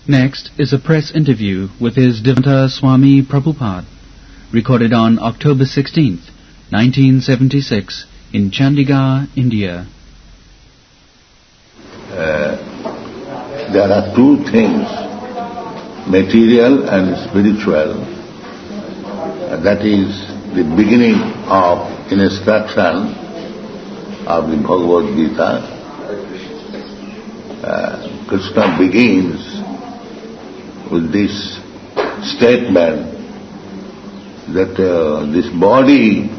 Next is a press interview with His Bhaktivedanta Swami Prabhupada, recorded on October 16th, 1976, in Chandigarh, India. There are two things, material and spiritual. That is the beginning of instruction of the Bhagavad Gita. Krishna begins with this statement that this body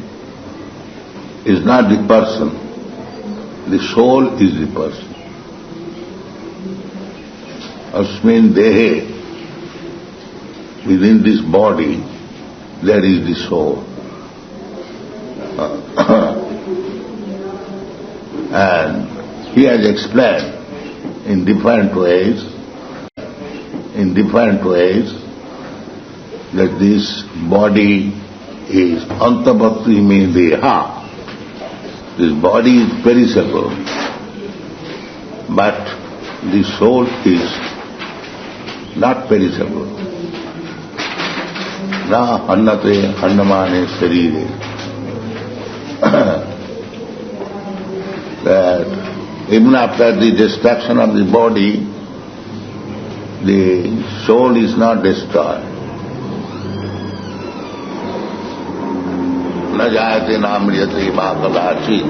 is not the person, the soul is the person. Asmin dehe, within this body there is the soul. And he has explained in different ways that this body is antabhakti me deha. This body is perishable, but the soul is not perishable. Na annate annamane sarire. That even after the destruction of the body, the soul is not destroyed. Na jayate na mriyate mahakalachi.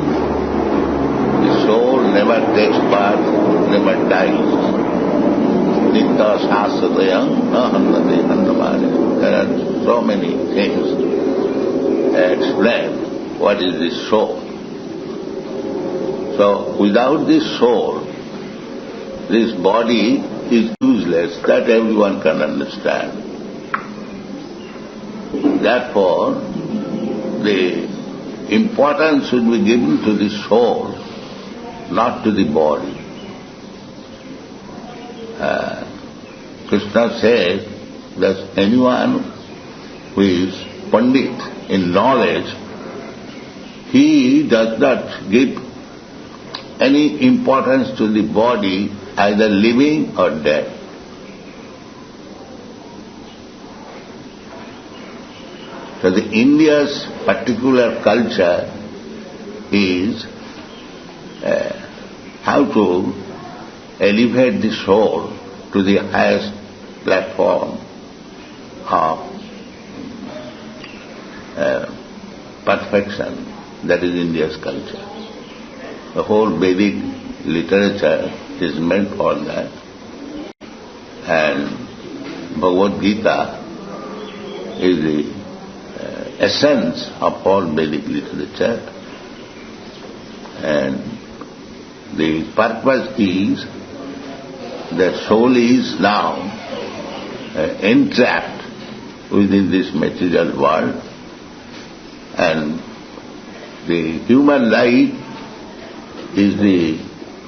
The soul never takes birth, never dies. Nitya sasatayam na hannate hannamane. There are so many things explain what is the soul. So without this soul, this body is useless. That everyone can understand. Therefore, the importance should be given to the soul, not to the body. Krishna says that anyone who is Pandit in knowledge, he does not give any importance to the body, either living or dead. So the India's particular culture is how to elevate the soul to the highest platform of perfection. That is India's culture. The whole Vedic literature is meant for that. And Bhagavad Gita is the essence of all Vedic literature. And the purpose is that soul is now entrapped within this material world, and the human life is the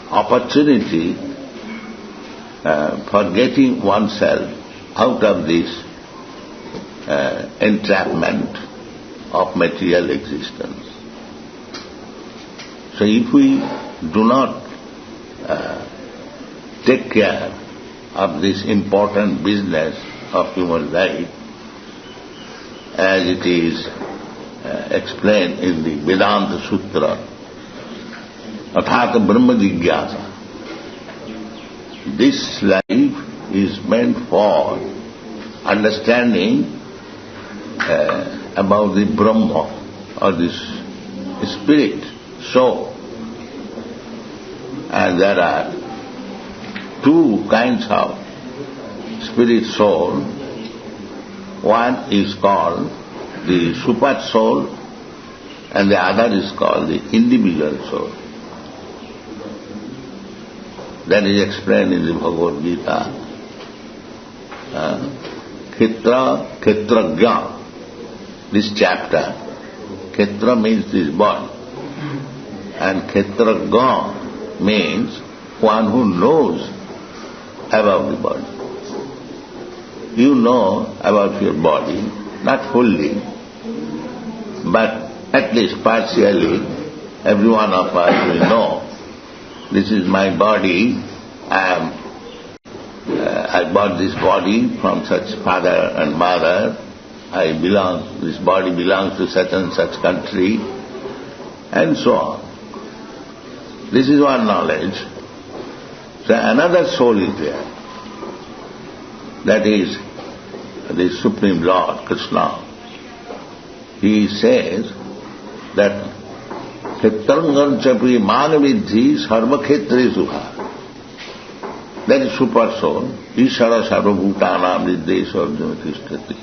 opportunity for getting oneself out of this entrapment of material existence. So if we do not take care of this important business of human life, as it is explained in the Vedanta Sutra, Athata Brahma Jigyasa. This life is meant for understanding about the Brahma, or this spirit, soul. And there are two kinds of spirit soul. One is called the super soul, and the other is called the individual soul. That is explained in the Bhagavad Gita. Kshetrajna, this chapter. Kshetra means this body, and Kshetrajna means one who knows about the body. You know about your body, not fully, but at least partially. Every one of us will know, this is my body, I I bought this body from such father and mother, this body belongs to such and such country, and so on. This is one knowledge. So another soul is there. That is the Supreme Lord, Krishna. He says that Kshetrangan chapi manavidhi sarvakhetre sukha. That is super soul. Ishara sarvabhutanam niddesha arjuna tishtati.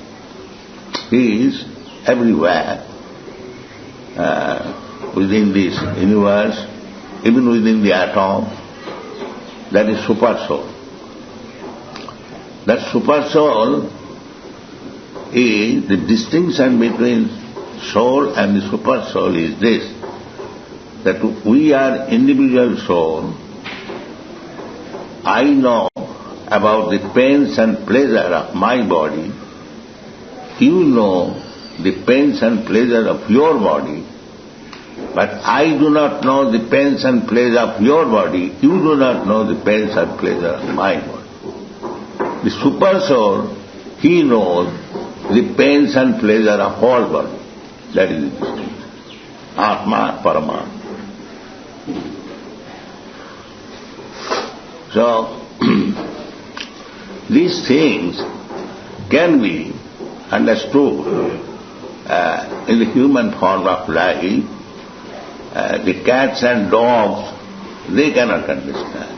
He is everywhere within this universe, even within the atom. That is super soul. That super soul is the distinction between soul and the super soul is this, that we are individual soul. I know about the pains and pleasure of my body. You know the pains and pleasure of your body. But I do not know the pains and pleasure of your body. You do not know the pains and pleasure of my body. The super soul, he knows the pains and pleasure of whole body. That is the distinction. Atma, Paramatma. So, these things can be understood in the human form of life. The cats and dogs, they cannot understand.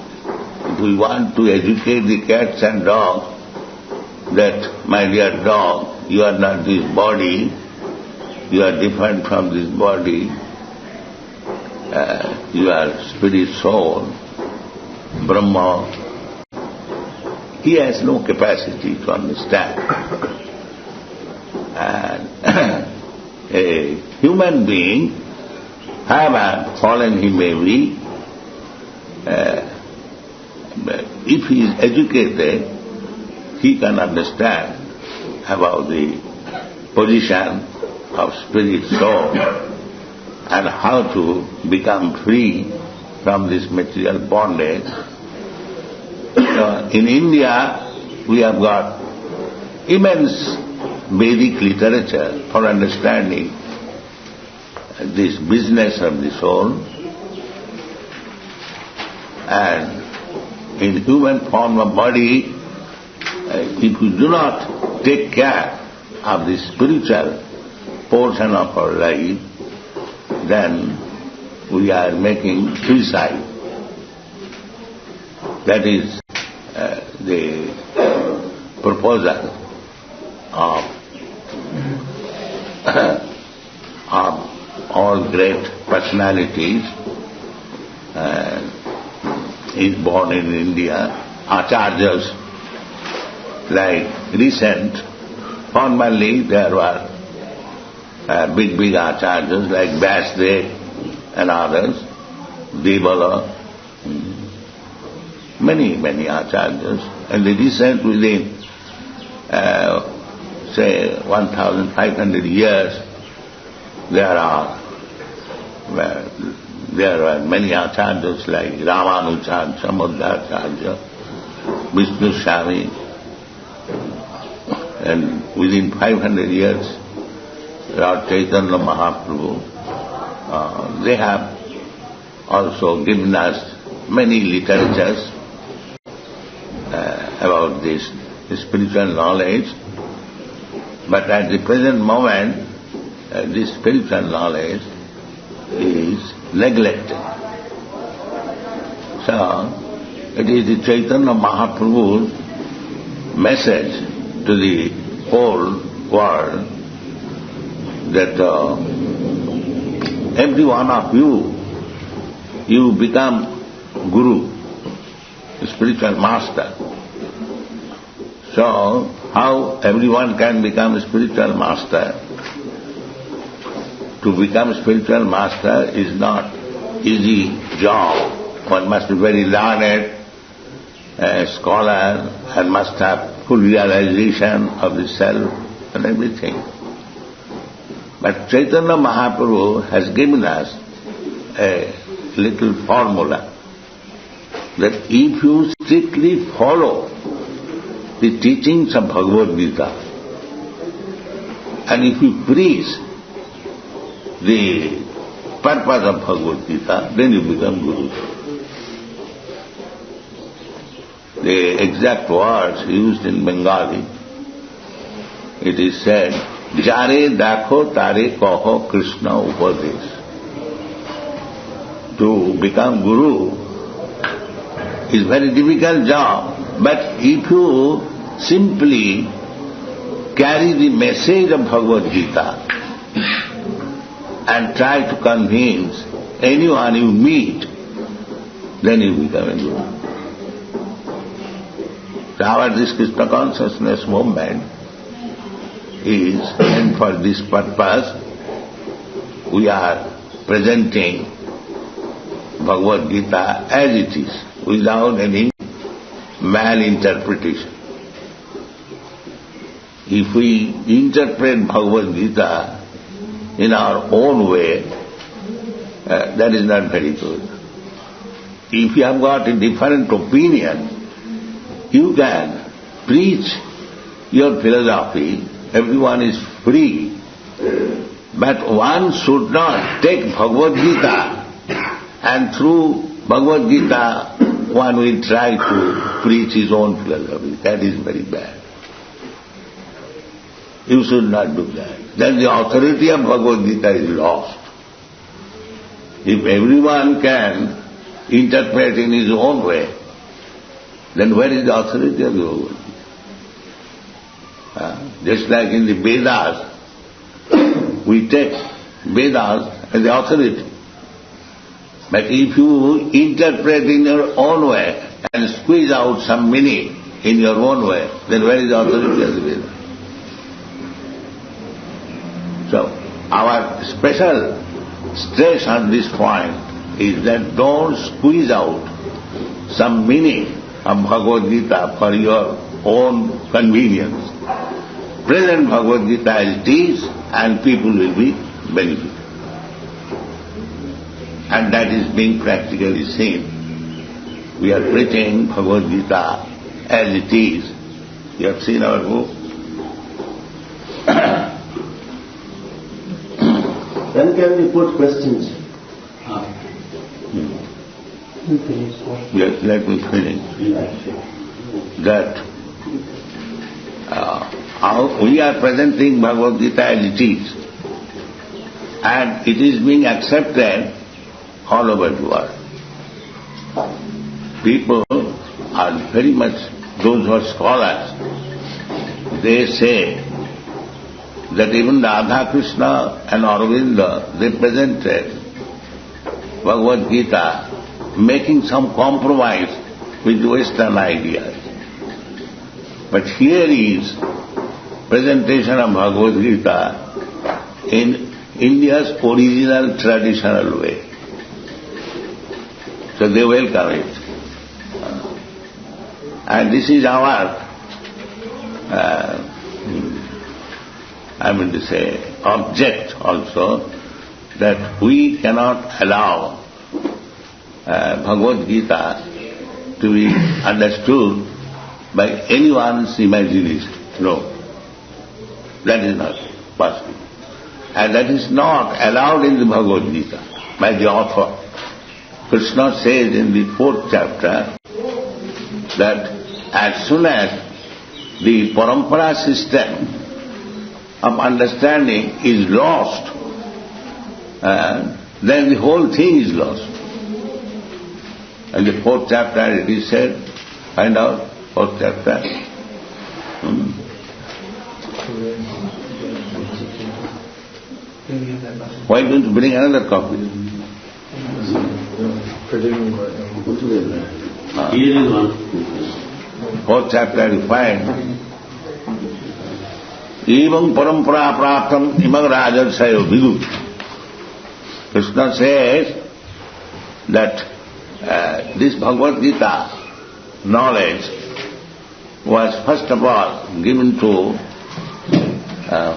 If we want to educate the cats and dogs that, my dear dog, you are not this body, you are different from this body, you are spirit soul, Brahma, he has no capacity to understand. And a human being, however fallen he may be, if he is educated, he can understand about the position of spirit soul and how to become free from this material bondage. In India, we have got immense Vedic literature for understanding this business of the soul, and in human form of body, if we do not take care of the spiritual portion of our life, then we are making suicide. That is the proposal of all great personalities is born in India. Acharyas, like recent, formerly there were big acharyas like Vyasdev and others, Devala, many acharyas, and the recent within say 1,500 years there were many acharyas like Ramanujan, Samudracharya, Vishnu Swami, and within 500 years Lord Chaitanya Mahaprabhu, they have also given us many literatures about this spiritual knowledge, but at the present moment this spiritual knowledge is neglected. So, it is the Chaitanya Mahaprabhu's message to the whole world that every one of you become Guru, spiritual master. So, how everyone can become a spiritual master? To become a spiritual master is not easy job. One must be very learned, a scholar, and must have full realization of the self and everything. But Chaitanya Mahaprabhu has given us a little formula that if you strictly follow the teachings of Bhagavad Gita, and if you preach the purpose of Bhagavad Gita, then you become Guru. The exact words used in Bengali, it is said, Jare dakho tare kaho Krishna upadesh. To become Guru is very difficult job, but if you simply carry the message of Bhagavad Gita and try to convince anyone you meet, then you become a Guru. So our this Krishna Consciousness movement is meant for this purpose. We are presenting Bhagavad Gita as it is, without any malinterpretation. If we interpret Bhagavad Gita in our own way, that is not very good. If you have got a different opinion, you can preach your philosophy, everyone is free, but one should not take Bhagavad Gita and through Bhagavad Gita one will try to preach his own philosophy. That is very bad. You should not do that. Then the authority of Bhagavad Gita is lost. If everyone can interpret in his own way, then where is the authority of the Bhagavad Gita? Just like in the Vedas, we take Vedas as the authority. But if you interpret in your own way and squeeze out some meaning in your own way, then where is the authority of the Vedas? So, our special stress on this point is that don't squeeze out some meaning of Bhagavad Gita for your own convenience. Present Bhagavad Gita as it is, and people will be benefited. And that is being practically seen. We are preaching Bhagavad Gita as it is. You have seen our book? When can we put questions? Yes, let me finish. That we are presenting Bhagavad Gita as it is, and it is being accepted all over the world. People are very much, those who are scholars, they say that even Radha Krishna and Aurobindo, they presented Bhagavad Gita making some compromise with Western ideas. But here is presentation of Bhagavad Gita in India's original traditional way. So they welcome it. And this is our, object also, that we cannot allow Bhagavad Gita to be understood by anyone's imagination. No. That is not possible. And that is not allowed in the Bhagavad Gita by the author. Krishna says in the 4th chapter that as soon as the parampara system of understanding is lost, then the whole thing is lost. In the 4th chapter it is said, find out, 4th chapter. Why don't you bring another copy? Here is one. 4th chapter you find, Evam parampara praptam imam rajarsayo vidu. Krishna says that this Bhagavad Gita knowledge was first of all given to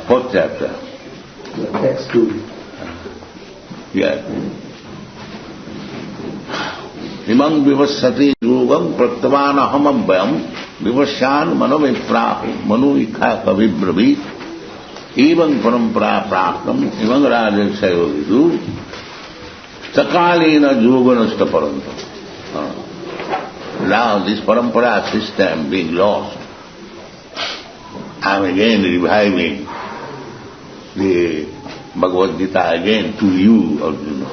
4th chapter. Text 2. Yes. Imam vivassati yugam pratyavanaham abhyam Vivasyan manoviprapi manuikha kavibravit evam parampara praptam evam rajasayo vidu sakalena yoganasta parantam. Now this parampara system being lost, I am again reviving the Bhagavad Gita again to you, Arjuna.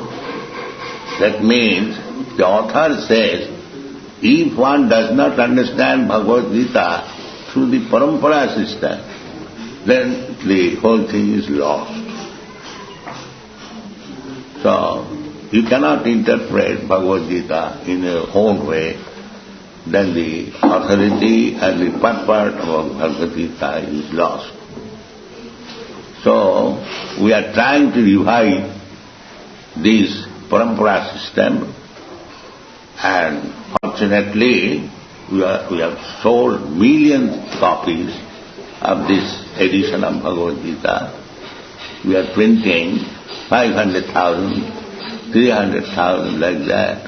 That means the author says, if one does not understand Bhagavad Gita through the parampara system, then the whole thing is lost. So, you cannot interpret Bhagavad Gita in your own way, then the authority and the purport of Bhagavad Gita is lost. So, we are trying to revive this parampara system, and fortunately we have sold millions of copies of this edition of Bhagavad Gita. We are printing 500,000, 300,000 like that.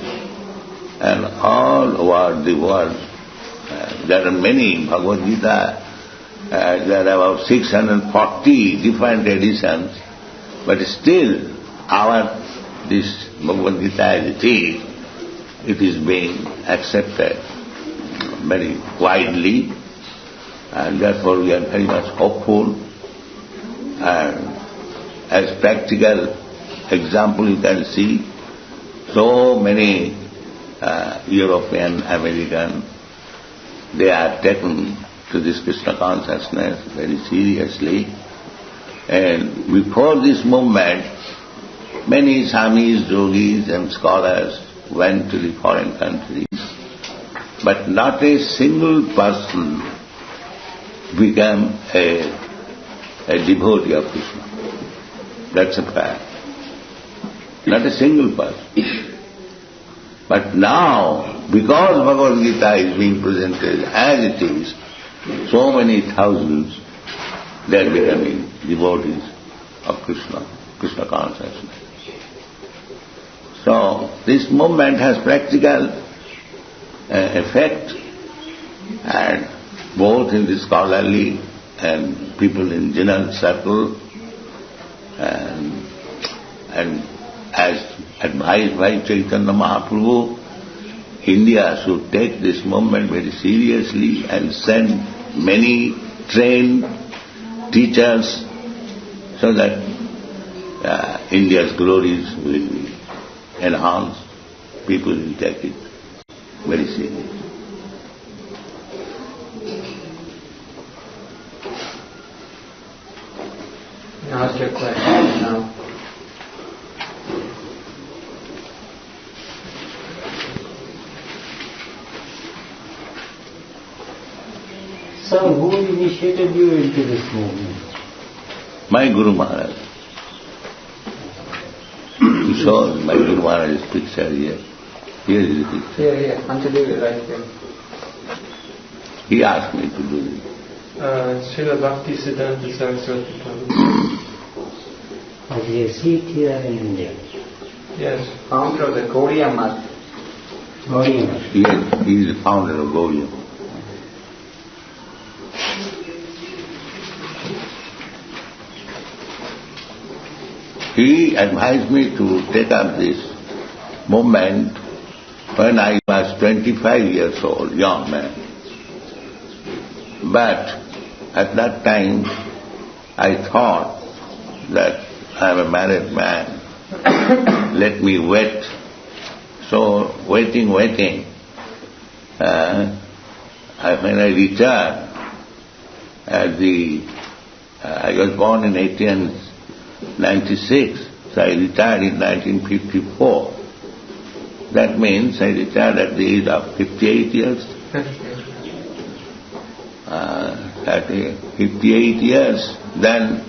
And all over the world, there are many Bhagavad Gita. There are about 640 different editions, but still this Bhagavad Gita as it is being accepted very widely, and therefore we are very much hopeful. And as practical example you can see, so many European, American, they are taken to this Krishna consciousness very seriously. And before this movement, many Swamis, yogis and scholars went to the foreign countries, but not a single person became a devotee of Krishna. That's a fact. Not a single person. But now, because Bhagavad Gita is being presented as it is, so many thousands, they are becoming devotees of Krishna, Krishna consciousness. So, this movement has practical effect, and both in the scholarly and people in general circle, and as advised by Chaitanya Mahaprabhu, India should take this movement very seriously and send many trained teachers so that India's glories will be enhanced. People will take it very seriously. Ask your question now. So, who initiated you into this movement? My Guru Maharaj. You saw my Guru Maharaj's picture here. Here is the picture. Here, until you right here. He asked me to do this. Srila Bhaktivedanta Swami Prabhupada. But he is here in India. Yes, founder of the Gaudiya Math. Gaudiya Math. He is the founder of Gaudiya. He advised me to take up this movement when I was 25 years old, young man. But at that time I thought that I am a married man. Let me wait. So waiting. When I returned, I was born in 1896, so I retired in 1954. That means I retired at the age of 58 years. At 58 years, then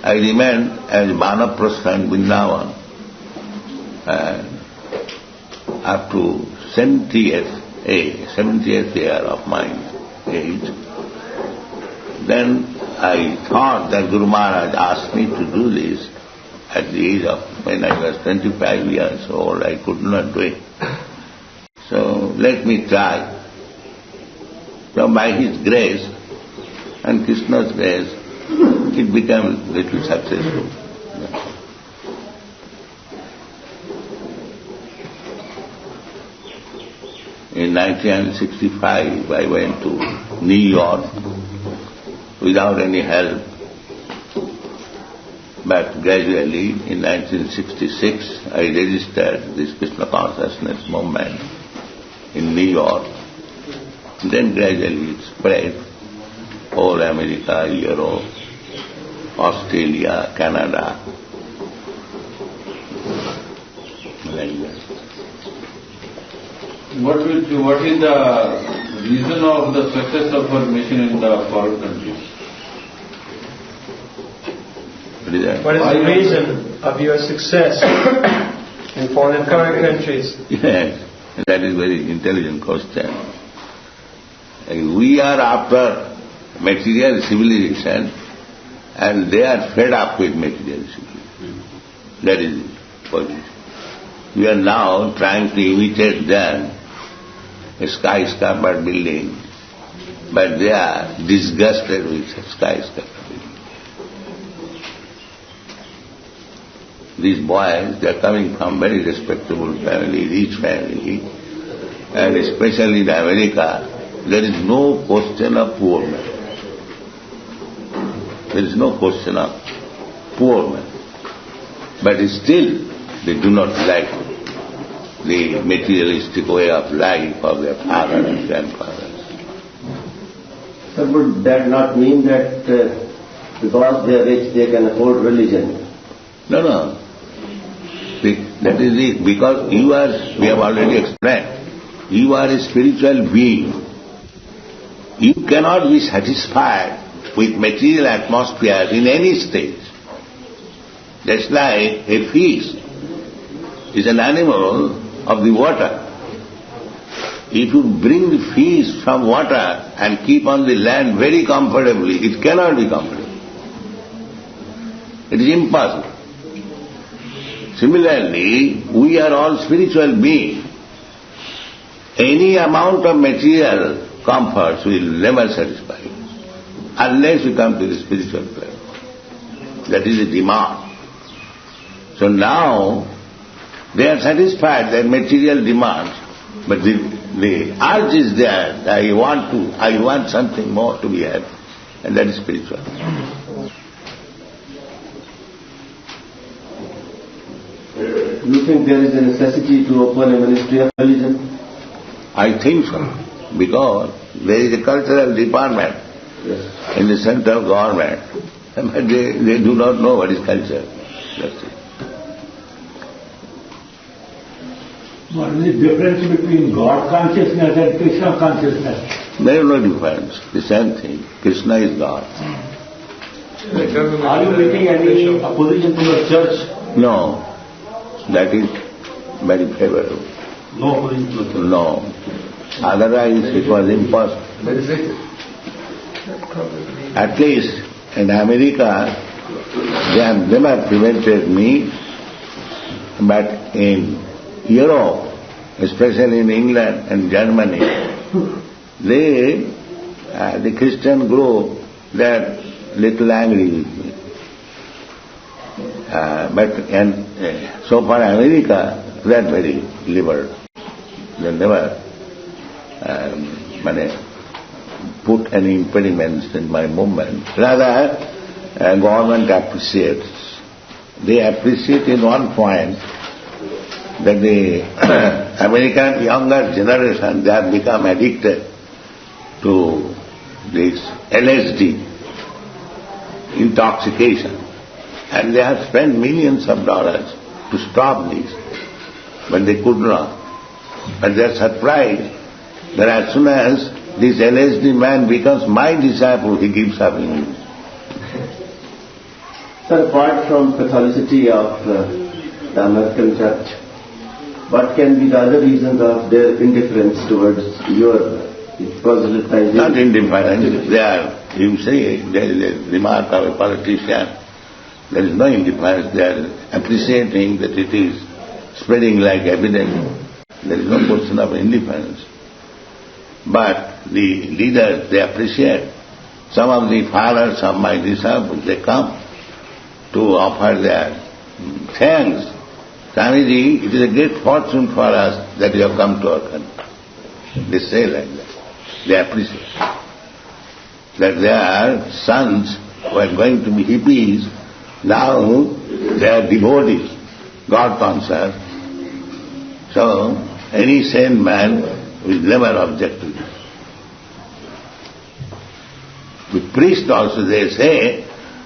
I remained as Vanaprastha in Vrindavan. Up to 70th year of my age. Then I thought that Guru Maharaj asked me to do this at the age of, when I was 25 years old, I could not do it. So let me try. So by his grace and Krishna's grace, it became little successful. In 1965, I went to New York without any help. But gradually, in 1966, I registered this Krishna Consciousness movement in New York. Then gradually it spread all America, Europe, Australia, Canada, like that. What is the reason of the success of our mission in the foreign countries? What is that? What is the reason of your success in foreign countries? Yes, that is very intelligent question. We are after material civilization and they are fed up with material civilization. That is the position. We are now trying to imitate them, a skyscraper building, but they are disgusted with skyscraper building. These boys, they are coming from very respectable family, rich family, and especially in America, there is no question of poor man. There is no question of poor man. But still, they do not like the materialistic way of life of their fathers and grandfathers. But would that not mean that because they are rich, they can afford religion? No. That is it. Because you are, we have already explained, you are a spiritual being. You cannot be satisfied with material atmosphere in any stage. That's like a fish is an animal of the water. If you bring the fish from water and keep on the land very comfortably, it cannot be comfortable. It is impossible. Similarly, we are all spiritual beings. Any amount of material comforts will never satisfy us unless we come to the spiritual plane. That is the demand. So now, they are satisfied their material demands, but the urge is there, I want something more to be had, and that is spiritual. Do you think there is a necessity to open a ministry of religion? I think so, because there is a cultural department in the central government, but they do not know what is culture. That's it. What is the difference between God consciousness and Krishna consciousness? There is no difference. The same thing. Krishna is God. Are you making any opposition to the church? No. That is very favorable. No opposition to the church? No. Otherwise it was impossible. At least in America, they have never prevented me, but in Europe, especially in England and Germany, the Christian group, they are little angry with me. So far America, they are very liberal. They never put any impediments in my movement. Rather, government appreciates. They appreciate in one point that the American younger generation, they have become addicted to this LSD, intoxication. And they have spent millions of dollars to stop this, but they could not. But they are surprised that as soon as this LSD man becomes my disciple, he gives up English. Sir, apart from Catholicity of the American Church, what can be the other reasons of their indifference towards your proselytizing? Not indifference. They are, you say, there is a remark of a politician, there is no indifference. They are appreciating that it is spreading like epidemic. There is no question of indifference. But the leaders, they appreciate. Some of the fathers of my disciples, they come to offer their thanks. Swamiji, it is a great fortune for us that you have come to our country. They say like that. They appreciate. That their sons who are going to be hippies, now they are devotees, God conscious. So, any sane man will never object to this. The priests also, they say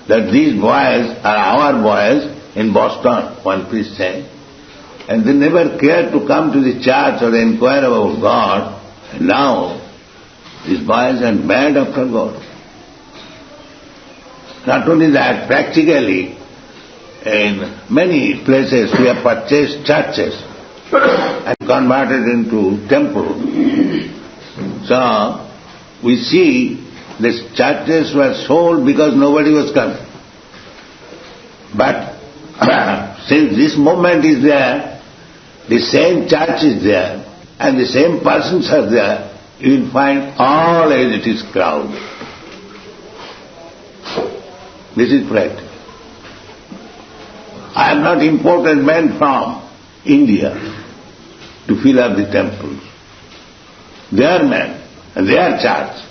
that these boys are our boys in Boston, one priest said, and they never cared to come to the church or inquire about God. And now, these boys are mad after God. Not only that, practically, in many places we have purchased churches and converted into temples. So, we see these churches were sold because nobody was coming. But since this movement is there, the same church is there, and the same persons are there, you will find all as it is crowded. This is practical. I have not imported men from India to fill up the temples. They are men, and they are church.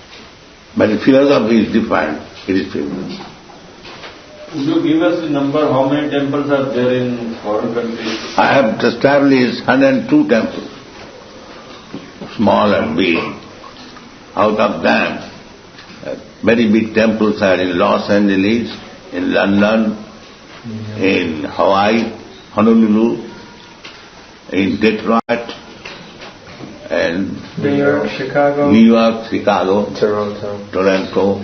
But the philosophy is different. It is different. Could you give us the number, how many temples are there in foreign countries? I have established 102 temples, small and big. Out of them, very big temples are in Los Angeles, in London, in Hawaii, Honolulu, in Detroit, and New York, Chicago, Toronto,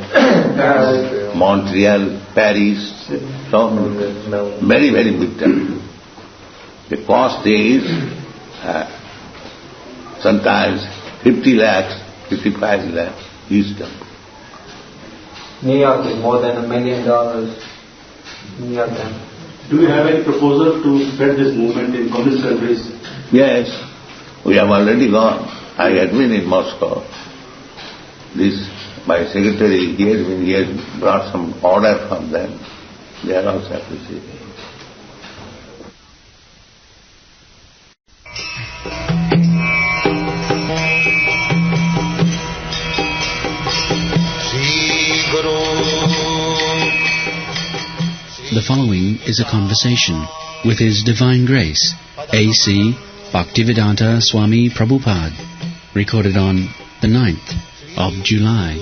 Montreal, Paris. So very, very big temple. The cost is sometimes 50 lakhs, 55 lakhs each temple. New York is more than $1 million. New York temple. Do you have any proposal to spread this movement in communist countries? Yes, we have already gone. I had been in Moscow. My secretary, he has brought some order from them. They are also appreciating. The following is a conversation with His Divine Grace, A.C. Bhaktivedanta Swami Prabhupada, recorded on the 9th of July,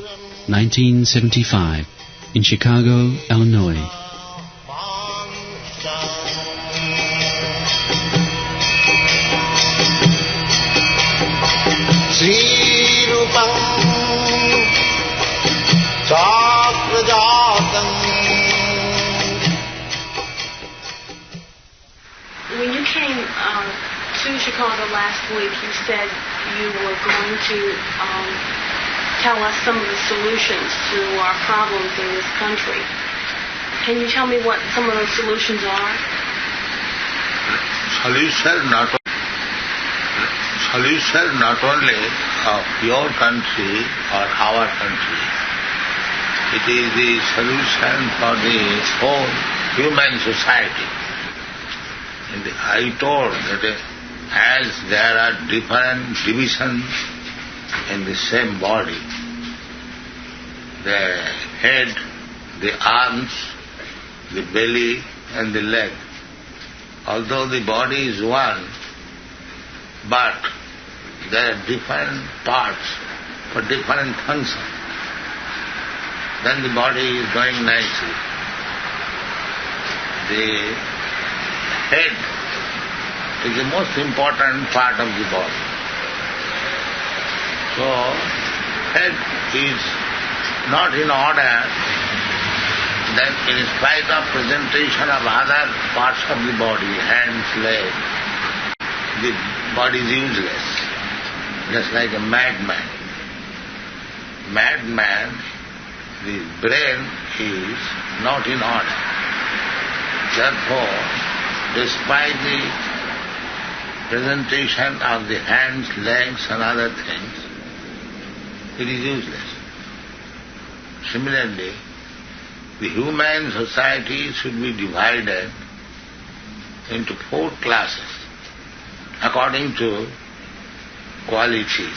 1975, in Chicago, Illinois. When you came to Chicago last week, you said you were going to tell us some of the solutions to our problems in this country. Can you tell me what some of those solutions are? Solution not only of your country or our country. It is the solution for the whole human society. I told that as there are different divisions in the same body, the head, the arms, the belly and the leg, although the body is one, but there are different parts for different functions. Then the body is going nicely. The head is the most important part of the body. So, head is not in order, then in spite of presentation of other parts of the body, hands, legs, the body is useless, just like a madman. Madman, the brain is not in order. Therefore, despite the presentation of the hands, legs and other things, it is useless. Similarly, the human society should be divided into 4 classes according to quality.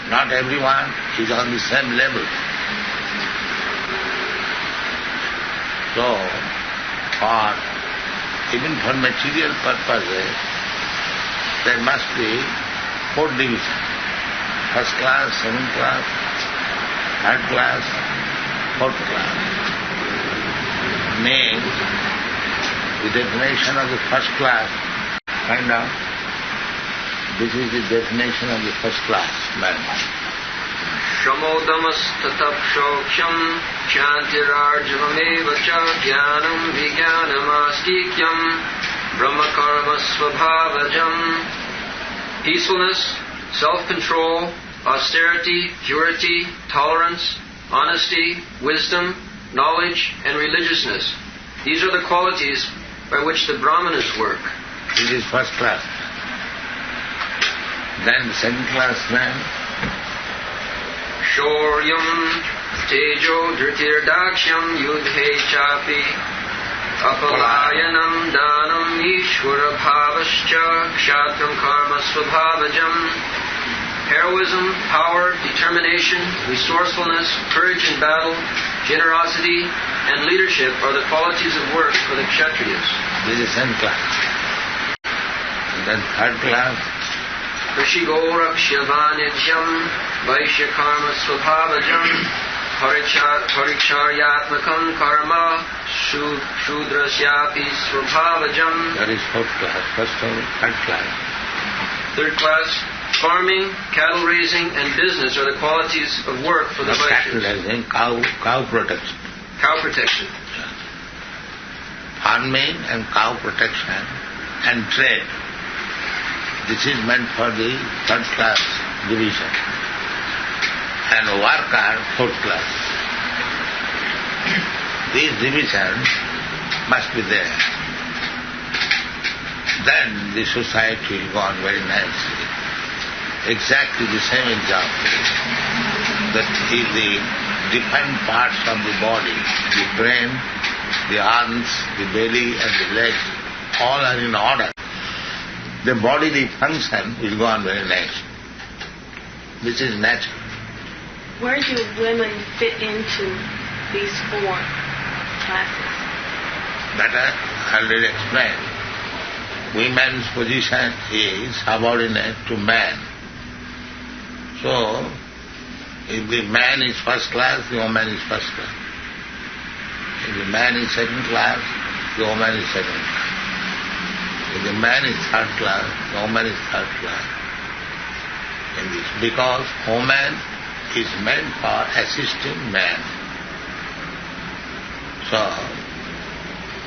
Not everyone is on the same level. So, even for material purposes, there must be 4 divisions. First class, second class, third class, fourth class. Means the definition of the first class, find out. This is the definition of the first class man. Shamodamastatapshokhyam chantirarjavameva cha jnanam vijnanamastikhyam brahmakarma svabhavajam. Peacefulness, self-control, austerity, purity, tolerance, honesty, wisdom, knowledge, and religiousness. These are the qualities by which the Brahmanas work. This is first class. Then second class man. Shoryam tejo dhritirdakshyam yudhe chapi apalayanam danam ishvara bhavascha kshatram karma svabhavajam. Heroism, power, determination, resourcefulness, courage in battle, generosity, and leadership are the qualities of work for the Kshatriyas. This is second class. And then third class. Krishigorakshyavanijyam vaishyakarma svabhavajam paricharyatmakam karma shudrasyapi svabhavajam. That is fourth class. Third class. Third class, farming, cattle raising, and business are the qualities of work for the cattle Vaishyas. raising, cow protection. Cow protection. Farming and cow protection and trade. This is meant for the third class division. And worker, fourth class. These divisions must be there. Then the society will go on very nicely. Exactly the same example. That is the different parts of the body, the brain, the arms, the belly and the legs, all are in order. The bodily function will go on very nice. This is natural. Where do women fit into these 4 classes? That I already explained. Women's position is subordinate to man. So, if the man is first class, the woman is first class. If the man is second class, the woman is second class. If the man is third class, the woman is third class. In this, because woman is meant for assisting man. So,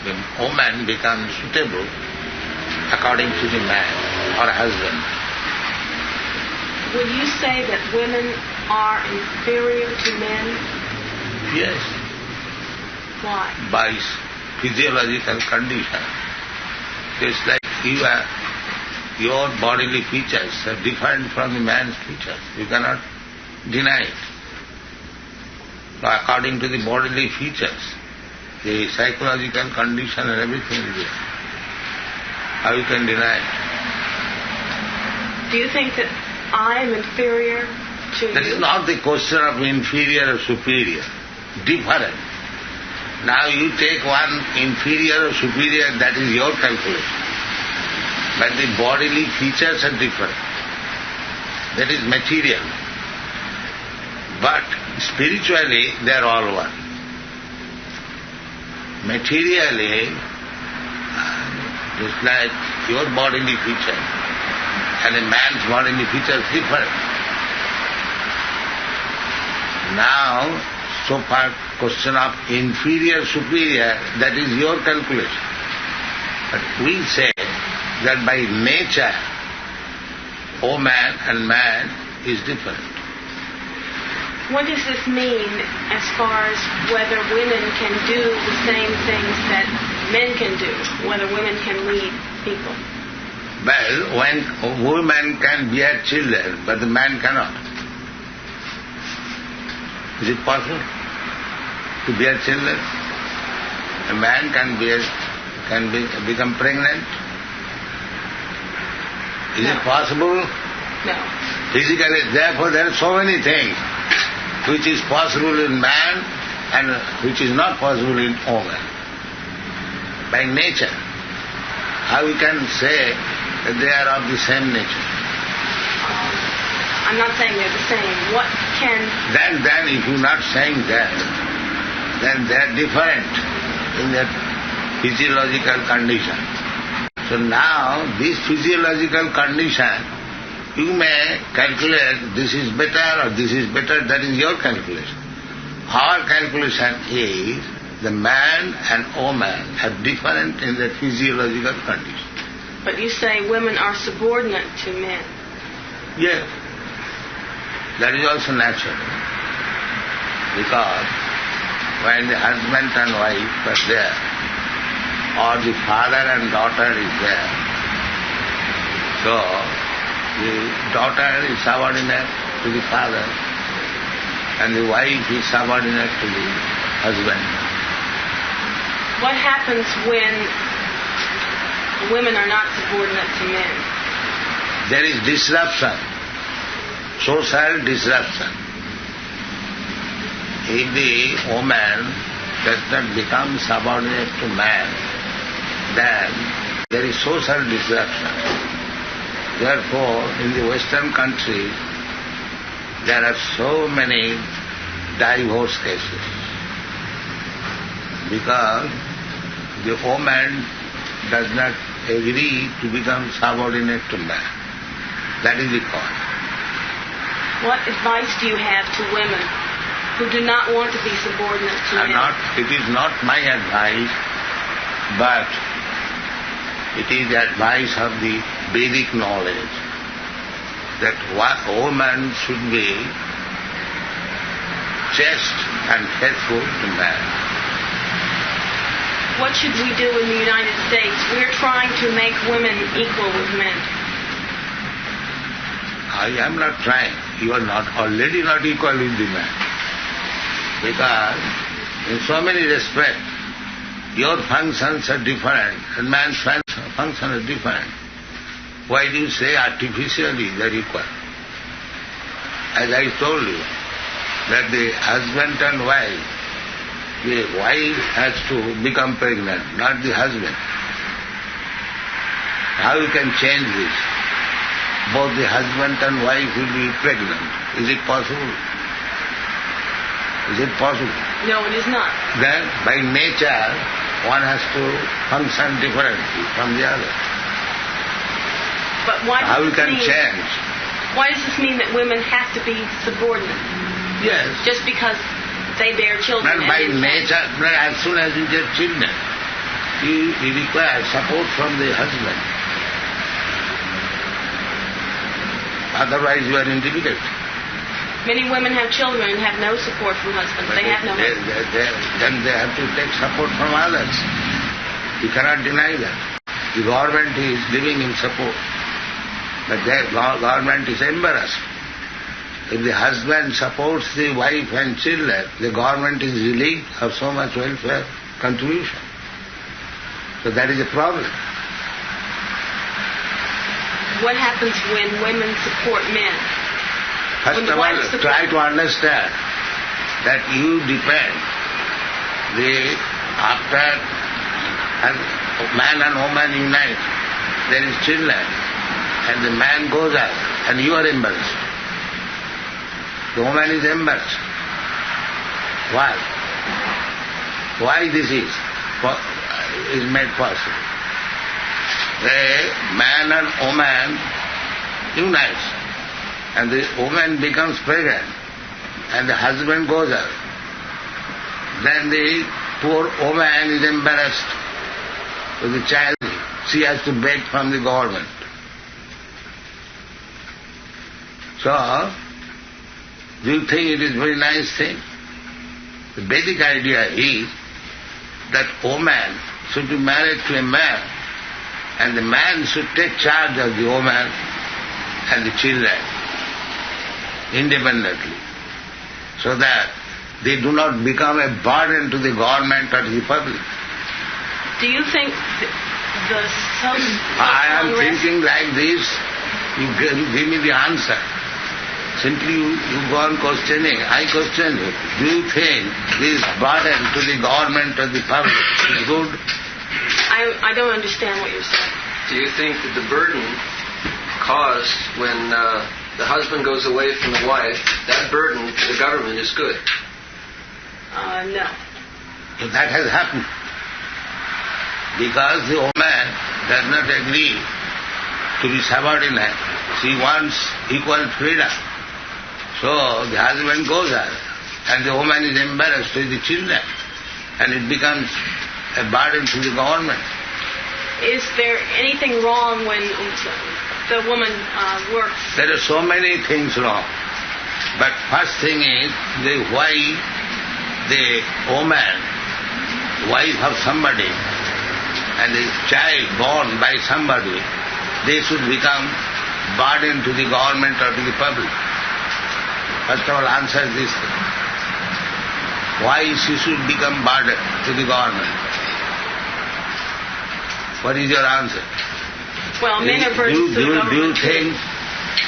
the woman becomes suitable according to the man or husband. Would you say that women are inferior to men? Yes. Why? By physiological condition. It's like your bodily features are different from the man's features. You cannot deny it. So according to the bodily features, the psychological condition and everything is there. How you can deny it? Do you think that I am inferior to you? That is not the question of inferior or superior. Different. Now you take one inferior or superior, that is your calculation. But the bodily features are different. That is material. But spiritually, they are all one. Materially, it's like your bodily feature and a man's bodily feature is different. Now, so far question of inferior, superior, that is your calculation. But we say that by nature, woman and man is different. What does this mean as far as whether women can do the same things that men can do, whether women can lead people? Well, when women can bear children, but the man cannot. Is it possible to bear children? A man can become pregnant. Is it possible? No. Physically, therefore there are so many things which is possible in man and which is not possible in woman. By nature. How we can say that they are of the same nature? I'm not saying they're the same. What can... Then if you're not saying that, then they're different in their physiological condition. So now, this physiological condition, you may calculate this is better or this is better, that is your calculation. Our calculation is the man and woman are different in their physiological condition. But you say women are subordinate to men. Yes. That is also natural. Because when the husband and wife are there, or the father and daughter is there, so the daughter is subordinate to the father and the wife is subordinate to the husband. What happens when women are not subordinate to men? There is disruption, social disruption. If the woman does not become subordinate to man, then there is social disruption. Therefore, in the Western countries, there are so many divorce cases. Because the woman does not agree to become subordinate to man. That is the cause. What advice do you have to women who do not want to be subordinate to men? It is not my advice, but it is the advice of the Vedic knowledge that a woman should be chaste and faithful to man. What should we do in the United States? We're trying to make women equal with men. I am not trying. You are already not equal with the man. Because in so many respects, your functions are different and man's functions are different. Why do you say artificially they are equal? As I told you, that the husband and wife, the wife has to become pregnant, not the husband. How you can change this? Both the husband and wife will be pregnant. Is it possible? Is it possible? No, it is not. Then, by nature, one has to function differently from the other. But why how you can mean, change? Why does this mean that women have to be subordinate? Yes. Just because they bear children? Not by nature, but as soon as you get children, you require support from the husband. Otherwise you are in difficulty. Many women have children and have no support from husbands. They have no husband. Then they have to take support from others. You cannot deny that. The government is giving him support. But the government is embarrassed. If the husband supports the wife and children, the government is relieved of so much welfare contribution. So that is a problem. What happens when women support men? First of all, try to understand that you depend. After man and woman unite, there is children, and the man goes out, and you are embarrassed. The woman is embarrassed. Why? Why this is made possible? The man and woman unites, and the woman becomes pregnant, and the husband goes out. Then the poor woman is embarrassed with the child. She has to beg from the government. So, do you think it is a very nice thing? The basic idea is that woman should be married to a man, and the man should take charge of the woman and the children independently, so that they do not become a burden to the government or the public. Do you think the I am thinking like this, you give me the answer. Simply you go on questioning, I question you. Do you think this burden to the government or the public is good? I don't understand what you're saying. Do you think that the burden caused when the husband goes away from the wife, that burden to the government is good? No. So that has happened. Because the woman does not agree to be subordinate. She wants equal freedom. So the husband goes there, and the woman is embarrassed with the children, and it becomes a burden to the government. Is there anything wrong when the woman works? There are so many things wrong. But first thing is, why the woman, wife of somebody, and the child born by somebody, they should become burden to the government or to the public. First of all, answer this thing. Why she should become burden to the government? What is your answer? Well, men are burdens to the government. Do you think,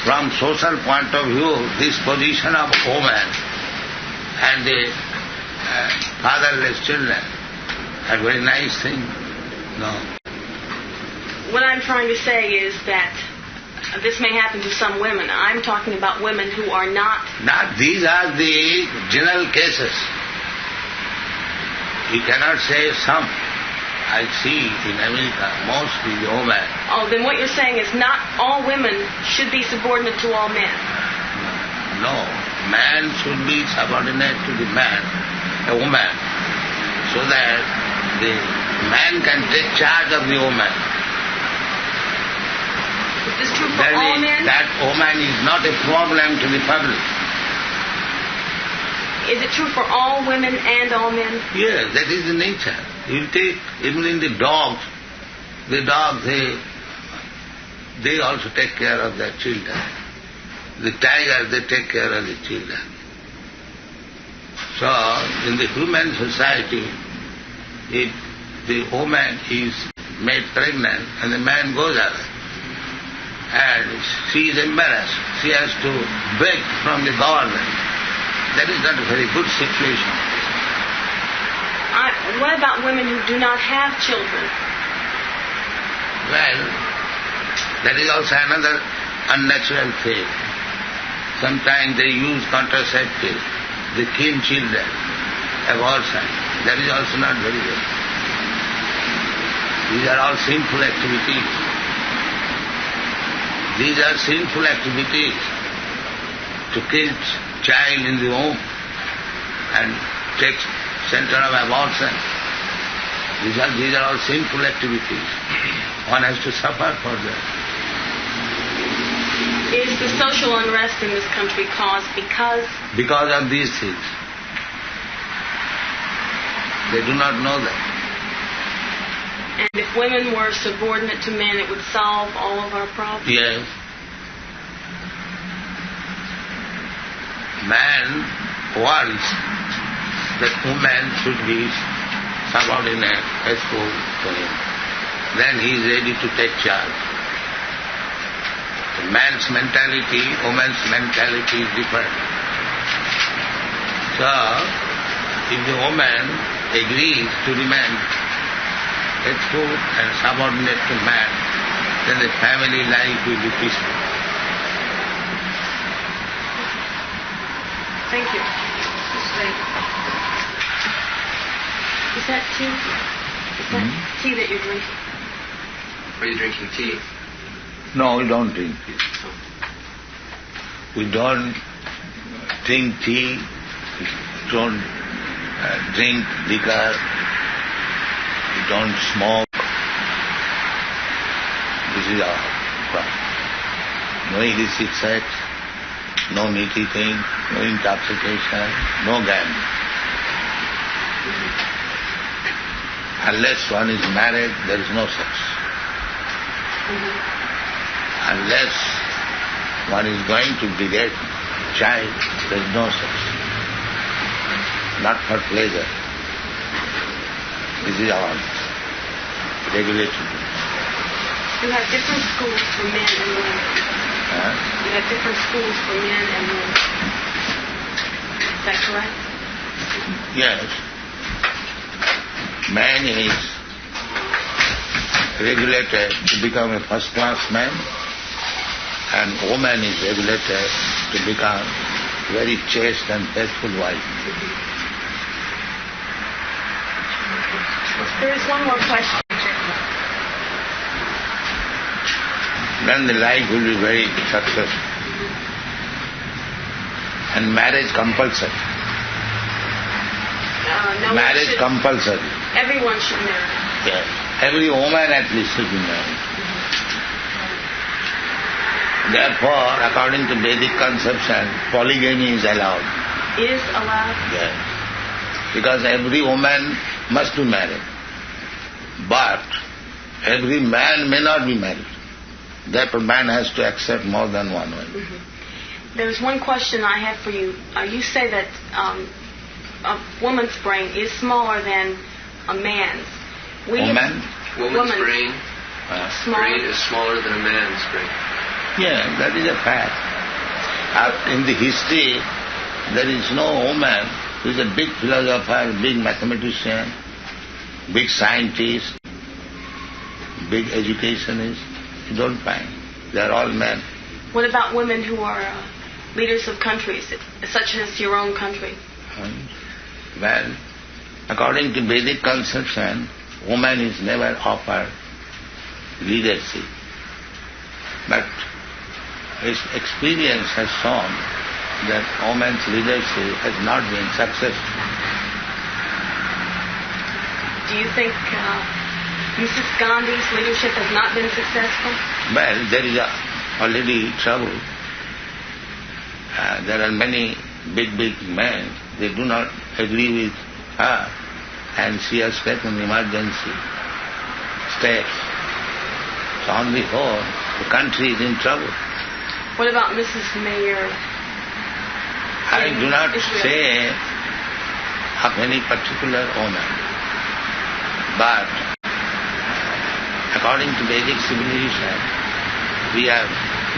from social point of view, this position of woman and the fatherless children are very nice thing? No. What I'm trying to say is that this may happen to some women. I'm talking about women who are not... These are the general cases. You cannot say some. I see in America, mostly the women. Oh, then what you're saying is not all women should be subordinate to all men. No. Man should be subordinate to the man, a woman, so that the man can take charge of the woman. Is this true for all men? That woman is not a problem to the public. Is it true for all women and all men? Yes, that is the nature. You take, even in the dogs, they also take care of their children. The tigers, they take care of the children. So, in the human society, if the woman is made pregnant and the man goes away, and she is embarrassed, she has to beg from the government. That is not a very good situation. What about women who do not have children? Well, that is also another unnatural thing. Sometimes they use contraceptive, they kill children, abortion. That is also not very good. These are all sinful activities. These are sinful activities. To kill child in the womb and take center of abortion. These are all sinful activities. One has to suffer for that. Is the social unrest in this country caused because of these things? They do not know that. And if women were subordinate to men, it would solve all of our problems? Yes. Man wants that woman should be subordinate, faithful to him. Then he is ready to take charge. The man's mentality, woman's mentality is different. So, if the woman agrees to remain faithful and subordinate to man, then the family life will be peaceful. Thank you. Is that tea? Is that tea that you're drinking? Are you drinking tea? No, we don't drink tea. We don't drink tea, we don't drink liquor, we don't smoke. This is our problem. No illicit sex, no meat eating, no intoxication, no gambling. Unless one is married, there is no sex. Unless one is going to beget child, there is no sex. not for pleasure. This is our regulation. You have different schools for men and women. You have different schools for men and women. Is that correct? Yes. Man is regulated to become a first-class man, and woman is regulated to become very chaste and faithful wife. There is one more question. Then the life will be very successful. And marriage compulsory. Marriage compulsory. Everyone should marry. Yes. Every woman at least should be married. Therefore, according to Vedic conception, polygamy is allowed. Is allowed? Yes. Because every woman must be married. But every man may not be married. Therefore, man has to accept more than one wife. Mm-hmm. There's one question I have for you. You say that a woman's brain is smaller than a man's. Woman's brain is smaller than a man's brain. Yeah, that is a fact. In the history, there is no woman who is a big philosopher, big mathematician, big scientist, big educationist. You don't find. They are all men. What about women who are leaders of countries, such as your own country? Well, according to Vedic conception, woman is never offered leadership. But his experience has shown that woman's leadership has not been successful. Do you think Mrs. Gandhi's leadership has not been successful? Well, there is already trouble. There are many big men. They do not agree with her, and she has taken emergency steps. So on the whole, the country is in trouble. What about Mrs. Mayor? I do not say of any particular woman, but according to Vedic civilization, we have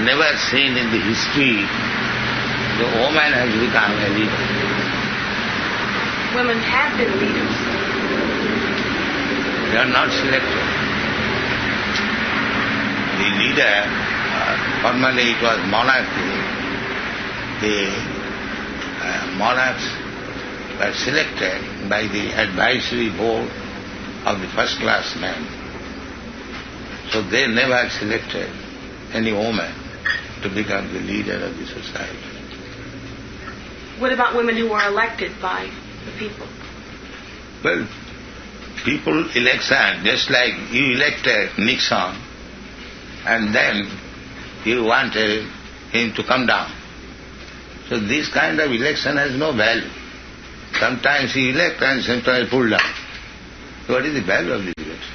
never seen in the history the woman has become a leader. Women have been leaders. They are not selected. The leader, formerly it was monarchy. The monarchs were selected by the advisory board of the first-class men. So they never selected any woman to become the leader of the society. What about women who are elected by the people? Well, people election, just like you elected Nixon, and then you wanted him to come down. So this kind of election has no value. Sometimes he elects and sometimes pull down. What is the value of the election?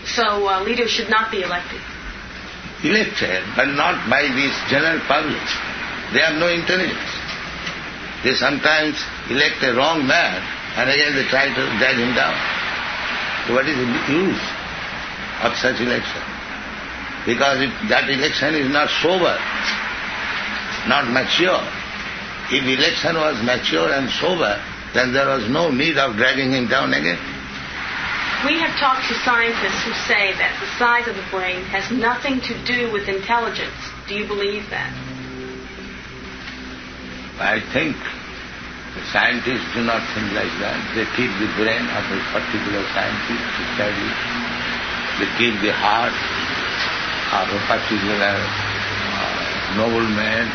So leaders should not be elected? Elected, but not by this general public. They have no intelligence. They sometimes elect a wrong man and again they try to drag him down. So what is the use of such election? Because that election is not sober, not mature. If election was mature and sober, then there was no need of dragging him down again. We have talked to scientists who say that the size of the brain has nothing to do with intelligence. Do you believe that? I think the scientists do not think like that. They keep the brain of a particular scientist to study. They keep the heart of a particular nobleman,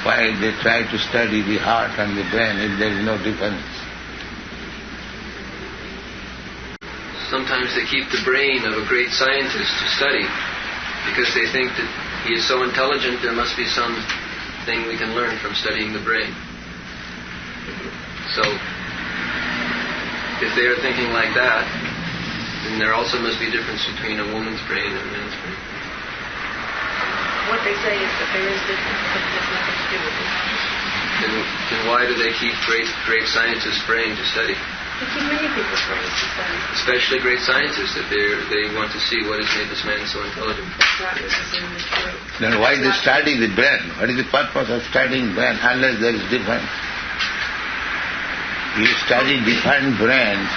while they try to study the heart and the brain if there is no difference. Sometimes they keep the brain of a great scientist to study because they think that he is so intelligent there must be something we can learn from studying the brain. So, if they are thinking like that, then there also must be a difference between a woman's brain and a man's brain. What they say is that there is difference, but it has nothing to do with it. Then why do they keep great scientists' brain to study? They keep many people's brains to study. Especially great scientists, if they want to see what has made this man so intelligent. That's not necessarily true. Then why they study the brain? What is the purpose of studying brain unless there is difference? You study different brains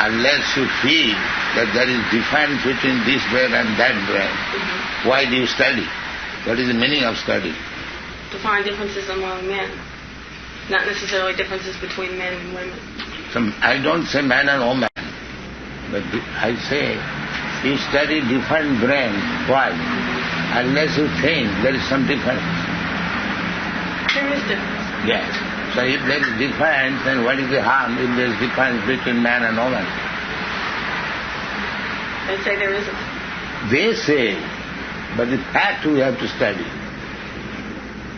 unless you feel that there is difference between this brain and that brain. Mm-hmm. Why do you study? What is the meaning of study? To find differences among men, not necessarily differences between men and women. So I don't say man and woman, but I say you study different brains. Why? Unless you think there is some difference. There is difference. Yes. So if there is difference, then what is the harm if there is difference between man and woman? They say there isn't. They say, but the fact we have to study.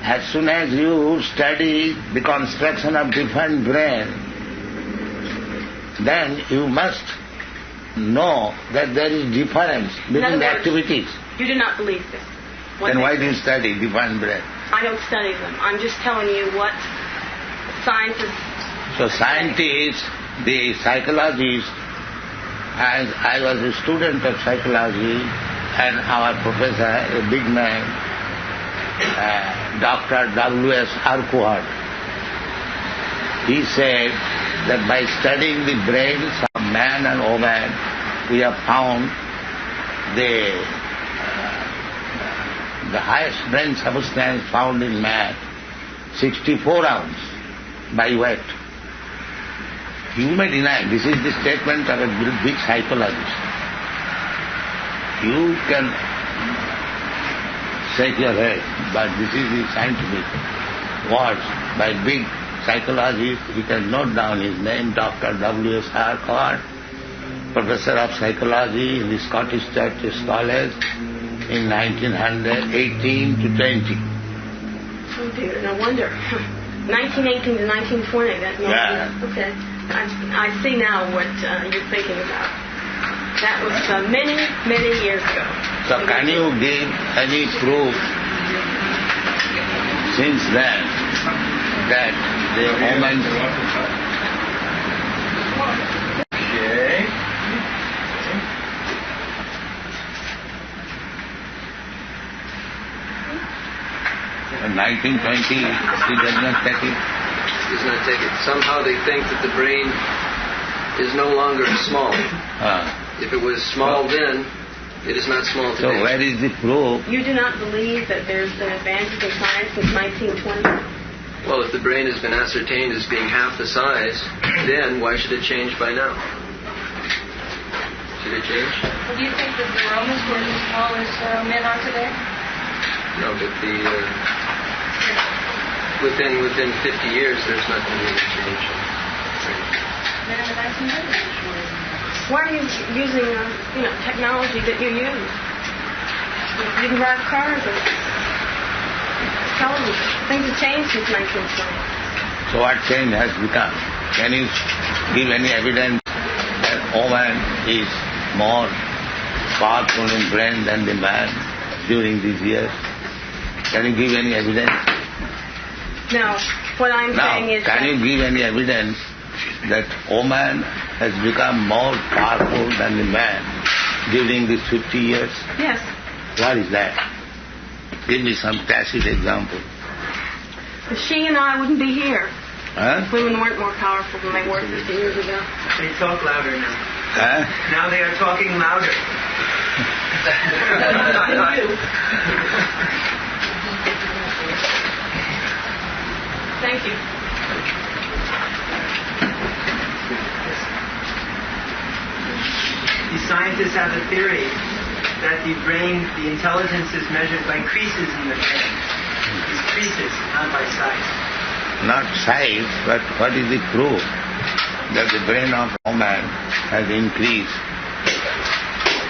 As soon as you study the construction of different brain, then you must know that there is difference between the activities. You do not believe this. Then why do you study different brain? I don't study them. I'm just telling you what scientists... So scientists, the psychologists, as I was a student of psychology, and our professor, a big man, Dr. W.S. Arkuhart, he said that by studying the brains of man and woman, we have found the highest brain substance found in man, 64 ounce by weight. You may deny, this is the statement of a big psychologist. You can shake your head, but this is the scientific words by big psychologist. You can note down his name, Dr. W.S. Arkuhart, Professor of Psychology in the Scottish Church College in 1918 to 20. Oh dear, no wonder. 1918 to 1920, that must be... Okay. I see now what you're thinking about. That was many, many years ago. So can you give any proof since then that the woman... Okay. In 1920, he does not take it. Does not take it. Somehow they think that the brain is no longer small. If it was small then, it is not small today. So where is the proof? You do not believe that there's been advances in science since 1920? Well, if the brain has been ascertained as being half the size, then why should it change by now? Should it change? Well, do you think that the Romans were as small as men are today? No, but within 50 years, there's not going to be any change. Men in the 1900s. Why are you using technology that you use? You can drive cars and television. Things have changed since 1920. So what change has become? Can you give any evidence that woman is more powerful in brain than the man during these years? Can you give any evidence? No. What I'm saying is... Can you give any evidence that woman has become more powerful than the man during these 50 years? Yes. What is that? Give me some tacit example. She and I wouldn't be here. Huh? Women weren't more powerful than they were 50 years ago. They talk louder now. Huh? Now they are talking louder. Thank you. The scientists have a theory that the brain, the intelligence is measured by creases in the brain. It's creases, not by size. Not size, but what is the proof that the brain of a woman has increased?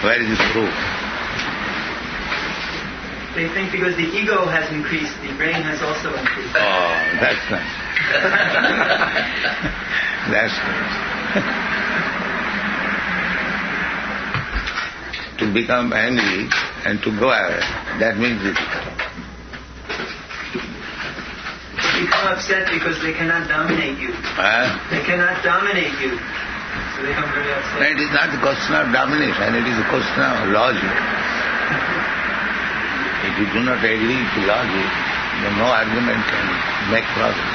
Where is the proof? They think because the ego has increased, the brain has also increased. Oh, that's nice. That's nice. To become angry and to go away, that means it. Because upset because they cannot dominate you. They cannot dominate you. So they become very upset. It is not a question of domination, it is a question of logic. If you do not agree to logic, then no argument can make progress.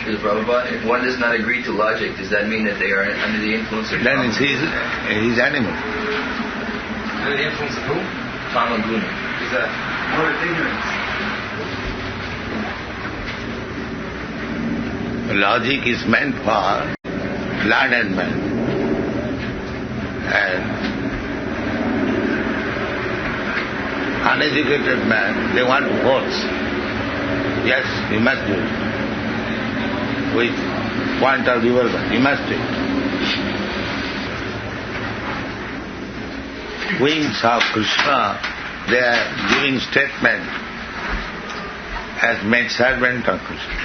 Srila Prabhupada, if one does not agree to logic, does that mean that they are under the influence of Then he's animal. Under the influence of who? Kama Guna. Is that Or ignorance. Logic is meant for learned men. And uneducated man, they want to force. Yes, you must do it. With point of development, you must do it. Wings of Krishna, they are giving statement as made servant of Krishna.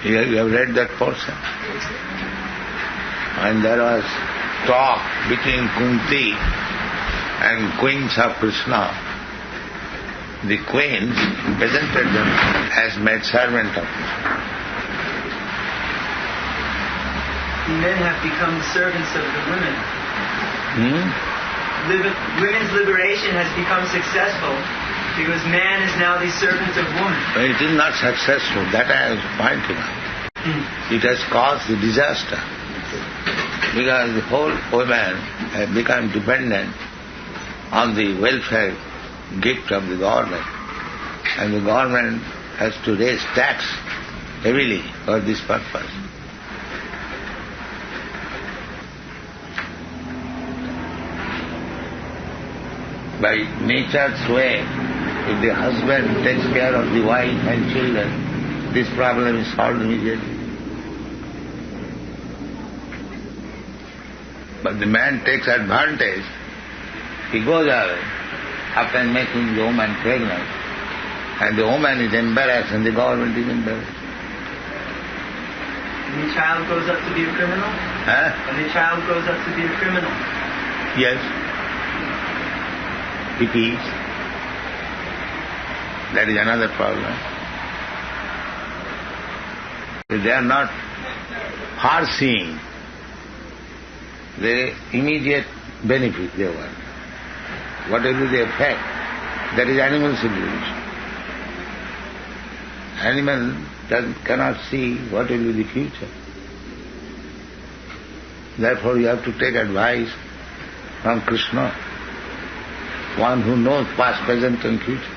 You have read that portion? And there was talk between Kunti and queens of Krishna. The queens presented them as made servant of Krishna. Men have become the servants of the women. Women's liberation has become successful because man is now the servant of woman. But it is not successful, that I was pointing out. It has caused a disaster because the whole women have become dependent on the welfare gift of the government, and the government has to raise tax heavily for this purpose. By nature's way, if the husband takes care of the wife and children, this problem is solved immediately. But the man takes advantage, he goes away after making the woman pregnant, and the woman is embarrassed and the government is embarrassed. And the child grows up to be a criminal? And the child grows up to be a criminal? Yes. It is. That is another problem. They are not foreseeing the immediate benefit they want. What will be the effect? That is animal civilization. Animal cannot see what will be the future. Therefore you have to take advice from Krishna, one who knows past, present and future.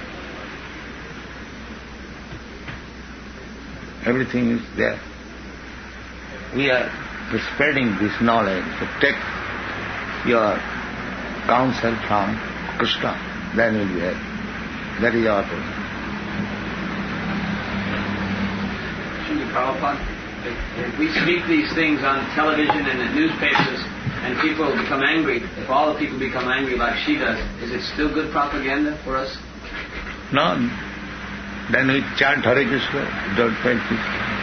Everything is there. We are spreading this knowledge. So take your counsel from Krishna, then you will be happy. That is our problem. Srila Prabhupada, if we speak these things on television and in newspapers and people become angry, if all the people become angry like she does, is it still good propaganda for us? No. Then we chant Hare Krishna, don't fight Krishna.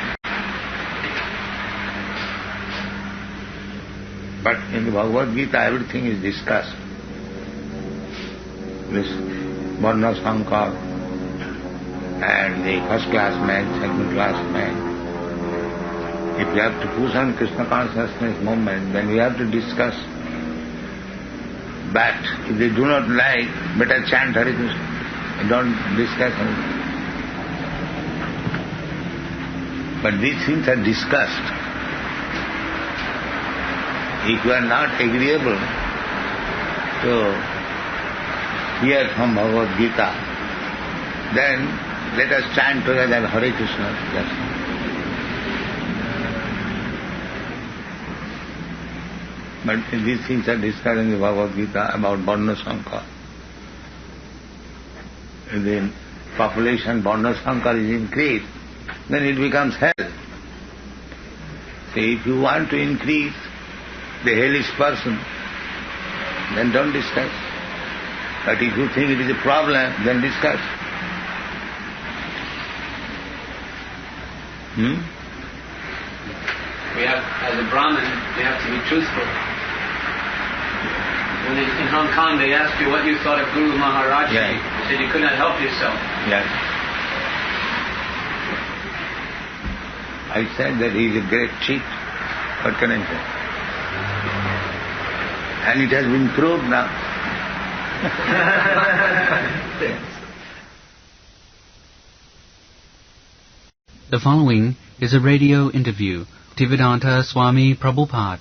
But in the Bhagavad Gita everything is discussed. This Varna Sankar and the first class man, second class man. If you have to push on Krishna Consciousness movement, then we have to discuss. But if they do not like, better chant Hare Krishna. Don't discuss anything. But these things are discussed. If you are not agreeable to hear from Bhagavad Gita, then let us chant together Hare Krishna. That's all. But these things are discussed in the Bhagavad Gita about Varna Sankar. If the population Varna Sankar is increased, then it becomes hell. So if you want to increase the hellish person, then don't discuss. But if you think it is a problem, then discuss. We have, as a Brahmin, you have to be truthful. When in Hong Kong they asked you what you thought of Guru Maharaj, yes. You said you could not help yourself. Yes. I said that he is a great cheat. What can I say? And it has been proved now. The following is a radio interview. Bhaktivedanta Swami Prabhupada,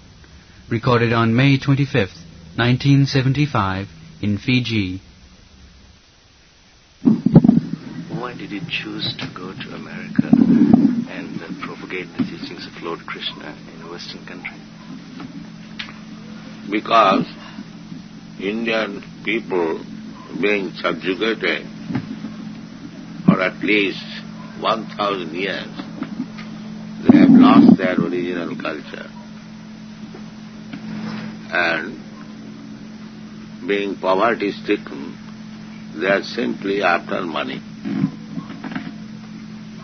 recorded on May 25th, 1975, in Fiji. Why did you choose to go to America and propagate the teachings of Lord Krishna in a Western country? Because Indian people being subjugated for at least 1,000 years, they have lost their original culture. And being poverty-stricken, they are simply after money,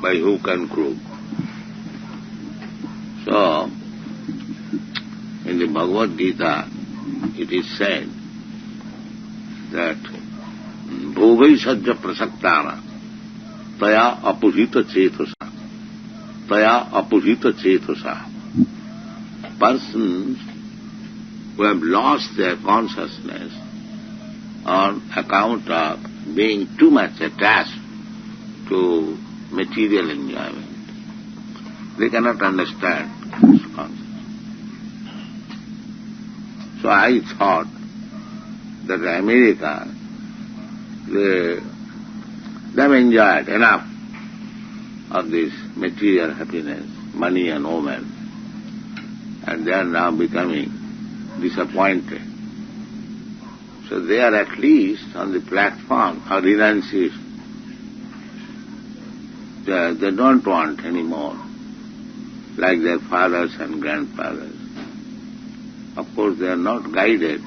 by hook and crook. So, in the Bhagavad Gita, it is said that bhogai sajja prasaktana taya apuhita cetasa. Persons who have lost their consciousness on account of being too much attached to material enjoyment. They cannot understand this concept. So I thought that America, they have enjoyed enough of this material happiness, money and women, and they are now becoming disappointed. So they are at least on the platform of renunciation. They don't want any more, like their fathers and grandfathers. Of course, they are not guided.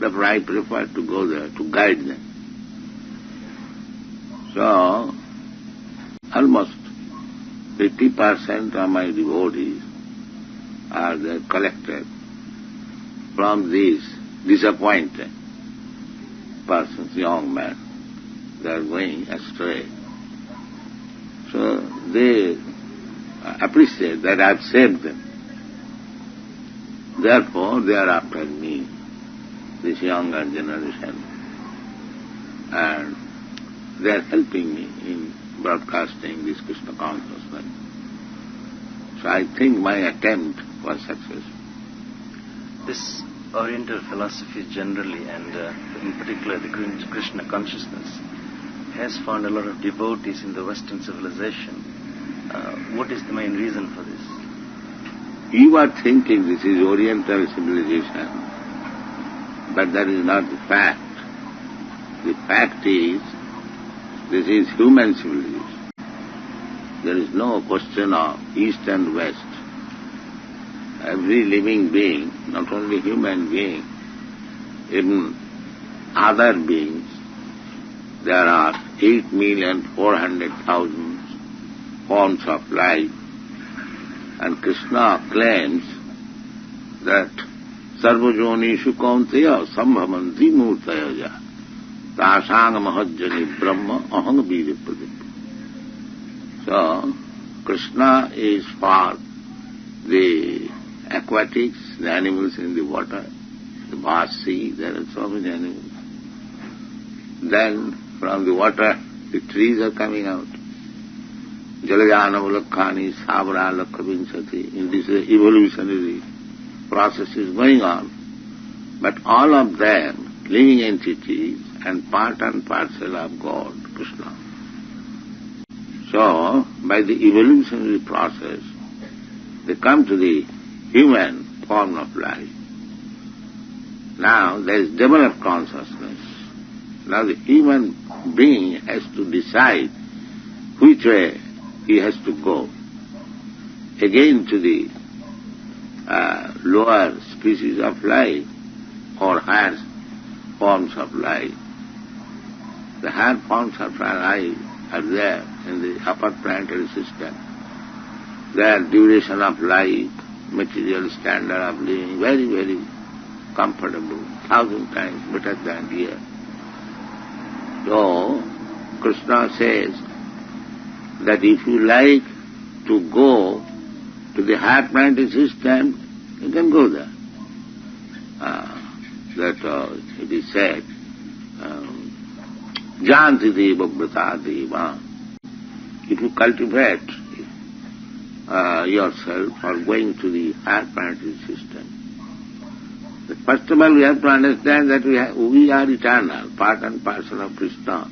Therefore, I prefer to go there to guide them. So, almost 50% of my devotees are there collected from these disappointed persons, young men. They are going astray. So they appreciate that I have saved them. Therefore, they are after me, this younger generation. And they are helping me in broadcasting this Krishna Consciousness. So I think my attempt was successful. This Oriental philosophy generally, and in particular the Krishna Consciousness, has found a lot of devotees in the Western civilization. What is the main reason for this? You are thinking this is Oriental civilization, but that is not the fact. The fact is, this is human civilization. There is no question of East and West. Every living being, not only human being, even other beings, there are 8,400,000 forms of life. And Krishna claims that sarvajonishu kaunteya sambhavanti murtayaja tasang mahajjani brahma ahang viri pradip. So, Krishna is for the aquatics, the animals in the water, the vast sea, there are so many animals. Then, from the water, the trees are coming out. Jalajanav lakhani, sabra lakhavinsati. In this evolutionary process is going on. But all of them, living entities and part and parcel of God, Krishna. So, by the evolutionary process, they come to the human form of life. Now, there is developed consciousness. Now the human being has to decide which way he has to go. Again to the lower species of life or higher forms of life. The higher forms of life are there in the upper planetary system. Their duration of life, material standard of living, very, very comfortable, 1,000 times better than here. So, Krishna says that if you like to go to the higher planetary system, you can go there. It is said, Janti deva brata deva. If you cultivate yourself for going to the higher planetary system, first of all we have to understand that we are eternal, part and parcel of Krishna.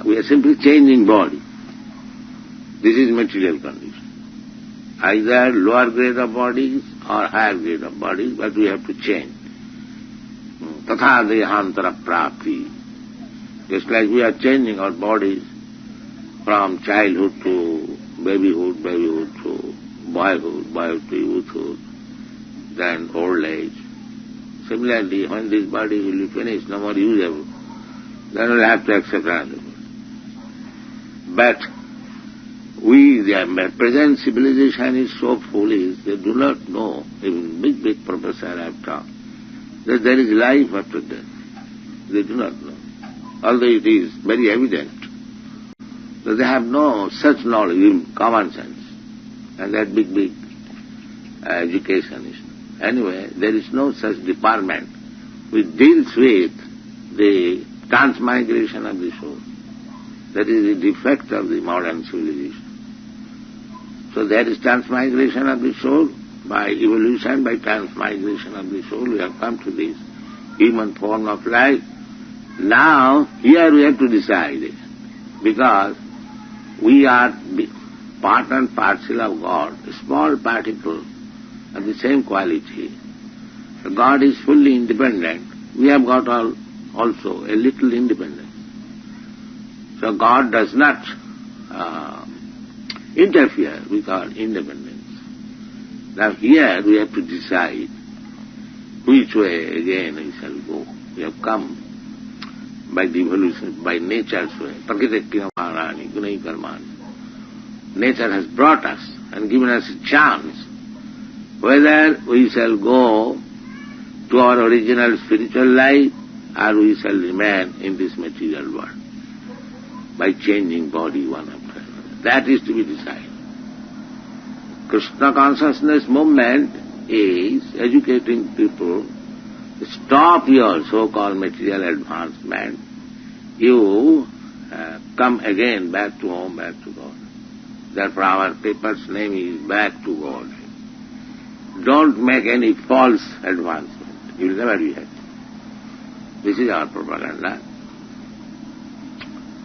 We are simply changing body. This is material condition. Either lower grade of bodies or higher grade of bodies, but we have to change. Tatha dehantara prapti. Just like we are changing our bodies from childhood to babyhood, babyhood to boyhood to youthhood, then old age. Similarly, when this body will be finished, no more usable, then we'll have to accept another body. But the present civilization is so foolish, they do not know, even big professor have taught, that there is life after death. They do not know. Although it is very evident that they have no such knowledge, even common sense, and that big educationist. Anyway, there is no such department which deals with the transmigration of the soul. That is the defect of the modern civilization. So there is transmigration of the soul by evolution, by transmigration of the soul. We have come to this human form of life. Now, here we have to decide it, because we are part and parcel of God, a small particle of the same quality. God is fully independent. We have got also a little independence. So God does not interfere with our independence. Now here we have to decide which way again we shall go. We have come by the evolution, by nature's way. Nature has brought us and given us a chance whether we shall go to our original spiritual life or we shall remain in this material world by changing body one after another. That is to be decided. Krishna Consciousness movement is educating people. Stop your so-called material advancement. You come again back to home, back to God. Therefore our paper's name is Back to God. Don't make any false advancement. You will never be happy. This is our propaganda.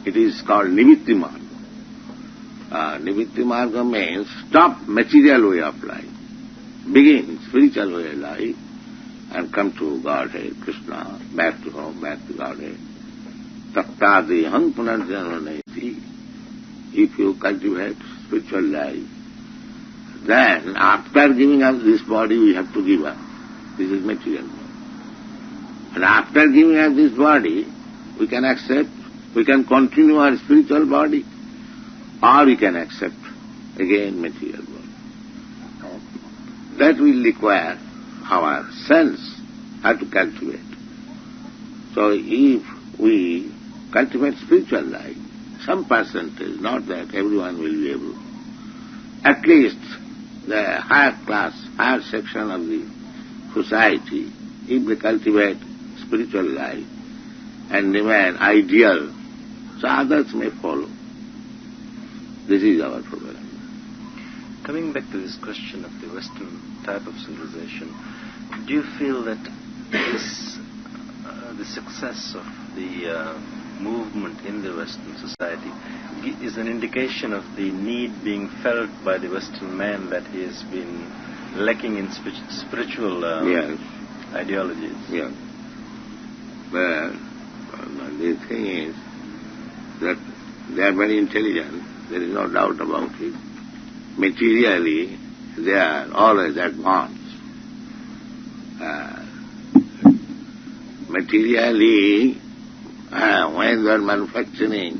It is called Nimitti Marga. Nimitti Marga means stop material way of life. Begin spiritual way of life and come to Godhead, Krishna, back to home, back to Godhead. Tattadeham punarjananeti. If you cultivate spiritual life, then after giving up this body we have to give up. This is material body. And after giving up this body, we can accept, we can continue our spiritual body, or we can accept again material body. That will require our sense how to cultivate. So if we cultivate spiritual life, some percentage, not that everyone will be able, at least the higher class, higher section of the society, if they cultivate spiritual life and remain ideal, so others may follow. This is our problem. Coming back to this question of the Western type of civilization, do you feel that the success of the movement in the Western society is an indication of the need being felt by the Western man that he has been lacking in spiritual ideologies? Yes. But the thing is that they are very intelligent, there is no doubt about it. Materially, they are always advanced. Materially, when they are manufacturing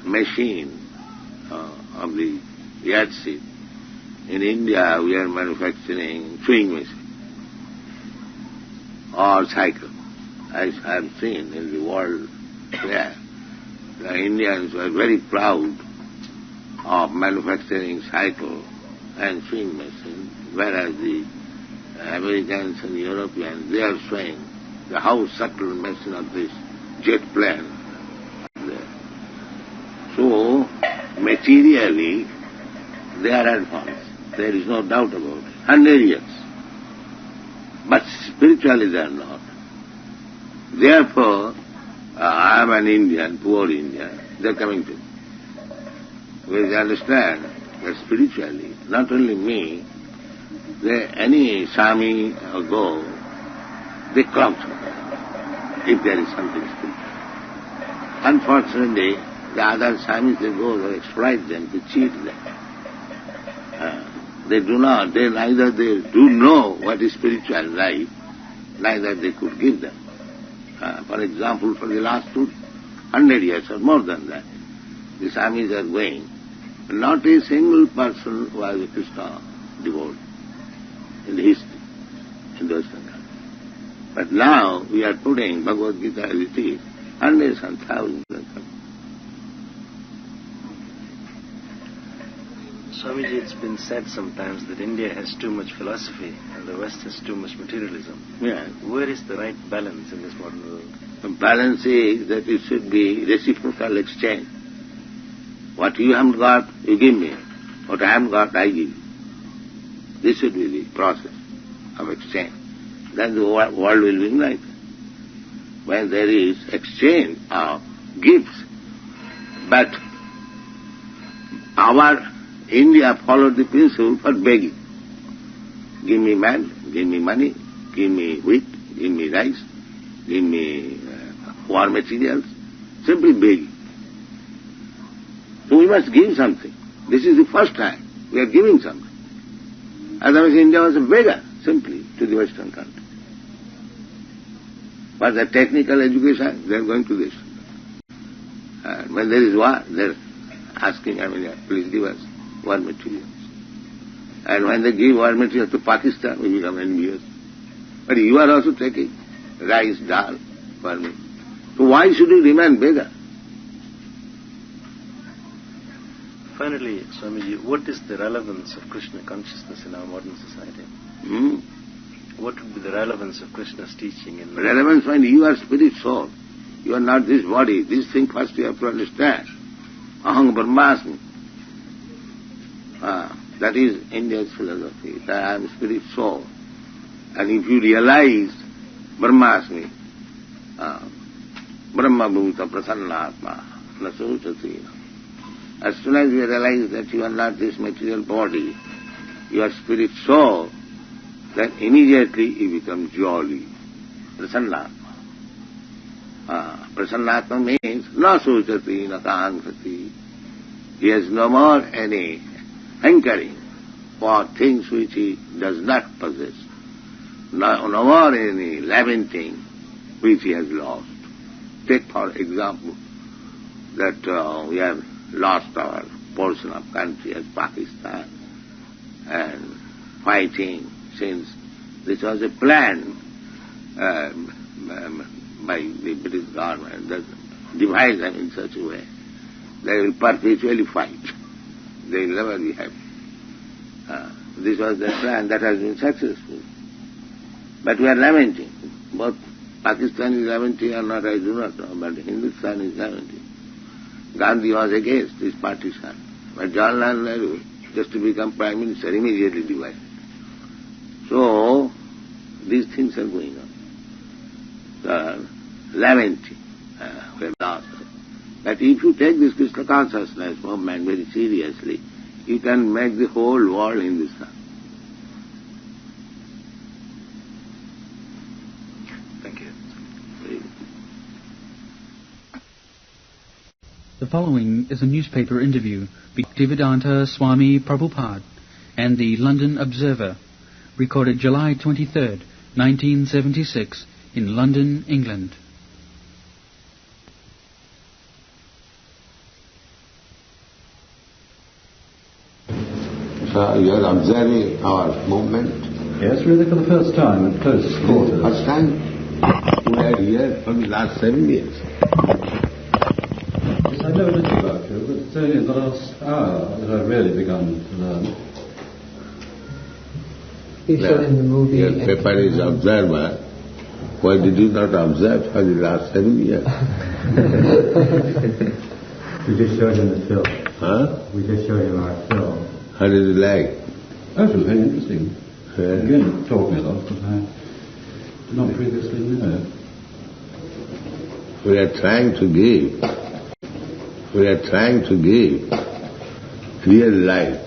machine of the yardstick, in India we are manufacturing sewing machine or cycle. I have seen in the world where the Indians were very proud of manufacturing cycle and sewing machine, whereas the Americans and Europeans, they are showing how subtle machine of this jet plane. So, materially, they are advanced. There is no doubt about it. 100 years. But spiritually they are not. Therefore, I am an Indian, poor Indian, they are coming to me. Because they understand that spiritually, not only me, any Swami or go, they clout if there is something spiritual. Unfortunately, the other Swamis, they go, they exploit them, to cheat them. They do not, neither they do know what is spiritual life, neither they could give them. For example, for the last 200 years or more than that, the Swamis are going. Not a single person was a Krishna devotee in the history, in those countries. But now we are putting Bhagavad Gita as it is, hundreds and thousands of them. Swamiji, it's been said sometimes that India has too much philosophy and the West has too much materialism. Yeah. Where is the right balance in this modern world? The balance is that it should be reciprocal exchange. What you haven't got, you give me. What I haven't got, I give you. This should be the process of exchange. Then the world will be united. When there is exchange of gifts, but our India followed the principle for begging. Give me man, give me money, give me wheat, give me rice, give me war materials, simply begging. So we must give something. This is the first time we are giving something. Otherwise India was a beggar, simply, to the Western country. For the technical education, they are going to this. And when there is war, they are asking, please give us war materials. And when they give war materials to Pakistan, we become envious. But you are also taking rice, dal for me. So why should you remain beggar? Finally, Swamiji, what is the relevance of Krishna consciousness in our modern society? What would be the relevance of Krishna's teaching in... Relevance when you are spirit soul. You are not this body. This thing first you have to understand. Aham Brahmasmi. That is India's philosophy, that I am spirit soul. And if you realize Brahmasmi, Brahma Bhuta Prasannatma, Nasuchati. As soon as you realize that you are not this material body, you are spirit soul, then immediately you become jolly. Prasannatma. Prasannatma means na suchati, na kahankati. He has no more any hankering for things which he does not possess. No more any lamenting which he has lost. Take for example that we have lost our portion of country as Pakistan and fighting since this was a plan by the British government that divides them in such a way they will perpetually fight. They will never be happy. This was the plan that has been successful. But we are lamenting. Both Pakistan is lamenting or not, I do not know, but Hindustan is lamenting. Gandhi was against this partition. But Jawaharlal Nehru, just to become Prime Minister, immediately divided. So, these things are going on. Lamenting. We have lost. But if you take this Krishna Consciousness movement very seriously, you can make the whole world Hindustan. Thank you. The following is a newspaper interview with Bhaktivedanta Swami Prabhupada and the London Observer, recorded July 23rd, 1976, in London, England. So you are observing our movement? Yes, really for the first time at close quarters. First time? We are here for the last 7 years. Yes, I know a little about you, but It's only in the last hour that I've really begun to learn. He showed in the movie. Your paper is observer. Why did you not observe for the last 7 years? We just showed him the film. Huh? We just showed him our film. How did you like? That was very interesting. Yeah. Again, it taught me a lot, but I did not previously know. We are trying to give real life.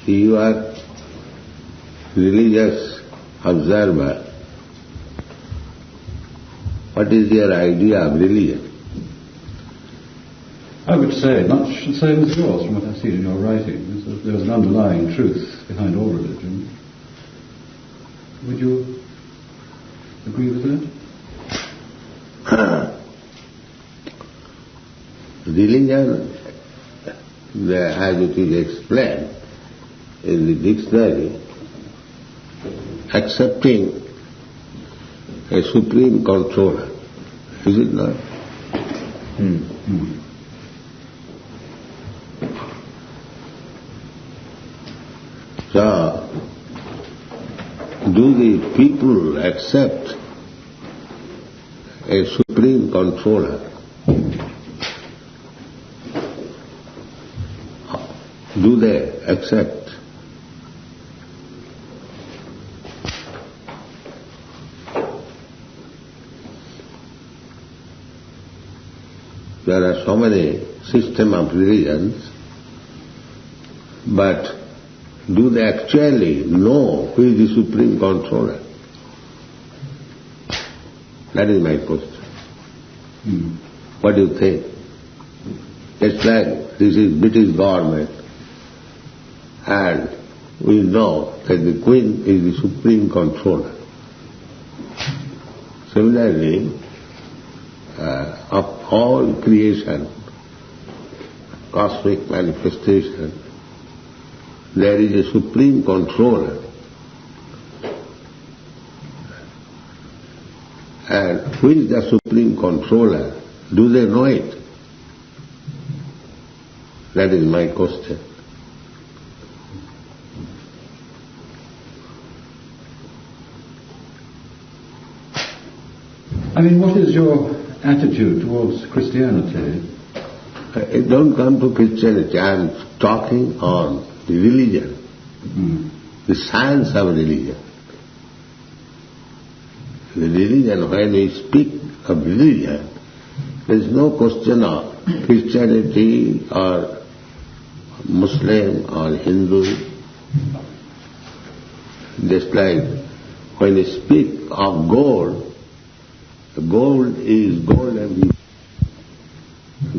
You are religious observer. What is your idea of religion? I would say much the same as yours from what I've seen in your writings. There's an underlying truth behind all religion. Would you agree with that? Religion, as it is explained in the dictionary, accepting a supreme controller, is it not? So, do the people accept a supreme controller? Do they accept? There are so many systems of religions, but do they actually know who is the supreme controller? That is my question. What do you think? It's like this is British government, and we know that the Queen is the supreme controller. Similarly, of all creation, cosmic manifestation, there is a supreme controller. And who is the supreme controller? Do they know it? That is my question. I mean, what is your attitude towards Christianity? I don't come to Christianity. I am talking on the religion, the science of religion. The religion, when we speak of religion, there is no question of Christianity or Muslim or Hindu. Just like when we speak of gold, gold is gold and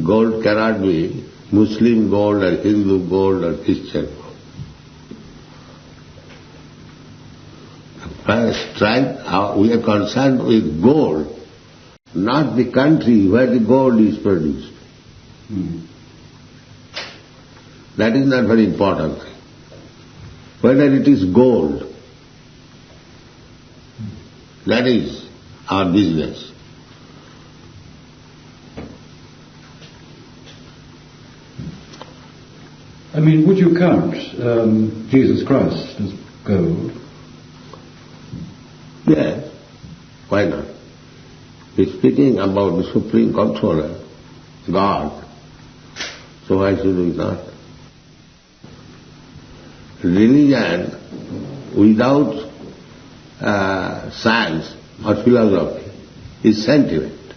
gold cannot be Muslim gold or Hindu gold or Christian gold. First, we are concerned with gold, not the country where the gold is produced. That is not very important. Whether it is gold, that is our business. I mean, would you count Jesus Christ as gold? Yes. Why not? We're speaking about the Supreme Controller, God. So why should we not? Religion without science or philosophy is sentiment.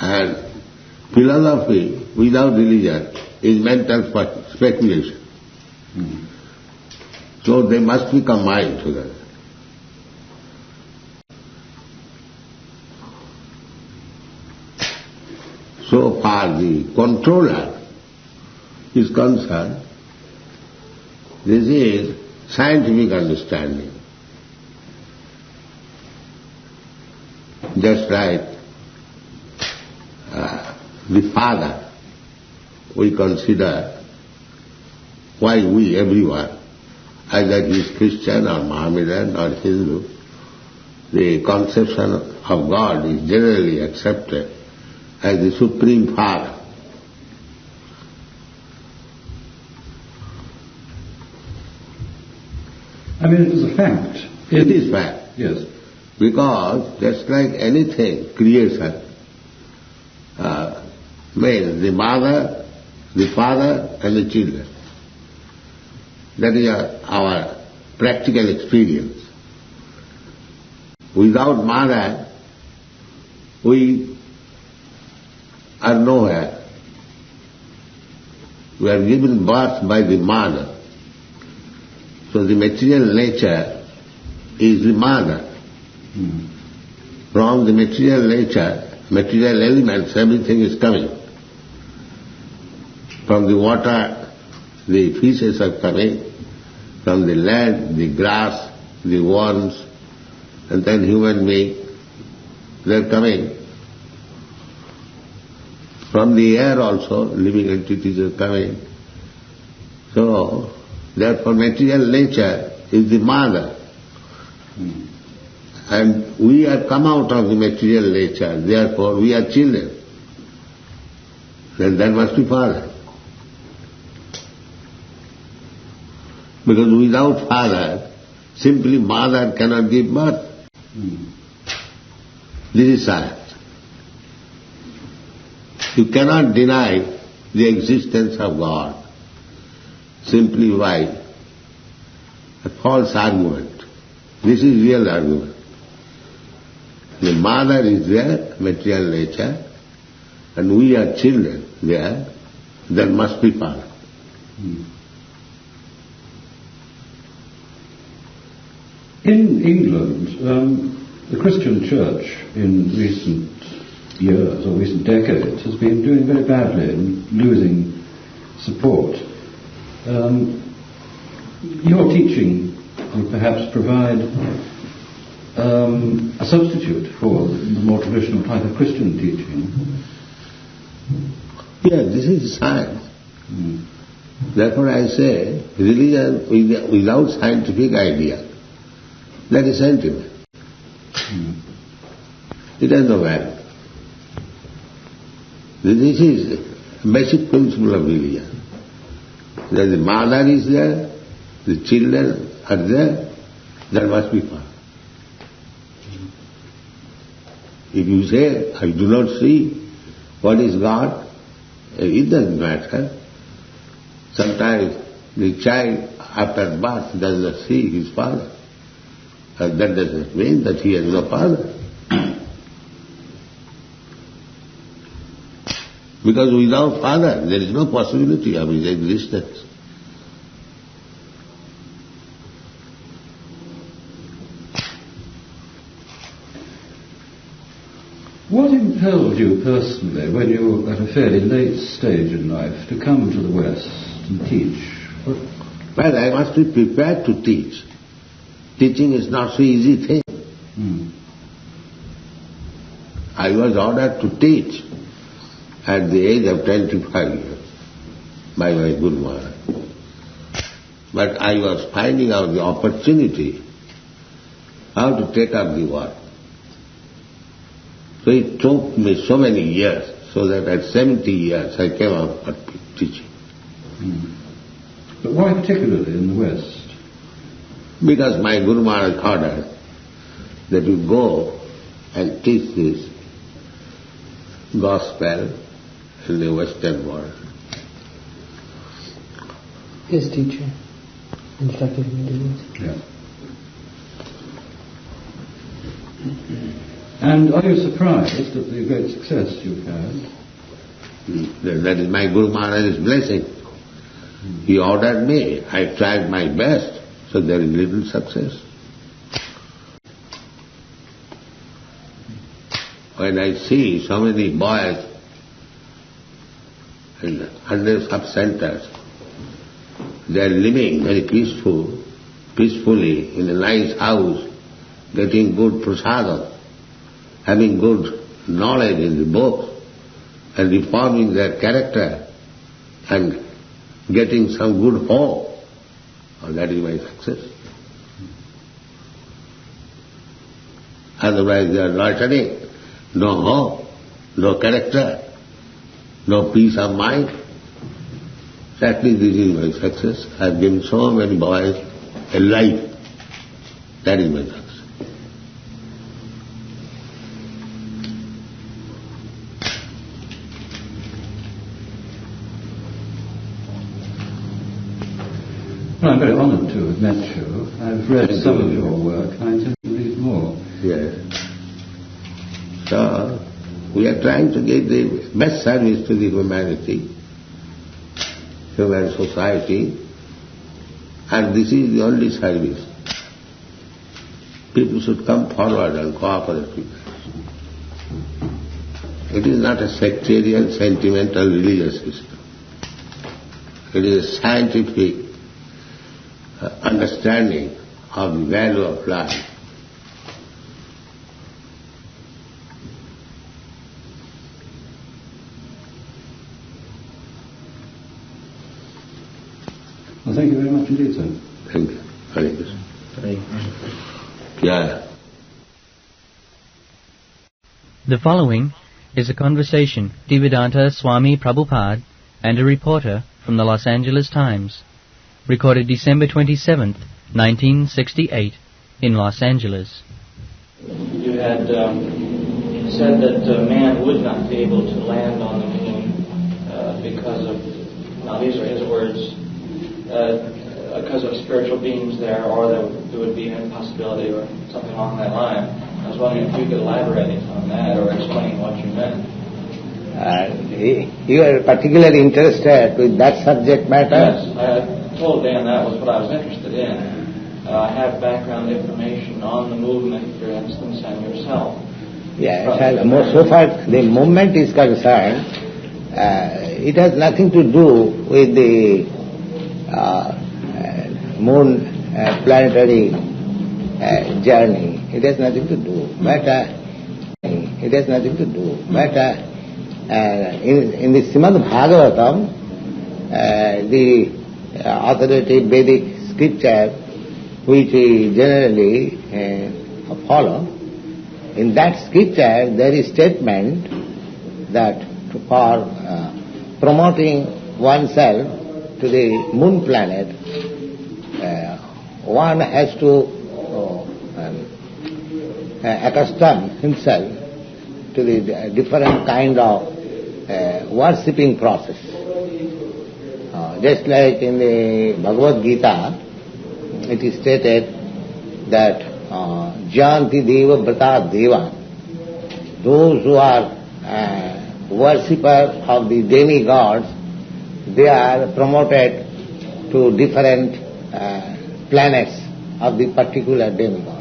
And philosophy without religion is mental speculation. So they must be combined together. So far the controller is concerned, this is scientific understanding. Just like the Father, we consider why we, everyone, either he is Christian or Mohammedan or Hindu, the conception of God is generally accepted as the Supreme Father. I mean, it is a fact. It is fact. Yes. Because just like anything, creation, means the mother, the father and the children. That is our practical experience. Without mother, we are nowhere. We are given birth by the mother. So the material nature is the mother. From the material nature, material elements, everything is coming. From the water, the fishes are coming. From the land, the grass, the worms, and then human being, they are coming. From the air also, living entities are coming. So, therefore material nature is the mother. And we have come out of the material nature, therefore we are children. Then that must be father. Because without father, simply mother cannot give birth. This is science. You cannot deny the existence of God simply by a false argument. This is real argument. The mother is there, material nature, and we are children there, there must be father. In England, the Christian church in recent years or recent decades has been doing very badly in losing support. Your teaching would perhaps provide a substitute for the more traditional type of Christian teaching. Yeah, this is science. Therefore I say, religion without scientific idea, that is sentiment. It has no value. This is a basic principle of religion. That the mother is there, the children are there, there must be father. If you say, I do not see what is God, it doesn't matter. Sometimes the child after birth does not see his father. And that does not mean that he has no father. Because without father, there is no possibility of his existence. What impelled you personally, when you were at a fairly late stage in life, to come to the West and teach? Well, I must be prepared to teach. Teaching is not so easy thing. I was ordered to teach at the age of 25 years by my Guru Maharaj. But I was finding out the opportunity how to take up the work. So it took me so many years, so that at 70 years I came out for teaching. But why particularly in the West? Because my Guru Maharaj ordered that you go and teach this gospel in the Western world. His teacher instructed him to do it. Yeah. And are you surprised at the great success you've had? That is my Guru Maharaj's blessing. He ordered me. I tried my best, so there is little success. When I see so many boys in hundreds of centers, they are living very peacefully in a nice house, getting good prasadam, having good knowledge in the books, and reforming their character, and getting some good home. That is my success. Otherwise they are loitering, no hope, no character, no peace of mind. Exactly this is my success. I have given so many boys a life. That is my success. Well, I'm very honoured to have met you. I've read some of your work and I intend to read more. Yes. So, we are trying to give the best service to the humanity, human society, and this is the only service. People should come forward and cooperate with us. It is not a sectarian, sentimental, religious system. It is a scientific understanding of the value of life. Well, thank you very much indeed, sir. Thank you. Hare Krishna. Yeah. The following is a conversation with Bhaktivedanta Swami Prabhupada and a reporter from the Los Angeles Times, recorded December 27th, 1968, in Los Angeles. You had said that man would not be able to land on the moon because of, now these are his words, because of spiritual beings there, or there would be an impossibility or something along that line. I was wondering if you could elaborate on that or explain what you meant. You are particularly interested with that subject matter? Yes, I told Dan that was what I was interested in. I have background information on the movement, for instance, and yourself. Yeah, so far the movement is concerned, it has nothing to do with the moon planetary journey. It has nothing to do. But it has nothing to do. But in the Srimad Bhagavatam, the authoritative Vedic scripture, which we generally follow, in that scripture there is statement that for promoting oneself to the moon planet, one has to accustom himself to the different kind of worshipping process. Just like in the Bhagavad Gita, it is stated that Janti Deva Brata Deva, those who are worshippers of the demigods, they are promoted to different planets of the particular demigods.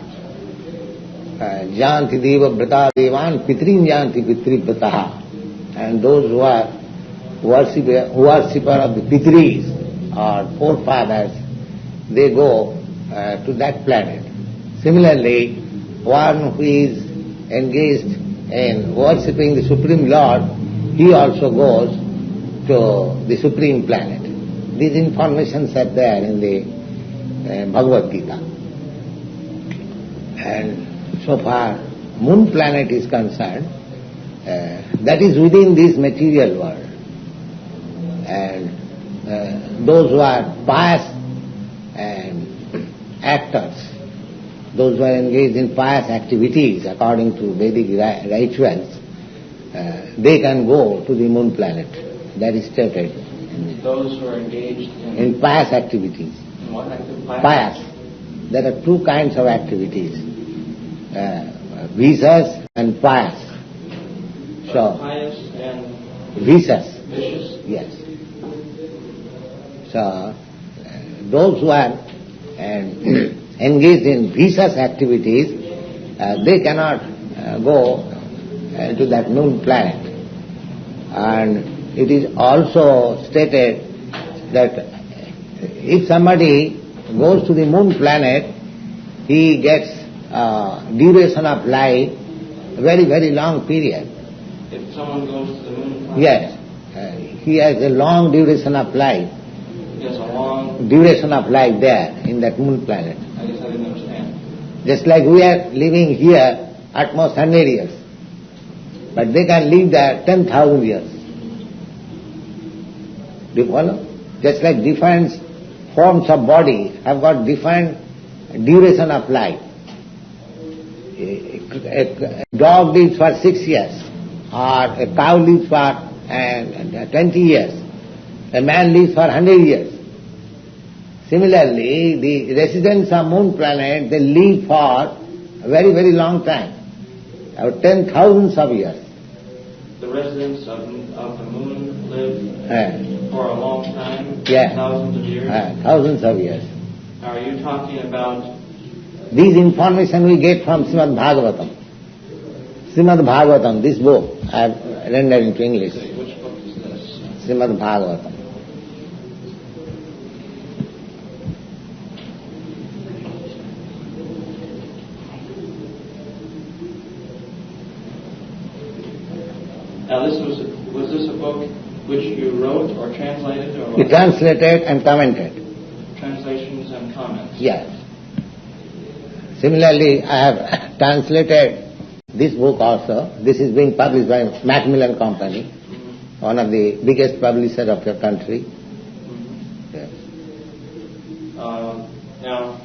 Janti Deva Brata Devan Pitrin Janti Pitri Brataha. And those who are worshipper of the Pitris or forefathers, they go to that planet. Similarly, one who is engaged in worshipping the Supreme Lord, he also goes to the Supreme Planet. These informations are there in the Bhagavad Gita. And so far, moon planet is concerned, that is within this material world. And those who are pious actors, those who are engaged in pious activities according to Vedic rituals, they can go to the moon planet. That is stated. Those who are engaged in pious activities. In what activities? Pious. There are two kinds of activities, vicious and pious. So, pious and vicious. Vicious? Yes. So, those who are engaged in vicious activities, they cannot go to that moon planet. And it is also stated that if somebody goes to the moon planet, he gets duration of life, very, very long period. If someone goes to the moon planet? Yes. He has a long duration of life. He has a long duration of life there in that moon planet. I guess I didn't understand. Just like we are living here at most 100 years. But they can live there 10,000 years. Do you follow? Just like different forms of body have got different duration of life. A dog lives for 6 years, or a cow lives for 20 years. A man lives for 100 years. Similarly, the residents of moon planet, they live for a very, very long time, about 10,000s of years. The residents of the moon live for a long time, thousands of years? Thousands of years. Are you talking about... These information we get from Srimad Bhagavatam. Srimad Bhagavatam, this book, I have rendered into English. Which book is this? Srimad Bhagavatam. Now was this a book which you wrote or translated? Or We translated and commented. Translations and comments? Yes. Similarly, I have translated this book also. This is being published by Macmillan Company, one of the biggest publishers of your country. Yes. Now,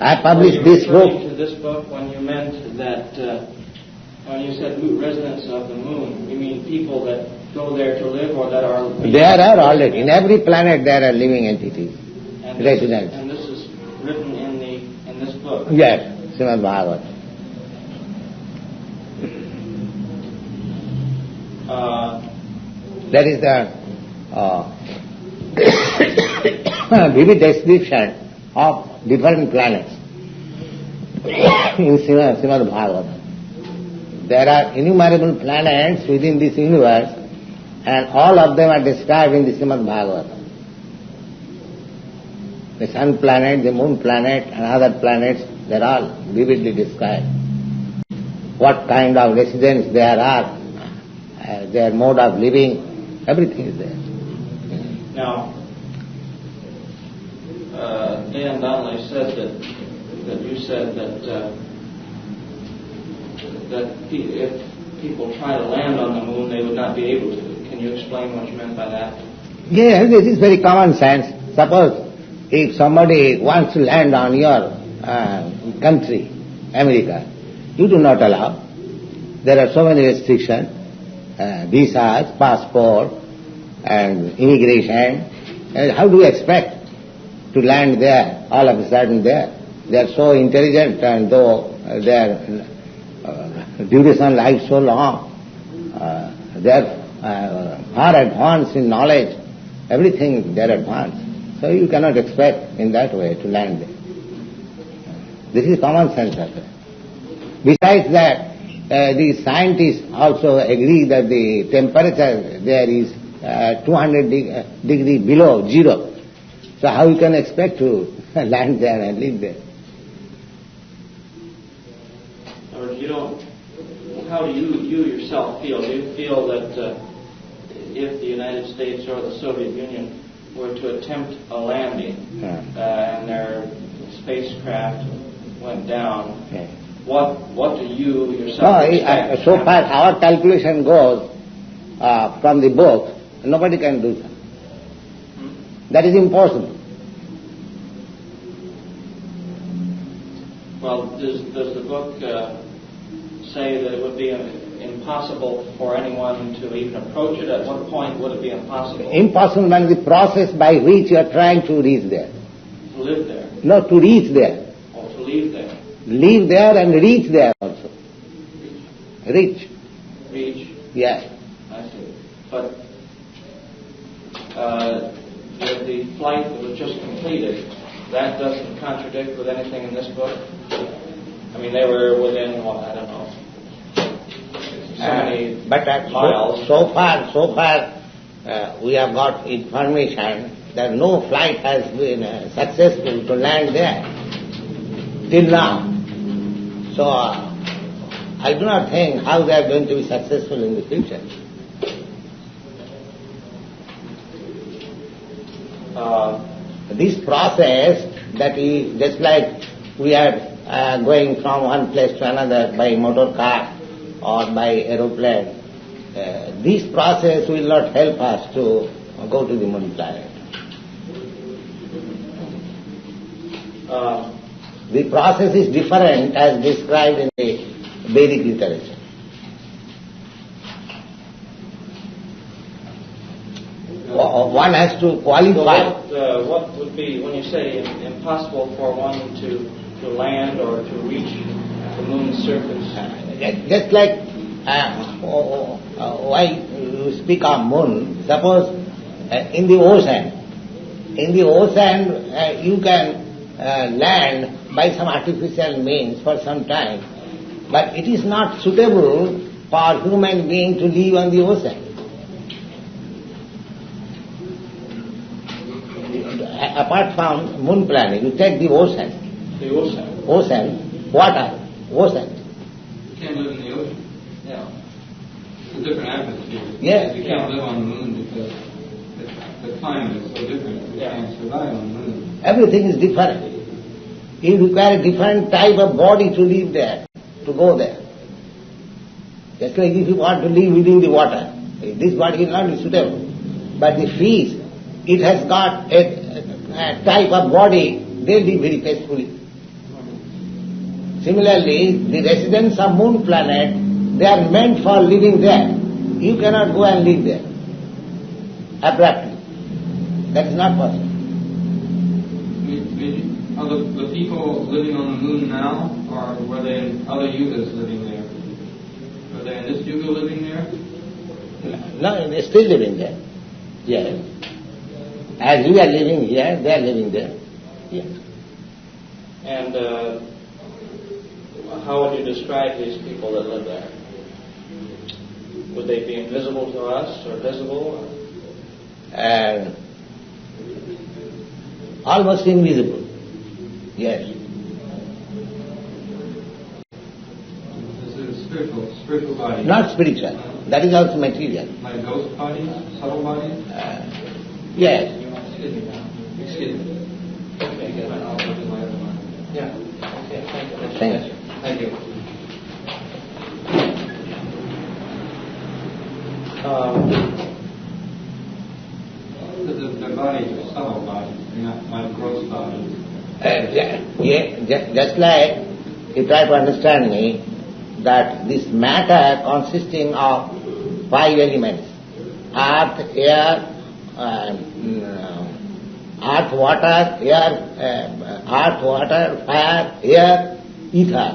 I published this book. To this book when you meant that, when you said residents of the moon, you mean people that go there to live or that are... There are already. In every planet there are living entities, residents. And this is written in this book? Yes, Srimad Bhagavatam. That is the vivid description of different planets in Srimad Bhagavatam. There are innumerable planets within this universe, and all of them are described in the Srimad Bhagavatam. The sun planet, the moon planet, and other planets, they are all vividly described. What kind of residents there are, their mode of living, everything is there. Now, Dan Donnelly said that you said that if people try to land on the moon, they would not be able to. Can you explain what you meant by that? Yes, this is very common sense. Suppose if somebody wants to land on your country, America, you do not allow. There are so many restrictions, visas, passport, and immigration. And how do you expect to land there, all of a sudden there? They are so intelligent, and though their duration life so long, they are far advanced in knowledge, everything they are advanced. So you cannot expect in that way to land there. This is common sense affair. Besides that, the scientists also agree that the temperature there is 200 degrees below zero. So how you can expect to land there and live there? Or how do you yourself feel? Do you feel that if the United States or the Soviet Union were to attempt a landing and their spacecraft went down, what do you yourself expect? So far our calculation goes from the book, nobody can do that. That is impossible. Well, does the book say that it would be impossible for anyone to even approach it? At what point would it be impossible? Impossible means the process by which you are trying to reach there. To live there? No, to reach there. Or to leave there? Live there and reach there also. Reach. Reach? Yes. I see. But the flight that was just completed, that doesn't contradict with anything in this book? I mean, they were within, I don't know, so many miles. So far, we have got information that no flight has been successful to land there till now. So I do not think how they are going to be successful in the future. This process that is just like we had going from one place to another by motor car or by aeroplane. This process will not help us to go to the moon planet. The process is different as described in the Vedic literature. One has to qualify. So what would be, when you say impossible for one to land or to reach the moon's surface? Just like why you speak of moon, suppose in the ocean you can land by some artificial means for some time, but it is not suitable for human being to live on the ocean. Apart from moon planet, you take the ocean. The ocean. Ocean, water, ocean. You can't live in the ocean. Yeah. It's a different atmosphere. Yes. You can't live on the moon because the climate is so different. You can't survive on the moon. Everything is different. You require a different type of body to live there, to go there. Just like if you want to live within the water, this body will not be suitable. But the fish, it has got a type of body, they live very peacefully. Similarly, the residents of moon planet, they are meant for living there. You cannot go and live there abruptly. That is not possible. Are the people living on the moon now, or were they in other yugas living there? Are they in this yuga living there? No, they are still living there. Yes. As we are living here, they are living there. Yes. And how would you describe these people that live there? Would they be invisible to us or visible? Almost invisible. Yes. This is spiritual body. Not spiritual. That is also material. Like ghost bodies, subtle bodies? Yes. Excuse me. Okay, I'll do my other one. Yeah. Okay, thank you. Thank you. Thank you. The bodies are subtle bodies, they're not like gross bodies. Just like you try to understand me, that this matter consisting of 5 elements: earth, air, water, fire, air, ether.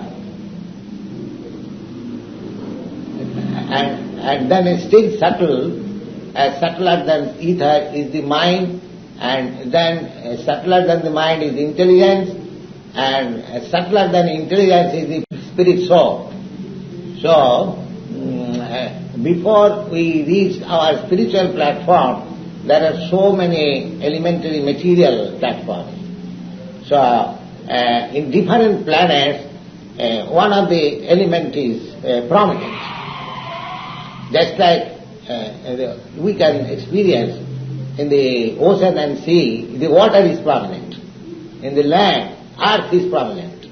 And then it's still subtle, as subtler than ether is the mind, and then subtler than the mind is intelligence, and subtler than intelligence is the spirit soul. So, before we reach our spiritual platform, there are so many elementary material platforms. So, in different planets, one of the elements is prominent. Just like we can experience in the ocean and sea, the water is prominent. In the land, earth is prominent.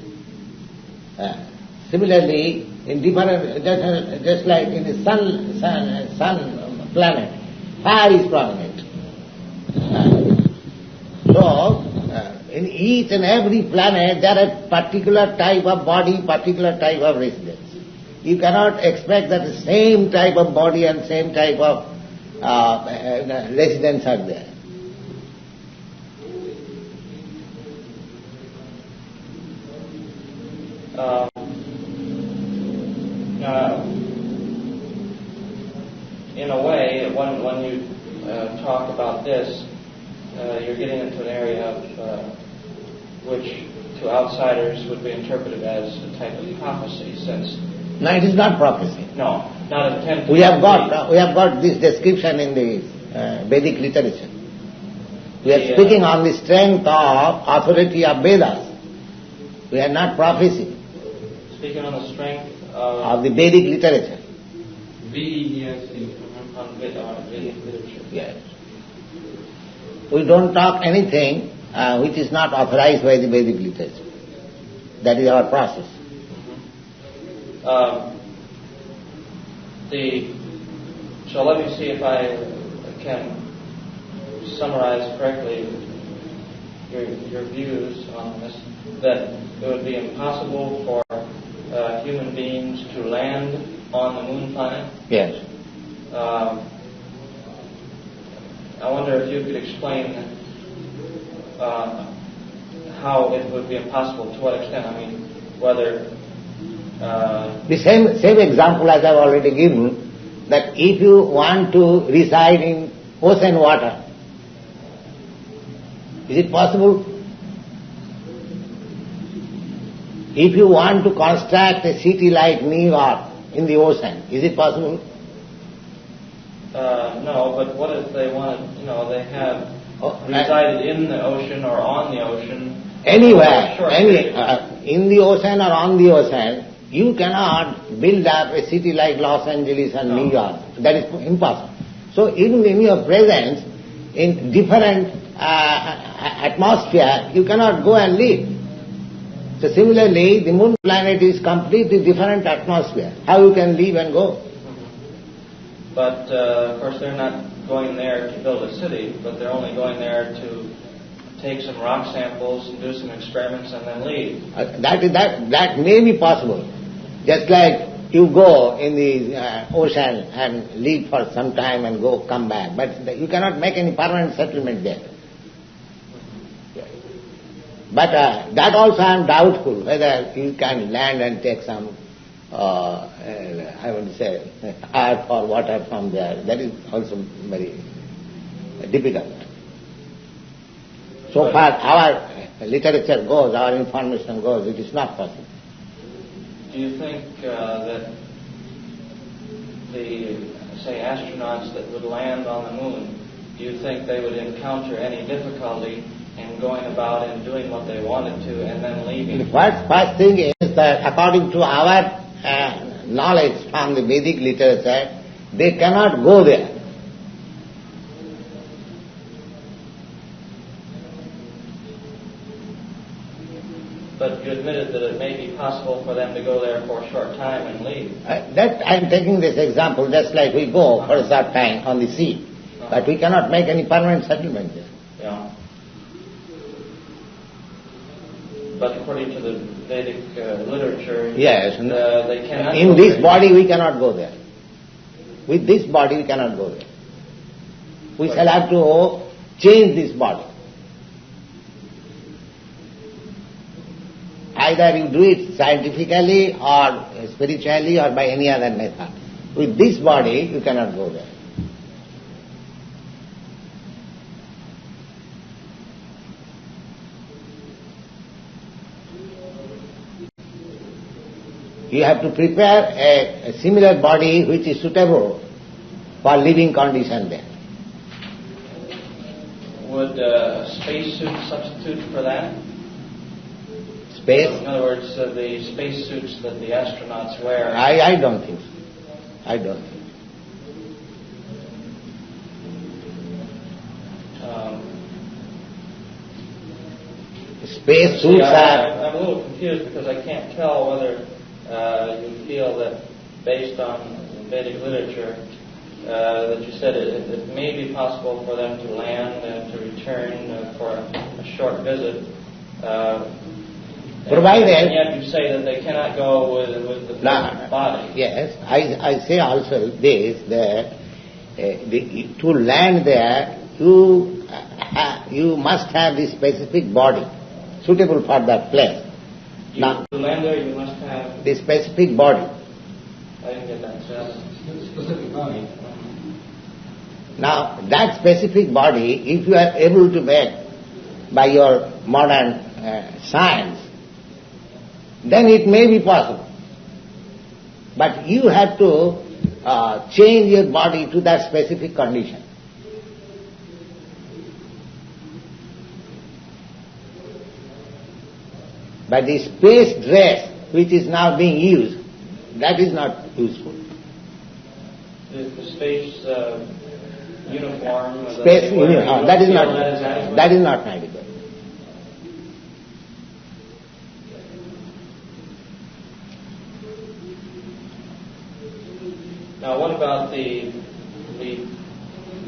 Similarly, in different, just like in the sun planet, fire is prominent. So, in each and every planet, there are particular type of body, particular type of residence. You cannot expect that the same type of body and same type of residence are there. In a way, when you talk about this, you're getting into an area of which to outsiders would be interpreted as a type of prophecy, since... No, it is not prophecy. No, not intended. We have got this description in the Vedic literature. We are speaking on the strength of authority of Vedas. We are not prophecy. Speaking on the strength of the Vedic literature. V-E-D-I-C. On Vedic literature. Yes. We don't talk anything which is not authorized by the Vedic literature. That is our process. So let me see if I can summarize correctly your views on this, that it would be impossible for human beings to land on the moon planet? Yes. I wonder if you could explain how it would be impossible, to what extent. I mean, whether... The same example as I've already given, that if you want to reside in ocean water, is it possible? If you want to construct a city like New York in the ocean, is it possible? No, but what if they wanted, they have resided in the ocean or on the ocean? Anywhere, in the ocean or on the ocean, you cannot build up a city like Los Angeles and New York. That is impossible. So even in your presence, in different atmosphere, you cannot go and live. So similarly, the moon planet is completely different atmosphere. How you can live and go? But of course they're not going there to build a city, but they're only going there to take some rock samples and do some experiments and then leave. That may be possible. Just like you go in the ocean and live for some time and come back. But you cannot make any permanent settlement there. But that also I am doubtful whether you can land and take some, I would say, earth or water from there. That is also very difficult. So far our literature goes, our information goes, it is not possible. Do you think that the, say, astronauts that would land on the moon, do you think they would encounter any difficulty in going about and doing what they wanted to and then leaving? The first thing is that according to our knowledge from the Vedic literature, they cannot go there. But you admitted that it may be possible for them to go there for a short time and leave. That I am taking this example, just like we go for a short time on the sea, but we cannot make any permanent settlement there. Yeah. But according to the Vedic literature, yes, they cannot. In this body we cannot go there. With this body we cannot go there. We shall have to change this body. Either you do it scientifically or spiritually or by any other method. With this body you cannot go there. You have to prepare a similar body which is suitable for living condition there. Would a spacesuit substitute for that? Space? In other words, the spacesuits that the astronauts wear. I don't think so. I don't think so. Space suits are... I'm a little confused because I can't tell whether you feel that based on Vedic literature that you said it may be possible for them to land and to return for a short visit. Provided... And yet you say that they cannot go with the body. Yes, I say also this, that to land there you must have this specific body suitable for that place. Now, to land there you must have... the specific body. I didn't get that. Specific body. Now, that specific body, if you are able to make by your modern science, then it may be possible. But you have to change your body to that specific condition. But the space dress which is now being used, that is not useful. The space uniform... Space uniform, that is not adequate. about the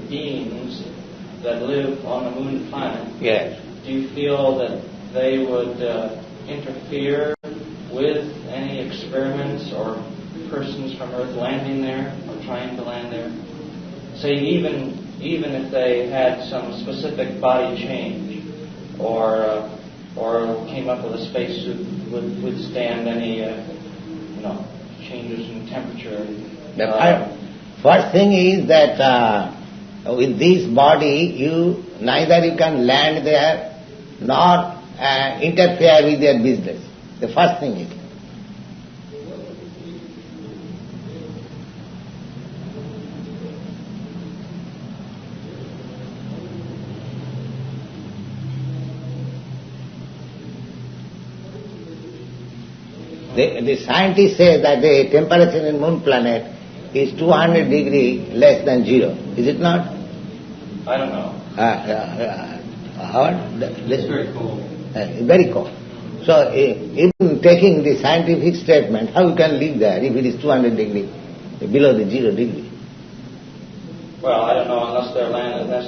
beings that live on the moon planet? Yes. Do you feel that they would interfere with any experiments or persons from Earth landing there or trying to land there? Say even if they had some specific body change or came up with a spacesuit would withstand any changes in temperature. First thing is that with this body, neither you can land there nor interfere with their business. The first thing is. The scientists say that the temperature in moon planet is 200 degrees less than zero. Is it not? I don't know. Howard? It's very cold. Very cold. So even taking the scientific statement, how you can live there if it is 200 degrees below the 0 degree? Well, I don't know unless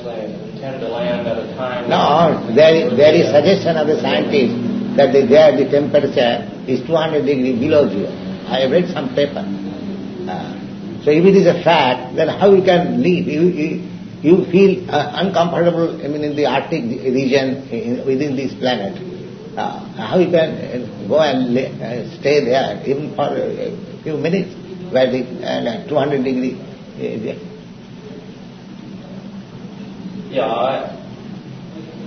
they intend to land at a time. No, there is suggestion of the scientists that there the temperature is 200 degrees below 0. I have read some paper. So if it is a fact, then how you can live? You feel uncomfortable, in the Arctic region within this planet. How you can go and stay there even for a few minutes where the 200 degrees?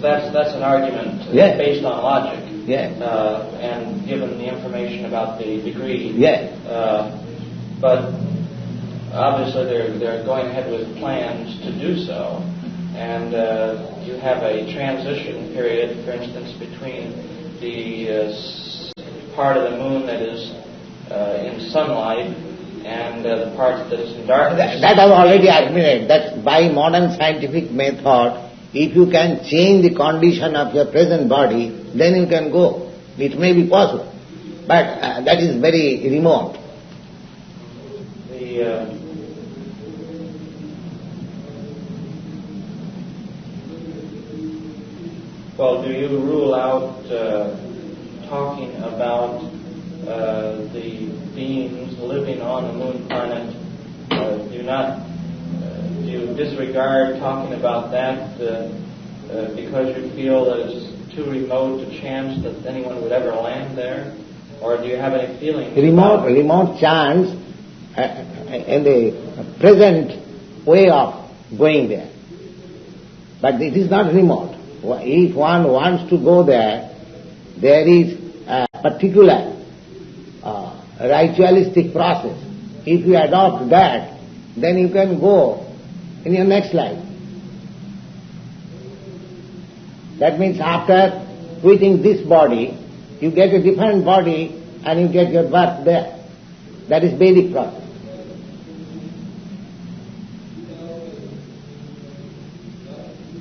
That's an argument based on logic. And given the information about the degree. But obviously they're going ahead with plans to do so. And you have a transition period, for instance, between the part of the moon that is in sunlight and the part that is in darkness. That I've already admitted, that by modern scientific method, if you can change the condition of your present body, then you can go. It may be possible, but that is very remote. Well, do you rule out talking about the beings living on the moon planet? Do you disregard talking about that because you feel that it's too remote a chance that anyone would ever land there? Or do you have any feeling? Remote chance in the present way of going there. But it is not remote. If one wants to go there, there is a particular ritualistic process. If you adopt that, then you can go in your next life. That means after quitting this body, you get a different body and you get your birth there. That is Vedic process.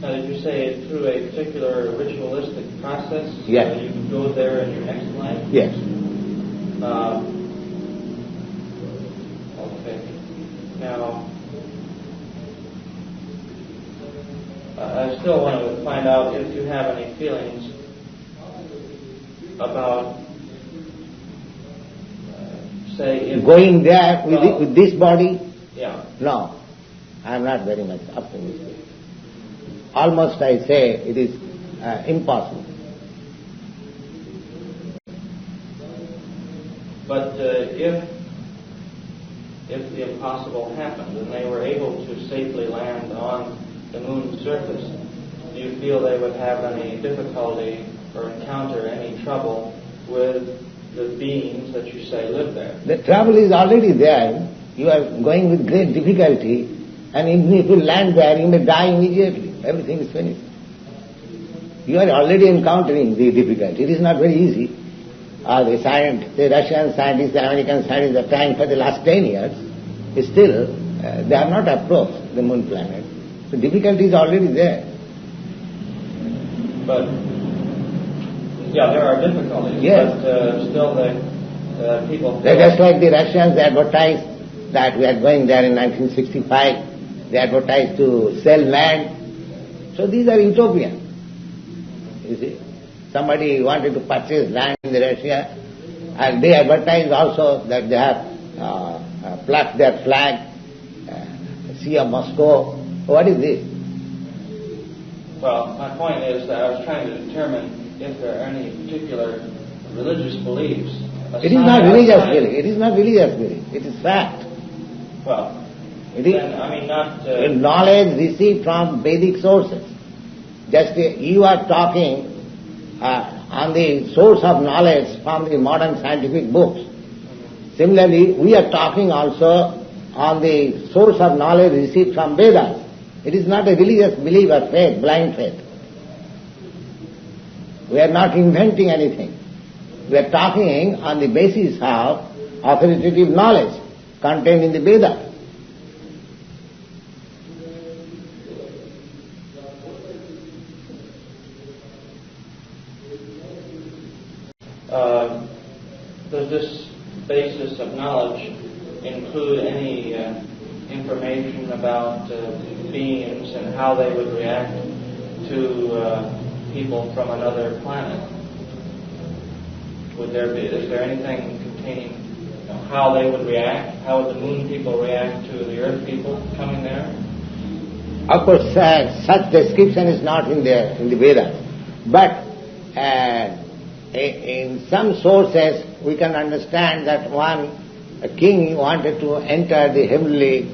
Now, did you say through a particular ritualistic process? Yes. You can go there in your next life? Yes. Okay. Now, I still want to find out if you have any feelings about, going there with this body? Yeah. No, I am not very much optimistic. Almost I say it is impossible. But if the impossible happened and they were able to safely land on the moon's surface, do you feel they would have any difficulty or encounter any trouble with the beings that you say live there? The trouble is already there. You are going with great difficulty, and even if you land there, you may die immediately. Everything is finished. You are already encountering the difficulty. It is not very easy. The Russian scientists, the American scientists are trying for the last 10 years. Still, they have not approached the moon planet. The difficulty is already there. But, there are difficulties. Yes. But still, the people... Just like the Russians advertise that we are going there in 1965. They advertised to sell land. So these are utopian. You see, somebody wanted to purchase land in Russia, and they advertised also that they have plucked their flag, Sea of Moscow. What is this? Well, my point is that I was trying to determine if there are any particular religious beliefs. It is not religious belief. It is not religious belief. It is fact. Well, it is then, I mean, not knowledge received from Vedic sources. Just you are talking on the source of knowledge from the modern scientific books. Similarly, we are talking also on the source of knowledge received from Vedas. It is not a religious belief or faith, blind faith. We are not inventing anything. We are talking on the basis of authoritative knowledge contained in the Vedas. Does this basis of knowledge include any information about beings and how they would react to people from another planet? Is there anything containing how they would react? How would the moon people react to the earth people coming there? Of course, such description is not in the Vedas, but in some sources we can understand that a king wanted to enter the heavenly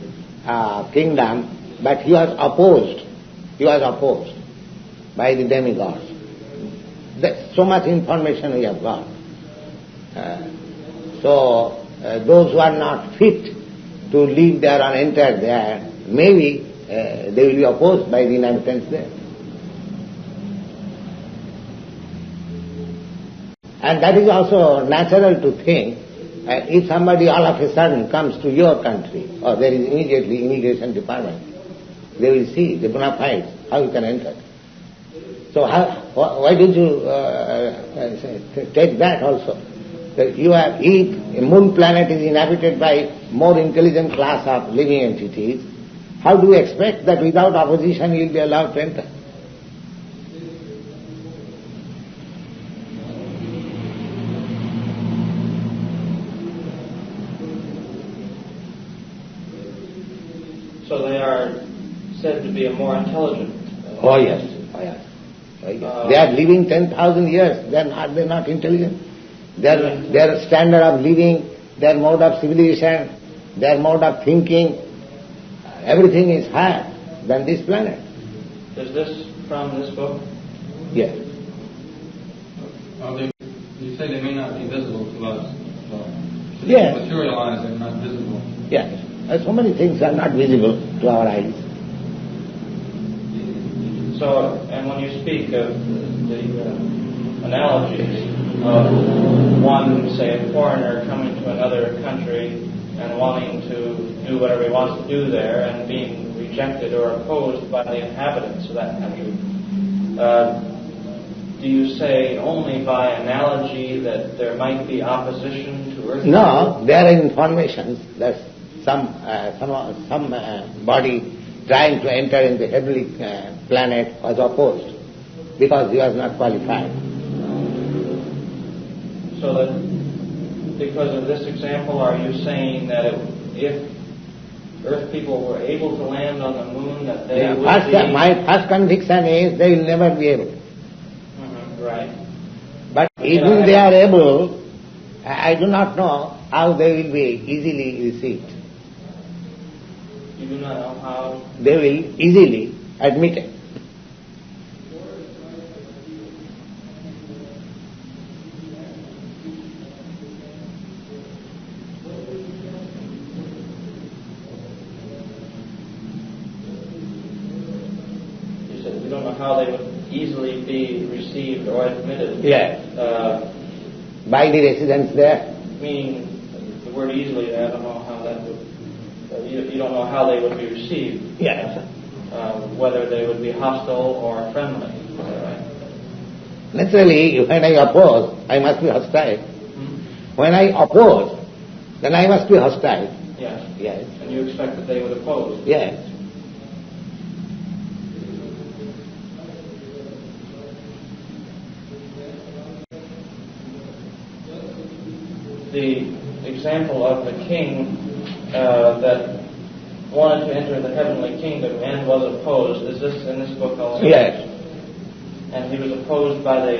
kingdom, but he was opposed. He was opposed by the demigods. So much information we have got. So those who are not fit to live there or enter there, maybe they will be opposed by the inhabitants there. And that is also natural to think. If somebody all of a sudden comes to your country, or there is immediately immigration department, they will see the bona fides, how you can enter. So why did you take that also? That if a moon planet is inhabited by more intelligent class of living entities, how do you expect that without opposition you will be allowed to enter? So they are said to be a more intelligent. Oh yes. They are living 10,000 years. They are not intelligent. Their standard of living, their mode of civilization, their mode of thinking, everything is higher than this planet. Is this from this book? Yes. You say they may not be visible to us. Yes. Materialized, they're not visible. Yes. So many things are not visible to our eyes. So, and when you speak of the analogies of one, say, a foreigner coming to another country and wanting to do whatever he wants to do there and being rejected or opposed by the inhabitants of that country, do you say only by analogy that there might be opposition to earth? No, there are informations that some body trying to enter in the heavenly planet was opposed because he was not qualified. So that because of this example, are you saying that if earth people were able to land on the moon, that they would be... My first conviction is they will never be able. Right. But even they are able, I do not know how they will be easily received. You do not know how? They will easily admit it. You said you don't know how they would easily be received or admitted. Yes. By the residents there. Meaning the word easily, I don't know how that would... You don't know how they would be received. Yes. Whether they would be hostile or friendly. Is that right? Naturally, when I oppose, I must be hostile. When I oppose, then I must be hostile. Yes. Yes. And you expect that they would oppose? Yes. The example of the king that wanted to enter the heavenly kingdom and was opposed, is this in this book also? Yes. And he was opposed by the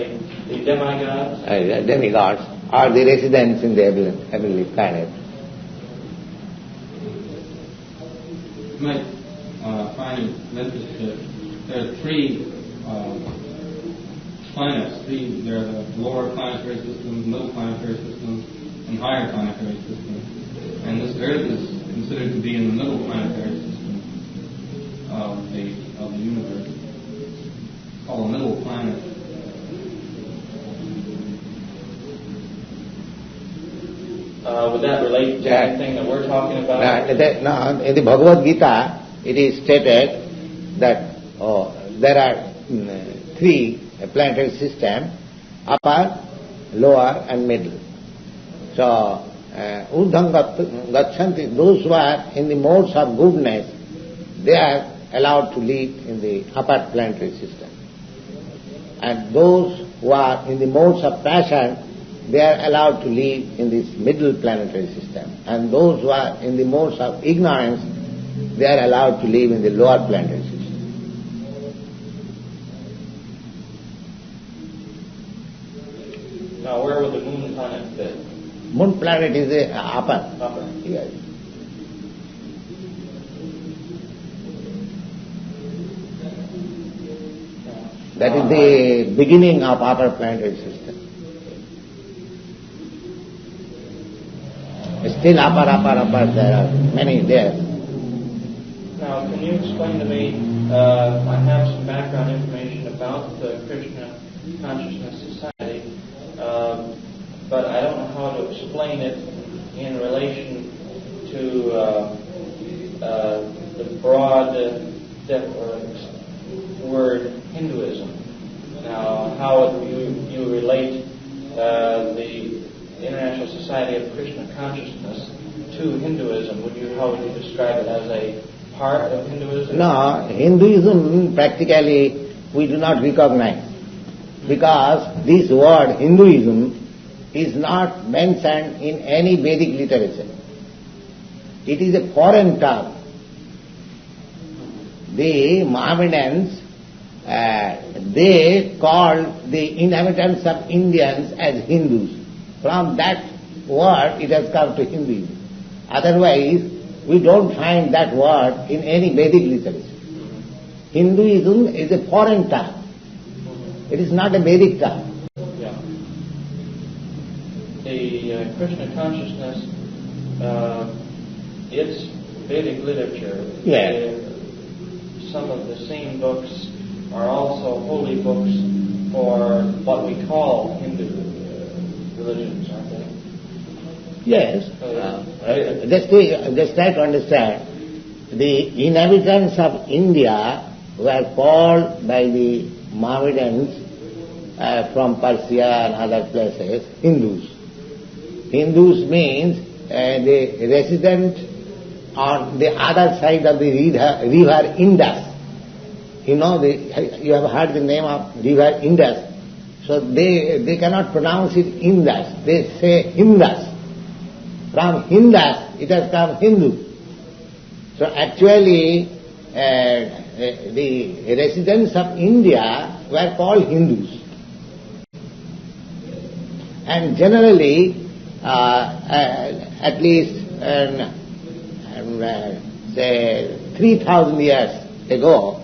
demigods? Demigods are the residents in the heavenly planet. You might find it interesting that there are three planets. There are the lower planetary systems, middle planetary systems, and higher planetary systems. And this Earth is considered to be in the middle planetary system of the universe. It's called a middle planet. Would that relate to anything that we're talking about? No, in the Bhagavad Gita, it is stated that there are three planetary systems: upper, lower, and middle. So, urdhvam gachanti, those who are in the modes of goodness, they are allowed to live in the upper planetary system. And those who are in the modes of passion, they are allowed to live in this middle planetary system. And those who are in the modes of ignorance, they are allowed to live in the lower planetary system. Now, where would the moon planet fit? Moon planet is the upper. Upper. Yes. That is the beginning of upper planetary system. Still upper, there are many there. Now, can you explain to me, I have some background information about the Krishna Consciousness Society, but I don't know how to explain it in relation to the broad word Hinduism. Now, how would you relate the International Society of Krishna Consciousness to Hinduism? How would you describe it, as a part of Hinduism? No, Hinduism practically we do not recognize, because this word Hinduism is not mentioned in any Vedic literature. It is a foreign term. The Mohammedans, they called the inhabitants of Indians as Hindus. From that word it has come to Hinduism. Otherwise, we don't find that word in any Vedic literature. Hinduism is a foreign term. It is not a Vedic term. Yeah. The Krishna Consciousness, its Vedic literature, yes. Some of the same books are also holy books for what we call Hindu religions, aren't they? Yes. Just try to understand. The inhabitants of India were called by the Mohammedans from Persia and other places Hindus. Hindus means the resident on the other side of the river Indus. You know, you have heard the name of river Indus. So they cannot pronounce it Indus. They say Hindus. From Hindus it has come Hindu. So actually the residents of India were called Hindus. And generally, at least say 3,000 years ago,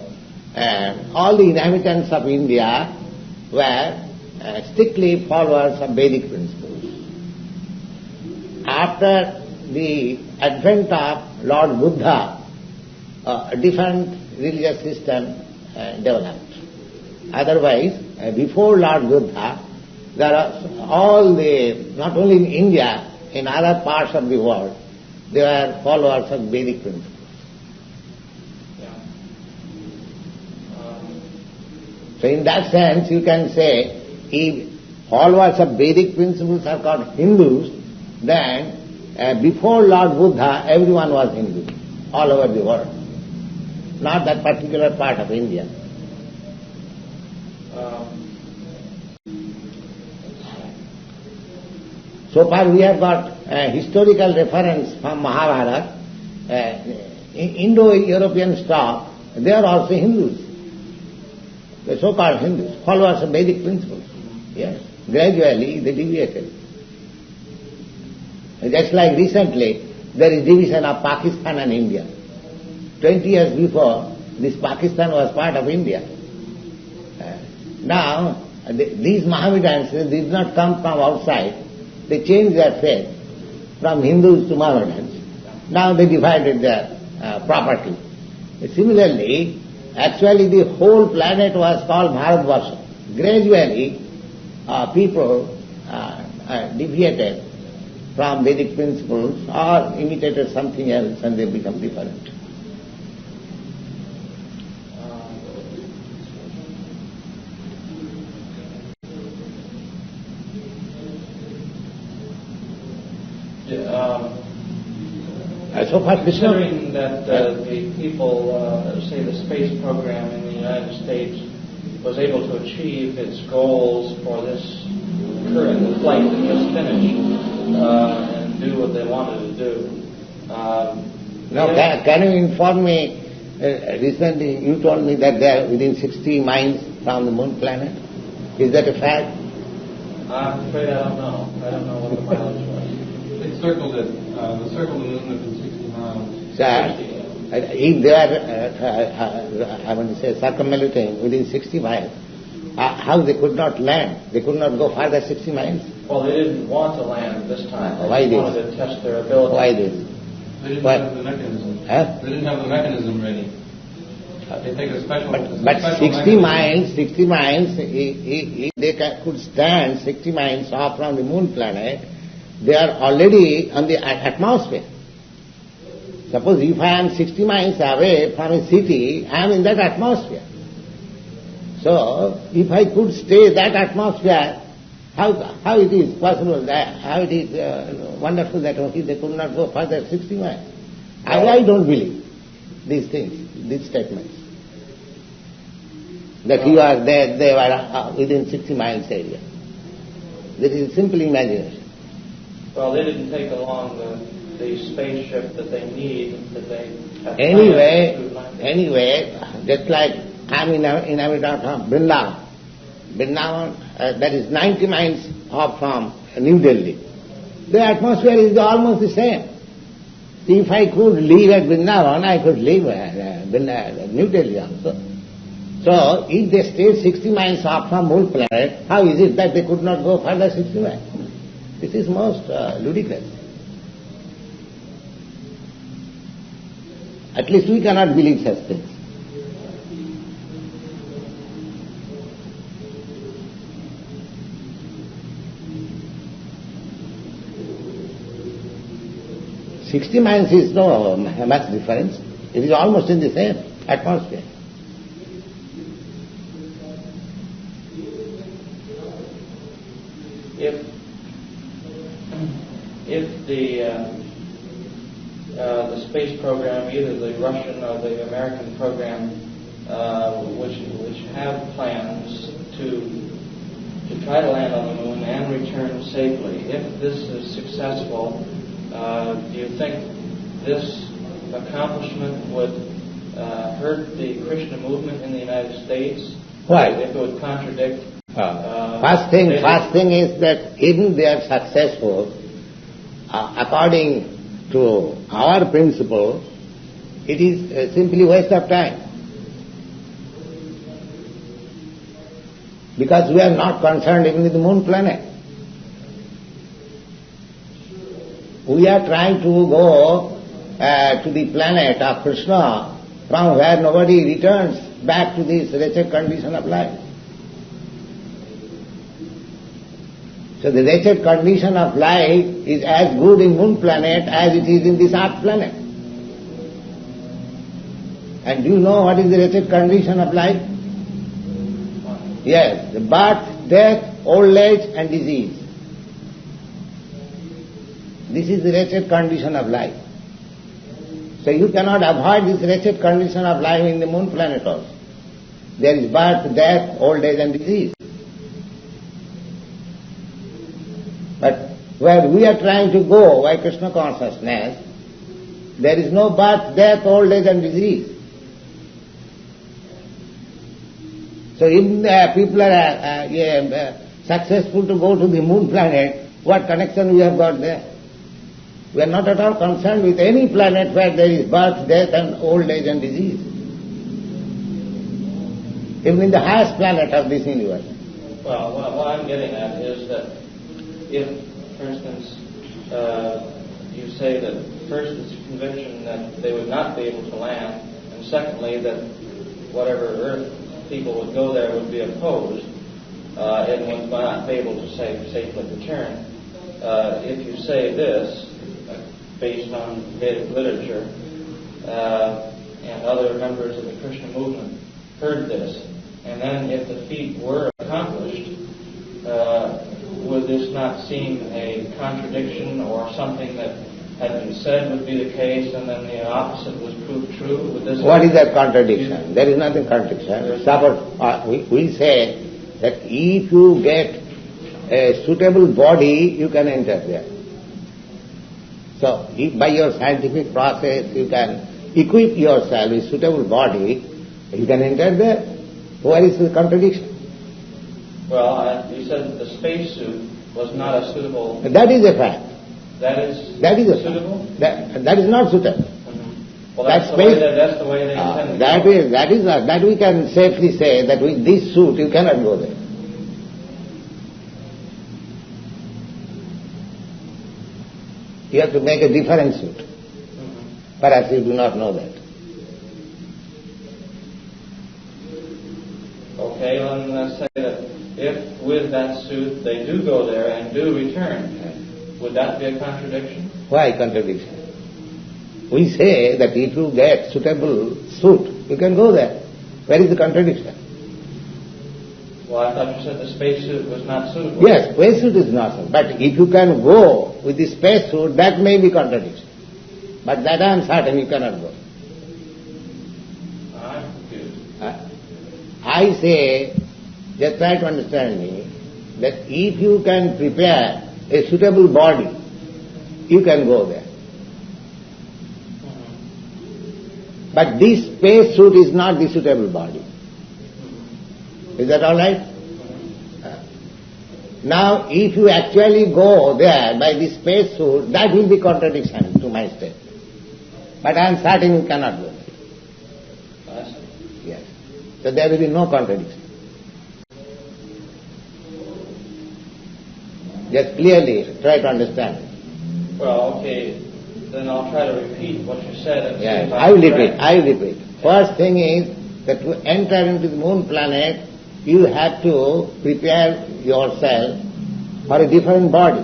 all the inhabitants of India were strictly followers of Vedic principles. After the advent of Lord Buddha, a different religious system developed. Otherwise, before Lord Buddha, there are not only in India, in other parts of the world, they were followers of Vedic principles. So in that sense, you can say, if followers of Vedic principles are called Hindus, then before Lord Buddha, everyone was Hindu, all over the world. Not that particular part of India. So far we have got historical reference from Mahabharata. Indo-European stock, they are also Hindus. The so-called Hindus, followers of Vedic principles. Yes, gradually they deviated. Just like recently, there is division of Pakistan and India. 20 years before, this Pakistan was part of India. Now, these Mohammedans did not come from outside. They changed their faith from Hindus to Mohammedans. Now they divided their property. Similarly, actually the whole planet was called Bharatvarsha. Gradually, people deviated from Vedic principles or imitated something else and they become different. So far, considering that the people, say the space program in the United States, was able to achieve its goals for this current flight that just finished and do what they wanted to do. Now, can you inform me, recently you told me that they are within 60 miles from the moon planet. Is that a fact? I'm afraid I don't know. I don't know what the mileage was. They circled it. They circled the moon within 60 miles. Sir, if they are, I want to say, circumnavigating within 60 miles, how they could not land? They could not go farther 60 miles? Well, they didn't want to land this time. Why They this? wanted to test their ability. Why this? They didn't have the mechanism. Huh? They didn't have the mechanism ready. They take a special. But 60 miles, if they could stand 60 miles off from the moon planet, they are already on the atmosphere. Suppose if I am 60 miles away from a city, I am in that atmosphere. So, if I could stay that atmosphere, how it is possible, how it is wonderful that they could not go further 60 miles. I don't believe these things, these statements. That you are there, they were within 60 miles area. This is simple imagination. Well, they didn't take along the spaceship that they need, that they have Anyway, just like I'm in Vrindavan. Vrindavan, that is 90 miles off from New Delhi. The atmosphere is almost the same. If I could live at Vrindavan, I could live at New Delhi also. So, if they stayed 60 miles off from moon planet, how is it that they could not go further 60 miles? This is most ludicrous. At least we cannot believe such things. "60 miles is no much difference. It is almost in the same atmosphere. If the space program, either the Russian or the American program, which have plans to try to land on the moon and return safely, if this is successful, do you think this accomplishment would hurt the Krishna movement in the United States? Why? If it would contradict... First thing is that even they are successful, according to our principle, it is simply waste of time. Because we are not concerned even with the moon planet. We are trying to go to the planet of Krishna, from where nobody returns back to this wretched condition of life. So the wretched condition of life is as good in moon planet as it is in this earth planet. And do you know what is the wretched condition of life? Yes, the birth, death, old age and disease. This is the wretched condition of life. So you cannot avoid this wretched condition of life in the moon planet also. There is birth, death, old age and disease. But where we are trying to go by Krishna consciousness, there is no birth, death, old age and disease. So if people are successful to go to the moon planet, what connection we have got there? We are not at all concerned with any planet where there is birth, death and old age and disease. Even in the highest planet of this universe. Well, what I'm getting at is that if, for instance, you say that first it's a conviction that they would not be able to land, and secondly that whatever Earth people would go there would be opposed, and would not be able to safely return. If you say this, based on Vedic literature, and other members of the Krishna movement heard this, and then if the feat were accomplished, would this not seem a contradiction or something that had been said would be the case and then the opposite was proved true? Would this what is that contradiction? There is nothing contradiction. Suppose we say that if you get a suitable body, you can enter there. So if by your scientific process you can equip yourself with suitable body, you can enter there. Where is the contradiction? Well, you said that the spacesuit was not a suitable... That is a fact. That is suitable? That is not suitable. Mm-hmm. Well, that's the way they intended that we can safely say that with this suit you cannot go there. You have to make a different suit. Mm-hmm. Perhaps you do not know that. Okay, well, let's say that if with that suit they do go there and do return, would that be a contradiction? Why contradiction? We say that if you get suitable suit, you can go there. Where is the contradiction? Well, I thought you said the spacesuit was not suitable. Yes, spacesuit is not suitable. But if you can go with the spacesuit, that may be contradiction. But that I am certain you cannot go. I'm confused. I say, just try to understand me, that if you can prepare a suitable body, you can go there. Mm-hmm. But this spacesuit is not the suitable body. Is that all right? Now, if you actually go there by the spacesuit, that will be contradiction to my statement. But I am certain you cannot go there. Yes. So there will be no contradiction. Just clearly try to understand it. Well, okay, then I'll try to repeat what you said. And yes, I will repeat. First thing is that to enter into the moon planet, you have to prepare yourself for a different body.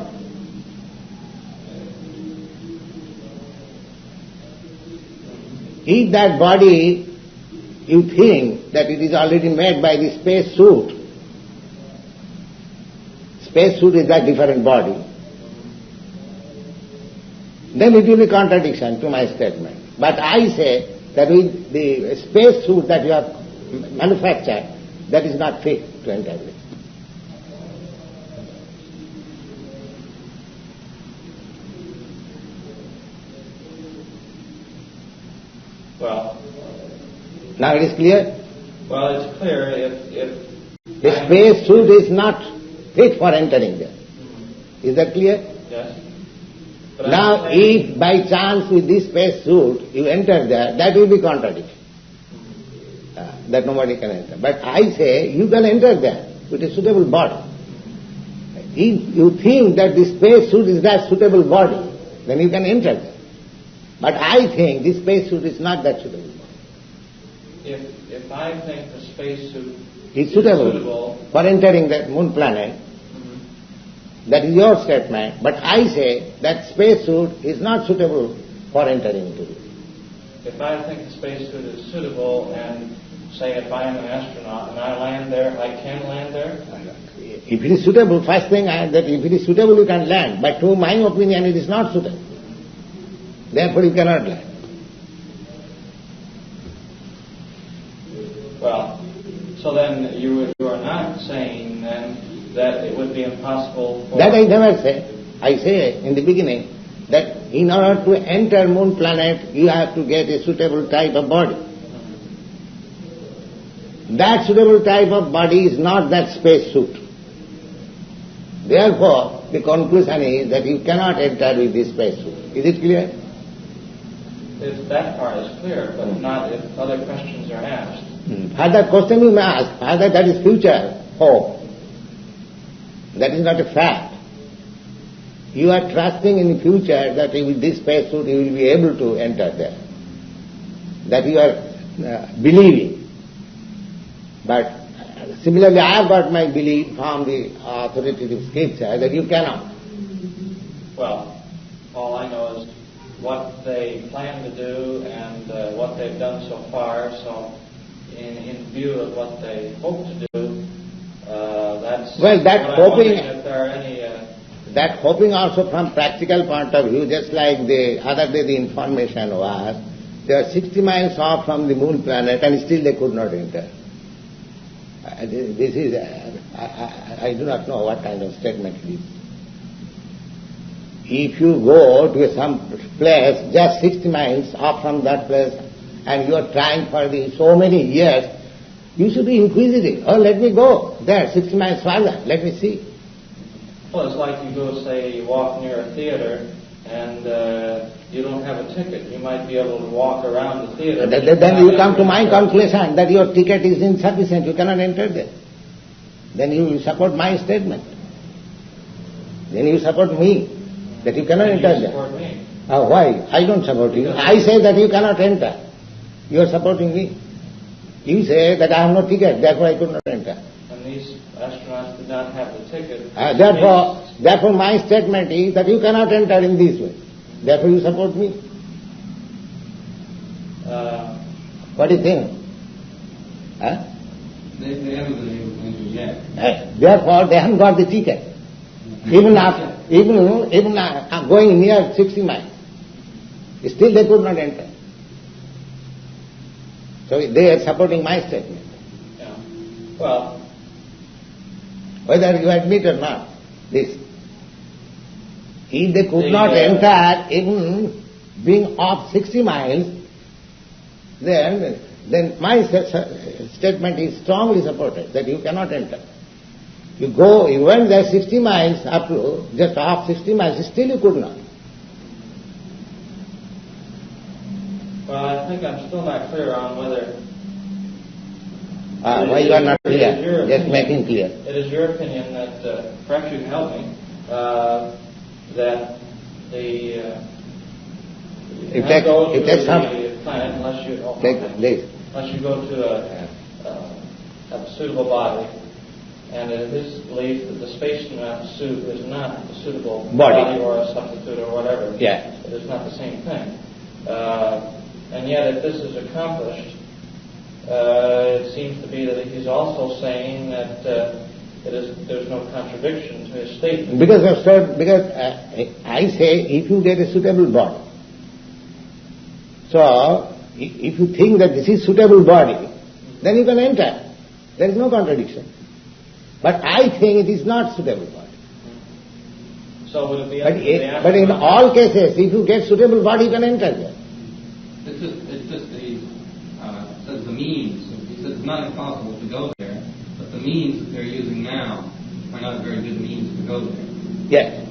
If that body, you think that it is already made by the space suit is that different body, then it will be contradiction to my statement. But I say that with the space suit that you have manufactured, that is not fit to enter with. Well, now it is clear? Well, it's clear if the space suit is not fit for entering there. Mm-hmm. Is that clear? Yes. But now if by chance with this space suit you enter there, that will be contradiction. That nobody can enter. But I say you can enter there with a suitable body. If you think that the space suit is that suitable body, then you can enter there. But I think this space suit is not that suitable body. If I think the space suit is suitable for entering that moon planet, mm-hmm. that is your statement, but I say that space suit is not suitable for entering into it. If I think the space suit is suitable and say if I am an astronaut and I land there, I can land there? If it is suitable, first thing that if it is suitable you can land, but to my opinion it is not suitable. Therefore you cannot land. Well, so then you are not saying then that it would be impossible for... That I never say. I say in the beginning that in order to enter moon planet you have to get a suitable type of body. That suitable type of body is not that space suit. Therefore, the conclusion is that you cannot enter with this space suit. Is it clear? If that part is clear, but not if other questions are asked. Further question you may ask, Father, that is future hope. That is not a fact. You are trusting in the future that with this space suit you will be able to enter there. That you are believing. But similarly, I have got my belief from the authoritative scripture that you cannot. Well, all I know is what they plan to do and what they've done so far. So, in view of what they hope to do, that's well. That hoping. If there are any. That hoping also from practical point of view, just like the other day the information was, they are 60 miles off from the moon planet and still they could not enter. This is, I do not know what kind of statement it is. If you go to some place just 60 miles off from that place and you are trying for so many years, you should be inquisitive. Oh, let me go there 60 miles further, let me see. Well, it's like you go, say, you walk near a theater and you don't have a ticket. You might be able to walk around the theater. Then you come to my conclusion that your ticket is insufficient, you cannot enter there. Then you support my statement. Then you support me, that you cannot enter there. Support me. Why? I don't support you. I say that you cannot enter. You are supporting me. You say that I have no ticket, therefore I could not enter. And these astronauts did not have the ticket. Therefore my statement is that you cannot enter in this way. Therefore you support me. What do you think? They haven't been able to enter yet. Therefore they haven't got the ticket. Even going near 60 miles, still they could not enter. So they are supporting my statement. Yeah. Well, whether you admit or not, this. If they could not enter, even being off 60 miles, then my statement is strongly supported that you cannot enter. You went there 60 miles up to, just off 60 miles, still you could not. Well, I think I'm still not clear on whether... why you are not clear? Just making clear. It is your opinion that, perhaps you can help me, that the... you can't go to the planet unless you go to a suitable body. And it is believed that the spacesuit suit is not a suitable body or a substitute or whatever. Yeah. It is not the same thing. And yet if this is accomplished, it seems to be that he's also saying that there's no contradiction to his statement. Because I say if you get a suitable body, so if you think that this is suitable body, then you can enter. There is no contradiction. But I think it is not suitable body. So will it be? But in all cases, if you get suitable body, you can enter there. It's just says the means. He says it's not impossible to go there, but the means that they're using now are not very good means to go there. Yes.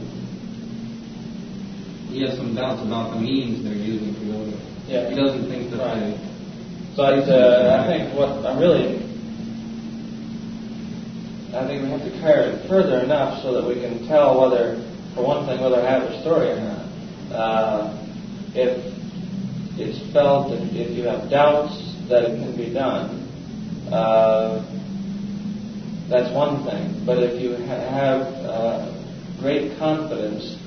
He has some doubts about the means they're using to go there. Yeah. He doesn't think that right. But I think what I'm really... I think we have to carry it further enough so that we can tell whether, for one thing, whether I have a story or not. If it's felt that if you have doubts that it can be done, that's one thing. But if you have great confidence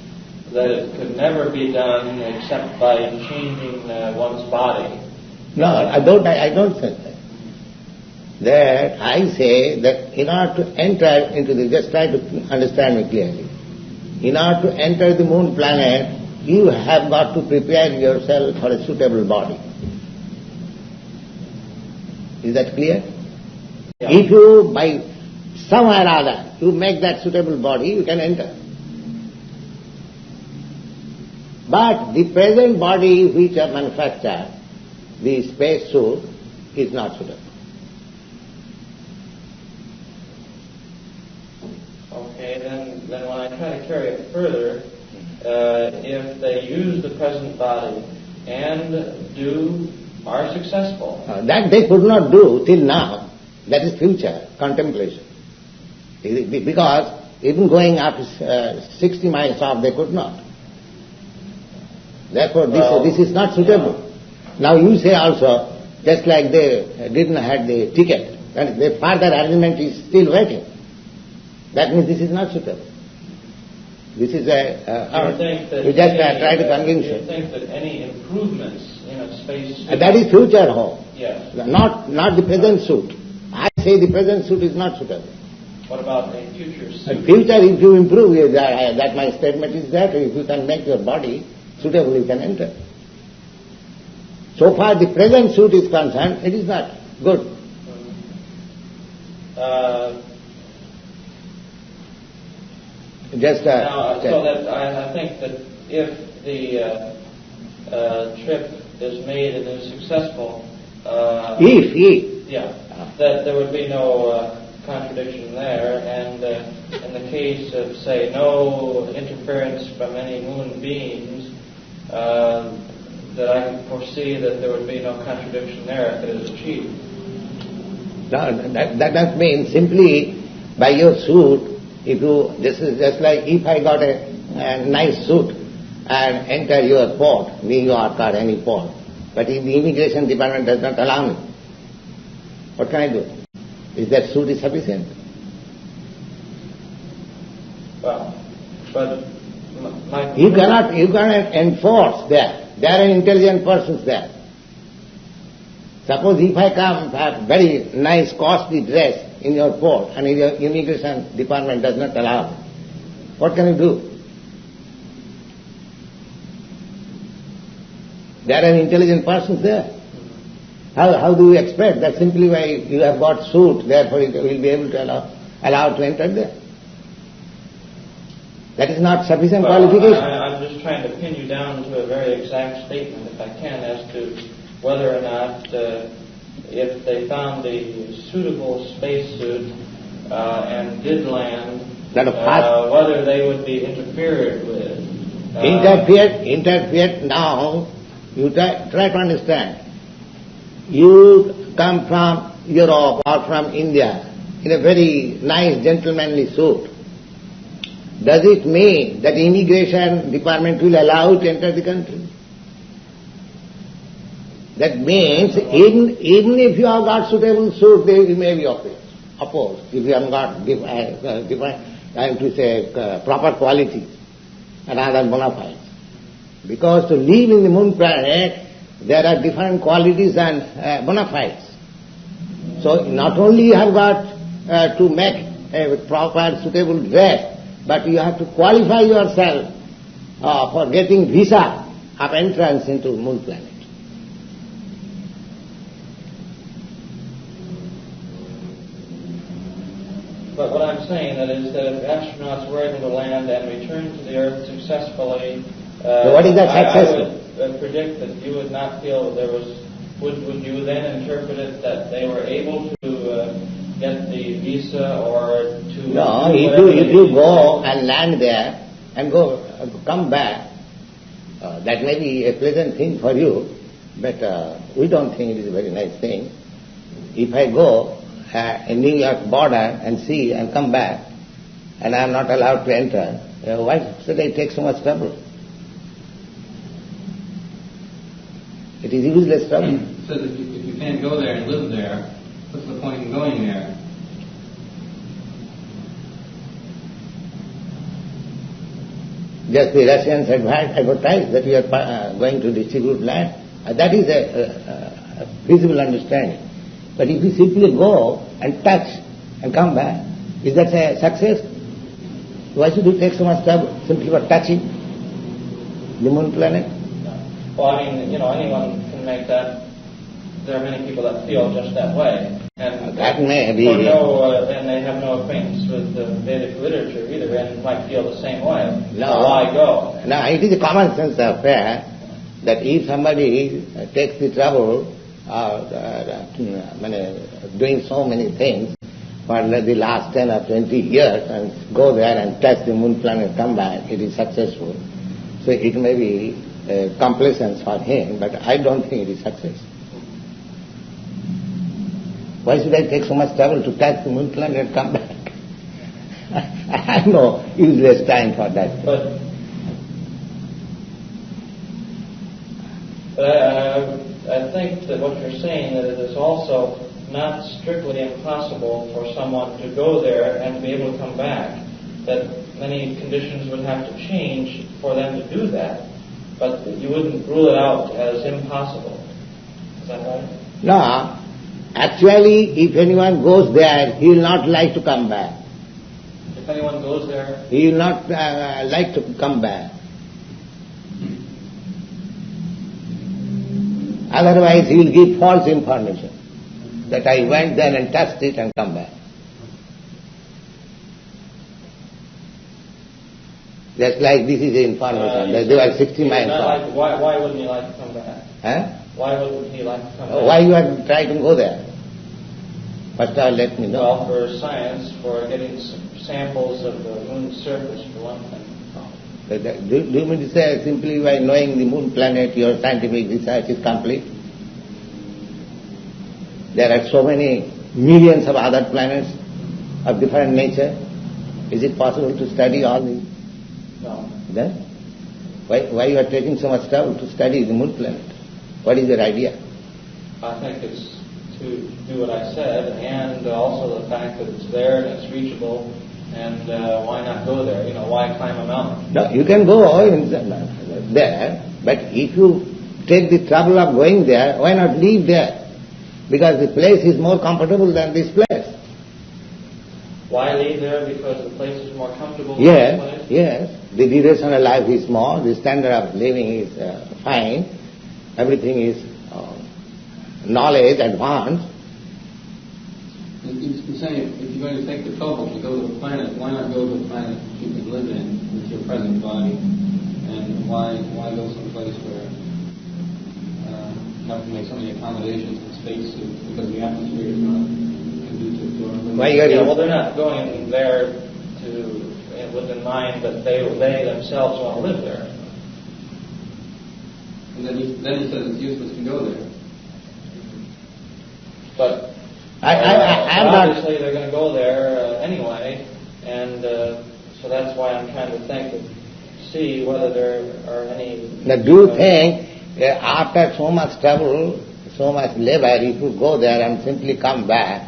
that it could never be done except by changing one's body. No, I don't say that. that I say that in order to enter into the, just try to understand me clearly, in order to enter the moon planet, you have got to prepare yourself for a suitable body. Is that clear? Yeah. If you, by some or other, you make that suitable body, you can enter. But the present body which are manufactured, the space suit, is not suitable. Okay, then when I try to carry it further, if they use the present body and are successful. That they could not do till now. That is future contemplation. Because even going up 60 miles off, they could not. Therefore, this is not suitable. Now you say also, just like they didn't have the ticket, and the further arrangement is still waiting. That means this is not suitable. This is you just try to convince you. Do you think that any improvements in a space suit... that is future home. Yes. Not the present suit. I say the present suit is not suitable. What about a future suit? Future, if you improve, that my statement is that if you can make your body suitable, you can enter. So far the present suit is concerned, it is not good. So that I think that if the trip is made and is successful, that there would be no contradiction there, and in the case of, say, no interference from any moon beings, that I can foresee that there would be no contradiction there if it is achieved. No, that means simply by your suit, if you, this is just like if I got a nice suit and enter your port, New York or any port, but if the immigration department does not allow me, what can I do? Is that suit is sufficient? Well, but you cannot enforce there. There are intelligent persons there. Suppose if I come have very nice costly dress in your port and your immigration department does not allow, what can you do? There are intelligent persons there. How do you expect that simply by you have got suit, therefore you will be able to allow to enter there? That is not sufficient qualification. I'm just trying to pin you down to a very exact statement, if I can, as to whether or not, if they found a suitable spacesuit and did land, whether they would be interfered with. Interfered now, you try to understand. You come from Europe or from India in a very nice gentlemanly suit. Does it mean that the immigration department will allow you to enter the country? That means even if you have got suitable suit, they may be opposed. If you have got proper qualities and other bona fides. Because to live in the moon planet, there are different qualities and bona fides. So not only you have got to make a proper suitable dress, but you have to qualify yourself for getting visa of entrance into moon planet. But what I'm saying that is that if astronauts were able to land and return to the Earth successfully, so what is that successful? I would predict that you would not feel that there was. Would you then interpret it that they were able to get the visa or to? No, if you go and land there and come back, that may be a pleasant thing for you, but we don't think it is a very nice thing. If I go in New York border and see and come back, and I am not allowed to enter, why should I take so much trouble? It is useless trouble. So if you can't go there and live there, what's the point in going there? Just the Russians advertise that we are going to distribute land. That is a feasible understanding. But if you simply go and touch and come back, is that a success? Why should you take so much trouble simply for touching the moon planet? Well, I mean, anyone can make that. There are many people that feel just that way. And that may be. And they have no acquaintance with the Vedic literature either, and might feel the same way. No. Why go? No, it is a common sense affair that if somebody takes the trouble of doing so many things for the last 10 or 20 years and go there and touch the moon planet and come back, it is successful. So it may be complacence for him, but I don't think it is success. Why should I take so much trouble to touch the moon planet and come back? I have no useless time for that. But I think that what you're saying, that it is also not strictly impossible for someone to go there and be able to come back. That many conditions would have to change for them to do that, but you wouldn't rule it out as impossible. Is that right? No. Actually, if anyone goes there, he will not like to come back. If anyone goes there? He will not like to come back. Otherwise, he will give false information that I went there and touched it and come back. Just like this is the information, that they were 60 miles off. Why wouldn't he like to come back? Huh? Why wouldn't he like to come back? Why you are trying to go there? First of all, let me know. Well, for science, for getting samples of the moon's surface, for one thing. Do you mean to say simply by knowing the moon planet, your scientific research is complete? There are so many millions of other planets of different nature. Is it possible to study all these? No. Then? Why you are taking so much trouble to study the moon planet? What is your idea? I think it's to do what I said, and also the fact that it's there and it's reachable, and why not go there? Why climb a mountain? No, you can go there, but if you take the trouble of going there, why not leave there? Because the place is more comfortable than this place. Why leave there? Because the place is more comfortable Yes, than this place? yes. The duration of life is more, the standard of living is fine, everything is knowledge advanced. You're saying if you're going to take the trouble to go to a planet, why not go to a planet you can live in with your present body? And why go someplace where you have to make so many accommodations in spacesuits because the atmosphere is not conducive to our living? Well, they're not going there with in mind that they themselves want to live there. And then he says it's useless to go there. But obviously they're going to go there anyway, and so that's why I'm trying to see whether there are any... Now, do you think after so much trouble, so much labor, if you go there and simply come back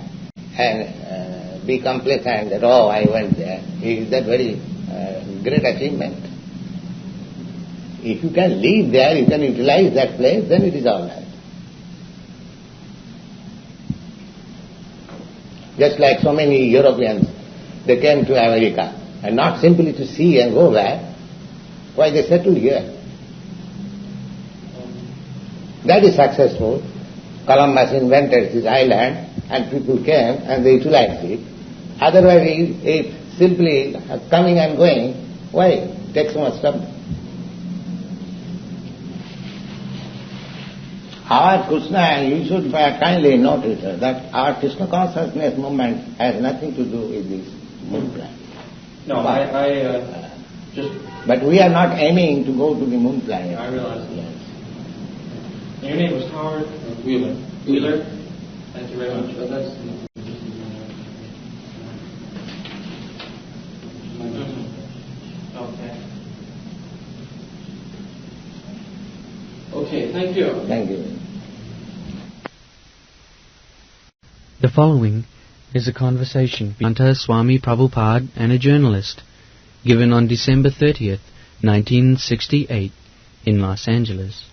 and be complacent that, oh, I went there, is that very great achievement? If you can live there, you can utilize that place, then it is all right. Just like so many Europeans, they came to America, and not simply to see and go back. Why they settled here? That is successful. Columbus invented this island, and people came and they utilized it. Otherwise, if simply coming and going, why take so much trouble? Our Krishna, you should kindly notice that our Krishna Consciousness movement has nothing to do with this moon planet. No, I just... But we are not aiming to go to the moon planet. I realize that. Your name was Howard Wheeler. Wheeler? Thank you very much. Okay, thank you. Thank you. The following is a conversation between Bhaktivedanta Swami Prabhupada and a journalist, given on December 30th, 1968, in Los Angeles.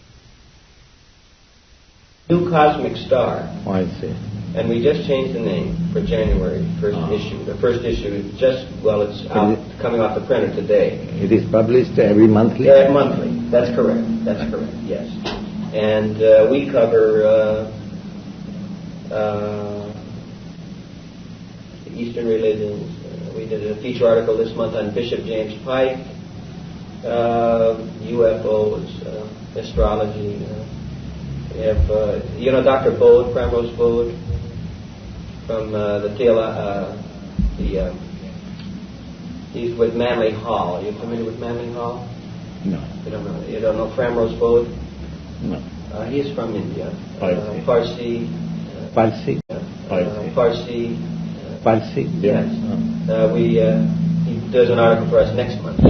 New cosmic star. I see. And we just changed the name for January, first issue. The first issue is just, well, it's out, coming off the printer today. It is published every monthly? Monthly. That's correct. That's correct, yes. And we cover the Eastern religions. We did a feature article this month on Bishop James Pike, UFOs, astrology. We have, Dr. Bode, Primrose Bode, from he's with Manly Hall. Are you familiar with Manly Hall? No. You don't know? You don't know Primrose Bode? No. He's from India. Parsi. Farsi. Farsi. Farsi. Yes. He does an article for us next month.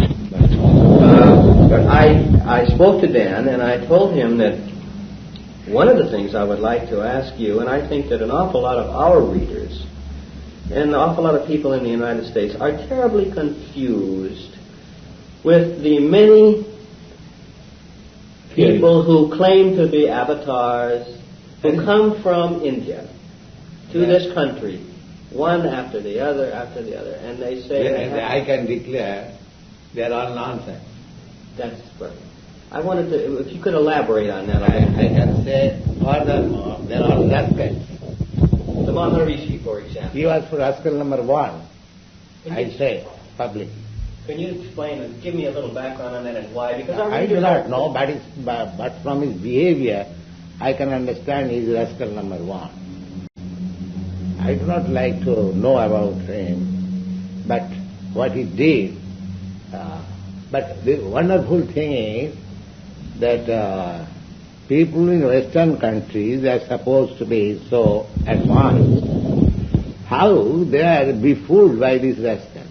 But I spoke to Dan and I told him that one of the things I would like to ask you, and I think that an awful lot of our readers and an awful lot of people in the United States are terribly confused with the many people who claim to be avatars, who come from India to this country, one after the other, and they say... I can declare they are all nonsense. That's right. I wanted to, if you could elaborate on that. I can say furthermore, they are all rascals. The Maharishi, for example. He was rascal number one, I say, publicly. Can you explain and give me a little background on that and why? Because I do not know, but from his behavior, I can understand he is rascal number one. I do not like to know about him, but what he did. But the wonderful thing is that people in Western countries are supposed to be so advanced. How they are befooled by these rascals?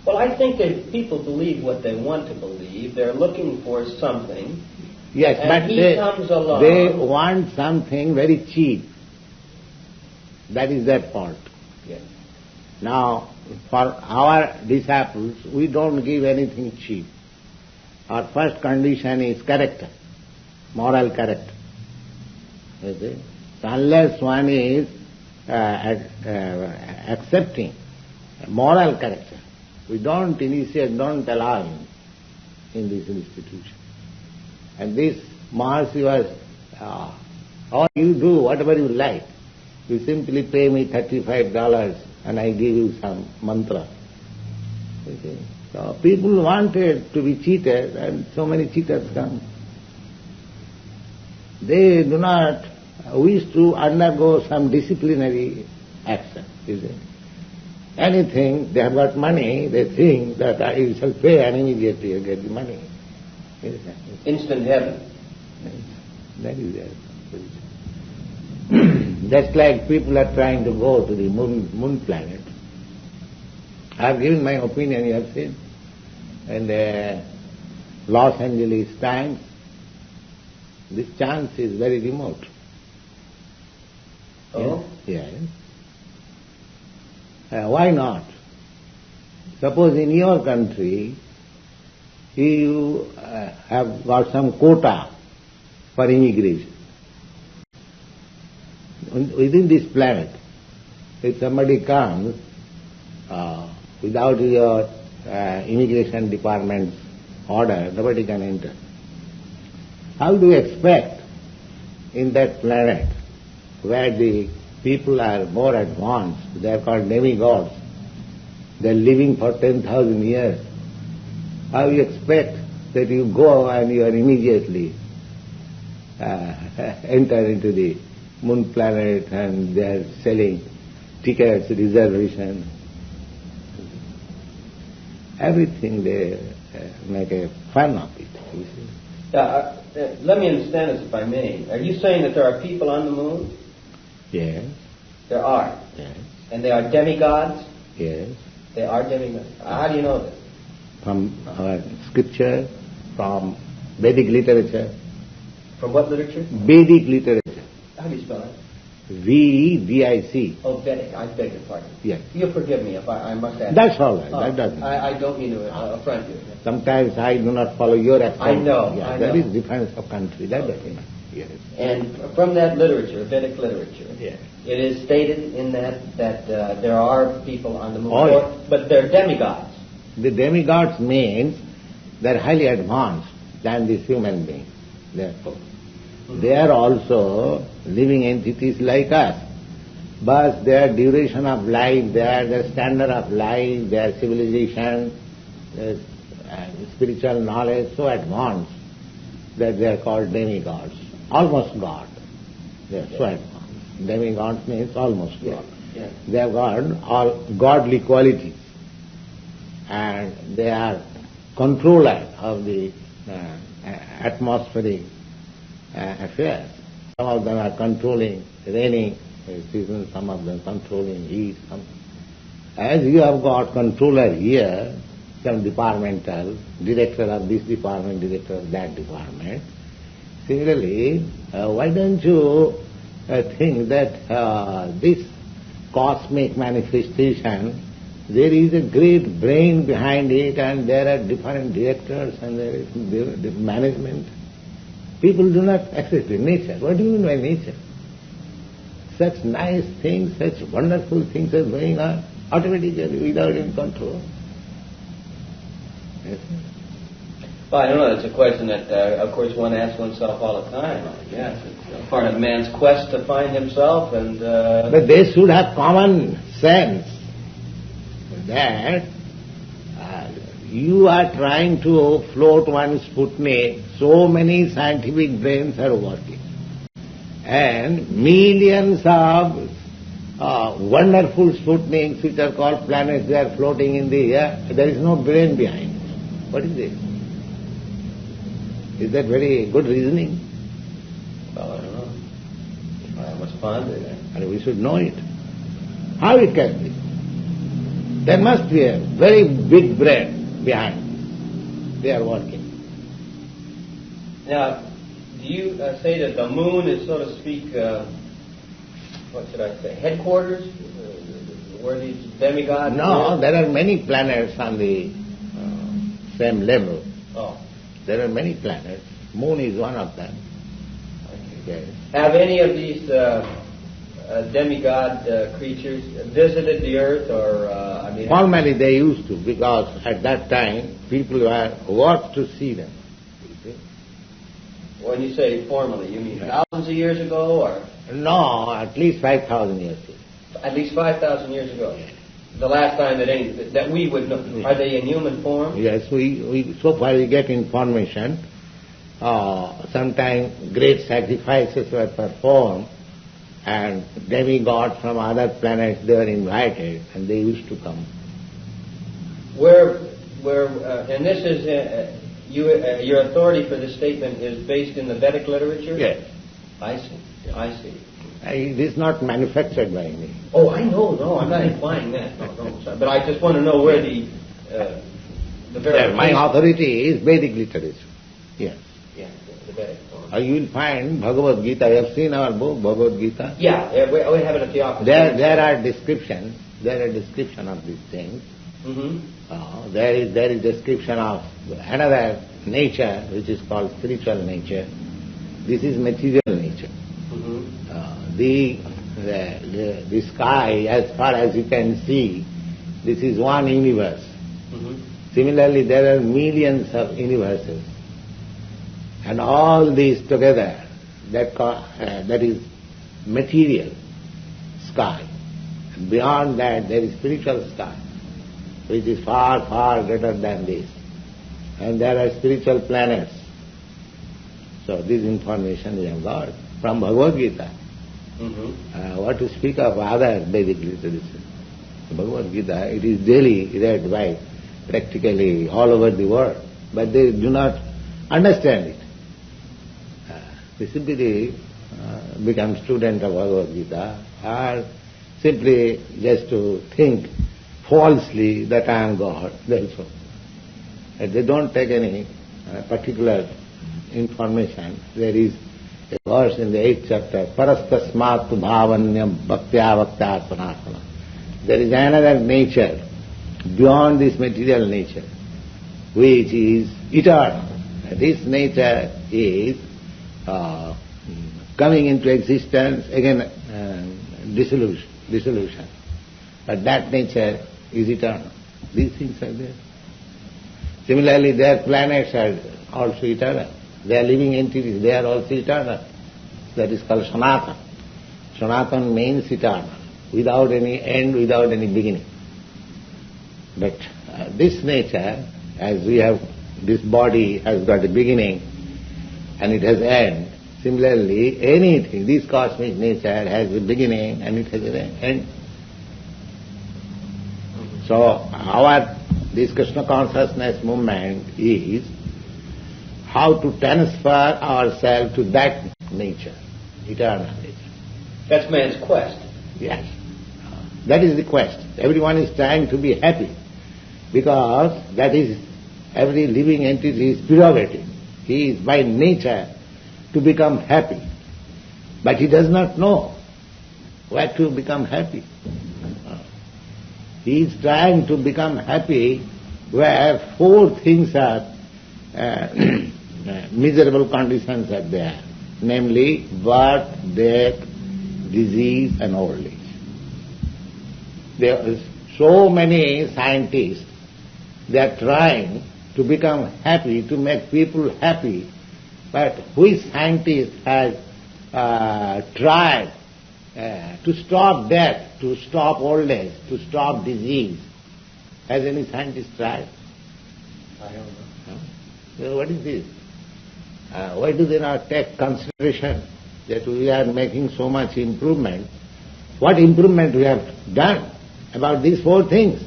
Well, I think that people believe what they want to believe. They're looking for something. Yes, but comes along. They want something very cheap. That is their fault. Yes. Now, for our disciples, we don't give anything cheap. Our first condition is character, moral character. You see? So unless one is accepting moral character, we don't initiate, don't allow him in this institution. And this Maharshi was, all you do, whatever you like. You simply pay me $35 and I give you some mantra. You see? So people wanted to be cheated and so many cheaters come. They do not wish to undergo some disciplinary action. You see? Anything, they have got money, they think that you shall pay and immediately you get the money. Instant heaven. That is it. Just like people are trying to go to the moon planet. I have given my opinion, you have seen, in the Los Angeles Times. This chance is very remote. Oh? Yes. Why not? Suppose in your country you have got some quota for immigration. Within this planet, if somebody comes without your immigration department's order, nobody can enter. How do you expect in that planet where the people are more advanced, they are called demigods, they are living for 10,000 years, how you expect that you go and you are immediately enter into the moon planet and they are selling tickets, reservation, everything they make a fun of it, you see. Let me understand this if I may. Are you saying that there are people on the moon? Yes. There are? Yes. And they are demigods? Yes. They are demigods. How do you know this? From our scripture, from Vedic literature. From what literature? Vedic literature. How do you spell it? V-E-D-I-C. Oh, Vedic. I beg your pardon. Yes. You'll forgive me if I must ask. That's all right. That doesn't. I don't mean to affront you. Sometimes I do not follow your accent. I know. Yeah, I that know. is difference of country. That doesn't. Yes. And from that literature, Vedic literature, yes, it is stated in that there are people on the moon, yes. But they're demigods. The demigods means they're highly advanced than these human beings. Therefore, they are also living entities like us. But their duration of life, their standard of life, their civilization, their spiritual knowledge so advanced that they are called demigods. Almost God. They are so advanced. Demigods means almost God. Yes. They have got all godly qualities. And they are controller of the atmospheric affairs. Some of them are controlling rainy season, some of them controlling heat. As you have got controller here, some departmental, director of this department, director of that department, similarly, why don't you think that this cosmic manifestation, there is a great brain behind it and there are different directors and there is the management. People do not accept it. Nature. What do you mean by nature? Such nice things, such wonderful things are going on automatically without any control. Yes. Well, I don't know. It's a question that, of course, one asks oneself all the time. Yes, it's part of man's quest to find himself, and. But they should have common sense that you are trying to float one Sputnik. So many scientific brains are working, and millions of wonderful Sputniks, which are called planets, they are floating in the air. There is no brain behind it. What is this? Is that very good reasoning? Well, I don't know. I must ponder that. And we should know it. How it can be? There must be a very big brain behind. They are working. Now, do you say that the moon is, so to speak, what should I say, headquarters, where these demigods No, live? there are many planets on the same level. Oh. There are many planets. Moon is one of them. Okay. Yes. Have any of these demigod creatures visited the earth, or Formally they used to, because at that time people were worth to see them. When you say formally, you mean thousands of years ago, or? No, at least 5,000 years ago. At least 5,000 years ago. The last time that we would know. Are they in human form? Yes, we so far we get information. Sometimes great sacrifices were performed, and demigods from other planets, they were invited, and they used to come. And this is your authority for this statement is based in the Vedic literature? Yes. I see. I see. It is not manufactured by me. Oh, I know. No, I'm not implying that. No, sorry. But I just want to know where the very... My authority is Vedic literature. Yes. Yeah, the Vedic. You will find Bhagavad Gita. You have seen our book, Bhagavad Gita? Yeah, we have it at the office. There are descriptions. There are description of these things. Mm-hmm. There is description of another nature, which is called spiritual nature. This is material nature. Mm-hmm. The sky, as far as you can see, this is one universe. Mm-hmm. Similarly, there are millions of universes. And all these together, that is material sky. And beyond that, there is spiritual sky, which is far, far greater than this. And there are spiritual planets. So this information we have got from Bhagavad Gita. Mm-hmm. What to speak of other Vedic literature? Bhagavad Gita, it is daily read by practically all over the world, but they do not understand it. They simply become student of Bhagavad Gita, or simply just to think falsely that I am God, that's all. They don't take any particular information. There is a verse in the 8th chapter, Parastasmat bhavanyam bhaktya bhaktyarpanarpana. There is another nature beyond this material nature, which is eternal. This nature is coming into existence, again dissolution. But that nature is eternal. These things are there. Similarly, their planets are also eternal. They are living entities, they are also eternal. That is called Sanatan. Sanatan means eternal, without any end, without any beginning. But this nature, as we have, this body has got a beginning and it has end. Similarly, anything, this cosmic nature has a beginning and it has an end. So this Krishna Consciousness movement is how to transfer ourselves to that nature, eternal nature. That's man's quest. Yes. That is the quest. Everyone is trying to be happy because that is every living entity's prerogative. He is by nature to become happy. But he does not know where to become happy. He is trying to become happy where four things are, miserable conditions are there, namely birth, death, disease and old age. There are so many scientists, they are trying to become happy, to make people happy, but which scientist has tried to stop death, to stop old age, to stop disease? Has any scientist tried? I don't know. So what is this? Why do they not take consideration that we are making so much improvement? What improvement we have done about these four things?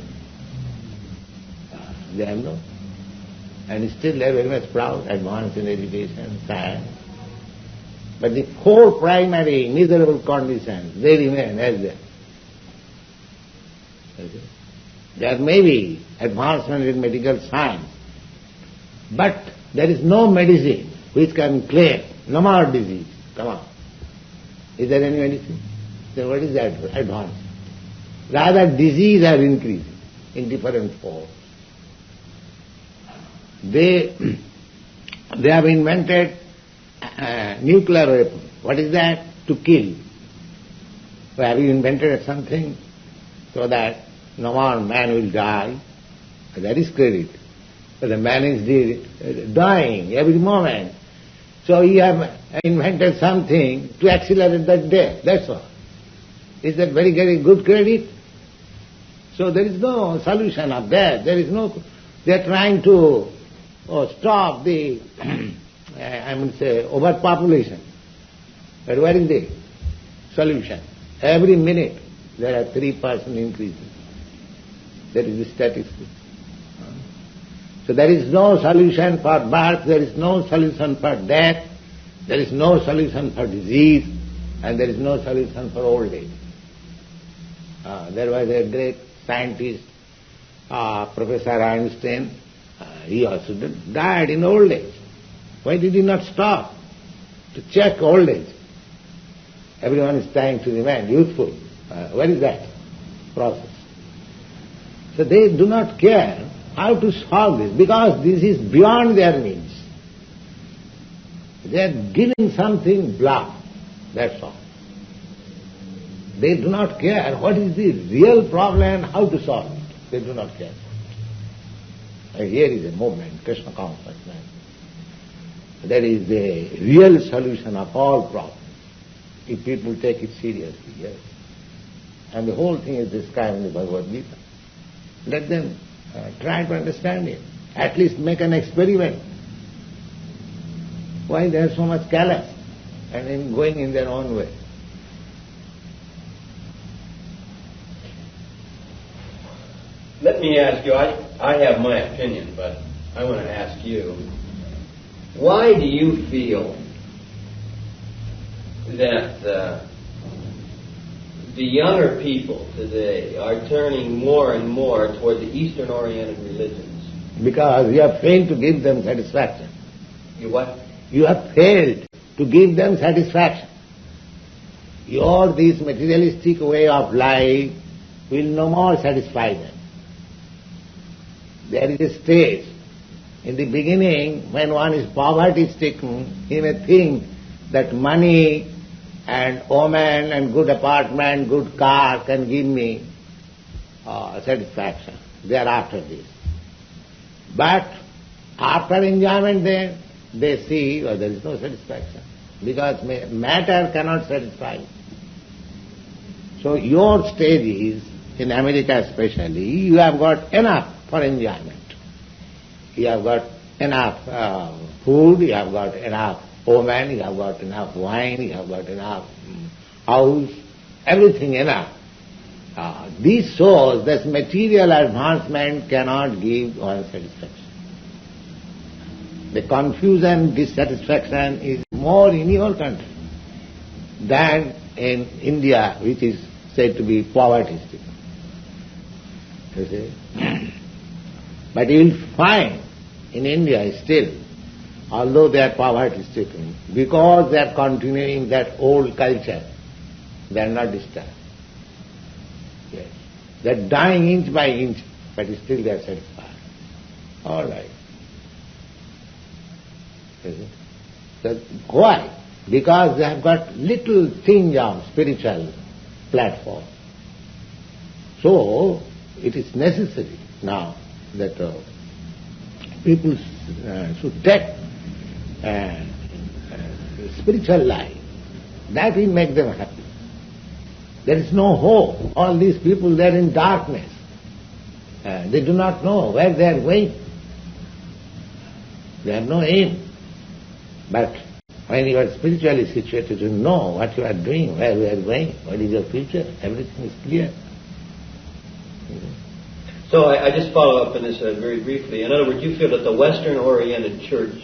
They have no. And still they are very much proud, advanced in education, science. But the four primary miserable conditions, they remain as they are. Okay. There may be advancement in medical science, but there is no medicine which can clear, no more disease. Come on. Is there any medicine? Then what is that advance? Rather disease are increasing in different forms. They have invented nuclear weapon. What is that? To kill. So have you invented something so that no more man will die? That is credit. So the man is dying every moment. So you have invented something to accelerate that death. That's all. Is that very, very good credit? So there is no solution of that. There is no. They are trying to stop the, overpopulation. But where is the solution? Every minute there are 3% increases. That is the statistics. So there is no solution for birth, there is no solution for death, there is no solution for disease, and there is no solution for old age. There was a great scientist, Professor Einstein. He also died in old age. Why did he not stop to check old age? Everyone is trying to remain youthful. Where is that process? So they do not care how to solve this, because this is beyond their means. They are giving something bluff, that's all. They do not care what is the real problem, how to solve it. They do not care. And here is a movement, Krishna Consciousness. That is the real solution of all problems, if people take it seriously, yes. And the whole thing is described in the Bhagavad Gita. Let them try to understand it. At least make an experiment. Why they are so much callous and in going in their own way? Let me ask you, I have my opinion, but I want to ask you, why do you feel that the younger people today are turning more and more toward the Eastern-oriented religions? Because you have failed to give them satisfaction. You what? You have failed to give them satisfaction. Your this materialistic way of life will no more satisfy them. There is a stage. In the beginning, when one is poverty-stricken, he may think that money and woman and good apartment, good car can give me satisfaction. They are after this. But after enjoyment they see there is no satisfaction because matter cannot satisfy. So your stage is, in America especially, you have got enough for enjoyment. You have got enough food, you have got enough woman, you have got enough wine, you have got enough house, everything enough. This shows that material advancement cannot give one satisfaction. The confusion, dissatisfaction is more in your country than in India, which is said to be poverty-stricken. You see? But you will find in India still, although they are poverty-stricken, because they are continuing that old culture, they are not disturbed. Yes. They are dying inch by inch, but still they are satisfied. All right. So why? Because they have got little tinge of spiritual platform. So it is necessary now that people should take spiritual life. That will make them happy. There is no hope. All these people, they are in darkness. They do not know where they are going. They have no aim. But when you are spiritually situated, you know what you are doing, where you are going, what is your future, everything is clear. So I just follow up on this very briefly. In other words, you feel that the Western-oriented church,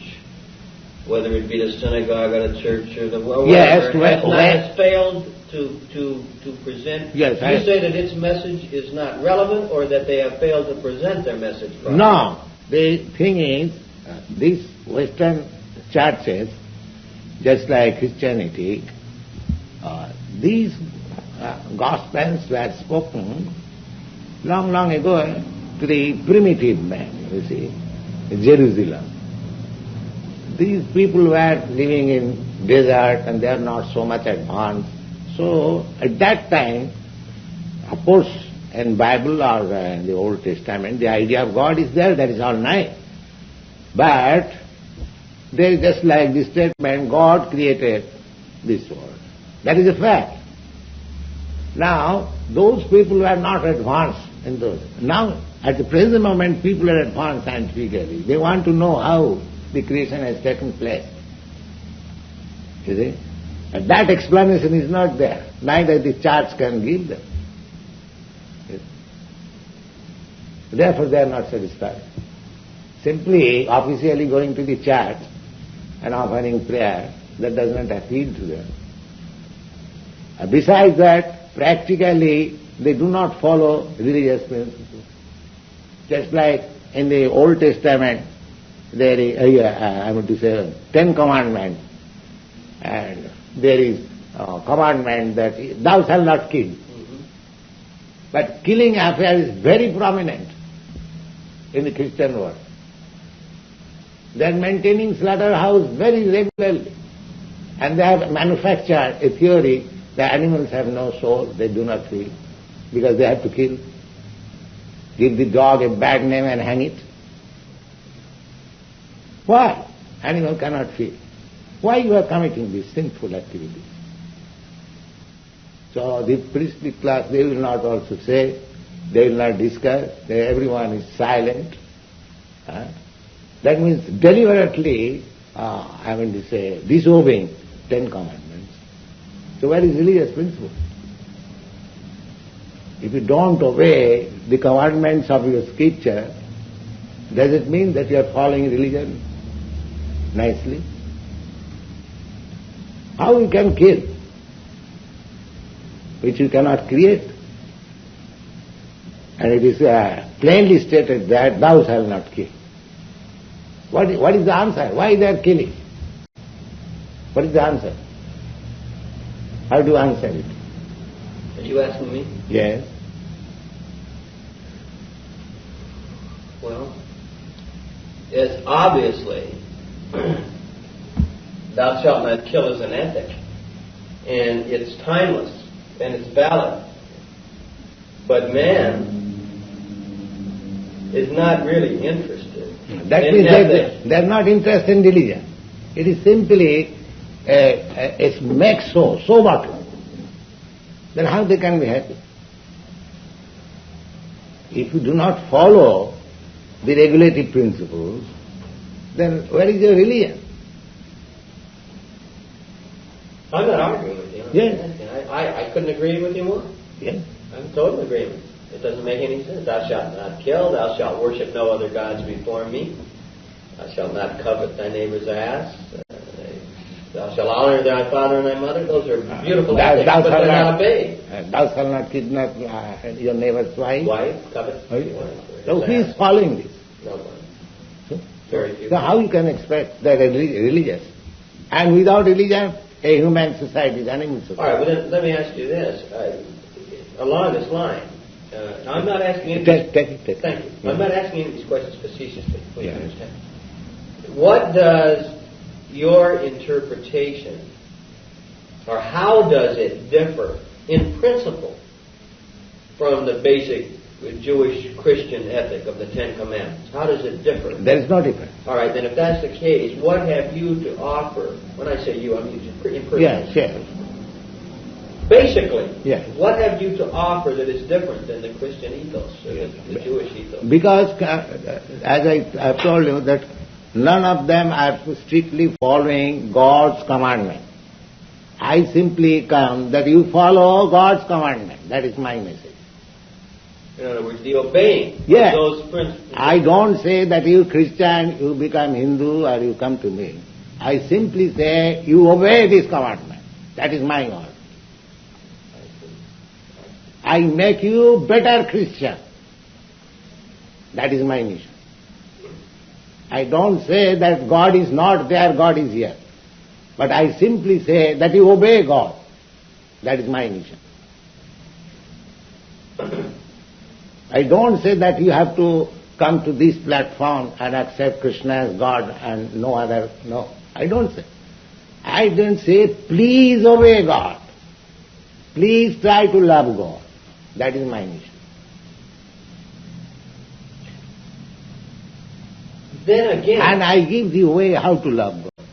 whether it be the synagogue or the church or the whatever, has failed to present. Yes, you say that its message is not relevant, or that they have failed to present their message properly? No. The thing is, these Western churches, just like Christianity, these gospels were spoken long ago to the primitive man, you see, in Jerusalem. These people were living in desert and they are not so much advanced. So at that time, of course, in Bible or in the Old Testament, the idea of God is there, that is all nice. But they just like the statement, God created this world. That is a fact. Now, those people were not advanced in those. Now, at the present moment, people are advanced scientifically. They want to know how the creation has taken place. You see? And that explanation is not there. Neither the church can give them. Yes. Therefore, they are not satisfied. Simply, officially going to the church and offering prayer, that does not appeal to them. Besides that, practically, they do not follow religious principles. Just like in the Old Testament, there is, I want to say, 10 commandments, and there is a commandment that thou shalt not kill. But killing affair is very prominent in the Christian world. They are maintaining slaughterhouse very regularly, and they have manufactured a theory that animals have no soul, they do not feel, because they have to kill. Give the dog a bad name and hang it. Why? Animal cannot feel. Why you are committing these sinful activities? So the priestly class, they will not also say, they will not discuss, everyone is silent. That means deliberately, I mean to say, disobeying 10 commandments. So where is religious principle? If you don't obey the commandments of your scripture, does it mean that you are following religion nicely? How you can kill, which you cannot create? And it is plainly stated that thou shalt not kill. What is the answer? Why they are killing? What is the answer? How do you answer it? Are you asking me? Yes. Well, it's obviously thou shalt not kill is an ethic, and it's timeless, and it's valid. But man is not really interested. That in means ethics. they are not interested in religion. It is simply a make so bottle. Then how they can be happy? If you do not follow the regulative principles, then where is your religion? I'm not arguing with you. Yes. I couldn't agree with you more. Yes. I'm in total agreement. It doesn't make any sense. Thou shalt not kill. Thou shalt worship no other gods before me. Thou shalt not covet thy neighbor's ass. Thou shalt honor thy father and thy mother. Those are beautiful ethics, but they're not obeyed. Thou shalt not kidnap your neighbor's wife. Covet. So who is following this? No one. Very few. So how you can expect that religious? And without religion, a human society is animal society. All right, well then let me ask you this. Along this line, I'm not asking you... Thank you. I'm not asking you these questions facetiously. Please understand. What does your interpretation, or how does it differ in principle from the basic Jewish Christian ethic of the Ten Commandments? How does it differ? There is no difference. All right, then if that's the case, what have you to offer? When I say you, I'm using in person. Yes, yes. Basically, yes. What have you to offer that is different than the Christian ethos, or the Jewish ethos? Because, as I've told you, that none of them are strictly following God's commandment. I simply come that you follow God's commandment. That is my message. In other words, the obeying yes. of those principles. I don't say that you Christian, you become Hindu or you come to me. I simply say you obey this commandment. That is my order. I make you better Christian. That is my mission. I don't say that God is not there, God is here. But I simply say that you obey God. That is my mission. I don't say that you have to come to this platform and accept Krishna as God and no other. No, I don't say. I don't say, please obey God. Please try to love God. That is my mission. Then again... And I give the way how to love God.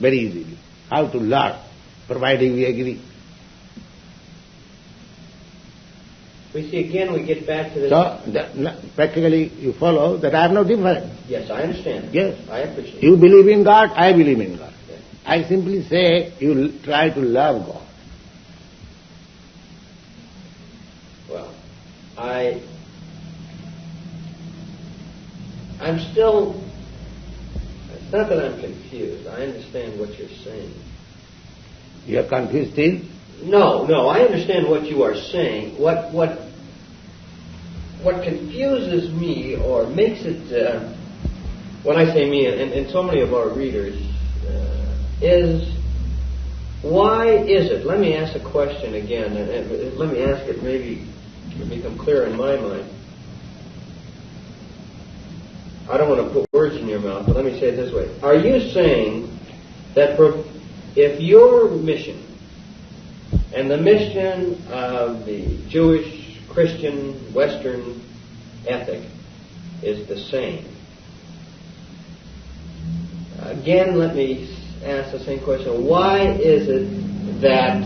Very easily. How to learn, providing we agree. We see again, we get back to this... So, practically you follow that I have no difference. Yes, I understand. Yes. I appreciate it. You believe in God, I believe in God. Yes. I simply say you try to love God. Well, I'm still... It's not that I'm confused. I understand what you're saying. You are confused still? No, I understand what you are saying. What confuses me or makes it, when I say me and so many of our readers, is why is it, let me ask a question again, and let me ask it maybe to become clear in my mind. I don't want to put words in your mouth, but let me say it this way. Are you saying that if your mission and the mission of the Jewish, Christian, Western ethic is the same? Again, let me ask the same question. Why is it that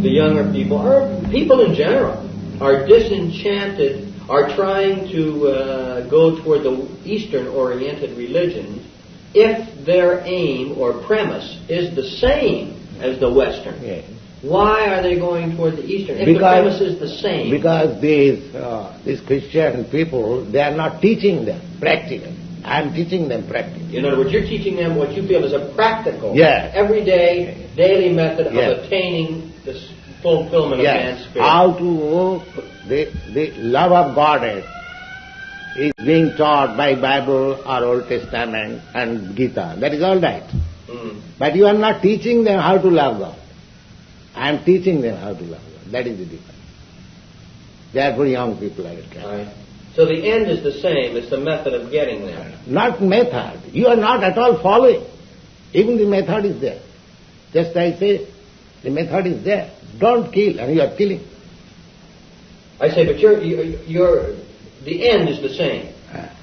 the younger people, or people in general, are disenchanted, are trying to go toward the Eastern-oriented religions if their aim or premise is the same as the Western? Yes. Why are they going toward the Eastern if the premise is the same? Because these Christian people, they are not teaching them practically. I am teaching them practically. In other words, you're teaching them what you feel is a practical, everyday, daily method of attaining the fulfillment of man's spirit. How to the love of Godhead is being taught by Bible or Old Testament and Gita. That is all right. But you are not teaching them how to love God. I am teaching them how to love God. That is the difference. Therefore young people are attracted. Right. So the end is the same, it's the method of getting there. Not method. You are not at all following. Even the method is there. Just I say, the method is there. Don't kill, and you are killing. I say, but the end is the same.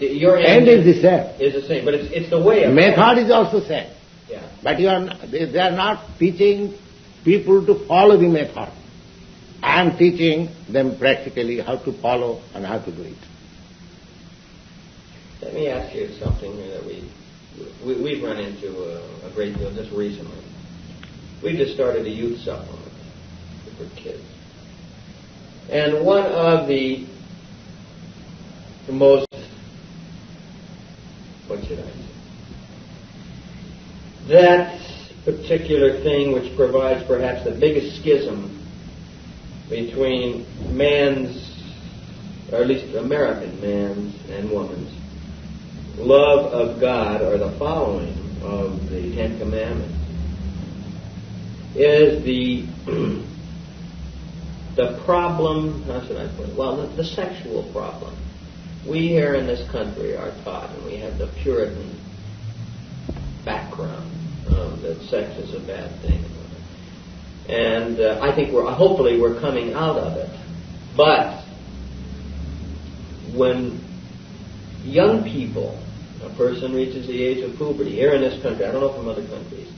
Your end is the same. Is the same, but it's the way of method is also same. Yeah. But they are not teaching people to follow the method. I am teaching them practically how to follow and how to do it. Let me ask you something that we've run into a great deal just recently. We just started a youth supplement for kids. And one of the most, what should I say? That particular thing which provides perhaps the biggest schism between man's, or at least American man's and woman's, love of God or the following of the Ten Commandments is the problem, how should I put it? Well, the sexual problem. We here in this country are taught, and we have the Puritan background that sex is a bad thing. And I think hopefully we're coming out of it. But when young people, a person reaches the age of puberty, here in this country, I don't know from other countries,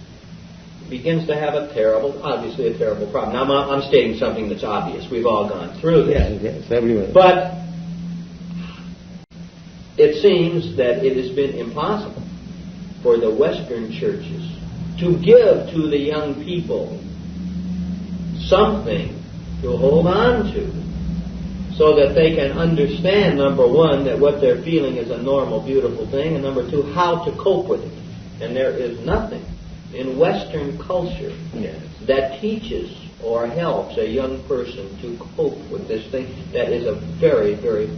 begins to have obviously a terrible problem. Now I'm stating something that's obvious. We've all gone through this. Yes, everyone. But it seems that it has been impossible for the Western churches to give to the young people something to hold on to so that they can understand, number one, that what they're feeling is a normal, beautiful thing, and number two, how to cope with it. And there is nothing in Western culture that teaches or helps a young person to cope with this thing that is a very, very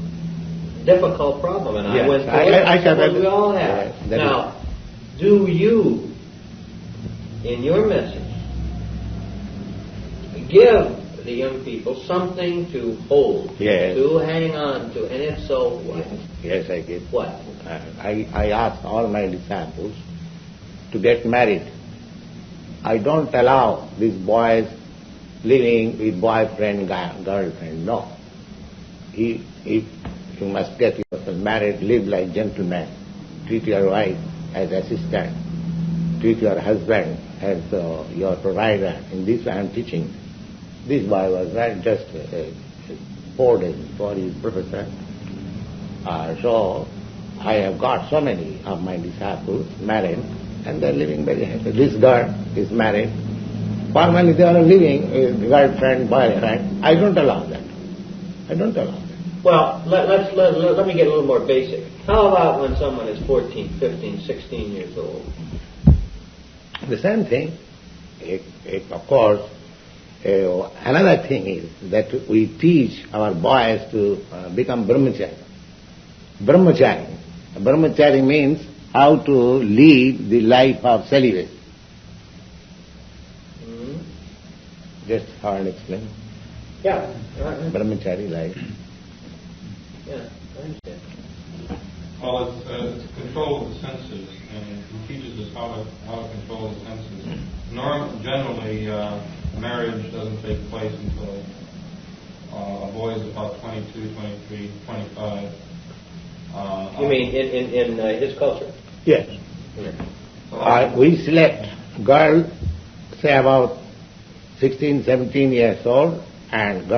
difficult problem. And I went through it, we all have. Now, do you, in your message, give the young people something to hold, to hang on to, and if so, what? Yes, I give. What? I ask all my disciples to get married. I don't allow these boys living with boyfriend, girlfriend. No. If you must get yourself married, live like gentlemen. Treat your wife as assistant. Treat your husband as your provider. In this I am teaching. This boy was just 4 days before he is professor. So I have got so many of my disciples married, and they are living very happy. This girl is married. Formally they are living with girlfriend, boyfriend. I don't allow that. I don't allow that. Well, let me get a little more basic. How about when someone is 14, 15, 16 years old? The same thing. Of course, another thing is that we teach our boys to become brahmachari. Brahmachari means how to lead the life of celibacy. Just how I explain. Yeah. Brahmachari life. Yeah, I understand. Well, it's control of the senses, and he teaches us how to control the senses. Generally, marriage doesn't take place until a boy is about 22, 23, 25. You mean in his culture? Yes. We select girl, say about 16, 17 years old, and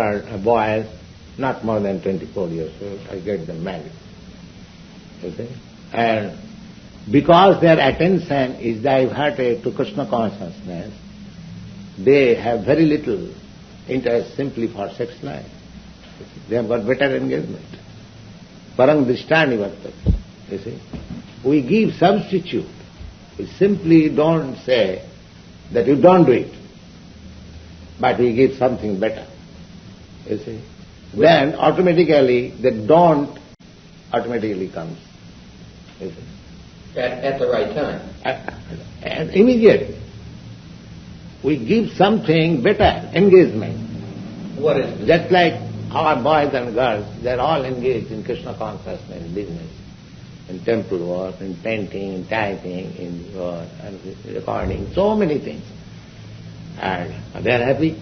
boys not more than 24 years old. I get them married. Okay? And because their attention is diverted to Krishna consciousness, they have very little interest simply for sex life. They have got better engagement. Parang drishtani vartate. You see? We give substitute. We simply don't say that you don't do it, but we give something better. You see? Then automatically the don't automatically comes. You see? At the right time. And immediately. We give something better, engagement. What is it? Just like our boys and girls, they are all engaged in Krishna consciousness business, in temple work, in painting, in typing, in recording, so many things. And they are happy.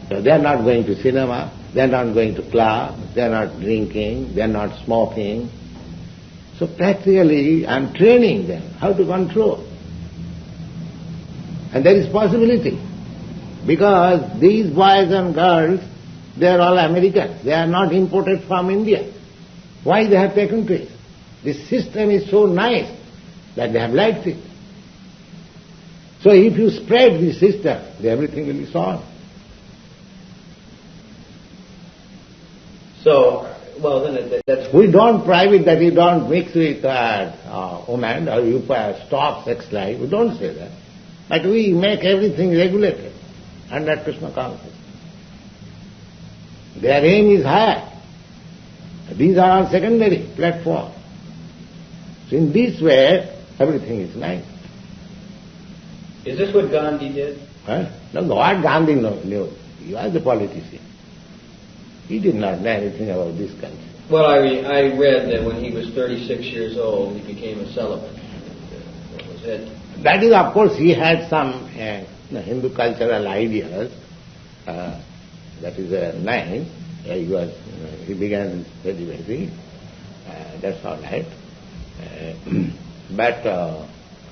So they are not going to cinema, they are not going to club, they are not drinking, they are not smoking. So practically I am training them how to control. And there is possibility. Because these boys and girls, they are all Americans. They are not imported from India. Why they have taken to it? This system is so nice that they have liked it. So if you spread this system, then everything will be solved. So, well, then that's... We don't prohibit that you don't mix with women or you stop sex life. We don't say that. But we make everything regulated under Krishna consciousness. Their aim is higher. These are all secondary platform. So in this way, everything is nice. Is this what Gandhi did? Huh? No, what Gandhi knew. He was a politician. He did not know anything about this country. Well, I read that when he was 36 years old, he became a celibate. That was it. That is, of course, he had some Hindu cultural ideas. That is nice. He began very. That's all right. But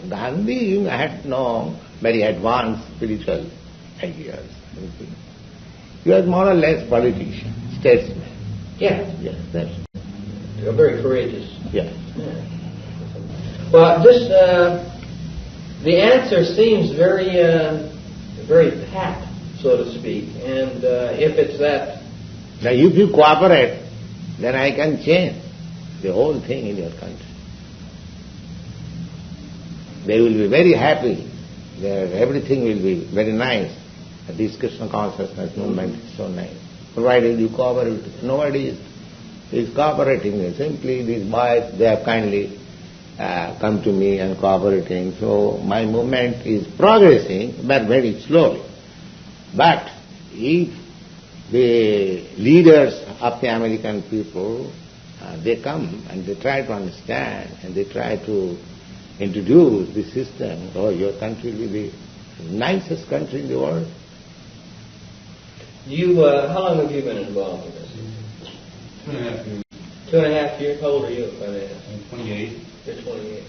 Gandhi had no very advanced spiritual ideas. He was more or less politician, statesman. Yeah. Yes, that's it. You're very courageous. Yes. Yeah. Well, this the answer seems very very pat, so to speak. And if it's that... Now, if you cooperate, then I can change the whole thing in your country. They will be very happy. Everything will be very nice. This Krishna consciousness movement is so nice. Provided you cooperate. Nobody is cooperating. Simply these boys, they have kindly come to me and cooperating. So my movement is progressing, but very slowly. But if the leaders of the American people, they come and they try to understand and they try to introduce the system, your country will be the nicest country in the world. How long have you been involved in this? 2.5 years. 2.5 years? How old are you? I'm 28. You're 28.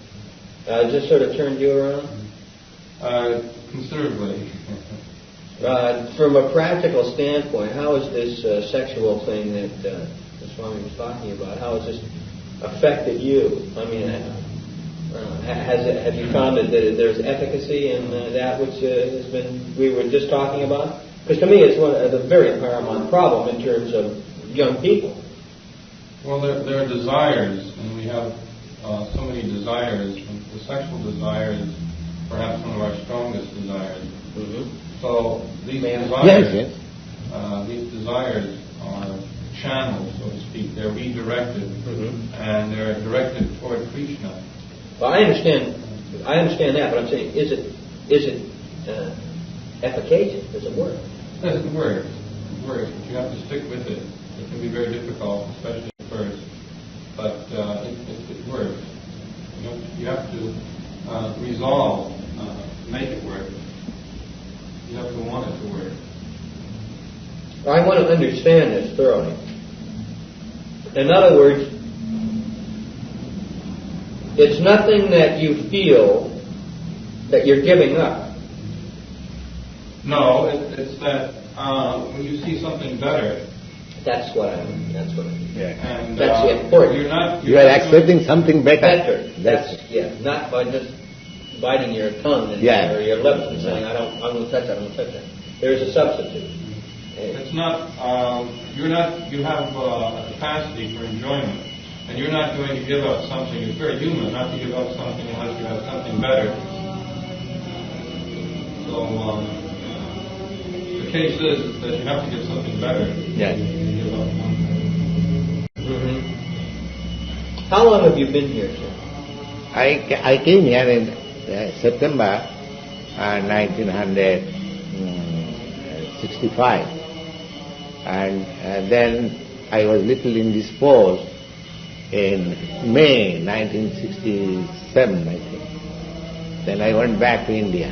Just sort of turned you around? Considerably. From a practical standpoint, how is this sexual thing that the Swami was talking about, how has this affected you? I mean, have you found that there's efficacy in that which has been, we were just talking about? Because to me it's one of the very paramount problem in terms of young people. Well, there are desires, and we have so many desires. The sexual desire is perhaps one of our strongest desires. Mm-hmm. So these desires are channeled, so to speak. They're redirected, and they're directed toward Krishna. Well, I understand that, but I'm saying, is it efficacious? Does it work? Yes, it works. It works, but you have to stick with it. It can be very difficult, especially at first, but it works. You have to resolve to make it work. You have to want it to work. I want to understand this thoroughly. In other words, it's nothing that you feel that you're giving up. No, it's that when you see something better. That's what I mean. Yeah. And that's important. You are accepting something better. Not by just biting your tongue or your lips and saying, I don't want to touch that, I don't want to touch that. There is a substitute. It's not, you have a capacity for enjoyment, and you're not going to give up something. It's very human not to give up something unless you have something better. So, the case is that you have to get something better. Yes. To give up one thing. Mm-hmm. How long have you been here, sir? I came here in September 1965. And then I was little indisposed in May 1967, I think. Then I went back to India.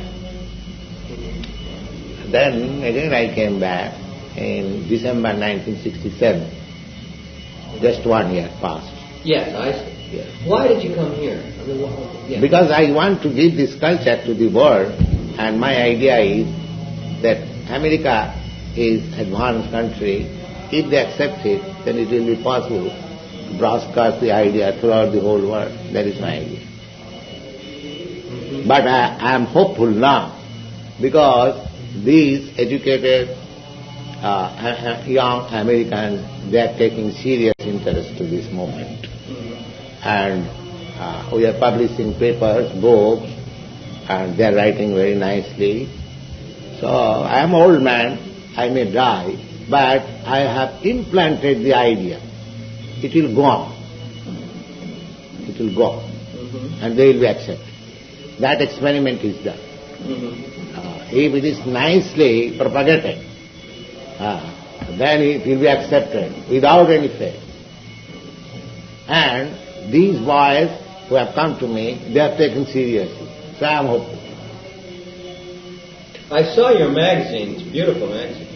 Then again I came back in December 1967. Just 1 year passed. Yes, I see. Yes. Why did you come here? I mean, Because I want to give this culture to the world, and my idea is that America is advanced country. If they accept it, then it will be possible to broadcast the idea throughout the whole world. That is my idea. But I am hopeful now, because these educated young Americans, they are taking serious interest to this movement. And we are publishing papers, books, and they are writing very nicely. So I am an old man, I may die, but I have implanted the idea. It will go on. It will go on. And they will be accepted. That experiment is done. If it is nicely propagated, then it will be accepted without any fail. And these boys who have come to me, they are taken seriously. So I am hopeful. I saw your magazine. It's a beautiful magazine.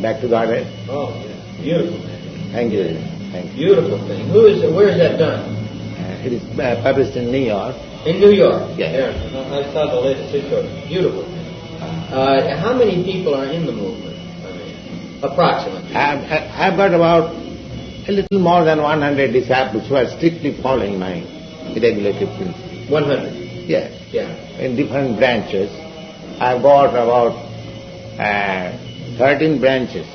Back to Godhead? Oh, yeah. Beautiful magazine. Thank you. Thank you. Beautiful thing. Who is it? Where is that done? It is published in New York. In New York? Yes. Yeah. I saw the latest issue. Beautiful. How many people are in the movement? I mean, approximately. I've got about a little more than 100 disciples who are strictly following my regulative principles. 100? Yes. Yeah. In different branches. I've got about 13 branches.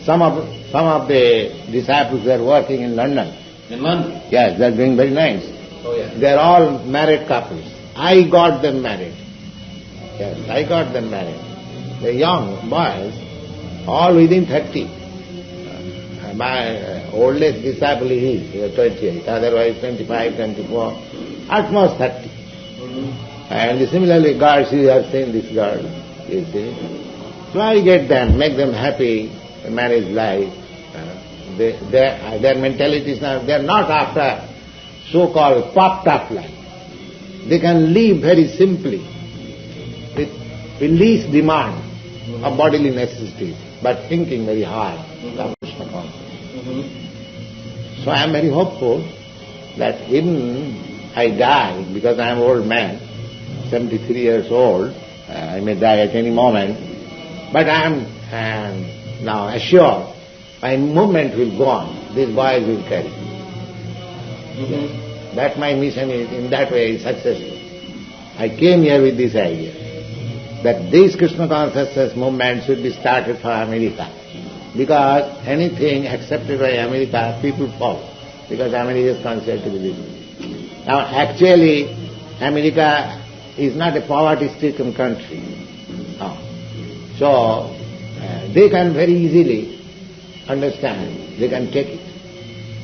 Some of the disciples are working in London. In London? Yes, they're doing very nice. Oh, yeah. They're all married couples. I got them married. Yes, I got them married. They're young boys, all within 30. My oldest disciple is 28, otherwise 25, 24, at most 30. And similarly, girls, you have seen this girl, you see. So I get them, make them happy, marriage life. Their mentality is not, they are not after so-called popped-up life. They can live very simply, with least demand of bodily necessities, but thinking very high of Krishna consciousness. So I am very hopeful that even I die, because I am an old man, 73 years old, I may die at any moment, but I am now assured my movement will go on, these boys will carry. That my mission is, in that way, successful. I came here with this idea, that this Krishna Consciousness movement should be started for America. Because anything accepted by America, people follow. Because America is considered to be this. Now actually, America is not a poverty-stricken country. No. So, they can very easily understand, they can take it.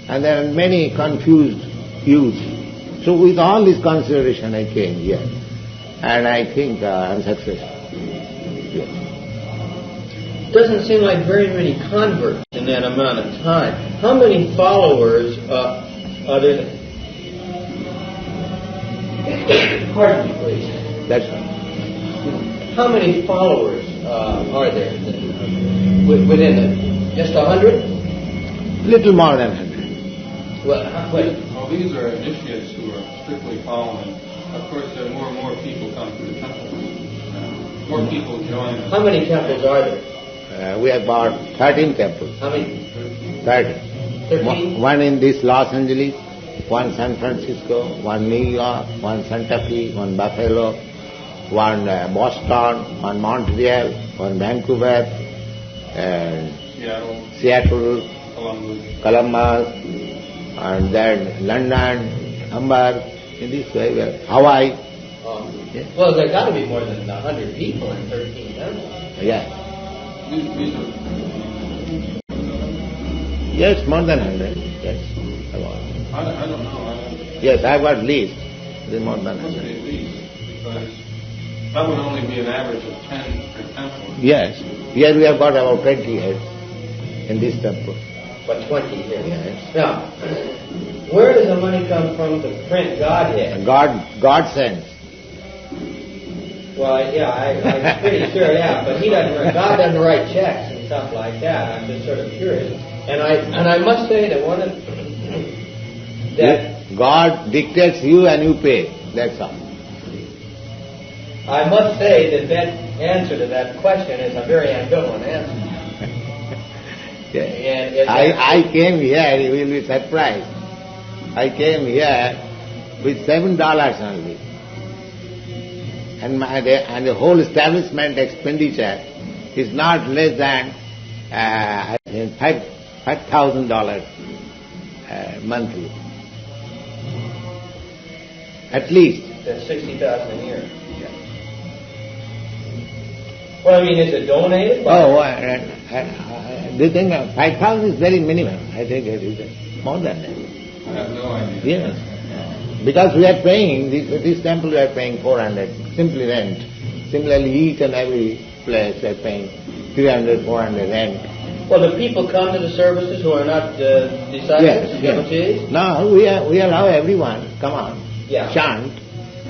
And there are many confused youths. So with all this consideration I came here. And I think I'm successful. Yes. Doesn't seem like very many converts in that amount of time. How many followers are there? Pardon me, please. That's right. How many followers are there within it? Just 100? Little more than 100. Well, these are initiates who are strictly following. Of course, there are more and more people come to the temple. More people join us. How many temples are there? We have about 13 temples. How many? 13. 13? One in this Los Angeles, one San Francisco, one New York, one Santa Fe, one Buffalo, one Boston, one Montreal, one Vancouver, Seattle, Columbus, and then London, Hamburg, in this way, Hawaii. Yeah. Well, there got to be more than 100 people in 13 temples. Yeah. Yes, more than 100. Yes, about. I don't know. Yes, I've got least. There's more than 100. Because that would only be an average of 10 per temple. Yes. Here we have got about 20 heads in this temple. But 20 here. Yes. Now, where does the money come from to print Godhead? God sends. Well, yeah, I'm pretty sure, yeah, but God doesn't write checks and stuff like that. I'm just sort of curious. And I must say that one of that God dictates you and you pay. That's all. I must say that answer to that question is a very ambivalent answer. I came here, you will be surprised. I came here with $7 only. And the whole establishment expenditure is not less than $5,000 monthly. At least. That's $60,000 a year. Yeah. Well, I mean, is it donated? Do you think 5,000 is very minimum? I think it is more than that. I have no idea. Yes. Because we are paying, this temple we are paying 400, simply rent. Similarly, each and every place we are paying 300, 400 rent. Well, do people come to the services who are not disciples, devotees? No, we allow everyone, come on, chant,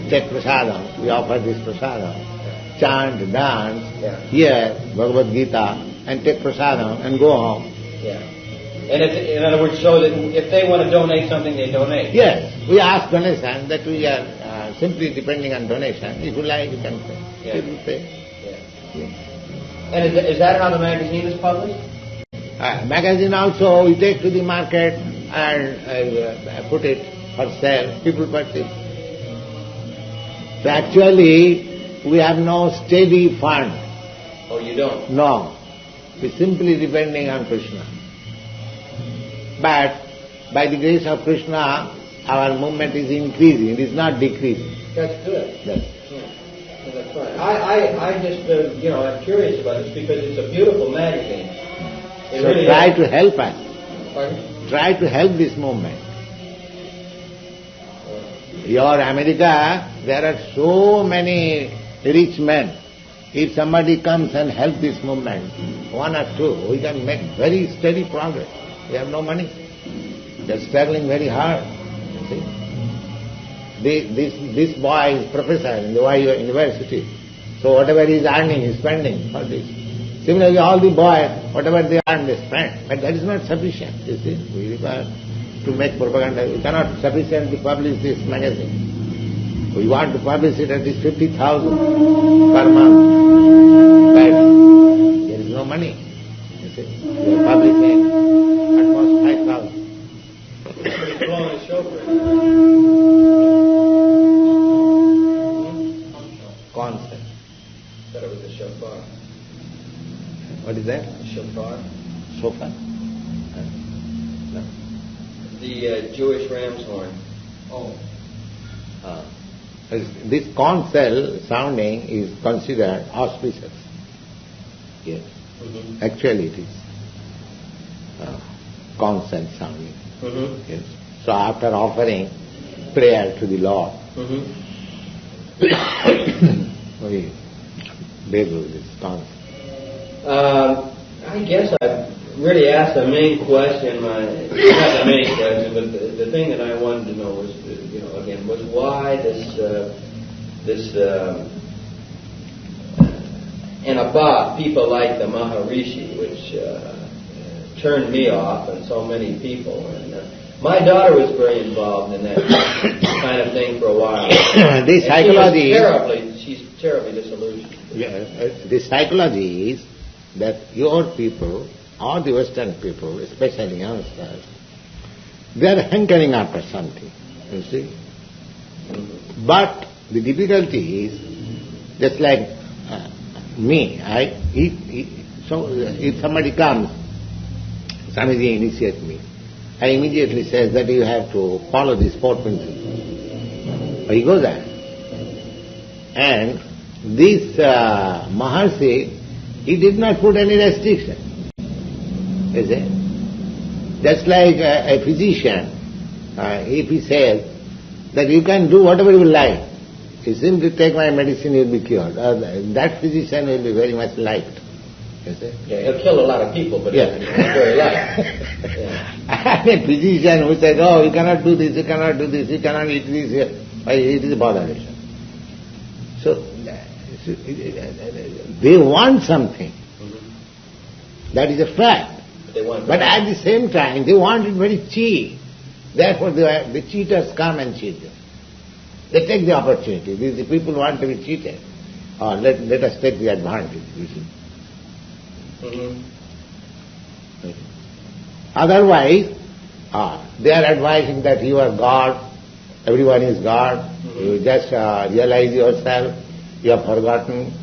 take prasadam, we offer this prasadam, chant, dance, hear Bhagavad Gita, and take prasadam and go home. Yeah. And in other words, so that if they want to donate something, they donate? Yes, we ask donation, that we are simply depending on donation. If you like, you can pay. Yeah. People pay. Yeah. And is that how the magazine is published? Magazine also we take to the market and put it for sale. People purchase. So actually, we have no steady fund. Oh, you don't? No. We're simply depending on Krishna. But by the grace of Krishna, our movement is increasing. It is not decreasing. That's good. Yes. Yeah, that's fine. I just, I'm curious about this because it's a beautiful magazine. So really try to help us. Pardon? Try to help this movement. Your America, there are so many rich men. If somebody comes and help this movement, one or two, we can make very steady progress. We have no money. They are struggling very hard. You see? This boy is professor in the YU University. So whatever he is earning, he is spending for this. Similarly, all the boys, whatever they earn, they spend. But that is not sufficient, you see. We require to make propaganda. We cannot sufficiently publish this magazine. We want to publish it at least 50,000 per month. But there is no money, you see. We are publishing at most 5,000. Pretty blowing show for it. Concept. Thought it was a shofar. What is that? Shofar. Shofar? No. The Jewish ram's horn. Oh. This conch shell sounding is considered auspicious. Yes. Mm-hmm. Actually it is conch shell sounding. Mm-hmm. Yes. So after offering prayer to the Lord, we do this conch. I guess I really asked the main question, not the main question, but the thing that I wanted to know was, was why this and about people like the Maharishi, which turned me off and so many people. And my daughter was very involved in that kind of thing for a while. The psychology she's terribly disillusioned. The psychology is that your people, or the Western people, especially youngsters, they are hankering after something, you see. But the difficulty is, just like me, if somebody comes, Swamiji initiates me, I immediately says that you have to follow these 4 principles. So he goes there. And this Maharshi, he did not put any restriction. You see? Just like a physician, if he says that you can do whatever you like, you simply take my medicine, you will be cured. That physician will be very much liked. You see? Yeah, he'll kill a lot of people, but yeah. he's very light. And a physician who says, oh, you cannot do this, you cannot do this, you cannot eat this, it is botheration. So, they want something. Mm-hmm. That is a fact. But at the same time, they want it very cheap. Therefore, the cheaters come and cheat them. They take the opportunity. The people want to be cheated. Oh, let us take the advantage, you see. Mm-hmm. Otherwise, they are advising that you are God, everyone is God, you just realize yourself, you have forgotten,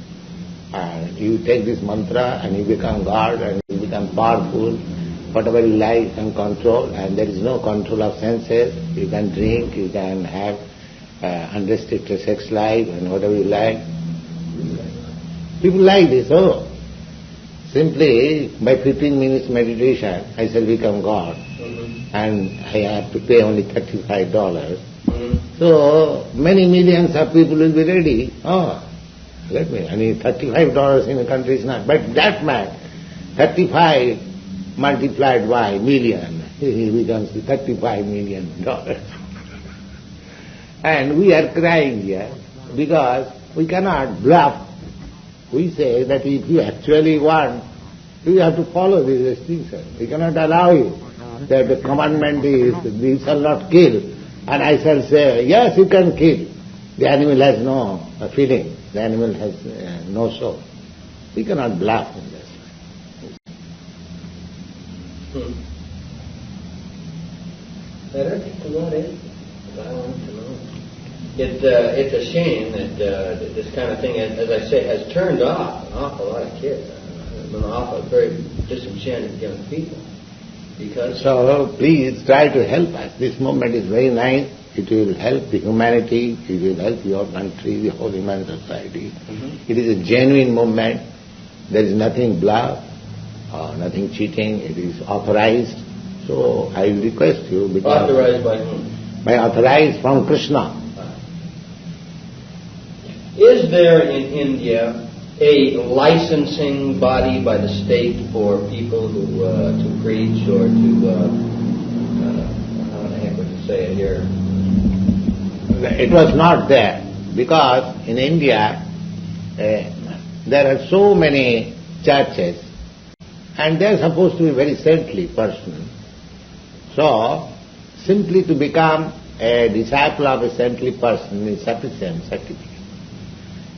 and you take this mantra and you become God and you become powerful, whatever you like you can control, and there is no control of senses, you can drink, you can have unrestricted sex life and whatever you like. People like this, simply by 15 minutes meditation I shall become God. And I have to pay only $35. So many millions of people will be ready. $35 in a country is not. But that man, 35 multiplied by million, he becomes $35 million. And we are crying here because we cannot bluff. We say that if you actually want, you have to follow this restriction. We cannot allow you. That the commandment is, you shall not kill. And I shall say, yes, you can kill. The animal has no feeling. The animal has no soul. We cannot bluff in this. Better to what is? I want to know. It's a shame that this kind of thing, as I say, has turned off an awful lot of kids. An awful, very disenchanted young people. So please try to help us. This movement is very nice. It will help the humanity. It will help your country, the whole human society. Mm-hmm. It is a genuine movement. There is nothing bluff, nothing cheating. It is authorized. So I will request you because... Authorized by whom? By authorized from Krishna. Is there in India a licensing body by the state for people who to preach or to how the heck would you say it here? It was not there because in India there are so many churches and they are supposed to be very saintly person. So simply to become a disciple of a saintly person is sufficient certificate.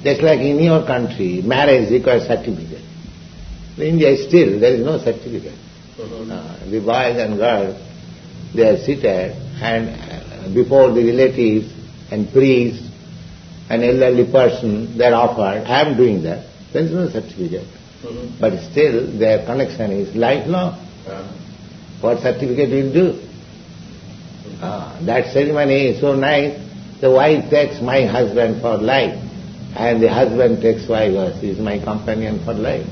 Just like in your country, marriage requires certificate. In India still, there is no certificate. Mm-hmm. The boys and girls, they are seated and before the relatives and priest, an elderly person, they are offered, I am doing that. There is no certificate. Mm-hmm. But still, their connection is lifelong. What certificate will do? That ceremony is so nice. The wife takes my husband for life. And the husband takes wife as he is my companion for life.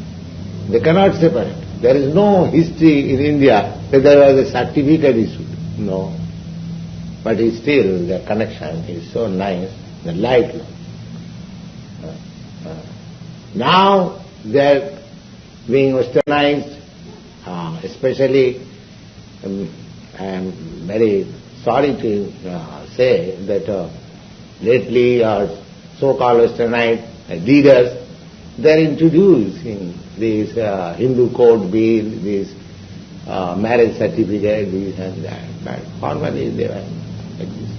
They cannot separate. There is no history in India that there was a certificate issued. No. But still the connection is so nice, the light. Now they are being westernized, especially I am very sorry to say that lately so-called westernized leaders, they are introducing this Hindu code bill, this marriage certificate, this and that. Formally they are existing.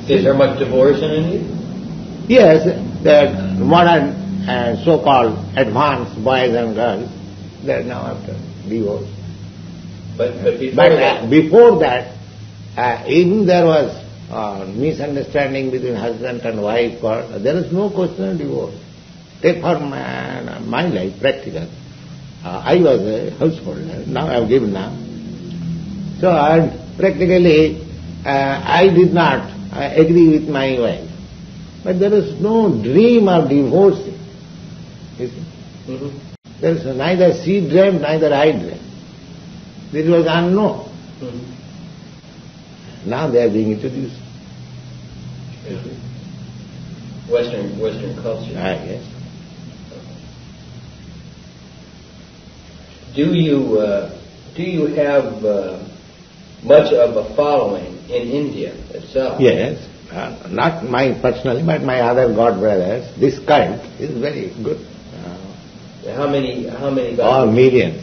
Is there much divorce in India? Yes, the modern so-called advanced boys and girls, they are now after divorce. But before that, even there was misunderstanding between husband and wife, there is no question of divorce. Take for my life, practical. I was a householder, now I have given now. So practically I did not agree with my wife. But there is no dream of divorcing. You see? Mm-hmm. There is neither she dreamt, neither I dreamt. This was unknown. Mm-hmm. Now they are being introduced. Western culture. Yes. Do you have much of a following in India itself? Yes, not my personally, but my other god brothers. This cult is very good. How many All millions.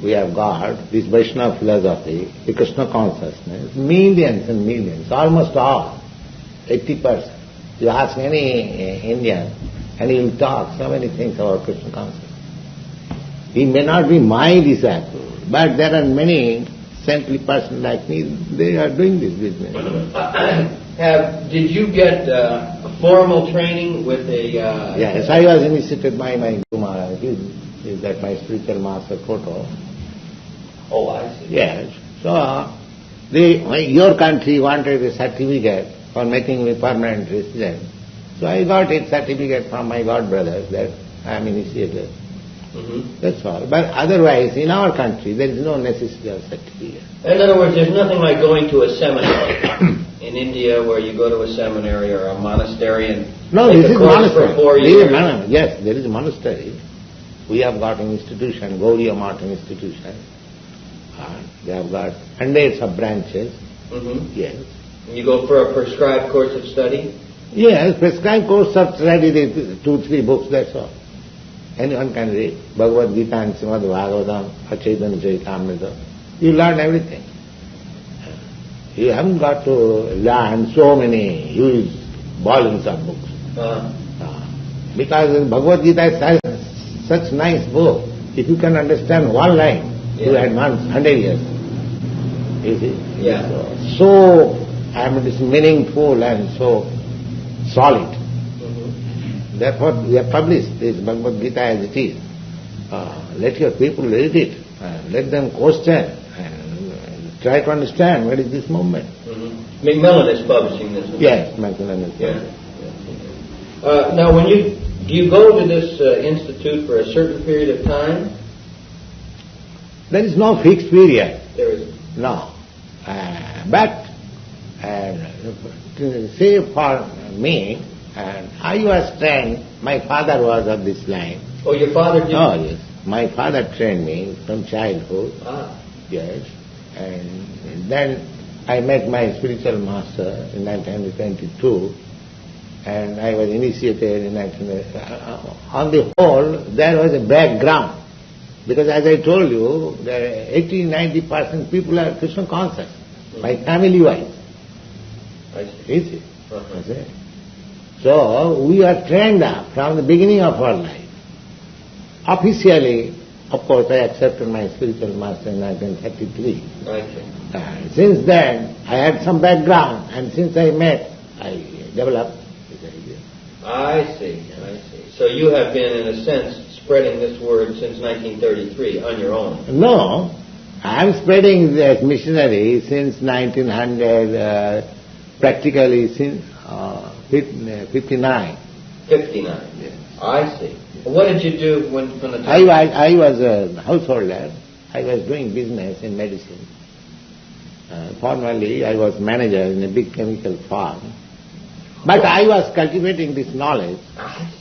We have got this Vaishnava philosophy, the Krishna Consciousness, millions and millions, almost all, 80%. You ask any Indian, and he will talk so many things about Krishna Consciousness. He may not be my disciple, but there are many saintly persons like me, they are doing this business. Did you get a formal training with a... Yes, I was initiated by my Guru Maharaj. Is that my spiritual master photo? Oh, I see. Yes. So, your country wanted a certificate for making me permanent resident. So I got a certificate from my god brothers that I am initiated. Mm-hmm. That's all. But otherwise, in our country, there is no necessity of certificate. In other words, there's nothing like going to a seminary in India where you go to a seminary or a monastery and this is monastery. For 4 years. Yes, there is a monastery. We have got an institution, Gaudiya Math Institution. They have got hundreds of branches. Mm-hmm. Yes. You go for a prescribed course of study? Yes, prescribed course of study, 2-3 books, that's all. Anyone can read. Bhagavad Gita and Srimad Bhagavatam, Chaitanya Charitamrita. You learn everything. You haven't got to learn so many huge volumes of books. Because Bhagavad Gita is such nice book. If you can understand one line, you had 100 years. You see? Yeah. So it is meaningful and so solid. Mm-hmm. Therefore, we have published this Bhagavad Gita as it is. Let your people read it. Let them question and try to understand what is this movement. Mm-hmm. Macmillan is publishing this. Yes, Macmillan is publishing. Now, do you go to this institute for a certain period of time? There is no fixed period. There is no. But say for me, I was trained. My father was of this line. Oh, your father did? Oh, yes. My father trained me from childhood. Yes. And then I met my spiritual master in 1922, and I was initiated in 1922. On the whole, there was a background. Because as I told you, there are 80-90% people are Krishna conscious, my family-wise. I see. So we are trained up from the beginning of our life. Officially, of course, I accepted my spiritual master in 1933. Since then, I had some background, and since I met, I developed this idea. I see. So you have been, in a sense, spreading this word since 1933 on your own? No, I am spreading this missionary since 1900, practically since 59. 59? Yes. I see. What did you do from the time? I was a householder. I was doing business in medicine. Formerly, I was manager in a big chemical farm. But I was cultivating this knowledge.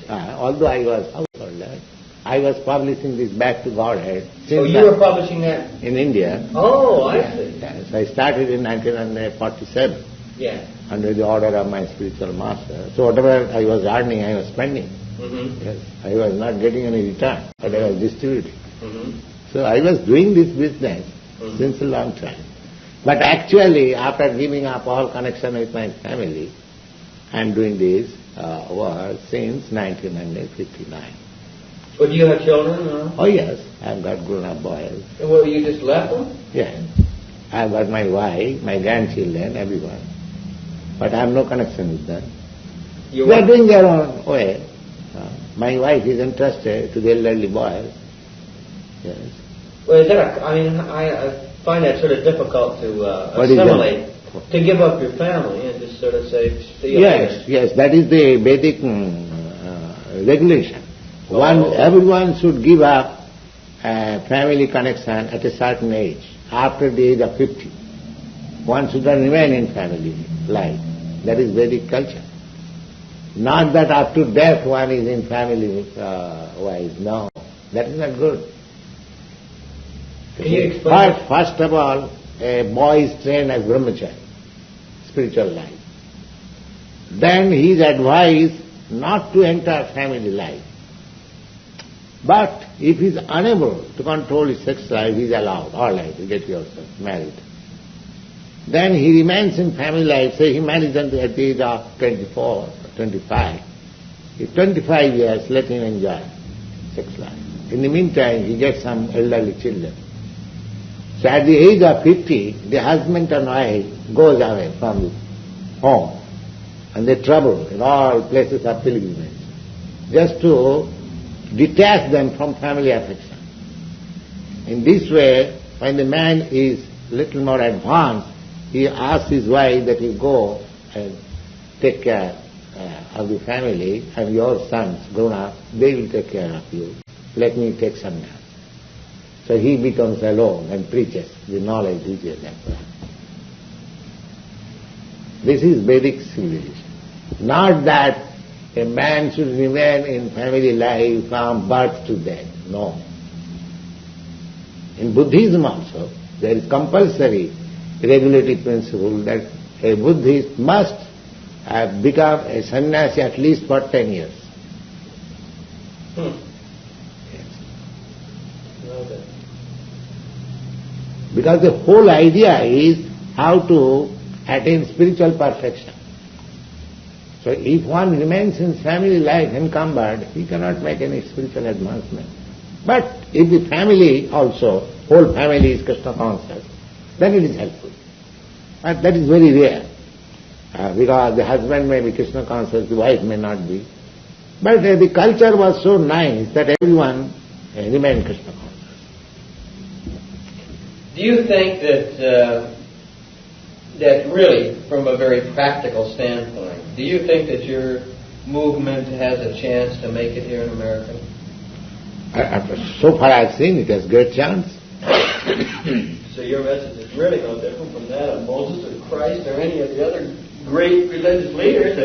Although I was householder, I was publishing this Back to Godhead. So you were publishing that? In India. Oh, I see. Yes, I started in 1947. Yeah. Under the order of my spiritual master. So whatever I was earning, I was spending. Mm-hmm. Yes, I was not getting any return, but I was distributing. Mm-hmm. So I was doing this business since a long time. But actually, after giving up all connection with my family, I am doing this work since 1959. Well, do you have children? No? Oh yes, I've got grown-up boys. Well, you just left them? Yes. I've got my wife, my grandchildren, everyone. But I have no connection with them. They are doing their own way. My wife is interested to the elderly boys. Yes. Well, I find that sort of difficult to assimilate. To give up your family and just sort of say, see you later. Yes, that is the Vedic regulation. Everyone should give up family connection at a certain age, after the age of 50. One should not remain in family life. That is Vedic culture. Not that up to death one is in family wise. No, that is not good. Can you explain? First of all, a boy is trained as brahmachari, spiritual life. Then he is advised not to enter family life. But if he is unable to control his sex life, he is allowed, all right, you get yourself married. Then he remains in family life, say he marries at the age of 24 or 25. If 25 years, let him enjoy sex life. In the meantime, he gets some elderly children. So at the age of 50, the husband and wife goes away from the home and they travel in all places of pilgrimage just to detach them from family affection. In this way, when the man is little more advanced, he asks his wife that he go and take care of the family, and your sons grown up, they will take care of you. Let me take some time. So he becomes alone and preaches the knowledge which is there. This is Vedic civilization. Not that a man should remain in family life from birth to death. No. In Buddhism also, there is compulsory regulative principle that a Buddhist must become a sannyasi at least for 10 years. Because the whole idea is how to attain spiritual perfection. So if one remains in family life encumbered, he cannot make any spiritual advancement. But if the family also, whole family is Krishna conscious, then it is helpful. But that is very rare. Because the husband may be Krishna conscious, the wife may not be. But the culture was so nice that everyone remained Krishna conscious. Do you think that really, from a very practical standpoint, do you think that your movement has a chance to make it here in America? So far I've seen it has great chance. So your message is really no different from that of Moses or Christ or any of the other great religious leaders,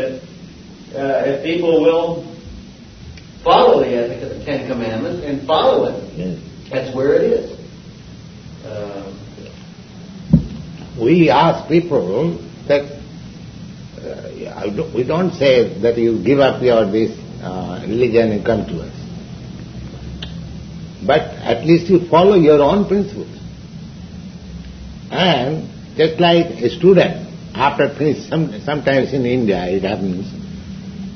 that if people will follow the ethic of the Ten Commandments and follow it, that's where it is. We ask people that we don't say that you give up this religion and come to us. But at least you follow your own principles. And just like a student, after finish, sometimes in India it happens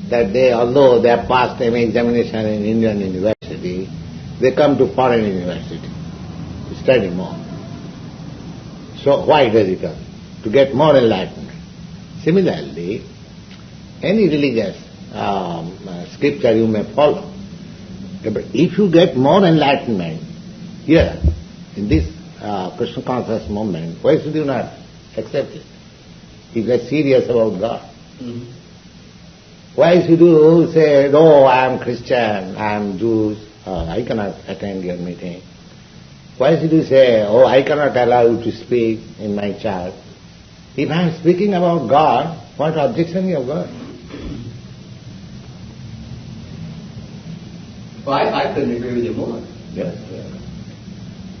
that although they have passed an examination in Indian university, they come to foreign university to study more. So why does it come? To get more enlightenment. Similarly, any religious scripture you may follow. But if you get more enlightenment here, in this Krishna conscious movement, why should you not accept it? If you are serious about God. Mm-hmm. Why should you say, oh, I am Christian, I am Jews, I cannot attend your meeting? Why should you say, oh, I cannot allow you to speak in my church? If I am speaking about God, what objection you have got? Well, I couldn't agree with you more. Yes.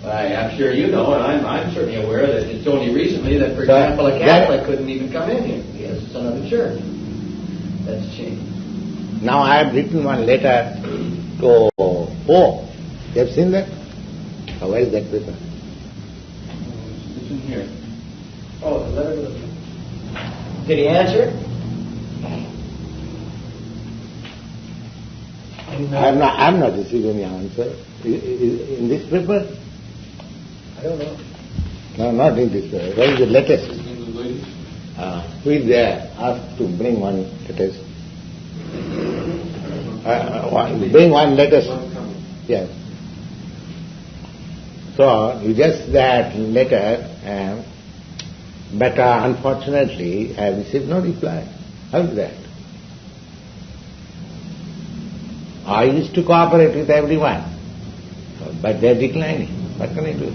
I'm sure you know, and I'm certainly aware that it's only recently that, for example, a Catholic couldn't even come in here. He has another church. That's changed. Now I have written one letter to Pope. You have seen that? Where is that paper? It's in here. Oh, the letter to the... Did he answer? I'm not receiving any answer. In this paper? I don't know. No, not in this paper. Where is the latest? Who is there? Ask to bring one latest. Bring one latest. Yes. So, you just that letter, but unfortunately I received no reply. How is that? I used to cooperate with everyone, but they are declining. What can I do?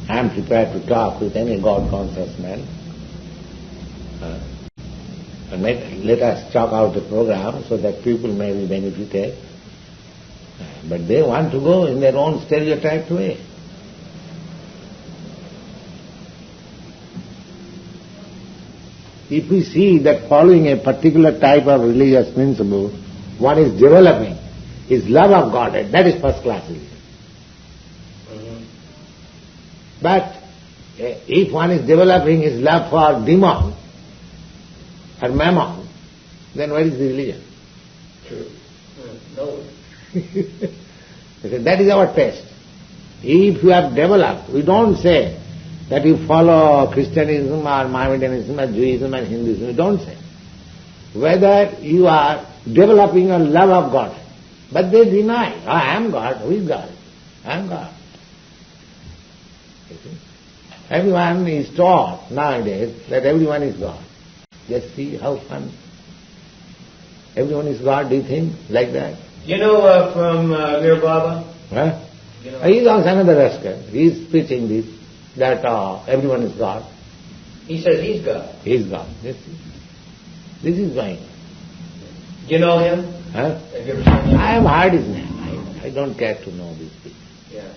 I am prepared to talk with any God-conscious man. let us chalk out the program so that people may be benefited. But they want to go in their own stereotyped way. If we see that following a particular type of religious principle, one is developing his love of Godhead, that is first class religion. But if one is developing his love for demon or mammon, then what is the religion? True. No. That is our test. If you have developed, we don't say that you follow Christianism or Mohammedanism or Judaism and Hinduism, we don't say. Whether you are developing a love of God. But they deny, I am God, who is God? I am God. Everyone is taught nowadays that everyone is God. Just see how fun. Everyone is God, do you think, like that? You know from Mir Baba? Huh? You know, He is also another rascal. He is preaching this, that everyone is God. he says he's God. He is God. Just see. This is going. Do you know him? Huh? Have you ever seen him? I have heard his name. I don't care to know these people. Yeah.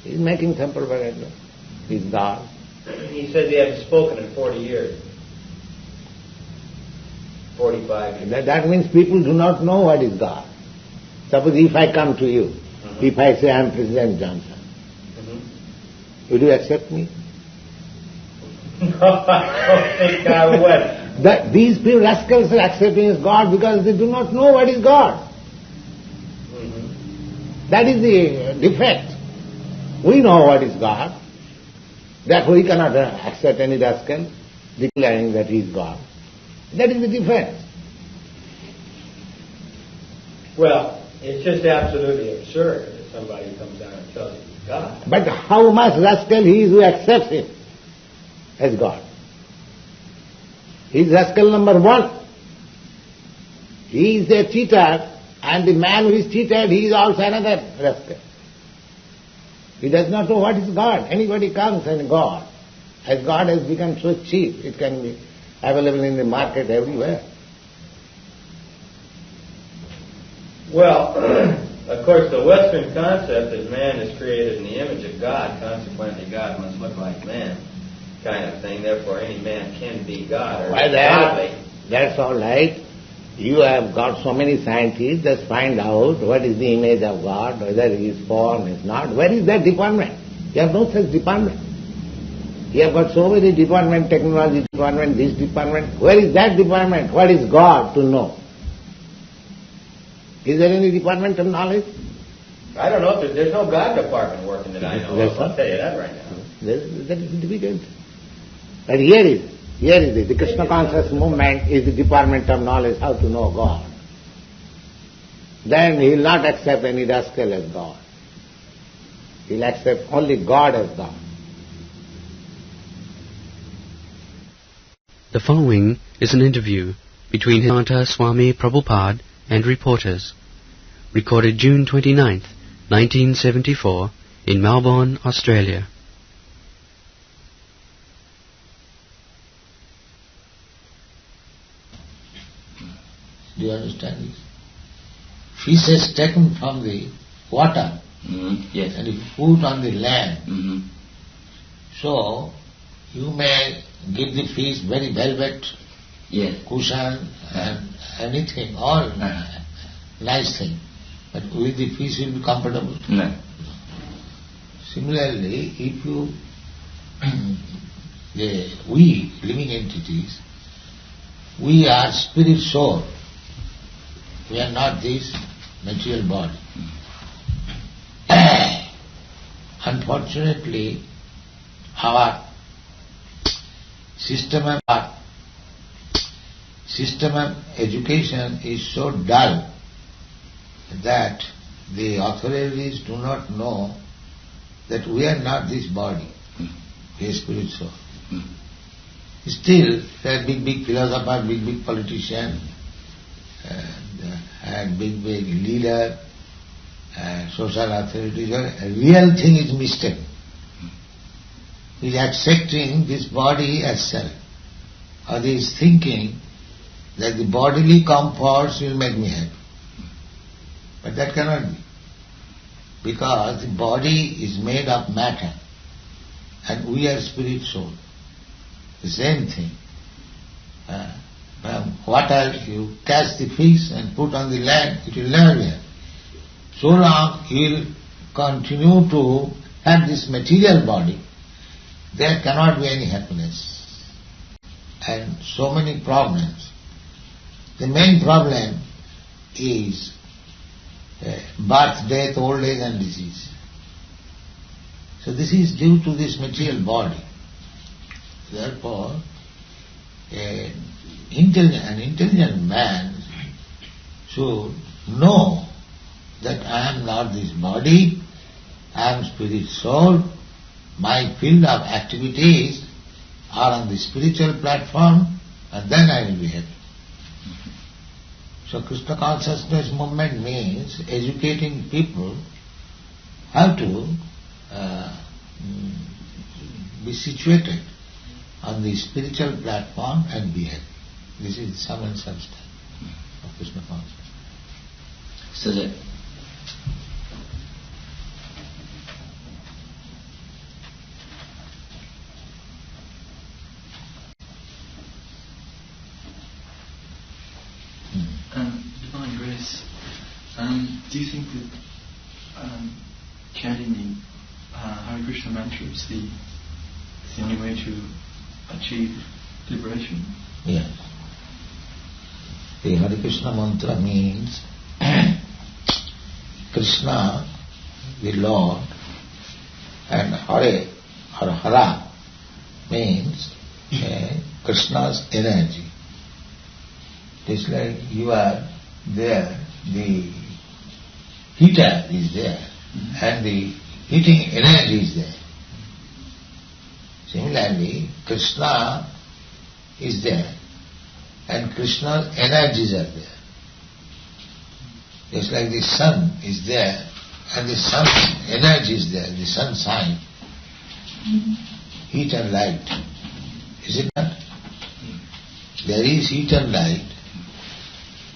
He is making some propaganda. He is God. He says he hasn't spoken in 40 years. 45 years. That means people do not know what is God. Suppose if I come to you, if I say I am President Johnson, would you accept me? No, I don't think I would. That these people, rascals, are accepting as God because they do not know what is God. That is the defect. We know what is God. Therefore we cannot accept any rascal declaring that he is God. That is the defect. Well, it's just absolutely absurd that somebody comes down and tells you he's God. But how much rascal he is who accepts him as God? He is rascal number one. He is a cheater, and the man who is cheated, he is also another rascal. He does not know what is God. Anybody comes and God. As God has become so cheap, it can be available in the market everywhere. Well, of course, the Western concept is man is created in the image of God, consequently God must look like man, kind of thing. Therefore, any man can be God or godly. That's all right. You have got so many scientists, just find out what is the image of God, whether he is form, is not. Where is that department? You have no such department. You have got so many department, technology department, this department. Where is that department? What is God to know? Is there any department of knowledge? I don't know. There's no God department working that I know of. I'll tell you that right now. That is difficult. But here is it. The Krishna Consciousness movement is the department of knowledge, how to know God. Then he will not accept any rascal as God. He will accept only God as God. The following is an interview between Bhaktivedanta Swami Prabhupada and reporters, recorded June 29th, 1974, in Melbourne, Australia. Do you understand this? Fish is taken from the water Yes. and if put on the land. So, you may give the fish very velvet cushion and anything, all nice thing. But will the fish will be comfortable? No. Similarly, if you, we living entities, we are spirit soul. We are not this material body. Unfortunately, our system of education is so dull that the authorities do not know that we are not this body, we are spirit soul. Still, there are big philosophers, big politicians, and big leader, social authorities. A real thing is mistake. He is accepting this body as self. or he is thinking that the bodily comforts will make me happy. But that cannot be. Because the body is made of matter and we are spirit soul. The same thing. From water you catch the fish and put on the land, it will never be happy. So long you will continue to have this material body, there cannot be any happiness. And so many problems. The main problem is birth, death, old age and disease. So this is due to this material body. Therefore, an intelligent man should know that I am not this body, I am spirit soul, my field of activities are on the spiritual platform, and then I will be happy. So Krishna Consciousness movement means educating people how to be situated on the spiritual platform and be happy. This is the sum and substance of Krishna Consciousness. So that Divine Grace, do you think that chanting the Hare Krishna mantra is the only way to achieve liberation? Yes. The Hare Krishna mantra means Krishna, the Lord, and Hare or Hara means Krishna's energy. It's like you are there, the heater is there, and the heating energy is there. Similarly, Krishna is there, and Krishna's energies are there. Just like the sun is there, and the sun's energy is there, the sun sign, heat and light. Is it not? There is heat and light.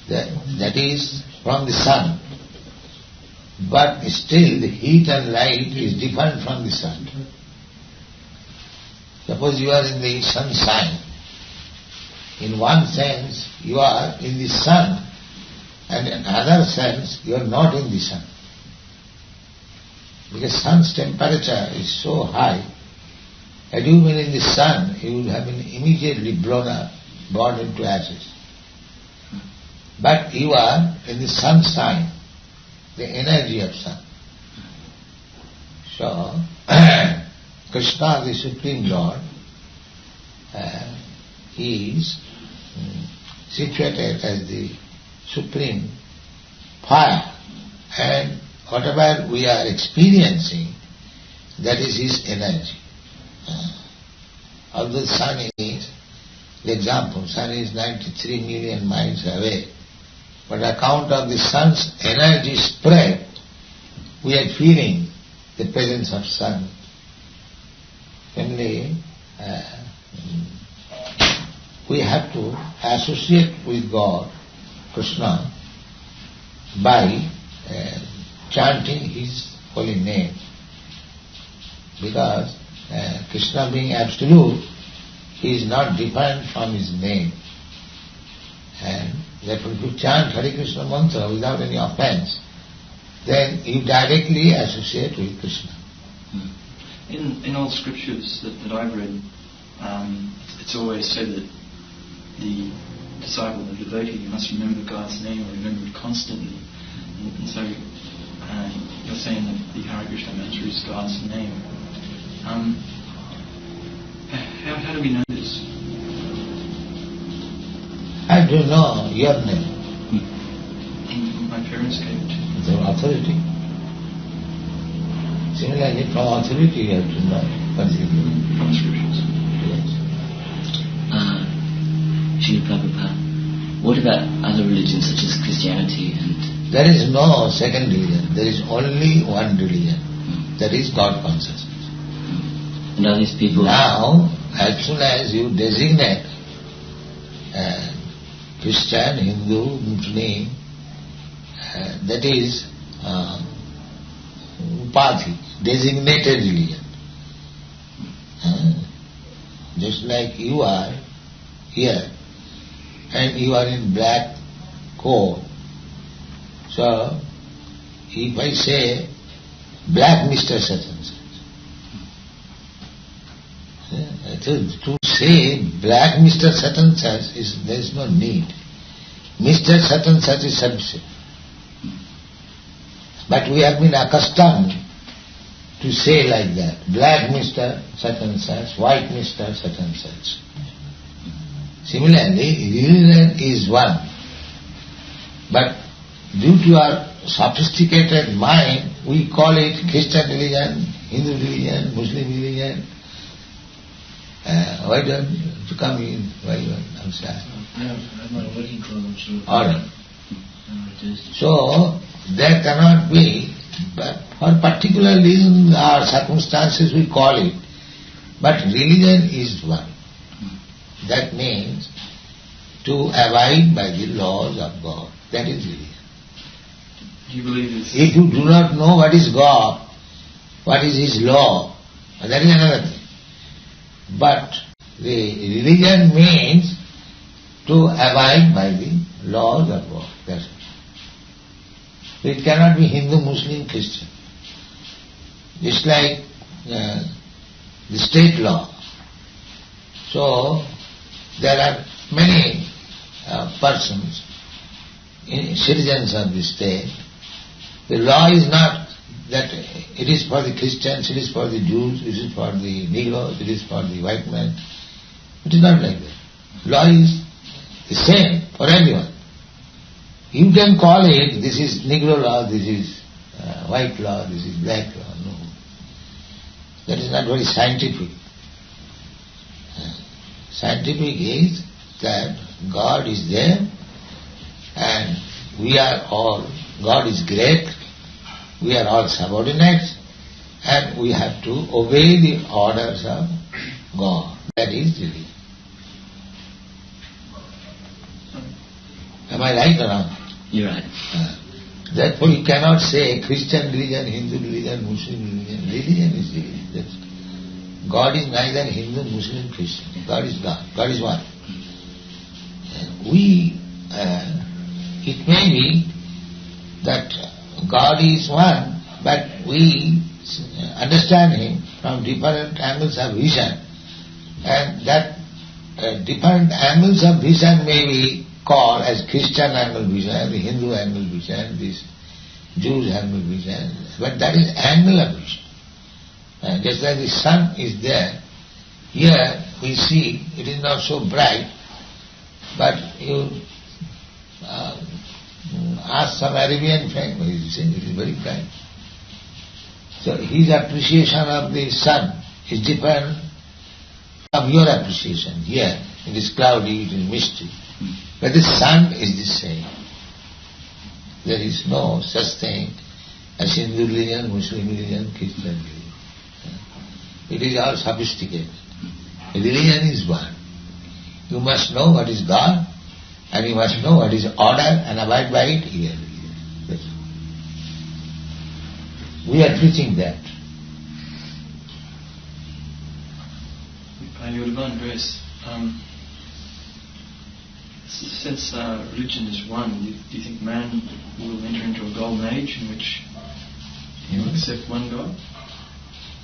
That is from the sun, but still the heat and light is different from the sun. Suppose you are in the sun sign. In one sense you are in the sun, and in another sense you are not in the sun. Because sun's temperature is so high, had you been in the sun, you would have been immediately blown up, burned into ashes. But you are in the sun sign, the energy of sun. So, Krishna, the Supreme Lord, is situated as the supreme fire, and whatever we are experiencing, that is his energy. Although sun is, the example, sun is 93 million miles away, but on account of the sun's energy spread, we are feeling the presence of sun. Only we have to associate with God, Krishna, by chanting his holy name. Because Krishna being absolute, he is not different from his name. And therefore if you chant Hare Krishna mantra without any offense, then you directly associate with Krishna. In all scriptures that I've read, it's always said that the disciple, the devotee, must remember God's name or remember it constantly. And so you're saying that the Hare Krishna mantra is God's name. How do we know this? I don't know your name. My parents gave it to me. From authority. Similarly, from authority you have to know. From scriptures. Yes. Srila Prabhupada, what about other religions such as Christianity and... There is no second religion. There is only one religion. That is God consciousness. And are these people... Now, as soon as you designate Christian, Hindu, Muslim, that is upadhi, designated religion. Just like you are here and you are in black coat. So, if I say black Mr. such and such, to say black Mr. such and such, there is no need. Mr. such and such is sufficient. But we have been accustomed to say like that, black Mr. such and such, white Mr. such and such. Similarly, religion is one. But due to our sophisticated mind, we call it Christian religion, Hindu religion, Muslim religion. Why don't you come in? Why don't you outside? I'm not working clothes. All right. So, there cannot be, but for particular reasons or circumstances we call it, but religion is one. That means to abide by the laws of God. That is religion. Do you believe this? If you do not know what is God, what is His law, that is another thing. But the religion means to abide by the laws of God. That's it. It cannot be Hindu, Muslim, Christian. It's like the state law. So, there are many persons, citizens of the state. The law is not that it is for the Christians, it is for the Jews, it is for the Negroes, it is for the white men. It is not like that. Law is the same for everyone. You can call it, this is Negro law, this is white law, this is black law. No. That is not very scientific. Scientific is that God is there and we are all, God is great, we are all subordinates and we have to obey the orders of God. That is religion. Am I right or wrong? You're right. Therefore you cannot say Christian religion, Hindu religion, Muslim religion. Religion is religion. That's God is neither Hindu, Muslim, Christian. God is God. God is one. It may be that God is one, but we understand Him from different angles of vision. And that different angles of vision may be called as Christian angle vision, the Hindu angle vision, this Jews angle vision. But that is angle of vision. Just like the sun is there, here we see it is not so bright, but you ask some Arabian friend, he is saying it is very bright. So his appreciation of the sun is different from your appreciation. Here it is cloudy, it is misty, but the sun is the same. There is no such thing as Hindu religion, Muslim religion, Christian religion. It is all sophisticated. Religion is one. You must know what is God, and you must know what is order and abide by it. Here, we are preaching that. By your divine grace, since religion is one, do you think man will enter into a golden age in which he will accept one God?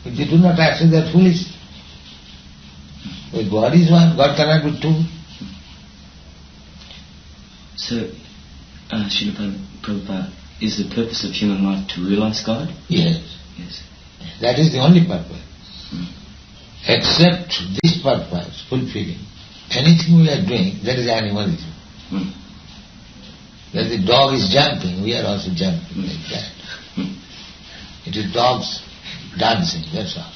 If they do not accept, they are foolish. If God is one, God cannot be two. So, Srila Prabhupada, is the purpose of human life to realize God? Yes. Yes. That is the only purpose. Except this purpose, fulfilling, anything we are doing, that is animalism. That the dog is jumping, we are also jumping like that. It is dogs dancing, that's all.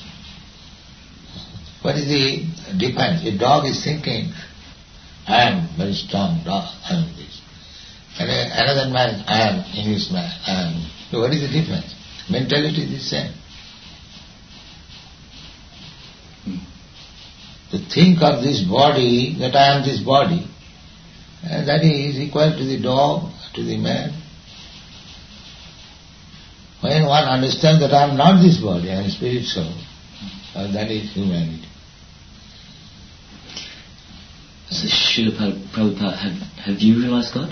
What is the difference? A dog is thinking, I am very strong dog, I am this. And another man, I am Englishman, I am. So what is the difference? Mentality is the same. To think of this body, that I am this body, that is equal to the dog, to the man. When one understands that I am not this body, I am spirit soul, that is humanity. So Srila Prabhupada, have you realized God?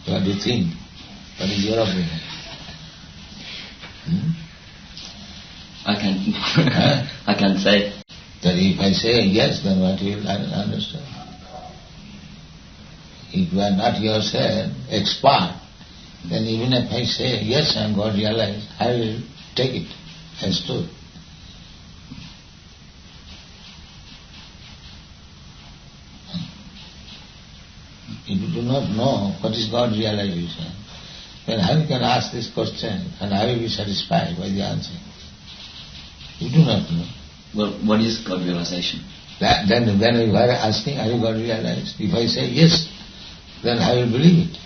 What do you think? What is your opinion? I can't say. That if I say yes, then what will I understand? If you are not yourself expert, then even if I say yes, I am God realized, I will take it as true. If you do not know what is God realization, then how you can ask this question and how will you be satisfied by the answer? You do not know. Well, what is God realization? Then you are asking, are you God realized? If I say yes, then I will believe it.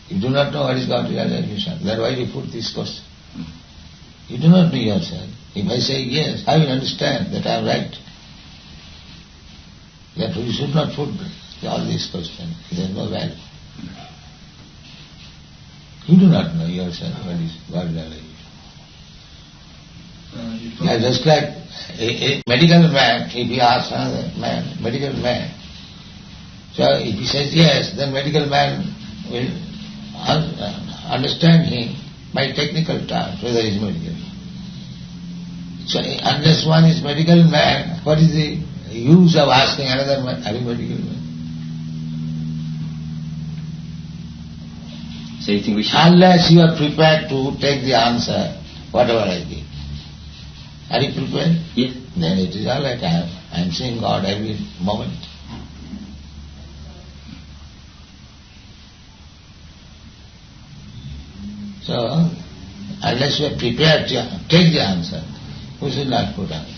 You do not know what is God realization. That's why you put this question. You do not know yourself. If I say yes, I will understand that I am right. Therefore you should not put all these questions. There is no value. You do not know yourself what is God realization. Just like a medical man, if he asks another man, medical man, so if he says yes, then medical man will understand him by technical terms, whether he is medical. So unless one is medical man, what is the use of asking another man, are you medical man? So you think we should... Unless you are prepared to take the answer, whatever I give. Are you prepared? Yes. Then it is all right. I am seeing God every moment. So, unless you are prepared to take the answer, we should not put answer.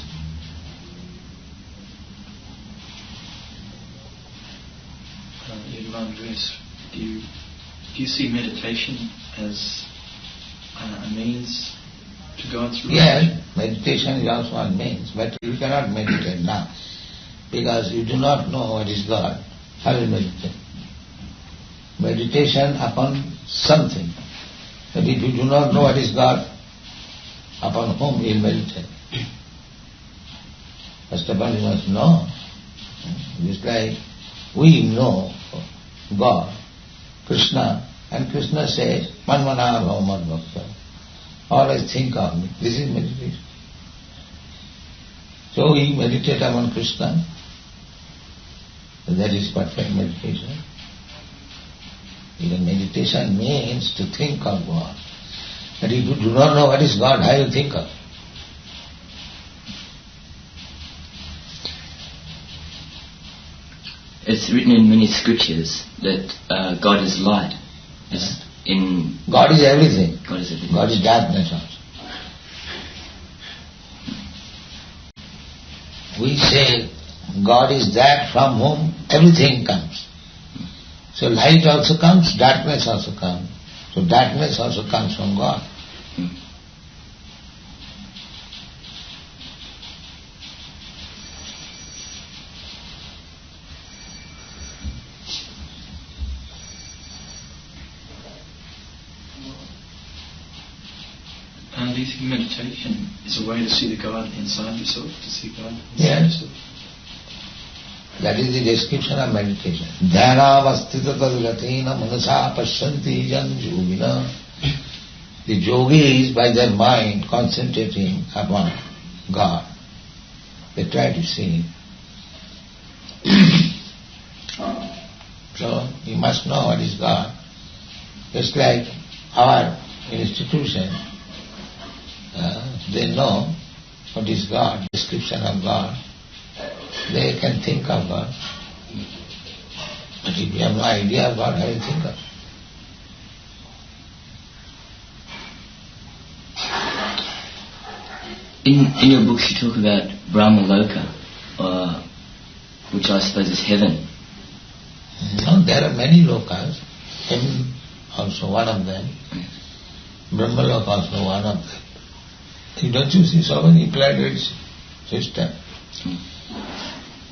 Do you see meditation as a means to God's realization? Yes, meditation is also a means, but you cannot meditate now, because you do not know what is God. How will you meditate? Meditation upon something. But if you do not know what is God, upon whom you will meditate? First of all you must know. Just like we know God, Krishna, and Krishna says, Manmana bhava bhakta. Always think of me. This is meditation. So we meditate upon Krishna. That is perfect meditation. Even meditation means to think of God. But if you do not know what is God, how you think of? It's written in many scriptures that God is light. God is everything. God is everything. God is darkness also. We say God is that from whom everything comes. So light also comes, darkness also comes. So darkness also comes from God. Do you think meditation is a way to see the God inside yourself, to see God inside yes. yourself? That is the description of meditation. Dhyanavastita tadgatena manasa pasyanti jan yogina. The yogis, by their mind, concentrating upon God, they try to see Him. So, you must know what is God. Just like our institution, they know what is God, description of God. They can think of God. But if you have no idea of God, how do you think of it? In your books you talk about Brahma Loka, which I suppose is heaven. No, there are many lokas. Heaven also one of them. Brahma Loka also one of them. Don't you see so many planets system?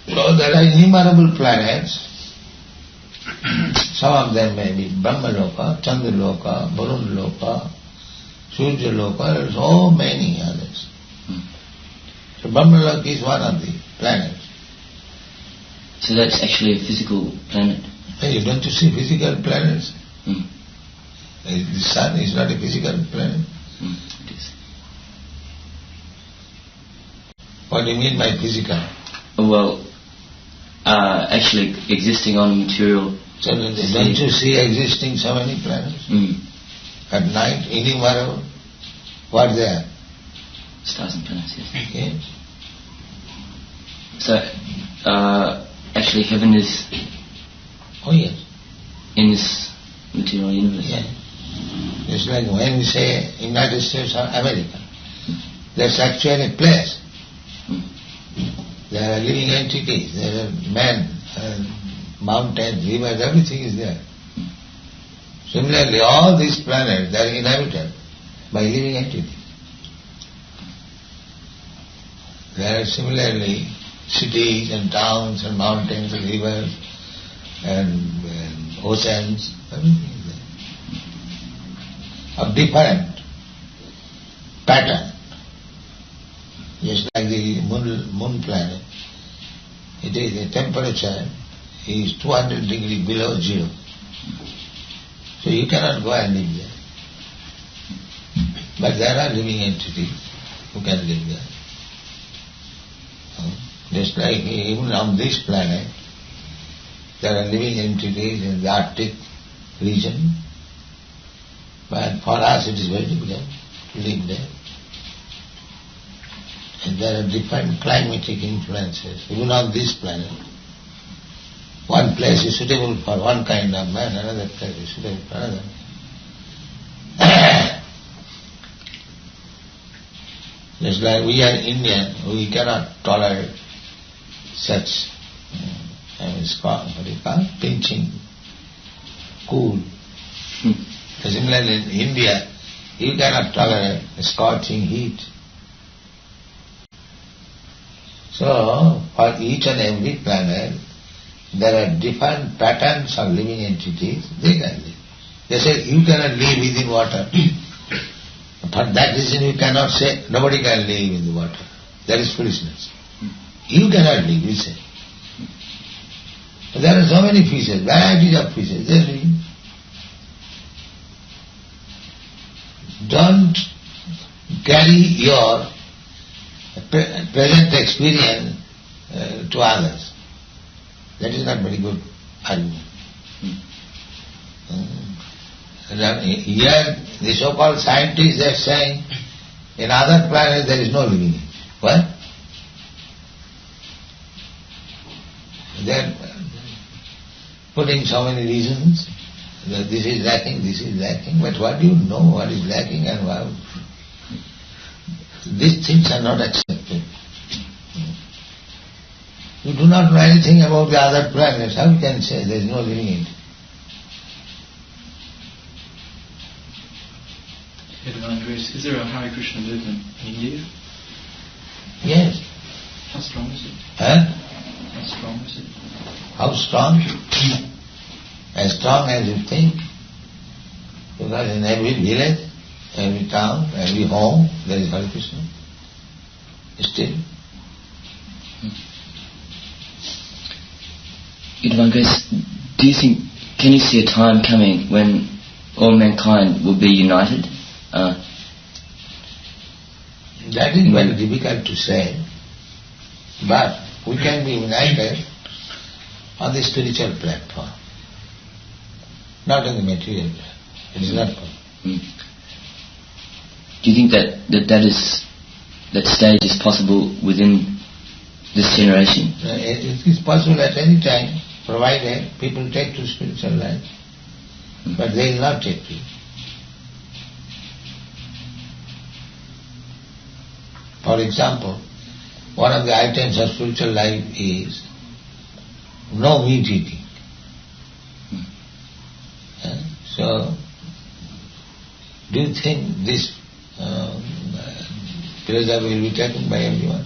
So there are innumerable planets Some of them may be Brahmaloka, Chandraloka, Varunaloka, Suryaloka, there are so many others. So Brahmaloka is one of the planets. So that's actually a physical planet? Hey, don't you see physical planets? The sun is not a physical planet. It is. What do you mean by physical? Well, actually existing on a material... So don't you see existing so many planets? At night, anywhere, what there? Stars and planets, yes. Yes. So, actually heaven is... Oh yes. In this material universe. Yeah. It's like when we say United States or America, that's actually a place. There are living entities, there are men, mountains, rivers, everything is there. Similarly, all these planets, they are inhabited by living entities. There are similarly cities and towns and mountains and rivers and oceans, everything is there. Of different pattern. Just like the moon planet, it is the temperature is 200 degrees below zero. So you cannot go and live there. But there are living entities who can live there. Just like even on this planet, there are living entities in the Arctic region. But for us it is very difficult to live there. And there are different climatic influences, even on this planet. One place is suitable for one kind of man, another place is suitable for another. Just like we are Indian, we cannot tolerate such, pinching, cool. Similarly in India, you cannot tolerate scorching heat. So, for each and every planet, there are different patterns of living entities, they can live. They say, you cannot live within water. For that reason you cannot say, nobody can live in the water. That is foolishness. You cannot live, you say. There are so many fishes, varieties of fishes, they are living. Don't carry your present experience to others. That is not very good argument. Here, the so-called scientists are saying, in other planets there is no living entity. What? They are putting so many reasons that this is lacking, but what do you know what is lacking and what? These things are not accepted. You do not know anything about the other planets, how you can say there is no living entity? Is there a Hare Krishna movement in India? Yes. How strong is it? Huh? How strong is it? How strong? As strong as you think. Because in every village, every town, every home, there is Hare Krishna. Still. Divine Grace, do you think, can you see a time coming when all mankind will be united? That is very difficult to say, but we can be united on the spiritual platform, not on the material platform. It is not possible. Do you think that stage is possible within this generation? It is possible at any time, provided people take to spiritual life, but they will not take to it. For example, one of the items of spiritual life is no meat eating. So, do you think this pleasure will be taken by everyone?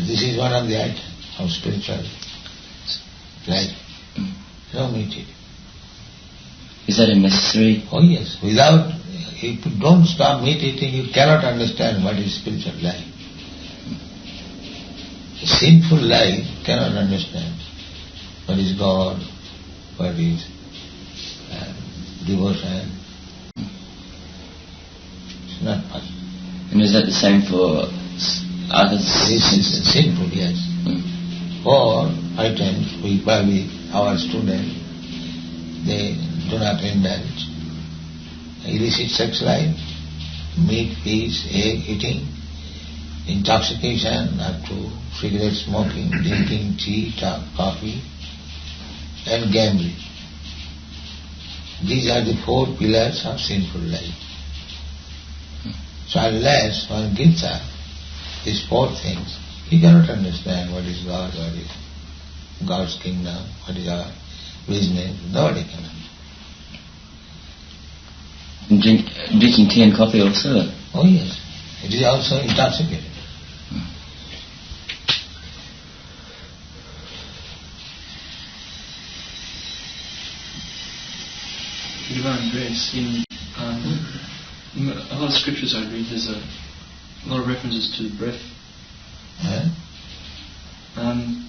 This is one of the items. of spiritual life. No meeting. Is that a necessary? Oh yes. Without, if you don't stop meditating, you cannot understand what is spiritual life. A sinful life cannot understand what is God, what is devotion. It's not possible. And is that the same for others? This is sinful, yes. Or items we buy with our students, they do not indulge. Illicit sex life, meat, fish, egg eating, intoxication up to cigarette smoking, drinking tea, coffee, and gambling. These are the 4 pillars of sinful life. So unless one gives up these 4 things, he cannot understand what is God, what is God's kingdom, what is our business. Nobody can understand. Drinking tea and coffee also? Oh yes, it is also intoxicating. Divine grace. In a lot of scriptures I read, there's a lot of references to the breath. And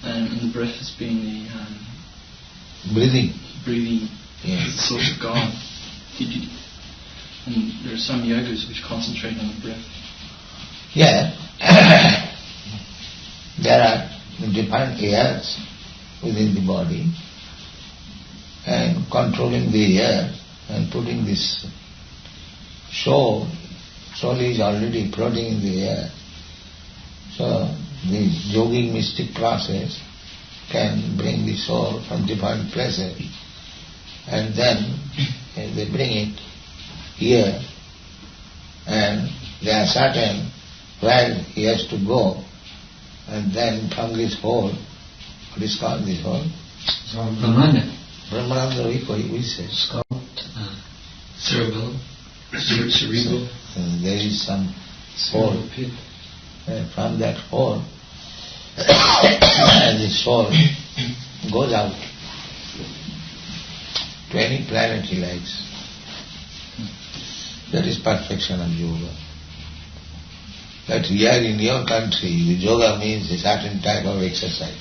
the breath as being the breathing, yes. the source of God. And there are some yogas which concentrate on the breath. Yeah, there are different airs within the body, and controlling the air and putting this soul is already floating in the air. So the yogic mystic process can bring the soul from different places, and then they bring it here, and they are certain where he has to go, and then from this hole, what is called this hole? Brahmananda, we say. Cerebral. There is some hole. From that hole, the soul goes out to any planet he likes. That is perfection of yoga. But here in your country, the yoga means a certain type of exercise.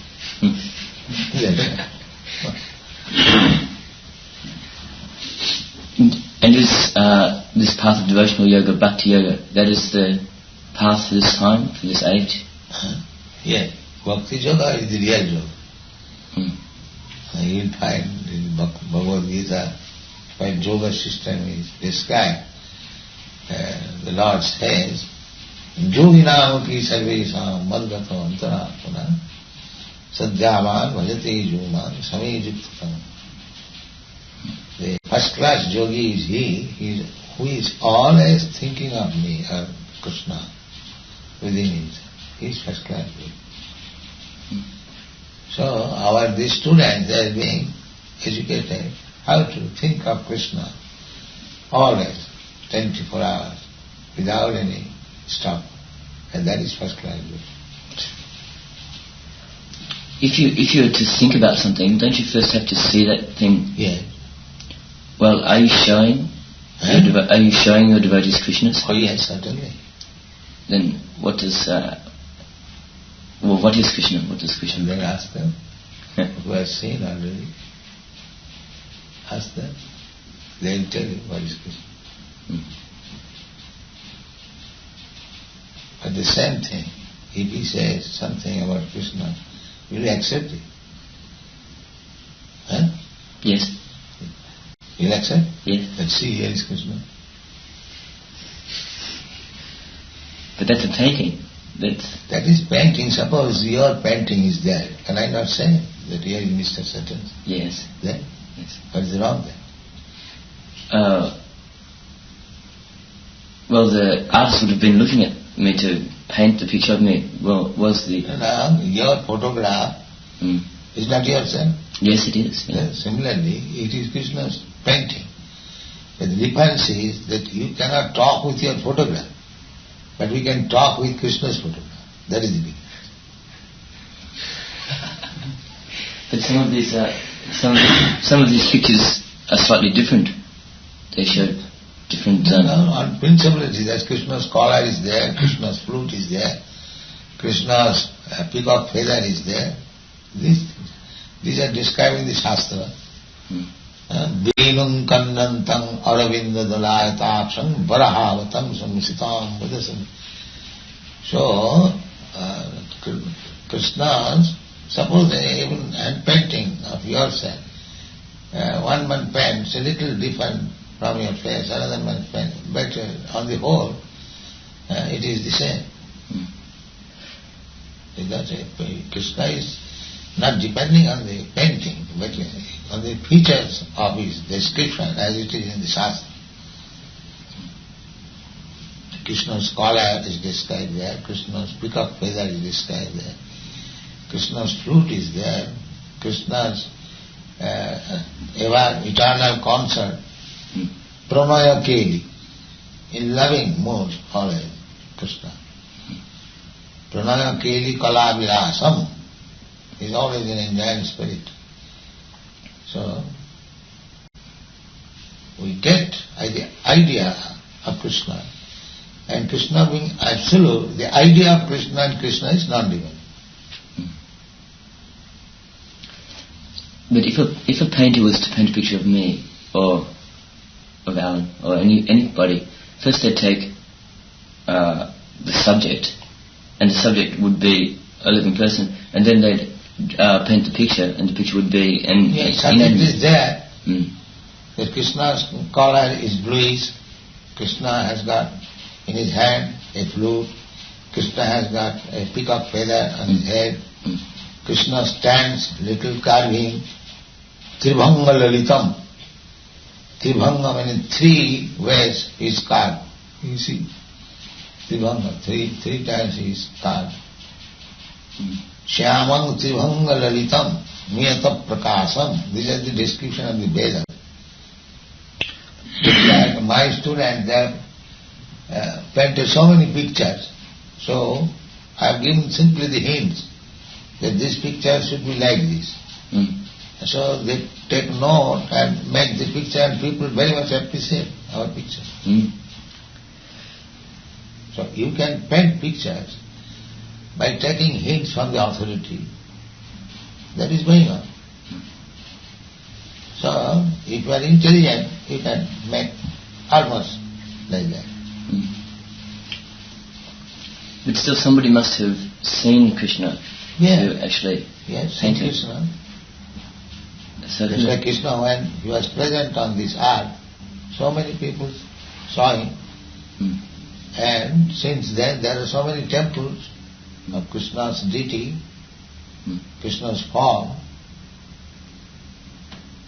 And this path of devotional yoga, bhakti yoga, that is the path for this time, for this age? Yes, bhakti yoga is the real yoga. You will find in Bhagavad Gita, when yoga system is described, the Lord says, Yoginamapi sarvesam madgato antaratmana sadhyavan bhajate yuman samejuktam. The first class yogi is he who is always thinking of me, of Krishna, within himself. He is first class yogi. So these students, they are being educated how to think of Krishna always, 24 hours, without any stop. And that is first class yogi. If you were to think about something, don't you first have to see that thing? Yeah. Well, are you showing your devotees Krishna's? Oh yes, certainly. Then what does what is Krishna? What does Krishna? Then ask them who have seen already. Ask them. They will tell you what is Krishna. But the same thing, if he says something about Krishna, will you accept it? Huh? Yes. Will you accept? Yes. Let's see, here is Krishna. But that's a painting. That is painting. Suppose your painting is there. Can I not say that here is Mr. Sutton's? Yes. There? Yes. What is wrong there? Well, the artist would have been looking at me to paint the picture of me. Well, was the... No, your photograph is not yourself. Yes, it is. Yeah. Similarly, it is Krishna's painting. But the difference is that you cannot talk with your photograph, but we can talk with Krishna's photograph. That is the difference. But some of these pictures are slightly different. They show different. On principle it is that Krishna's collar is there, Krishna's flute is there, Krishna's peacock feather is there. These are describing the Shastra. Veenum kannantam aravinda dalayataksam varahavatam samsitam vadasam. So, Krishna's, suppose even hand painting of yourself, one man paints a little different from your face, another man paints, but on the whole, it is the same. Krishna is not depending on the painting, but on the features of his description as it is in the Shastra. Krishna's collar is described there, Krishna's peacock feather is described there, Krishna's flute is there, Krishna's eternal concert, pranaya keli, in loving mood always, Krishna. Pranaya keli kala vilasam, is always in enjoying spirit. So, we get the idea of Krishna, and Krishna being absolute, the idea of Krishna and Krishna is non-divine. But if a painter was to paint a picture of me, or of Alan, or anybody, first they'd take the subject, and the subject would be a living person, and then they'd paint the picture, and the picture would be an subject is there. The Krishna's collar is bluish, Krishna has got in his hand a flute, Krishna has got a peacock feather on his head, Krishna stands, little carving, Tribhanga Lalitam. Tribhanga meaning 3 ways he is carved. You see, Tribhanga, three times he is carved. Shyamang Tribhanga Lalitam, Niyata Prakasam. This is the description of the Veda. Like my student, they have painted so many pictures. So, I have given simply the hints that this picture should be like this. So they take note and make the picture, and people very much appreciate our picture. So you can paint pictures by taking hints from the authority. That is going on. So if you are intelligent, you can make almost like that. But still somebody must have seen Krishna to actually paint him. Krishna. Just like Krishna, when he was present on this earth, so many people saw him. And since then there are so many temples of Krishna's deity, Krishna's form.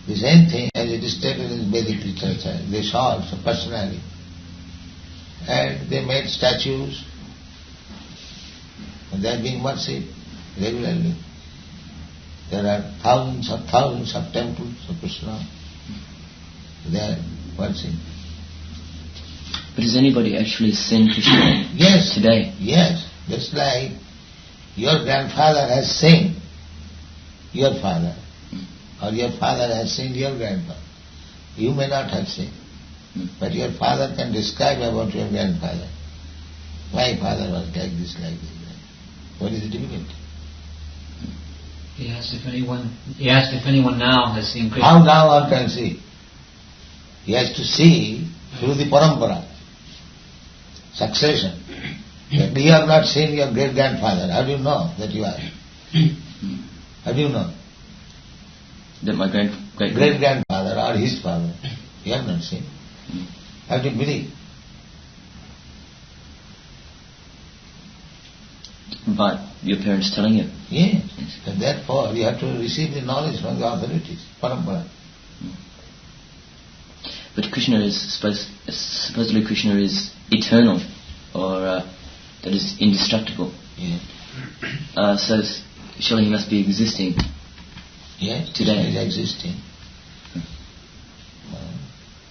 The same thing as it is stated in Vedic literature. They saw also personally. And they made statues, and they are being worshipped regularly. There are thousands of temples of Krishna. They are worshipped. But has anybody actually seen Krishna today? Yes. Just like your grandfather has seen your father, or your father has seen your grandfather. You may not have seen, but your father can describe about your grandfather. My father was like this, like this. What is the difficulty? He asked if anyone now has seen Krishna. How now one can see? He has to see through the parampara, succession. But you have not seen your great-grandfather. How do you know that you are? How do you know? That my great-grandfather or his father. You have not seen. How do you believe? By your parents telling you? Yes. And therefore you have to receive the knowledge from the authorities, parampara. But Krishna is supposedly Krishna is eternal, or that is indestructible. Yes. So surely he must be existing. Yes, today. He is existing.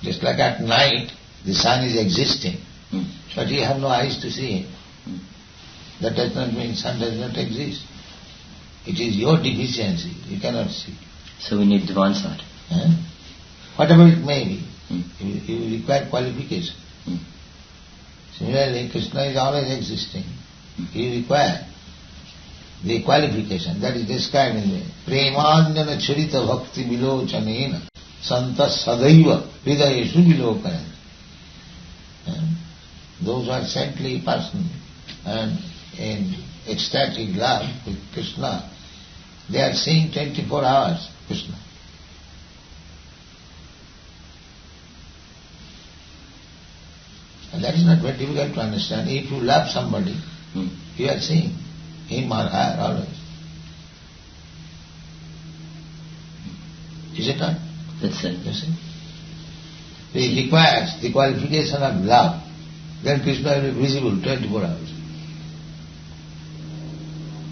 Just like at night, the sun is existing, but you have no eyes to see him. That does not mean sun does not exist. It is your deficiency. You cannot see. So we need divine sight. Whatever it may be, you require qualification. Similarly, Krishna is always existing. You require the qualification that is described in the Premanjana Charita Bhakti Vilochanena Santa Sadaiva Hridayeshu Vilokana. Those who are saintly person and in ecstatic love with Krishna, they are seeing 24 hours Krishna. And that is not very difficult to understand. If you love somebody, you are seeing him or her always. Is it not? That's it. You see? It requires the qualification of love. Then Krishna will be visible 24 hours.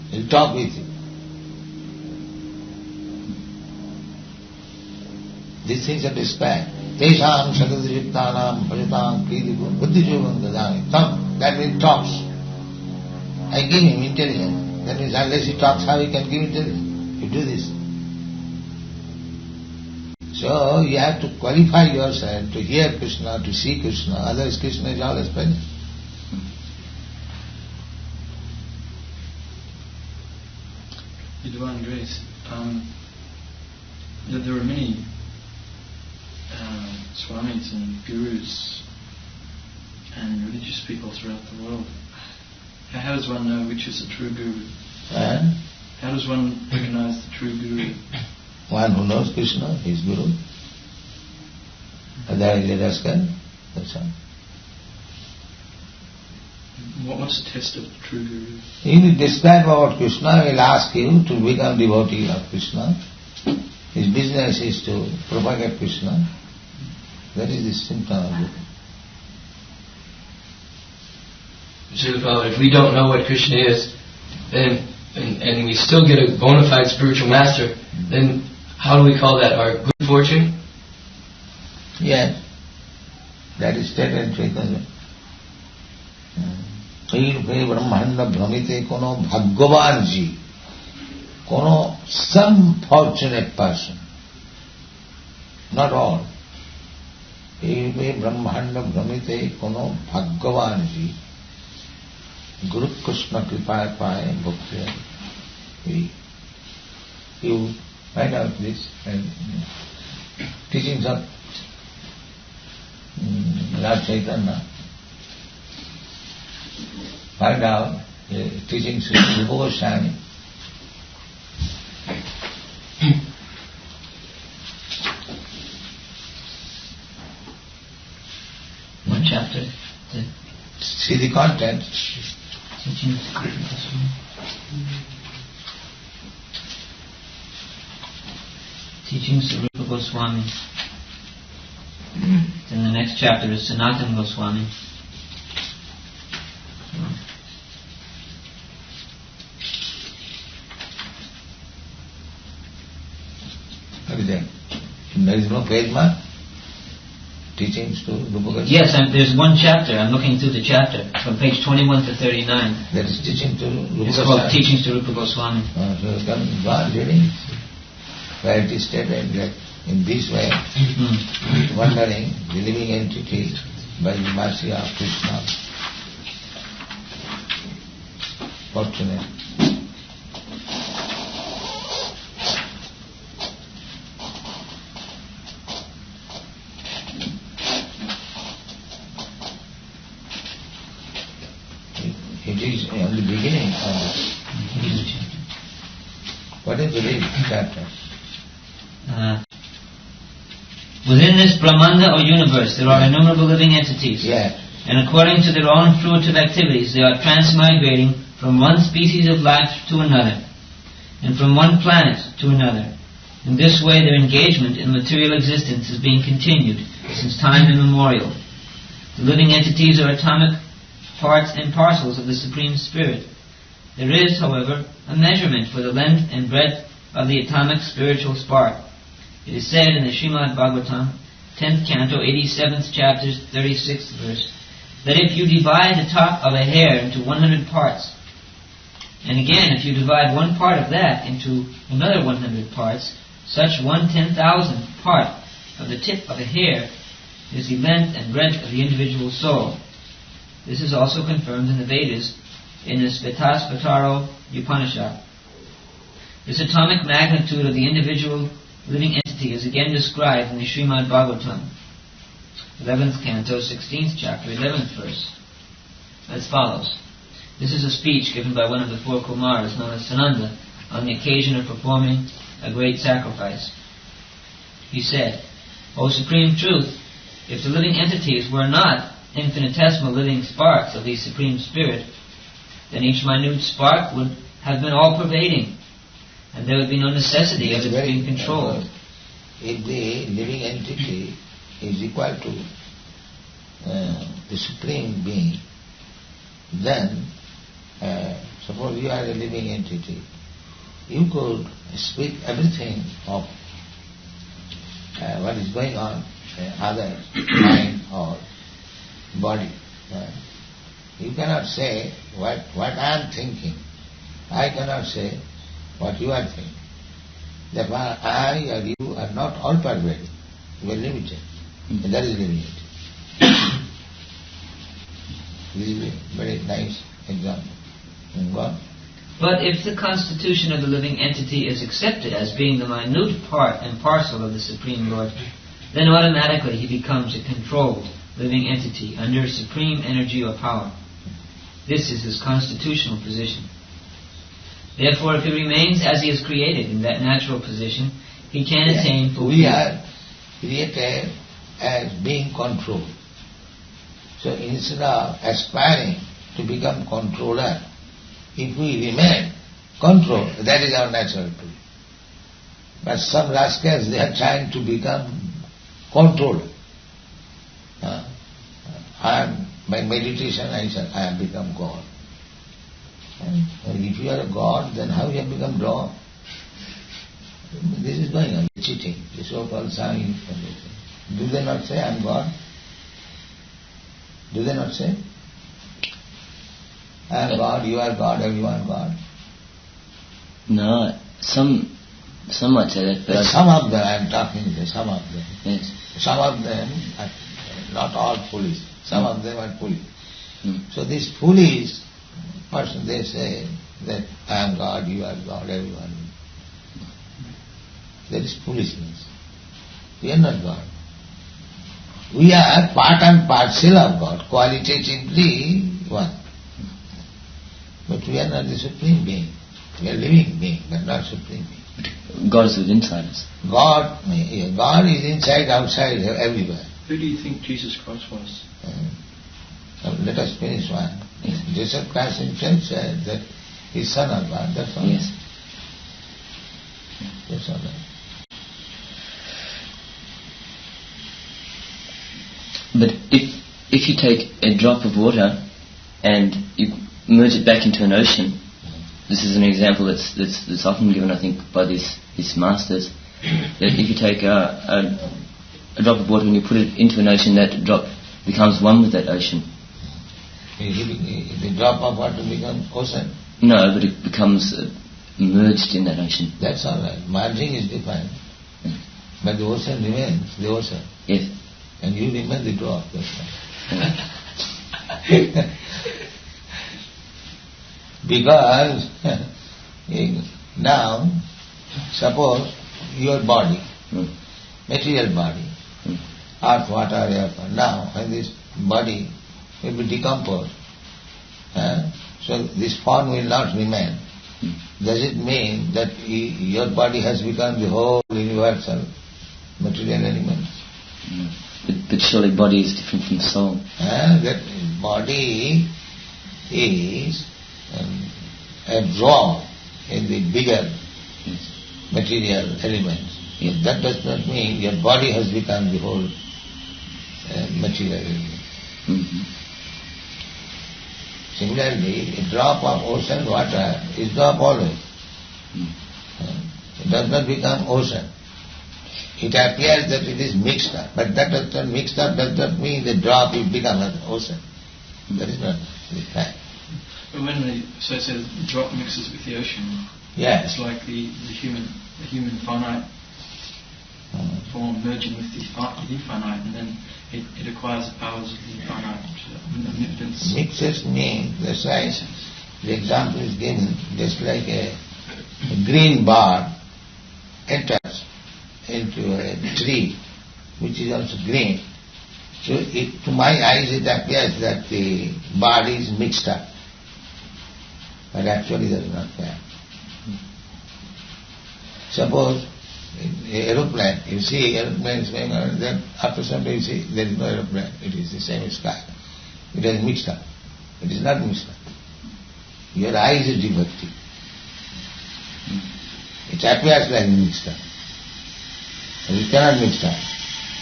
He will talk with you. These things are described. Tesham Sakadriptanam Pajatam Kridiku Buddhijogam Dadani. Tam, that means talks. I give him intelligence. That means unless he talks, how he can give intelligence? You do this. So you have to qualify yourself to hear Krishna, to see Krishna, otherwise Krishna is always present. The Divine Grace. There are many Swamis and Gurus and religious people throughout the world. How does one know which is a true Guru? How does one recognize the true Guru? One who knows Krishna, his Guru. Otherwise let us go. That's all. What's the test of the true Guru? He will describe about Krishna, he will ask you to become devotee of Krishna. His business is to propagate Krishna. That is the symptom of it. Srila Prabhupada, if we don't know what Krishna is, then and we still get a bona fide spiritual master, then how do we call that? Our good fortune? Yes. That is stated in Chaitanya. Brahmanda Brahmite kono bhagyavanji, kono some fortunate person, not all. Brahmanda Brahmite kono bhagyavanji, Guru Krishna Kripa Paye Bhakti. You find out this and teachings of Lord Chaitanya. Find out the teachings of Rupa Goswami. What chapter? See the content. Teachings of Rupa Goswami. Then the next chapter is Sanatana Goswami. What is that? There is no page mark? Teachings to Rupa Goswami? Yes, there's one chapter. I'm looking through the chapter from page 21 to 39. That is teaching to Rupa Goswami. It's called Teachings to Rupa Goswami. So go on reading. Where it is stated that in this way, wandering the living entity by the mercy of Krishna, fortunate. It is on the beginning of this. What is the real chapter? Within this Brahmanda or universe there are innumerable living entities. Yes. And according to their own fruitive activities they are transmigrating from one species of life to another, and from one planet to another. In this way their engagement in material existence is being continued since time immemorial. The living entities are atomic parts and parcels of the Supreme Spirit. There is, however, a measurement for the length and breadth of the atomic spiritual spark. It is said in the Srimad Bhagavatam, 10th canto, 87th chapter, 36th verse, that if you divide the top of a hair into 100 parts, And again, if you divide one part of that into another 100 parts, such 1/10,000th part of the tip of a hair is the length and breadth of the individual soul. This is also confirmed in the Vedas in the Svetaspataro Upanishad. This atomic magnitude of the individual living entity is again described in the Srimad Bhagavatam, 11th canto, 16th chapter, 11th verse, as follows. This is a speech given by one of the four Kumaras, known as Sananda, on the occasion of performing a great sacrifice. He said, O Supreme Truth, if the living entities were not infinitesimal living sparks of the Supreme Spirit, then each minute spark would have been all-pervading, and there would be no necessity of its being controlled. If the living entity is equal to the Supreme Being, then suppose you are a living entity, you could speak everything of what is going on in others' mind or body. You cannot say what I am thinking. I cannot say what you are thinking. Therefore, I or you are not all-pervading. You are limited. And that is limited. This is a very nice example. But if the constitution of the living entity is accepted as being the minute part and parcel of the Supreme Lord, then automatically he becomes a controlled living entity under supreme energy or power. This is his constitutional position. Therefore, if he remains as he is created in that natural position, he can attain full We are created as being controlled. So instead of aspiring to become controller, if we remain controlled, that is our natural position. But some rascals, they are trying to become controller. By meditation, I said, I have become God. And if you are a God, then how you have become dog? This is going on, cheating, the so-called science. Do they not say, I am God? Do they not say? I am God, you are God, everyone God. No, some might say that, but some of them, I am talking to some of them. Yes. Some of them are not all foolish. Some of them are foolish. So this foolish person, they say that I am God, you are God, everyone. That is foolishness. We are not God. We are part and parcel of God, qualitatively one. But we are not the Supreme Being. We are living being, but not Supreme Being. God is within us. God is inside, outside, everywhere. Who do you think Jesus Christ was? Let us finish one. Jesus Christ himself said that he is Son of God, that's all. Yes. That's all. But if you take a drop of water and you merge it back into an ocean, this is an example that's often given, I think, by these masters, that if you take a drop of water and you put it into an ocean, that drop becomes one with that ocean. The drop of water becomes ocean? No, but it becomes merged in that ocean. That's all right. Merging is different. But the ocean remains the ocean. Yes. And you remain the drop. Because now, suppose your body, material body, earth, water, air, now when this body will be decomposed, so this form will not remain. Does it mean that your body has become the whole universal material element? But surely body is different from soul. That body is absorbed in the bigger material elements. Yes. That does not mean your body has become the whole material element. Similarly, a drop of ocean water is drop always. It does not become ocean. It appears that it is mixed up, but that does not mixed up does not mean the drop will become an ocean. That is not the fact. when the drop mixes with the ocean, yes, it's like the human finite form merging with the infinite, and then it acquires the powers of the infinite omnipotence. Mixes means, that's why the example is given, just like a green bird enters into a tree which is also green. So to my eyes it appears that the bird is mixed up, but actually that is not fair. Suppose in an aeroplane, you see aeroplane is going on, then after some time you see there is no aeroplane, it is the same sky. It is mixed up. It is not mixed up. Your eyes is devotee. It appears like mixed up. But it cannot mix up.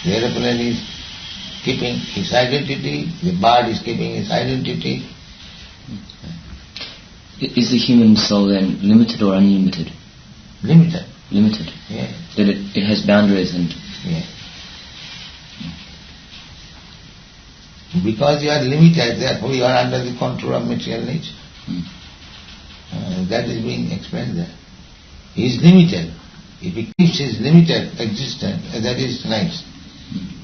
The aeroplane is keeping its identity, the bird is keeping its identity. Is the human soul then limited or unlimited? Limited. Limited. Yes. That it has boundaries and... Yes. Because you are limited, therefore you are under the control of material nature. That is being explained there. He is limited. If he keeps his limited existence, that is nice.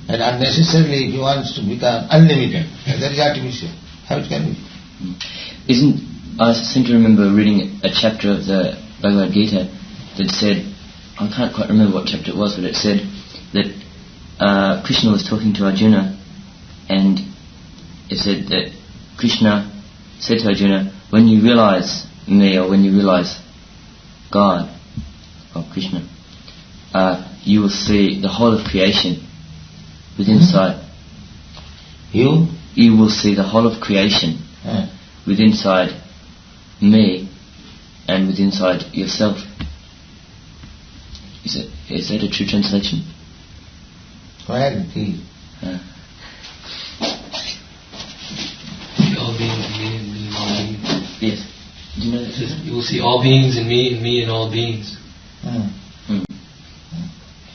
And unnecessarily if he wants to become unlimited, that is artificial. How it can be? I seem to remember reading a chapter of the Bhagavad Gita that said, I can't quite remember what chapter it was, but it said that Krishna was talking to Arjuna, and it said that Krishna said to Arjuna, when you realize me, or when you realize God, or Krishna, you will see the whole of creation within sight. You will see the whole of creation within inside me and within inside yourself. Is that a true translation? Where it is? All beings in me and me in all beings. Yes. Do you know that? You will see all beings in me and me in all beings.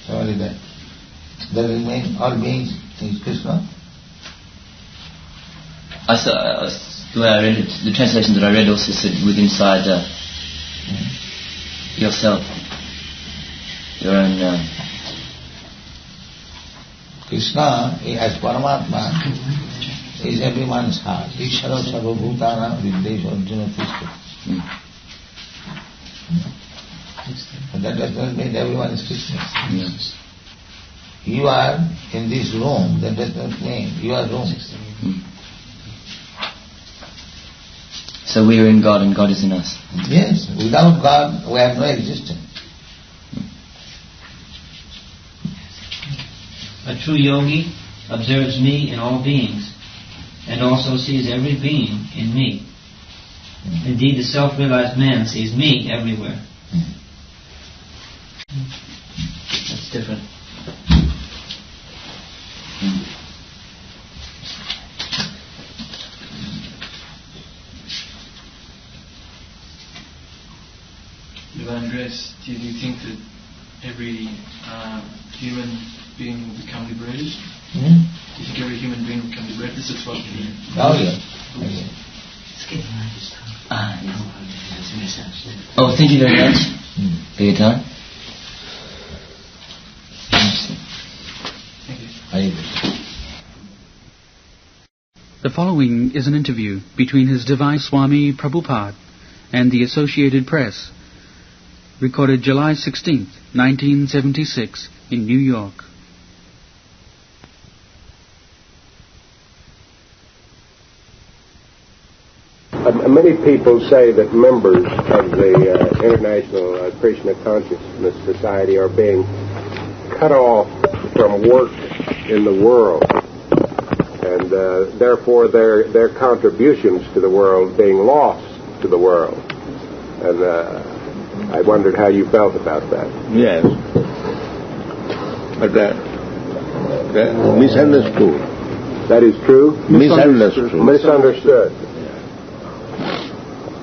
So only that. Does it mean all beings is Krishna? The way I read it, the translation that I read also said within inside yourself. Your own... Krishna, as Paramatma, is everyone's heart. Ishvara sarva bhutana viddesha arjuna tishta. But that does not mean everyone is Krishna. Yes. You are in this room, that does not mean you are room. So we are in God and God is in us. Yes, without God we have no existence. A true yogi observes me in all beings and also sees every being in me. Indeed, the self-realized man sees me everywhere. That's different. Divine Grace, do you think that every human being will become liberated? Do you think every human being will become liberated? This is what Oh, thank you very much for your time. Thank you. The following is an interview between His Divine Swami Prabhupada and the Associated Press, recorded July 16th, 1976, in New York. Many people say that members of the International Krishna Consciousness Society are being cut off from work in the world, and therefore their contributions to the world being lost to the world. And I wondered how you felt about that. Yes. But misunderstood. That is true? Misunderstood. Misunderstood.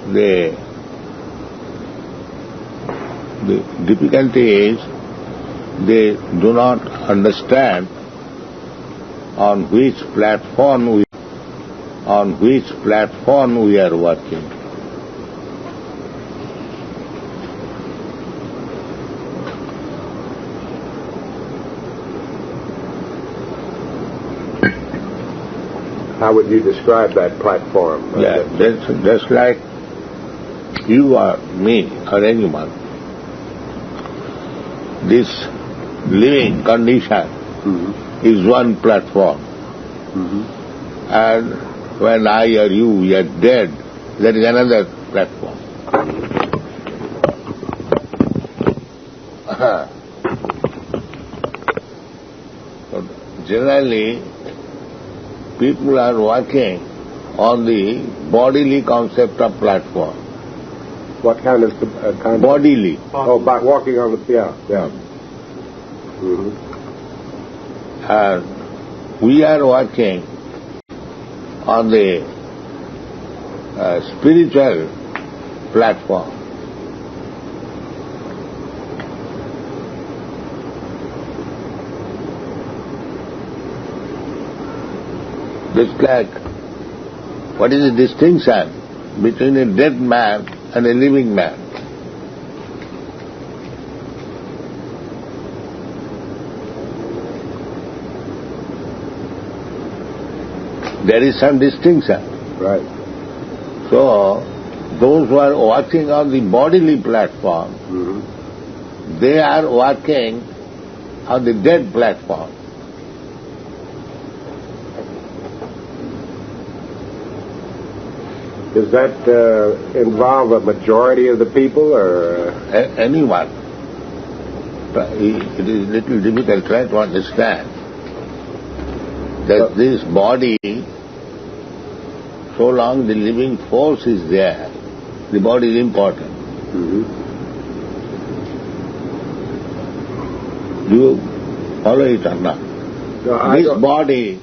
The difficulty is they do not understand on which platform we are working. How would you describe that platform? Yeah, that's like you or me or anyone. This living condition is one platform. And when I or you are dead, there is another platform. So generally, people are working on the bodily concept of platform. What kind of bodily? Oh, by walking on the yeah. And we are working on the spiritual platform. Just like, what is the distinction between a dead man and a living man? There is some distinction. Right. So, those who are working on the bodily platform, they are working on the dead platform. Does that involve a majority of the people, or anyone? It is a little difficult trying to understand that this body, so long the living force is there, the body is important. Do you follow it or not? No, this body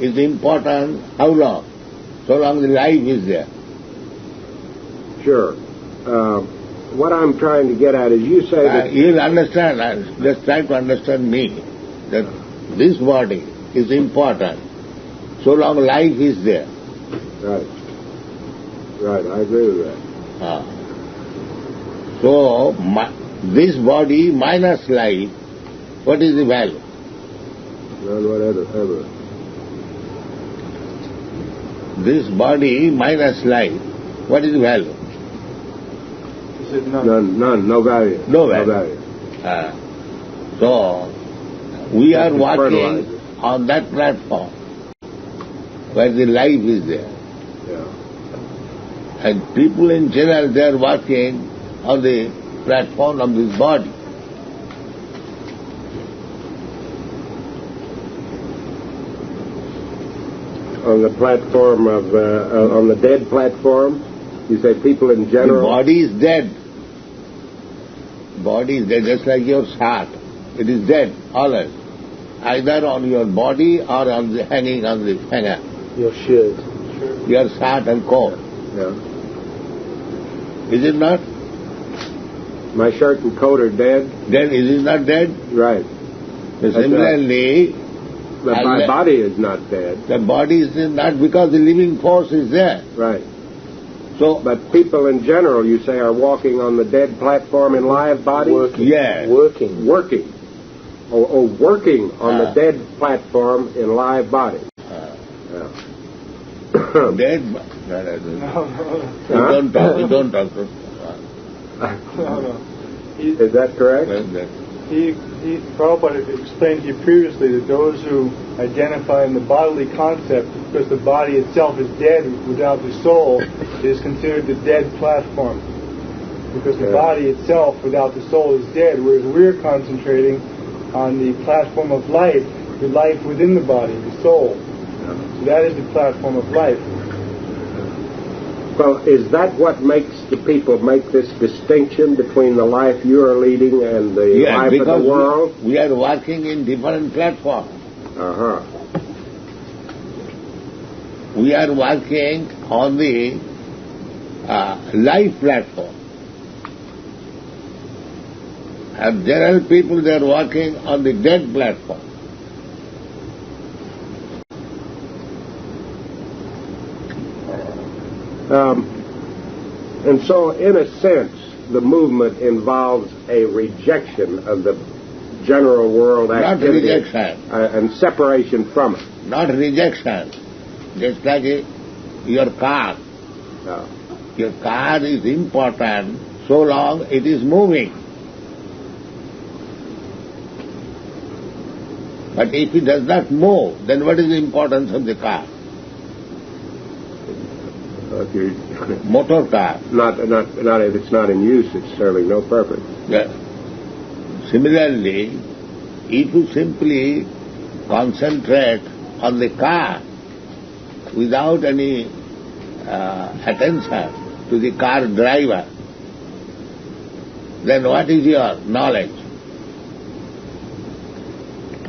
is important how long? So long the life is there. Sure. What I'm trying to get at is you say that... You'll understand, just try to understand me, that this body is important so long life is there. Right. Right, I agree with that. So, this body minus life, what is the value? None whatever. This body minus life, what is the value? None, no value. No value. So, we are working on that platform where the life is there. Yeah. And people in general, they are working on the platform of this body. On the platform of, on the dead platform, you say people in general... The body is dead. Body is dead, just like your heart. It is dead, always. Either on your body or on the hanging on the hanger. Your shirt. Your heart and core. Yeah. Is it not? My shirt and coat are dead. Then is it not dead? Right. Similarly... But my body is not dead. The body is not because the living force is there. Right. So, but people in general, you say, are walking on the dead platform in live bodies? Working. Yeah. Working. Working on the dead platform in live bodies. Dead? No. You don't talk. No. Is that correct? Prabhupada explained to you previously that those who identify in the bodily concept, because the body itself is dead without the soul, is considered the dead platform. Because the body itself without the soul is dead, whereas we're concentrating on the platform of life, the life within the body, the soul. So that is the platform of life. Well, is that what makes the people make this distinction between the life you are leading and the life of the world? We are working in different platforms. We are working on the life platform. And general people, they are working on the dead platform. And so, in a sense, the movement involves a rejection of the general world activity. Not rejection. And separation from it. Not rejection. Just like your car. Your car is important so long it is moving. But if it does not move, then what is the importance of the car? Motor car. Not if it's not in use, it's serving no purpose. Yeah. Similarly, if you simply concentrate on the car without any attention to the car driver, then what is your knowledge?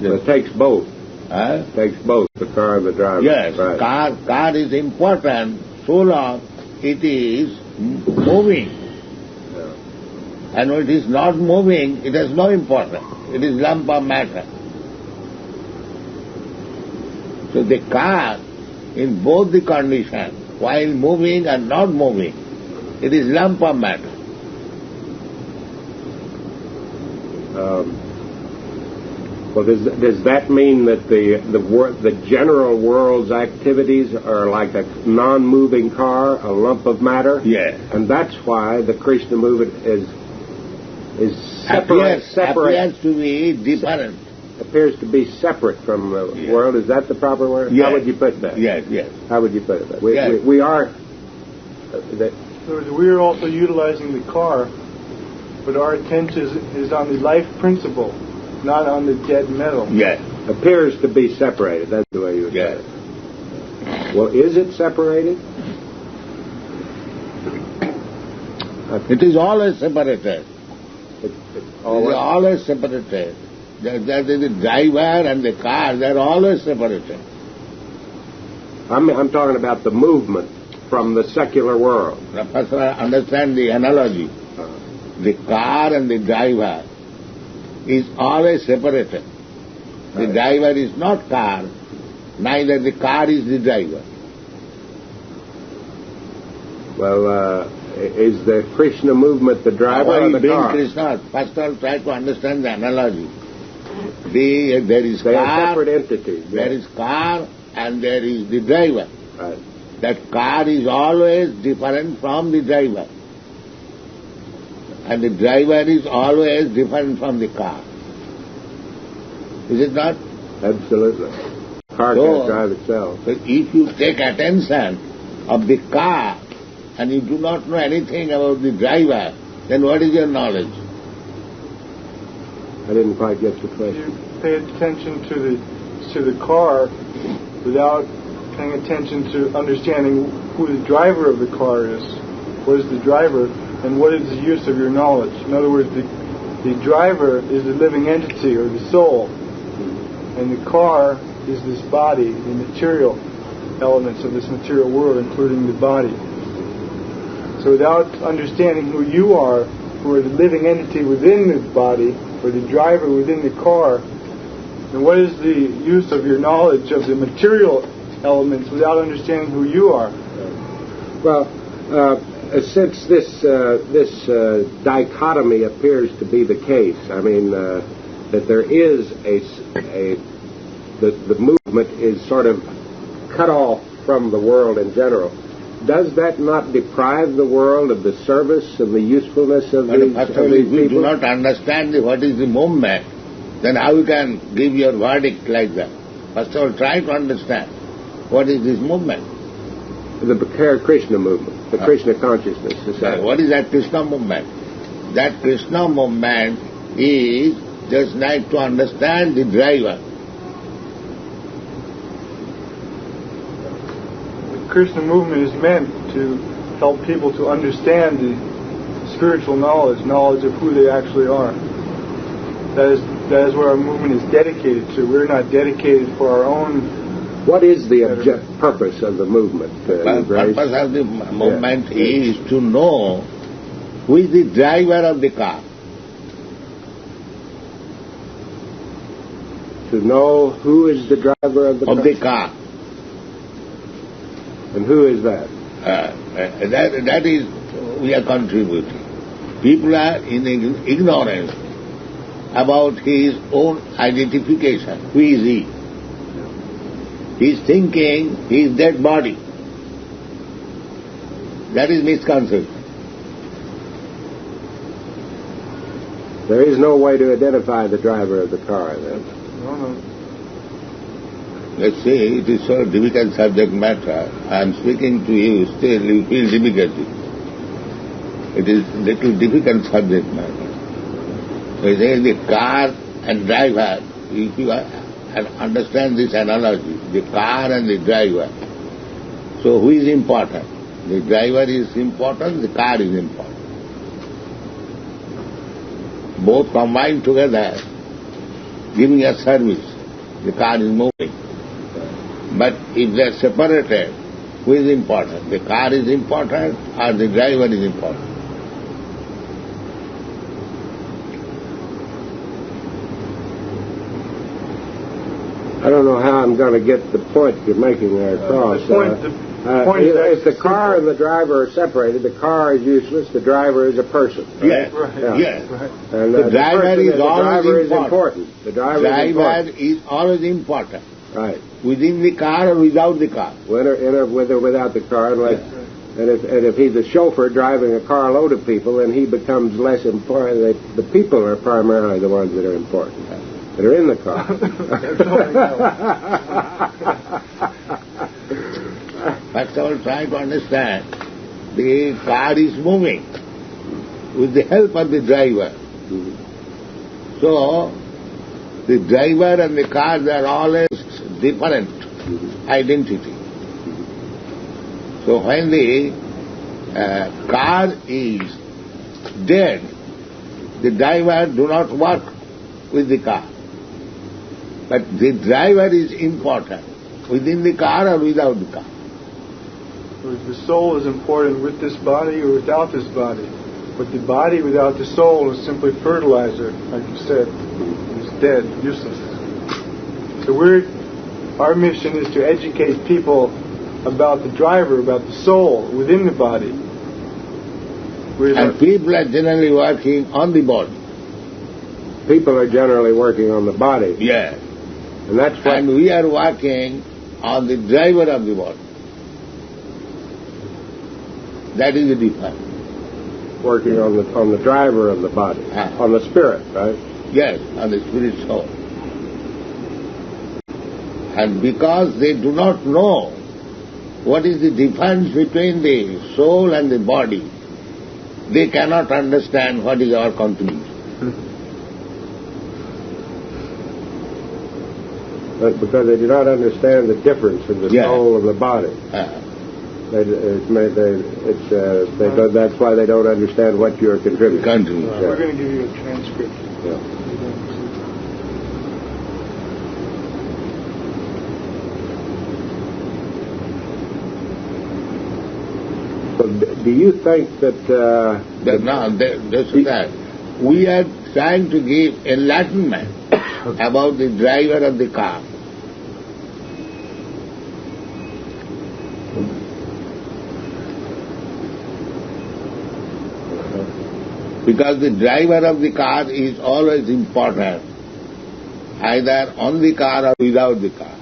It takes both. It takes both, the car and the driver. Yes, right. car is important so long it is moving. And when it is not moving, it has no importance. It is lump of matter. So the car, in both the conditions, while moving and not moving, it is lump of matter. Well, does that mean that the general world's activities are like a non-moving car, a lump of matter? Yes. And that's why the Krishna movement is separate. Appears to be different. Appears to be separate from the world. Is that the proper word? Yes. How would you put that? Yes. How would you put it? We are... We are also utilizing the car, but our attention is on the life principle, not on the dead metal. Yes. Appears to be separated. That's the way you would say it. Well, is it separated? It is always separated. It's always separated. The driver and the car, they are always separated. I'm talking about the movement from the secular world. Professor, understand the analogy. The car and the driver is always separated. The driver is not car, neither the car is the driver. Well, is the Krishna movement the driver or the car? Krishna, first of all try to understand the analogy. There is they car, are separate entities. There is car and there is the driver. Right. That car is always different from the driver. And the driver is always different from the car. Is it not? Absolutely. The car can't drive itself. So if you take attention of the car and you do not know anything about the driver, then what is your knowledge? I didn't quite get the question. You pay attention to the car without paying attention to understanding who the driver of the car is. What is the driver and what is the use of your knowledge? In other words, the driver is the living entity or the soul, and the car is this body, the material elements of this material world, including the body. So without understanding who you are, who are the living entity within the body, or the driver within the car, then what is the use of your knowledge of the material elements without understanding who you are? Well, since this dichotomy appears to be the case, I mean that there is the movement is sort of cut off from the world in general. Does that not deprive the world of the service and the usefulness of these people? If you do not understand what is the movement, then how you can give your verdict like that? First of all, try to understand what is this movement. The Krishna movement, the Krishna Consciousness Society. What is that Krishna movement? That Krishna movement is just like to understand the driver. The Krishna movement is meant to help people to understand the spiritual knowledge of who they actually are. That is what our movement is dedicated to. We're not dedicated for our own. What is the purpose of the movement? The purpose of the movement is to know who is the driver of the car. To know who is the driver of the car. And who is that? That is, we are contributing. People are in ignorance about his own identification. Who is he? He is thinking he is dead body. That is misconception. There is no way to identify the driver of the car then. No. Let's say it is so difficult subject matter. I am speaking to you, still you feel difficulty. It is little difficult subject matter. So the car and driver, if you understand this analogy, the car and the driver. So who is important? The driver is important, the car is important. Both combined together, giving a service. The car is moving. But if they are separated, who is important? The car is important or the driver is important? I don't know how I'm going to get the point you're making there across. The point is if the car and the driver are separated, the car is useless, the driver is a person. Right? Yes, Yeah. yes. Right. And the driver is always important. The driver is always important. Right. Within the car or without the car. With or without the car. And if he's a chauffeur driving a carload of people, then he becomes less important. The people are primarily the ones that are important, that are in the car. First of all, try to understand the car is moving with the help of the driver. So, the driver and the car, they are always different identity. So when the car is dead, the driver do not work with the car. But the driver is important, within the car or without the car. The soul is important with this body or without this body. But the body without the soul is simply fertilizer, like you said. It's dead, useless. So our mission is to educate people about the driver, about the soul within the body. And people are generally working on the body. People are generally working on the body. Yes. And we are working on the driver of the body. That is the difference. Working on the driver of the body, on the spirit, right? Yes, on the spirit soul. And because they do not know what is the difference between the soul and the body, they cannot understand what is our contribution. But because they do not understand the difference in the soul and the body. That's why they don't understand what you're contributing. We're going to give you a transcript. So do you think that... we are trying to give enlightenment about the driver of the car. Because the driver of the car is always important, either on the car or without the car.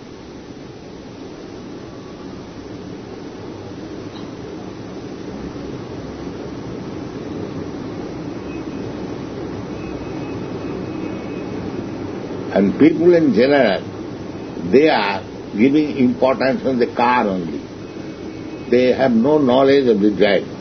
And people in general, they are giving importance on the car only. They have no knowledge of the driver.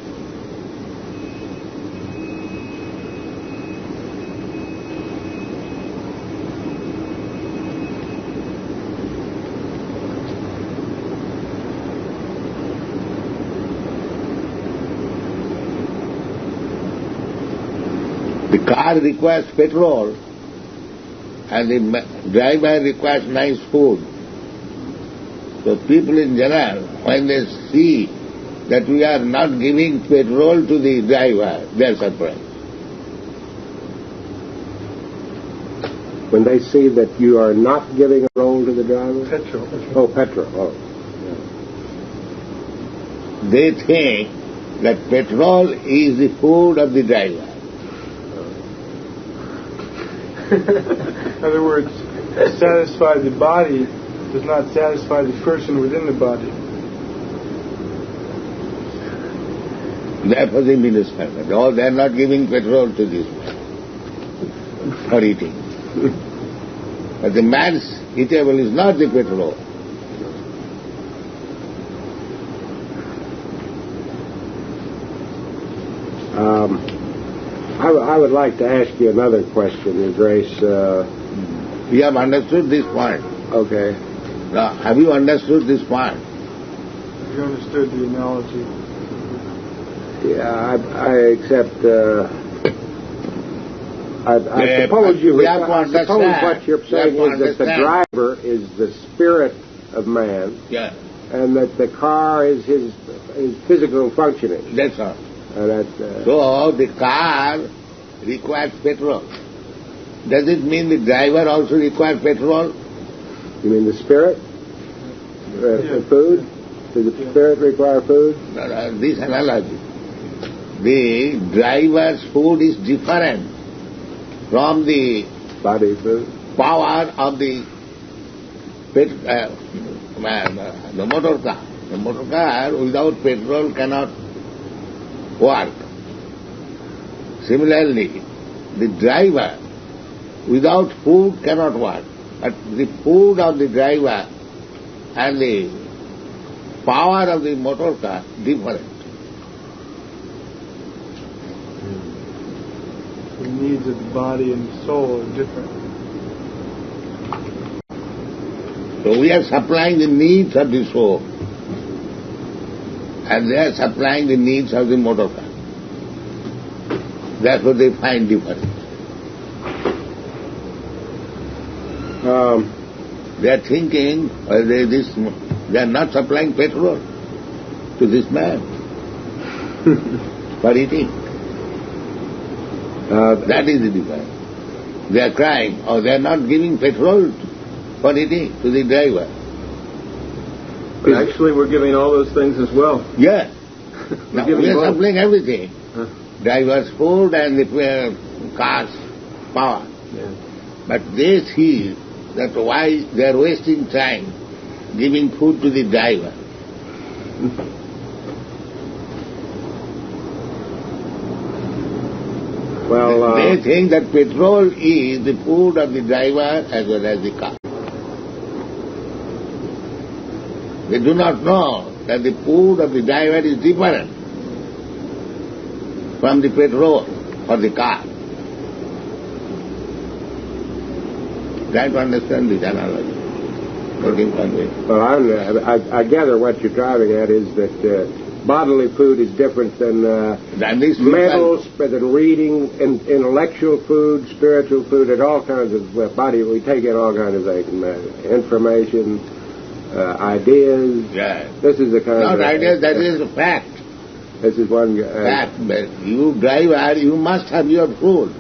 The car requires petrol and the driver requires nice food. So people in general, when they see that we are not giving petrol to the driver, they are surprised. When they see that you are not giving a roll to the driver? Petrol. Oh, petrol. Oh. Yeah. They think that petrol is the food of the driver. In other words, to satisfy the body, does not satisfy the person within the body. Therefore the minister, oh, they are not giving petrol to this man for eating. But the man's eatable is not the petrol. I would like to ask you another question, Your Grace. We have understood this point. Okay. Now, have you understood this point? You understood the analogy. Yeah, I accept. I suppose you. I suppose what you're saying is that the driver is the spirit of man. Yeah. And that the car is his physical functioning. That's all. So the car requires petrol. Does it mean the driver also requires petrol? You mean the spirit? Food? Does the spirit require food? No, this analogy. The driver's food is different from the body food power of the motor car. The motor car without petrol cannot work. Similarly, the driver without food cannot work. But the food of the driver and the power of the motor car different. The needs of the body and the soul are different. So we are supplying the needs of the soul, and they are supplying the needs of the motor car. Therefore they find difference. They are thinking, they are not supplying petrol to this man for eating. That is the difference. They are crying, or they are not giving petrol for eating to the driver. But actually we're giving all those things as well. Yeah. Now we are supplying everything. Driver's food and the car's power. Yeah. But they see that why they are wasting time giving food to the driver. Well, they think that petrol is the food of the driver as well as the car. They do not know that the food of the driver is different from the petrol or the car. Try to understand this analogy. Well, I gather what you're driving at is that bodily food is different than mental, than reading, intellectual food, spiritual food, and all kinds of body. We take in all kinds of things, information, ideas. Yeah. This is the kind of... Not ideas, that is a fact. This is one... fact, but you driver, you must have your food.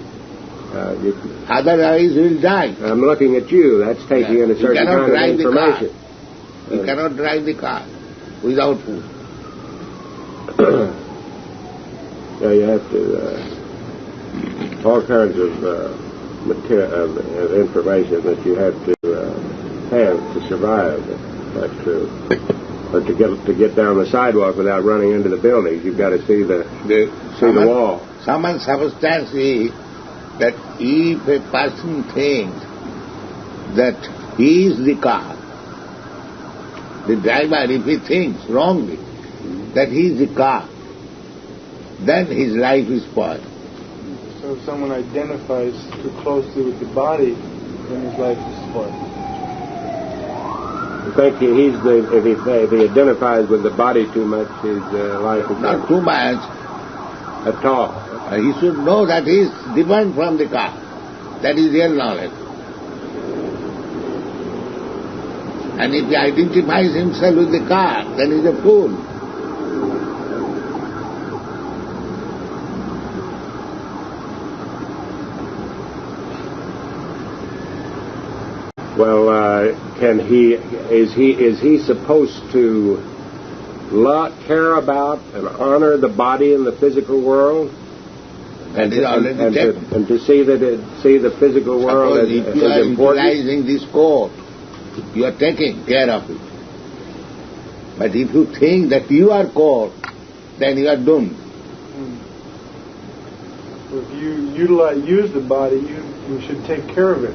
Otherwise you will die. I'm looking at you. That's taking in a certain kind of information. You cannot drive the car without food. So you have to... all kinds of material, of information that you have to survive. That's true. But to get down the sidewalk without running into the buildings, you've got to see the wall. Some substance is that if a person thinks that he is the car, the driver, if he thinks wrongly that he is the car, then his life is spoiled. So if someone identifies too closely with the body, then his life is spoiled. You think if he identifies with the body too much, his life is not too much at all. He should know that he is different from the car. That is real knowledge. And if he identifies himself with the car, then he is a fool. Well, is he supposed to care about and honor the body in the physical world? And to see the physical world as important. If you are utilizing this coat you are taking care of it. But if you think that you are core, then you are doomed. So if you use the body, you should take care of it.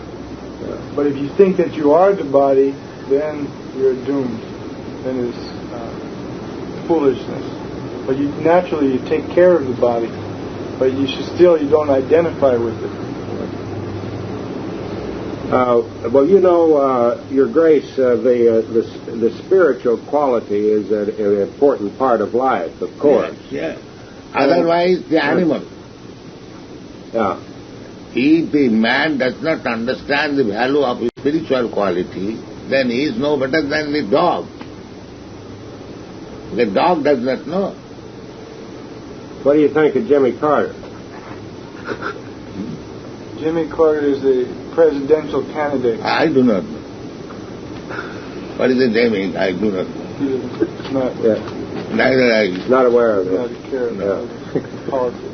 But if you think that you are the body, then you're doomed. Then it's foolishness. But naturally you take care of the body, but you don't identify with it. Well, Your Grace, the spiritual quality is an important part of life, of course. Yes. Otherwise, the animal. Yeah. If the man does not understand the value of his spiritual quality, then he is no better than the dog. The dog does not know. What do you think of Jimmy Carter? Jimmy Carter is a presidential candidate. I do not know. What is the Jimmy? I do not know. Neither I. Not aware of it. Not care about politics.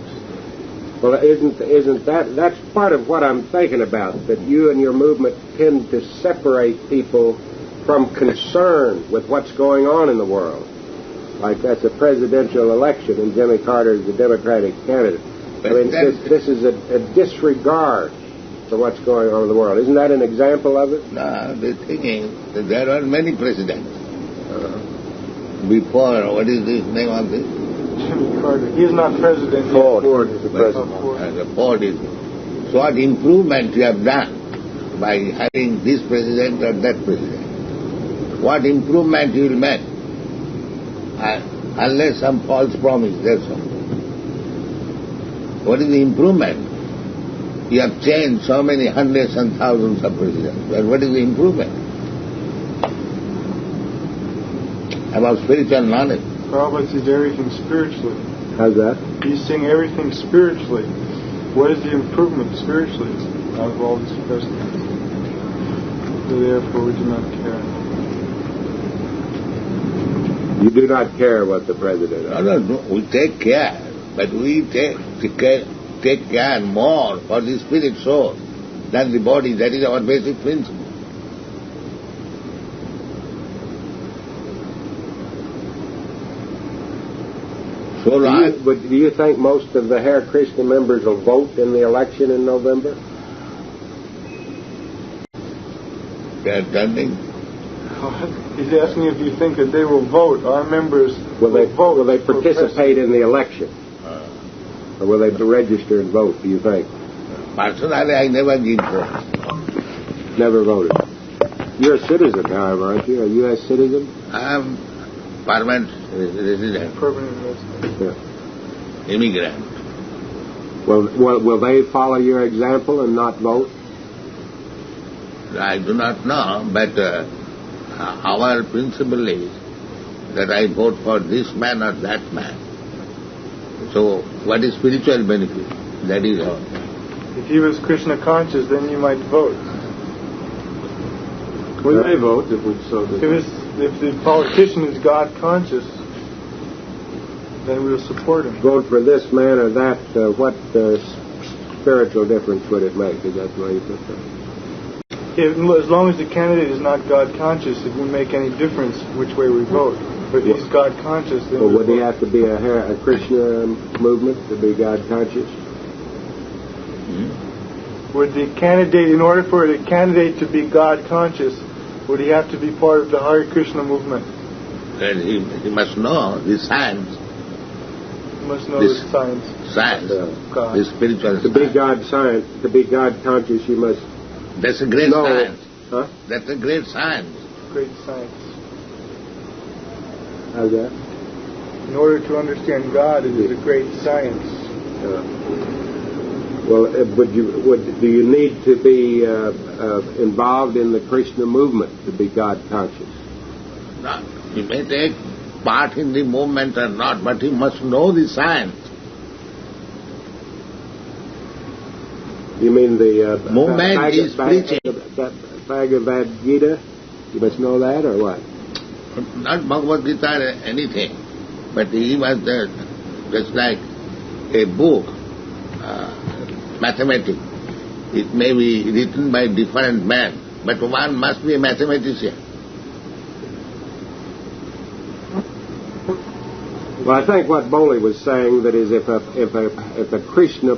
Well, isn't that's part of what I'm thinking about, that you and your movement tend to separate people from concern with what's going on in the world. Like that's a presidential election and Jimmy Carter is the Democratic candidate. I mean, this is a disregard for what's going on in the world. Isn't that an example of it? No, the thing is that there are many presidents. Before, what is the name of this? Jimmy Carter. He is not president. Ford is the president. Ford is. So what improvement you have done by having this president or that president? What improvement you will make? Unless some false promise, that's all. What is the improvement? You have changed so many hundreds and thousands of presidents. But what is the improvement? About spiritual knowledge. Prabhupada sees everything spiritually. How's that? He's seeing everything spiritually. What is the improvement spiritually out of all these presidents? So therefore we do not care. You do not care what the president is. No. We take care. But we take care more for the spirit soul than the body. That is our basic principle. Do you think most of the Hare Krishna members will vote in the election in November? They are turning. He's asking if you think that they will vote. Our members will vote. Will they participate in the election? Or will they register and vote, do you think? Personally, I never give vote. Never voted. You're a citizen, however, aren't you? A U.S. citizen? I am permanent resident. Permanent resident. Yeah. Immigrant. Will they follow your example and not vote? I do not know, but our principle is that I vote for this man or that man. So, what is spiritual benefit? That is all. If he was Krishna conscious, then you might vote. We may vote if we so desire. If the politician is God conscious, then we'll support him. Vote for this man or that. What spiritual difference would it make? Is that the way you put that? As long as the candidate is not God conscious, it won't make any difference which way we vote. But if he's God conscious, then well, would he have to be a Krishna movement to be God conscious? Would the candidate, in order for the candidate to be God conscious, would he have to be part of the Hare Krishna movement? And he must know the science. He must know the science. Science. God. The spiritual to be God science, to be God conscious, you must. That's a great science. Huh? That's a great science. Great science. How's that? In order to understand God, it is a great science. Well, do you need to be involved in the Krishna movement to be God conscious? No, he may take part in the movement or not, but he must know the science. You mean the movement is preaching? Bhagavad Gita? You must know that, or what? Not Bhagavad Gita or anything, but he was just like a book, mathematics. It may be written by different men, But one must be a mathematician. Well, I think what Bowley was saying, that is, if a Krishna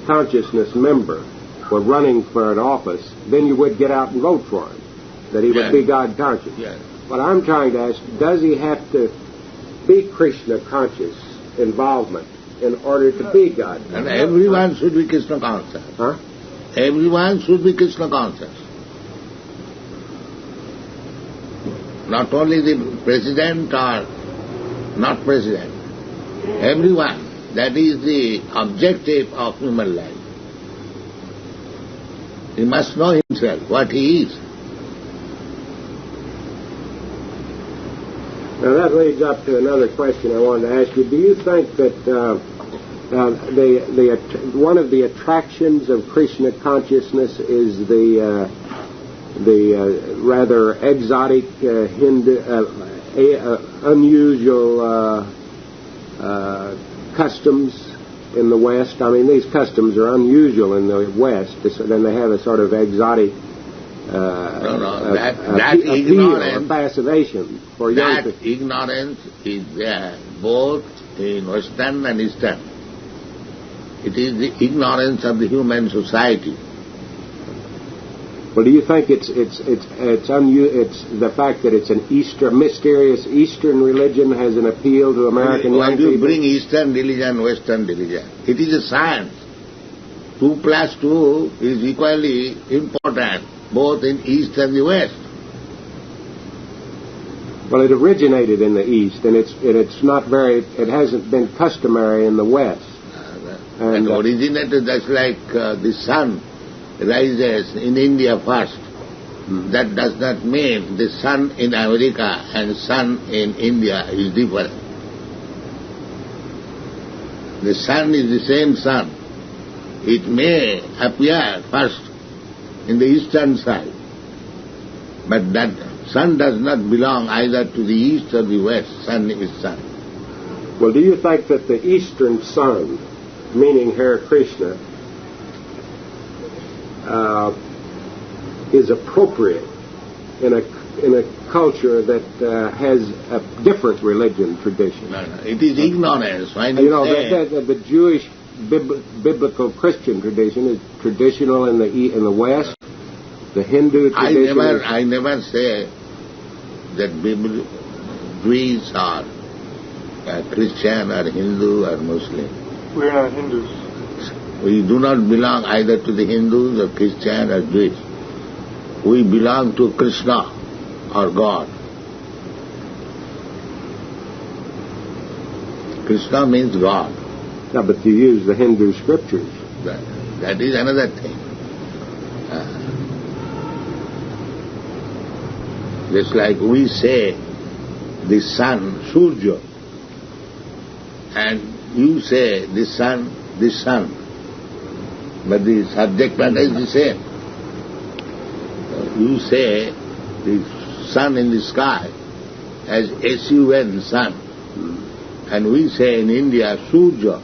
consciousness member were running for an office, then you would get out and vote for him, that he would be God conscious. Yes. What I'm trying to ask, does he have to be Krishna conscious involvement in order to be God conscious? And everyone should be Krishna conscious. Huh? Everyone should be Krishna conscious. Not only the president or not president. Everyone. That is the objective of human life. He must know himself, what he is. Now that leads up to another question I wanted to ask you. Do you think that one of the attractions of Krishna consciousness is the rather exotic, unusual customs in the West? I mean, these customs are unusual in the West, then they have a sort of exotic that ignorance, fascination for young people. That ignorance is there both in Western and Eastern. It is the ignorance of the human society. Well, do you think it's the fact that it's an mysterious Eastern religion has an appeal to American young people? When you bring Eastern religion, Western religion, it is a science. 2 + 2 is equally important, both in East and the West. Well, it originated in the East, and it hasn't been customary in the West. And originated just like the sun rises in India first. That does not mean the sun in America and sun in India is different. The sun is the same sun. It may appear first in the eastern side, but that sun does not belong either to the east or the west. Sun is sun. Well, do you think that the eastern sun, meaning Hare Krishna, is appropriate in a culture that has a different religion tradition? No. It is ignorance. When the Jewish biblical Christian tradition is traditional in the West. The Hindu tradition. I never say that Jews are Christian or Hindu or Muslim. We are not Hindus. We do not belong either to the Hindus or Christian or Jews. We belong to Krishna or God. Krishna means God. Yeah, but you use the Hindu scriptures. That is another thing. Just like we say the sun, Surya, and you say the sun, but the subject matter is the same. You say the sun in the sky as S-U-N, sun, and we say in India Surya,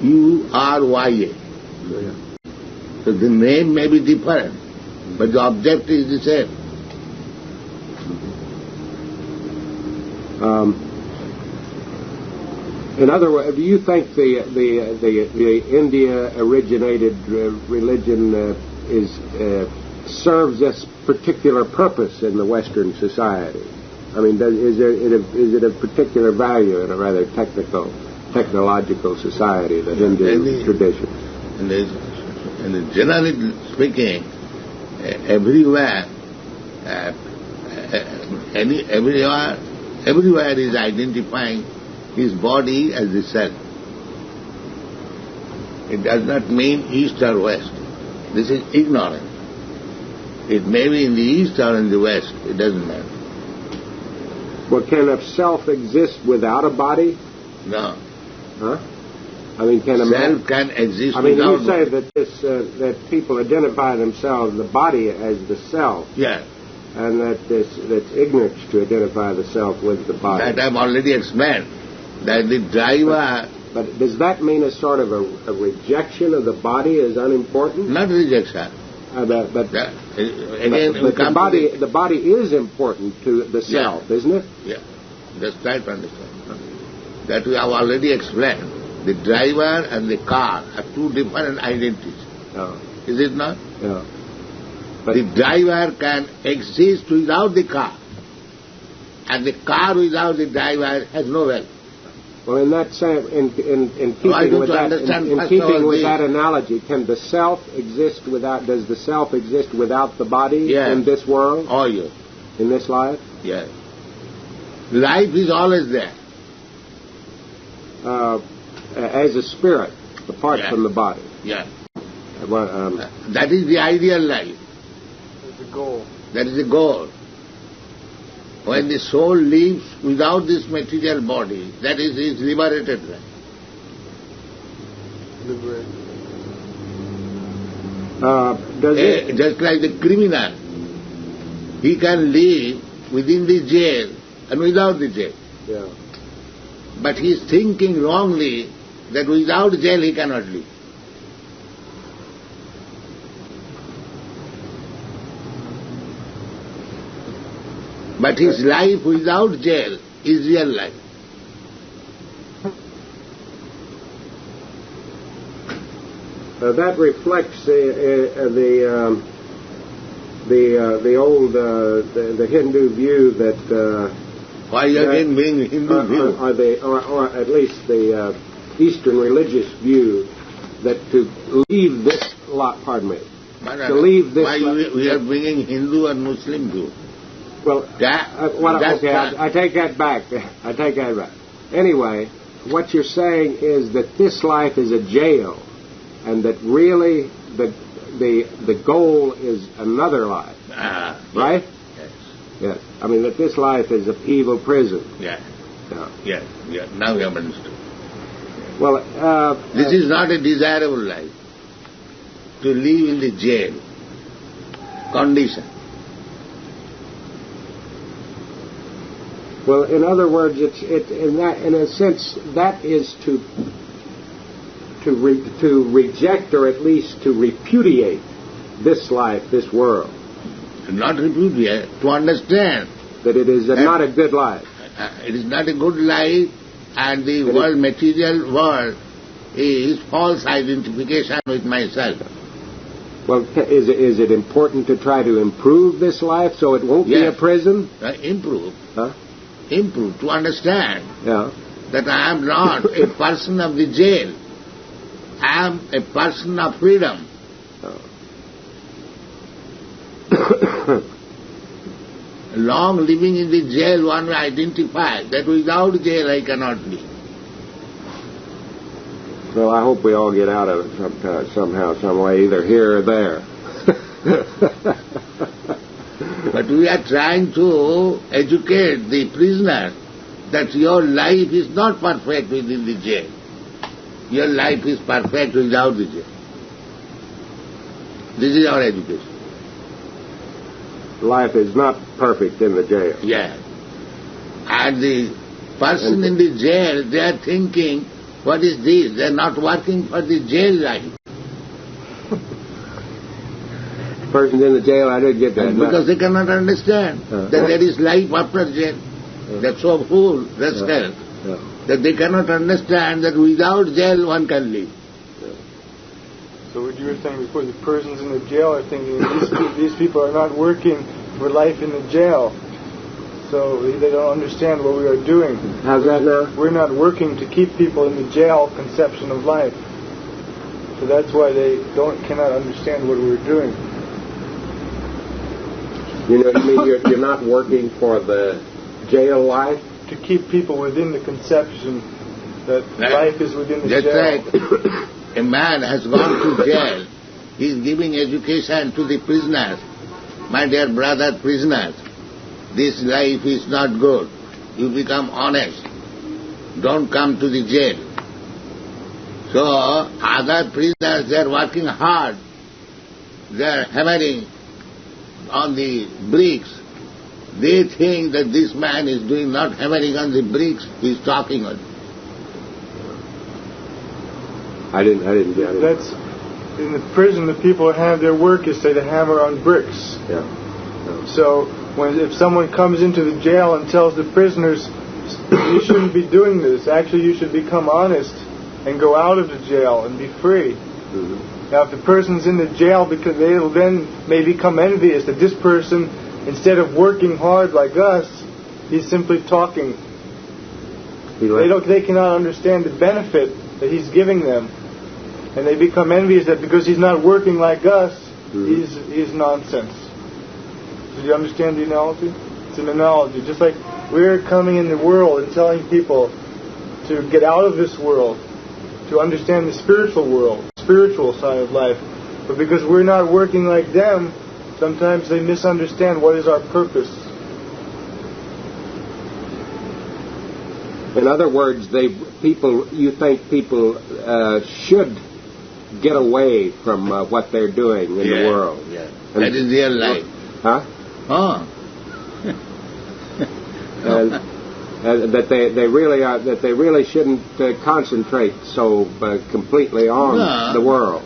S-U-R-Y-A. So the name may be different, but the object is the same. In other words, do you think the India-originated religion serves this particular purpose in the Western society? I mean, is it of particular value in a rather technological society, the Hindu tradition? And generally speaking, everywhere is identifying his body as the self. It does not mean east or west. This is ignorance. It may be in the east or in the west. It doesn't matter. Well, can a self exist without a body? No. Huh? I mean, can a self can exist without... I mean, you say body. that people identify themselves, the body, as the self. Yes. And that's ignorance to identify the self with the body. That I've already explained. That the driver... But does that mean a sort of a rejection of the body as unimportant? Not rejection. the body is important to the self, isn't it? Yeah, that's right to understand. That we have already explained. The driver and the car are two different identities. Is it not? Yeah. But the driver can exist without the car, and the car without the driver has no value. Well, in that same, in keeping with that analogy, can the self exist without? Does the self exist without the body in this world? Oh, yes. In this life? Yes. Life is always there. As a spirit, apart from the body. Yeah. That is the ideal life. That's the goal. That is the goal. When the soul lives without this material body, that is his liberated life. Just like the criminal, he can live within the jail and without the jail. Yeah. But he is thinking wrongly that without jail he cannot live. But his life without jail is real life. That reflects the old Hindu view that. Why again being Hindu view? Or at least the Eastern religious view that to leave this lot. Pardon me. To leave this. Why we are bringing Hindu and Muslim view? Well, I take that back. I take that back. Anyway, what you're saying is that this life is a jail, and that really the goal is another life, right? Yes. I mean that this life is a evil prison. Yeah. Yeah. Now we have understood. Well, this is not a desirable life. To live in the jail condition. Well, in other words, in a sense that is to reject or at least to repudiate this life, this world. Not repudiate, to understand that it is not a good life. It is not a good life, and the world, material world, is false identification with myself. Well, is it important to try to improve this life so it won't be a prison? Improve. Improve, to understand that I am not a person of the jail. I am a person of freedom. Long living in the jail, one will identify that without jail I cannot live. Well, I hope we all get out of it somehow, some way, either here or there. But we are trying to educate the prisoner that your life is not perfect within the jail. Your life is perfect without the jail. This is our education. Life is not perfect in the jail. Yeah. And the person in the jail, they are thinking, what is this? They are not working for the jail life. Persons in the jail, I didn't get that. Because they cannot understand that there is life after jail. They're so full, rascal, that they cannot understand that without jail one can live. So what you were saying before, the persons in the jail are thinking these people are not working for life in the jail. So they don't understand what we are doing. How's that now? We're not working to keep people in the jail conception of life. So that's why they cannot understand what we're doing. You know what I mean? You're not working for the jail life? To keep people within the conception that life is within the jail. Just like a man has gone to jail, he is giving education to the prisoners. My dear brother prisoners, this life is not good. You become honest. Don't come to the jail. So other prisoners, they are working hard. They are hammering on the bricks. They think that this man is doing not hammering on the bricks, he is talking on it. I didn't get it. in the prison, the people have their work is, say, to hammer on bricks. Yeah. So if someone comes into the jail and tells the prisoners, you shouldn't be doing this, actually you should become honest and go out of the jail and be free. Mm-hmm. Now, if the person's in the jail, because they'll then may become envious that this person, instead of working hard like us, he's simply talking. They cannot understand the benefit that he's giving them, and they become envious that because he's not working like us, he's nonsense. Do you understand the analogy? It's an analogy. Just like we're coming in the world and telling people to get out of this world, to understand the spiritual world, spiritual side of life. But because we're not working like them, sometimes they misunderstand what is our purpose. In other words, you think people should get away from what they're doing in the world. Yeah. That is real life. Huh? Oh. And that they really shouldn't concentrate so completely on the world.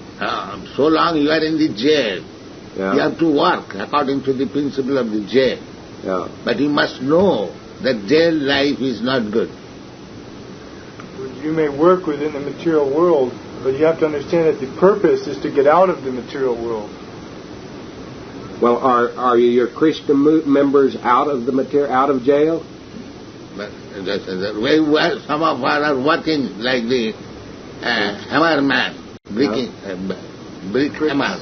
So long you are in the jail, you have to work according to the principle of the jail. Yeah. But you must know that jail life is not good. You may work within the material world, but you have to understand that the purpose is to get out of the material world. Well, are your Krishna members out of jail? But some of us are working like the hammer man, brick hammer.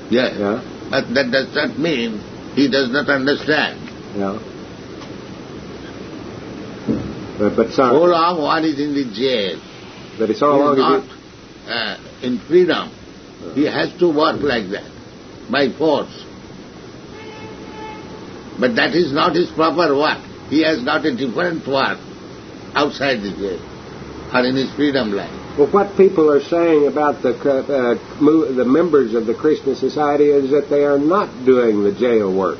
Yeah. But that does not mean he does not understand. Yeah. But so long one is in the jail, but it's so long not in freedom. He has to work like that, by force. But that is not his proper work. He has got a different work outside the jail, or in his freedom life. Well, what people are saying about the members of the Krishna Society is that they are not doing the jail work.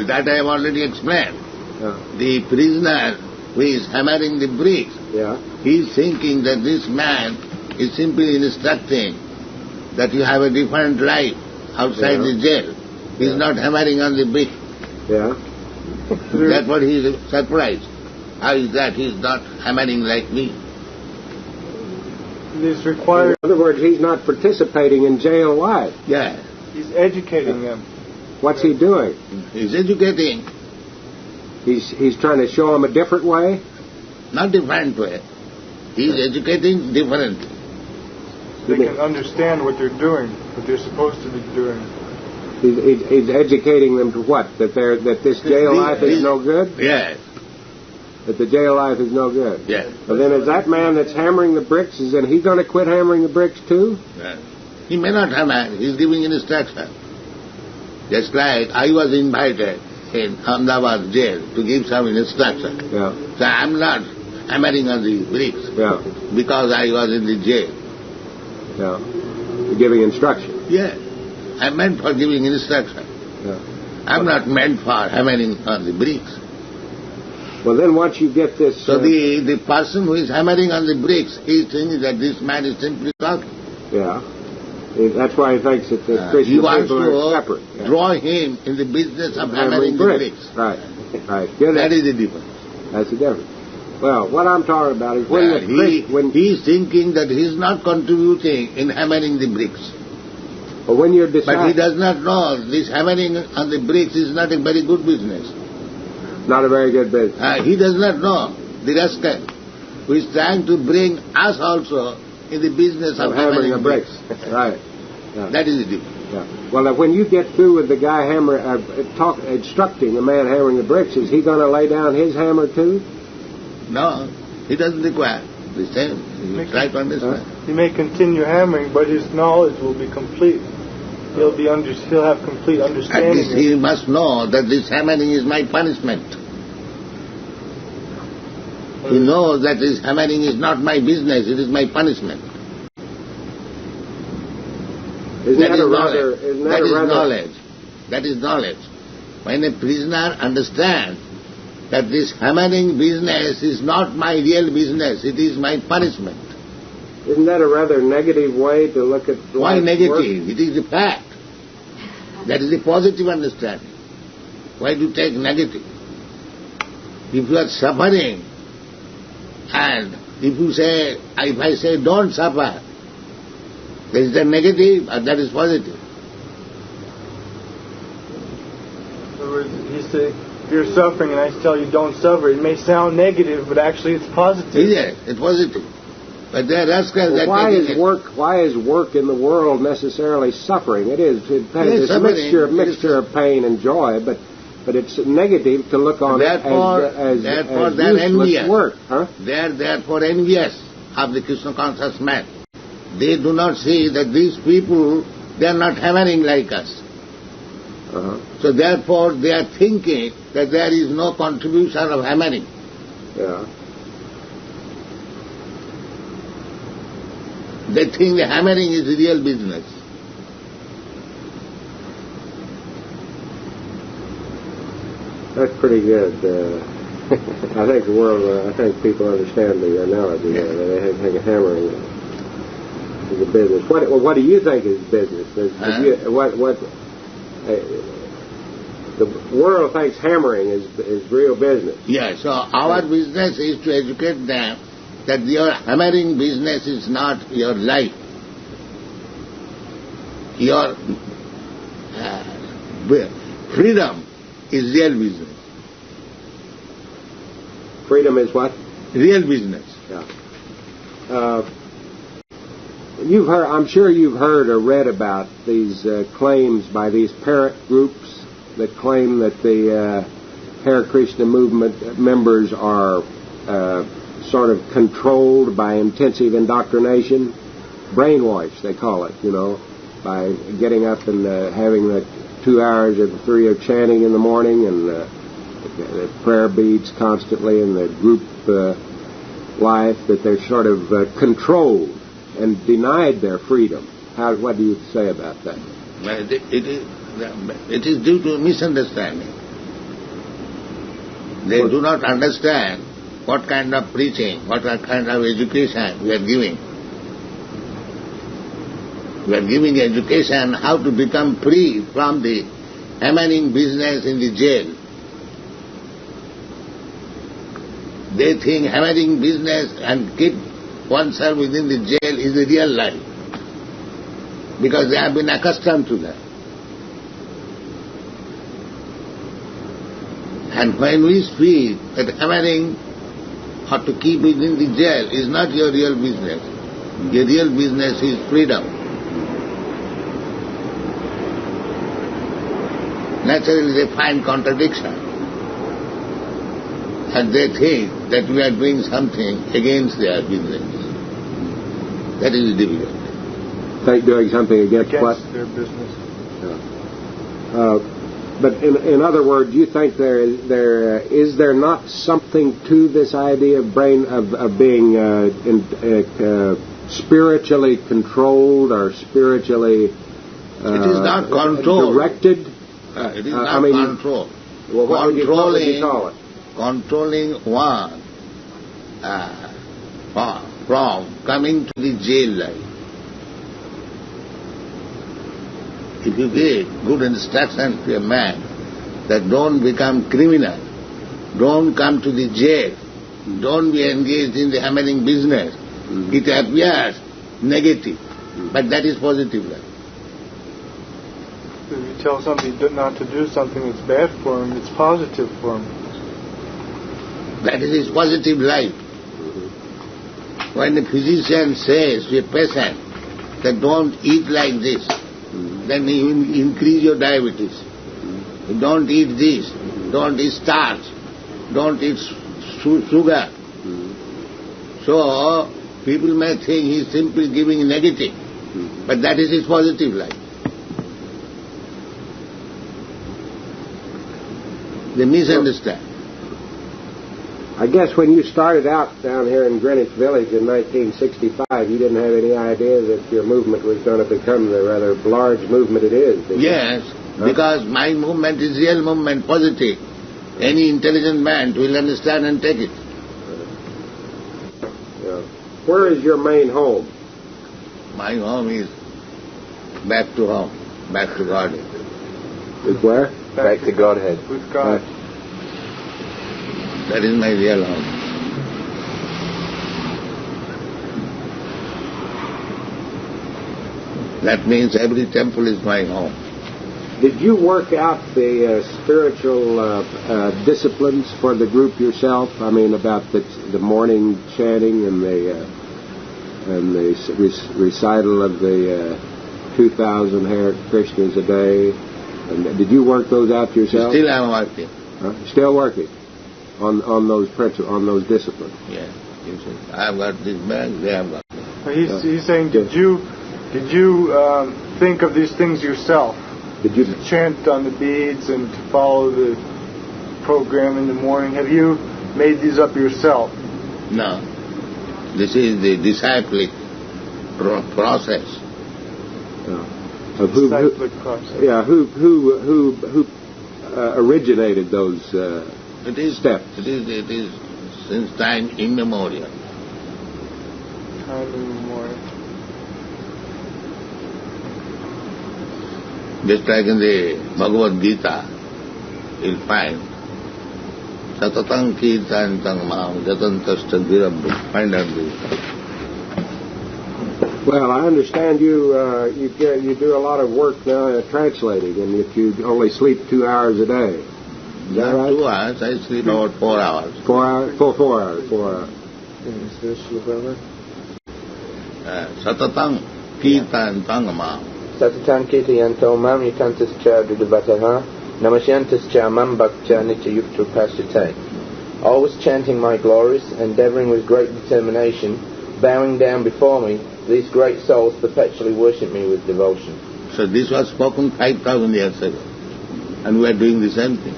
That I have already explained. The prisoner who is hammering the bricks, he is thinking that this man is simply instructing that you have a different life outside the jail. He is not hammering on the brick. Yeah. That's what he is surprised. How is that he is not hammering like me? It is required. In other words, he's not participating in jail life. Yeah. He's educating them. What's he doing? He's educating. He's trying to show them a different way? Not different way. He's educating differently. They can understand what they're doing, what they're supposed to be doing. He's educating them to what? That this jail life is no good? Yes. That the jail life is no good? Yes. Well, then is that man that's hammering the bricks, is then he going to quit hammering the bricks too? Yes. He may not hammer. He's giving instruction. Just like I was invited in Ahmedabad jail to give some instruction. Yeah. So I'm not hammering on the bricks because I was in the jail. Yeah. You're giving instruction. Yes. I'm meant for giving instruction. Yeah. I'm not meant for hammering on the bricks. Well, then once you get this... So the person who is hammering on the bricks is thinking that this man is simply talking. Yeah. That's why he thinks that the Christian people are separate. Yeah. Draw him in the business of hammering the bricks. Right. That is the difference. That's the difference. Well, what I'm talking about is when he is thinking that he is not contributing in hammering the bricks. But when you're But he does not know this hammering on the bricks is not a very good business. Not a very good business. He does not know the rascal who is trying to bring us also in the business of hammering the bricks. Right. Yeah. That is the difference. Yeah. Well, when you get through with the guy instructing the man hammering the bricks, is he going to lay down his hammer too? No, he doesn't require the same. He try to understand. He may continue hammering, but his knowledge will be complete. He'll have complete understanding. At least he must know that this hammering is my punishment. He knows that this hammering is not my business, it is my punishment. That is knowledge. That is knowledge. When a prisoner understands that this hammering business is not my real business, it is my punishment, Isn't that a rather negative way to look at life? Why negative? It is the fact. That is the positive understanding. Why do you take negative? If you are suffering, and if I say don't suffer, that is the negative or that is positive? In other words, he said, if you're suffering and I tell you don't suffer, it may sound negative, but actually it's positive. Yes, it's positive. But there are rascals that why is work in the world necessarily suffering? It's a mixture of pain and joy, but it's negative to look on it as useless work. Huh? They are therefore envious of the Krishna conscious man. They do not see that these people, they are not hammering like us. So therefore they are thinking that there is no contribution of hammering. Yeah. They think the hammering is the real business. That's pretty good. I think the world, I think people understand the analogy there. They think hammering is a business. What do you think is business? The world thinks hammering is real business. Yeah, so our business is to educate them that your hammering business is not your life. Your freedom is real business. Freedom is what? Real business. Yeah. I'm sure you've heard or read about these claims by these parent groups that claim that the Hare Krishna movement members are sort of controlled by intensive indoctrination, brainwash they call it, by getting up and having the 2 hours or 3 of chanting in the morning and the prayer beads constantly and the group life, that they're sort of controlled and denied their freedom. What do you say about that? It is due to misunderstanding. They do not understand what kind of preaching, what kind of education we are giving. We are giving education how to become free from the hammering business in the jail. They think hammering business and keep oneself within the jail is the real life, because they have been accustomed to that. And when we speak that hammering or to keep within the jail is not your real business, your real business is freedom. Naturally they find contradiction, and they think that we are doing something against their business. That is difficult. Think doing something against what? Their business. Yeah. But in other words, you think is there not something to this idea of being spiritually controlled or spiritually it is not controlled. Directed? It is not controlled. Well, what would you call it? Controlling one from coming to the jail life. If you give good instruction to a man that don't become criminal, don't come to the jail, don't be engaged in the hammering business, it appears negative, but that is positive life. If you tell somebody not to do something that's bad for him, it's positive for him. That is his positive life. When the physician says to a patient that don't eat like this, then you will increase your diabetes. Don't eat this, don't eat starch, don't eat sugar. So, people may think he is simply giving negative, but that is his positive life. They misunderstand. I guess when you started out down here in Greenwich Village in 1965, you didn't have any idea that your movement was going to become the rather large movement it is. Yes, because my movement is real movement, positive. Any intelligent man will understand and take it. Yeah. Where is your main home? My home is back to home, back to Godhead. Is where? Back to Godhead. With God. That is my real home. That means every temple is my home. Did you work out the spiritual disciplines for the group yourself? I mean, about the morning chanting and the recital of the 2,000 Hare Krishnas a day. And did you work those out yourself? Still I'm working. Still working on those principles, on those disciplines. Yeah. I've got this bag. They have got it. He's saying, did you think of these things yourself? Did you chant on the beads and to follow the program in the morning? Have you made these up yourself? No. This is the disciplic process. Disciplic process. Yeah. Who originated those steps? It is since time immemorial. Time immemorial. Just like in the Bhagavad Gita, you'll find Satatang Kirtantam Mam Jatantasta Virabhu. Find out this. Well, I understand you do a lot of work now translating, and that you only sleep 2 hours a day. Is that right? 2 hours. I sleep about 4 hours. 4 hours? 4 hours. 4 hours. Satatang Kirtantam Mam. Satatan Kirtayanto Mam Yutantas Cha Dudavataha Namasyantas Cha Mam Bhakcha Nitya Yukta Pastate. Always chanting my glories, endeavouring with great determination, bowing down before me, these great souls perpetually worship me with devotion. So this was spoken 5,000 years ago, and we are doing the same thing.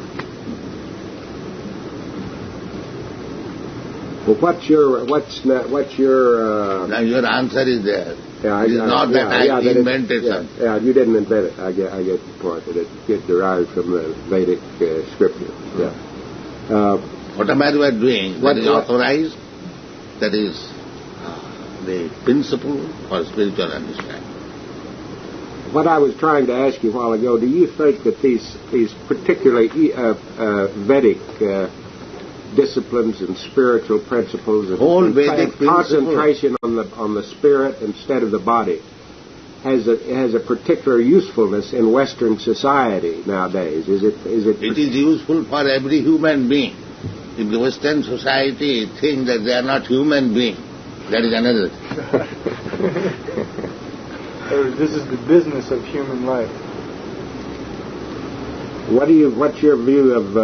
Well, what's your now your answer is there. Yeah, it is not that I invented something. Yeah, you didn't invent it. I get the point that it derived from the Vedic scripture. Yeah. Whatever we are doing, that is authorized. That is the principle for spiritual understanding. What I was trying to ask you a while ago, do you think that these particularly Vedic disciplines and spiritual principles and concentration on the spirit instead of the body has a particular usefulness in Western society nowadays? It is useful for every human being. If the Western society thinks that they are not human beings, that is another thing. This is the business of human life. What's your view of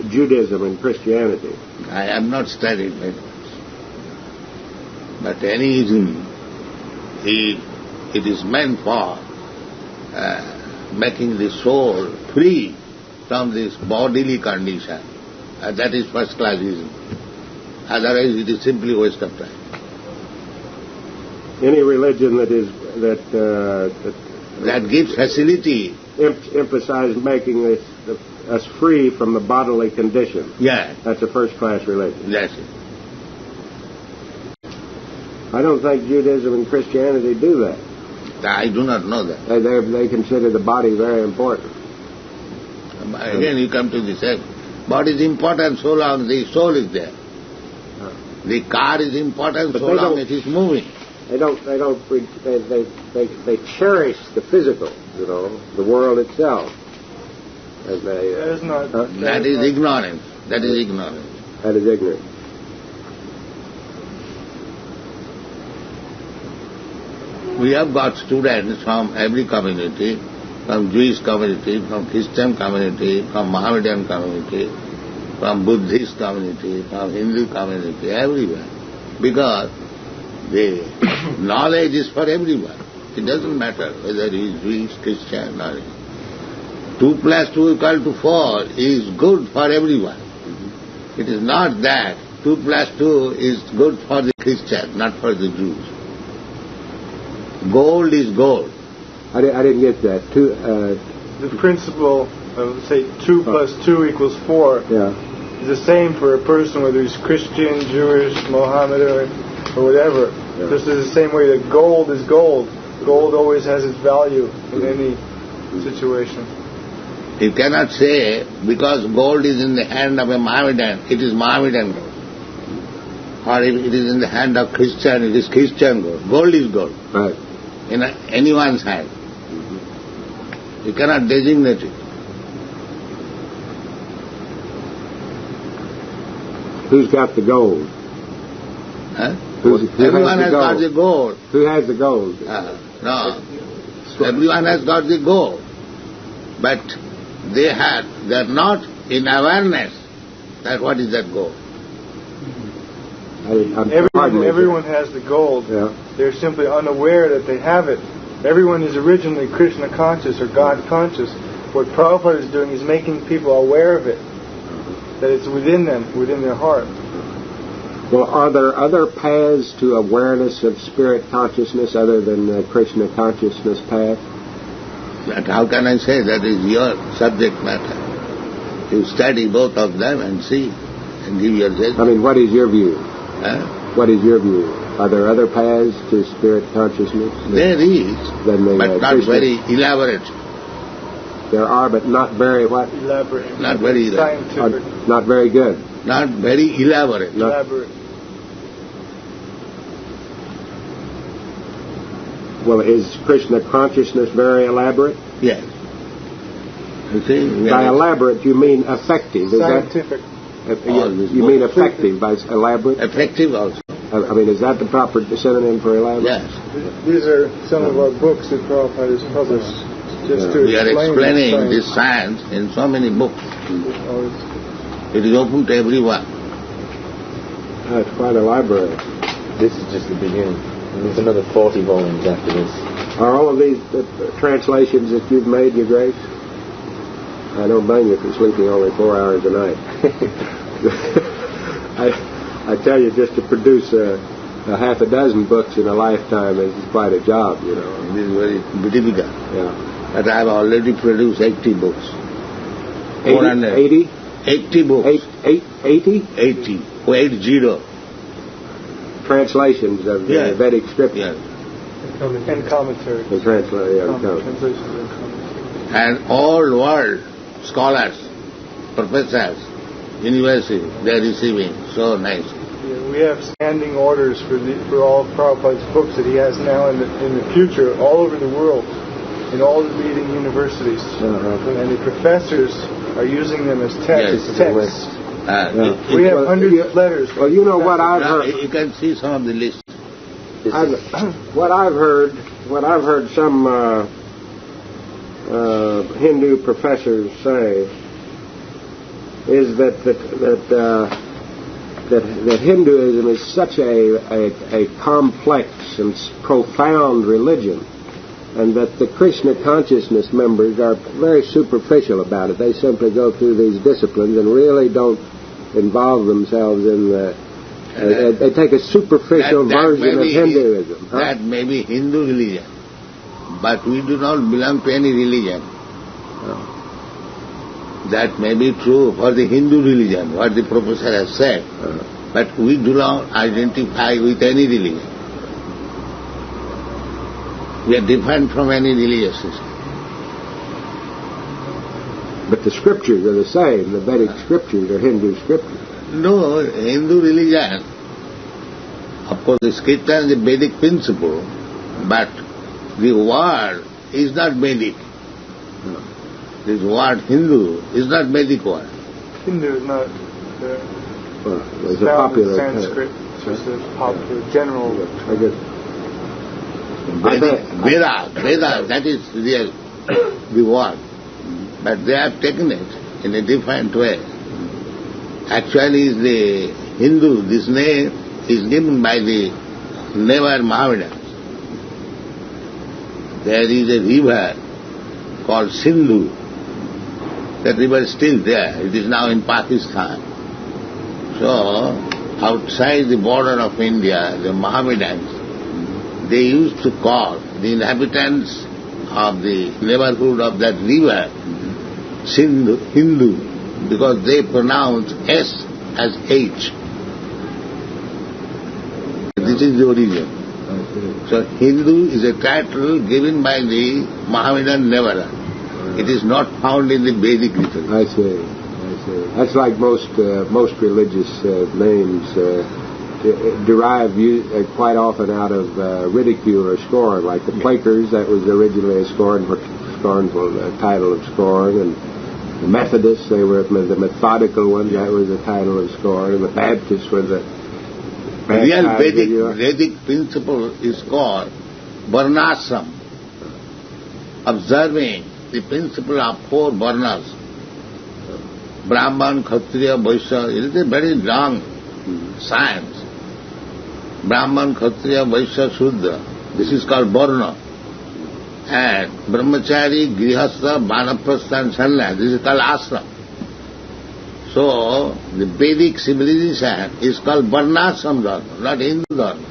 Judaism and Christianity? I have not studied very much. But anything, it is meant for making the soul free from this bodily condition. That is first classism. Otherwise, it is simply waste of time. Any religion that gives facility, emphasize making us free from the bodily condition. Yeah, that's a first-class religion. That's it. I don't think Judaism and Christianity do that. I do not know that. They consider the body very important. Again, you come to the same. Body is important so long the soul is there. The car is important so long it is moving. They cherish the physical, the world itself. And that is ignorance. That is ignorance. That is ignorance. We have got students from every community, from Jewish community, from Christian community, from Mohammedan community, from Buddhist community, from Hindu community, everywhere. Because the knowledge is for everyone. It doesn't matter whether he is Jewish, Christian, or 2 plus 2 equal to 4 is good for everyone. It is not that 2 plus 2 is good for the Christian, not for the Jews. Gold is gold. I didn't get that. The principle of, say, 2 plus 2 equals 4 is the same for a person whether he's Christian, Jewish, Mohammedan, or whatever. Yeah. Just in the same way that gold is gold. Gold always has its value in any situation. You cannot say, because gold is in the hand of a Mohammedan, it is Mohammedan gold. Or if it is in the hand of Christian, it is Christian gold. Gold is gold. Right. In anyone's hand. You cannot designate it. Who's got the gold? Huh? Who Everyone has has got the gold. Who has the gold? No. Everyone has got the gold. But they're not in awareness that what is that gold. Everyone has the gold. Yeah. They're simply unaware that they have it. Everyone is originally Krishna conscious or God conscious. What Prabhupada is doing is making people aware of it, that it's within them, within their heart. Well, are there other paths to awareness of spirit consciousness other than the Krishna consciousness path? But how can I say that is your subject matter? You study both of them and see and give your judgment. I mean, what is your view? Huh? What is your view? Are there other paths to spirit consciousness? There is, but not Krishna? very elaborate. There are, but not very what? Elaborate. Not very elaborate. Scientific. Not very good. Not very elaborate. Elaborate. Well, is Krishna consciousness very elaborate? Yes. You see? By elaborate, you mean effective. Is Scientific. You mean effective by elaborate? Effective also. I mean, is that the proper synonym for elaborate? Yes. These are some of our books that Prabhupada has published. We are explaining this science in so many books. It is open to everyone. It's quite a library. This is just the beginning. And there's another 40 volumes after this. Are all of these translations that you've made, Your Grace? I don't blame you for sleeping only 4 hours a night. I tell you, just to produce a half a dozen books in a lifetime is quite a job, you know. It is very difficult. Yeah. But I have already produced 80 books. 80? 80 books. 80? 80. 80. Translations of the Vedic scripture. And commentaries. Translations and commentaries. And all world scholars, professors, universities, they are receiving so nice. Yeah, we have standing orders for all of Prabhupada's books that he has now in the future all over the world, in all the leading universities. And the professors are using them as texts. We have hundreds of letters. Well, you know what I've heard. You can see some of the list. What I've heard some Hindu professors say is that Hinduism is such a complex and profound religion, and that the Krishna consciousness members are very superficial about it. They simply go through these disciplines and really don't involve themselves in the... they take a superficial version of Hinduism. That may be Hindu religion, but we do not belong to any religion. That may be true for the Hindu religion, what the professor has said, but we do not identify with any religion. We are different from any religious system. But the scriptures are the same. The Vedic scriptures are Hindu scriptures. No, Hindu religion, of course, the scripture is a Vedic principle, but the word is not Vedic. This word Hindu is not Vedic word. Hindu is not it's a popular Sanskrit. It's just a popular, general. I guess. Veda, that is the word. But they have taken it in a different way. Actually, the Hindu, this name is given by the never Mohammedans. There is a river called Sindhu. That river is still there. It is now in Pakistan. So, outside the border of India, the Mohammedans, they used to call the inhabitants of the neighborhood of that river Hindu, because they pronounce S as H. This is the origin. So Hindu is a title given by the Mohammedan never. It is not found in the Vedic literature. I see. That's like most religious names derive quite often out of ridicule or scorn. Like the Quakers, that was originally a scornful title of scorn, and the Methodists, they were the methodical ones, that was a title of scorn, and the Baptists were the real Vedic principle is called varnashram, observing the principle of 4 varnas, Brahman, Kshatriya, Vaishya. It is a very long science. Brahman, Kshatriya, Vaishya, Shudra. This is called varna. And Brahmachari, Grihastha, Vanaprastha and Sannyas. This is called ashram. So, the Vedic civilization is called varnashram dharma, not Hindu dharma.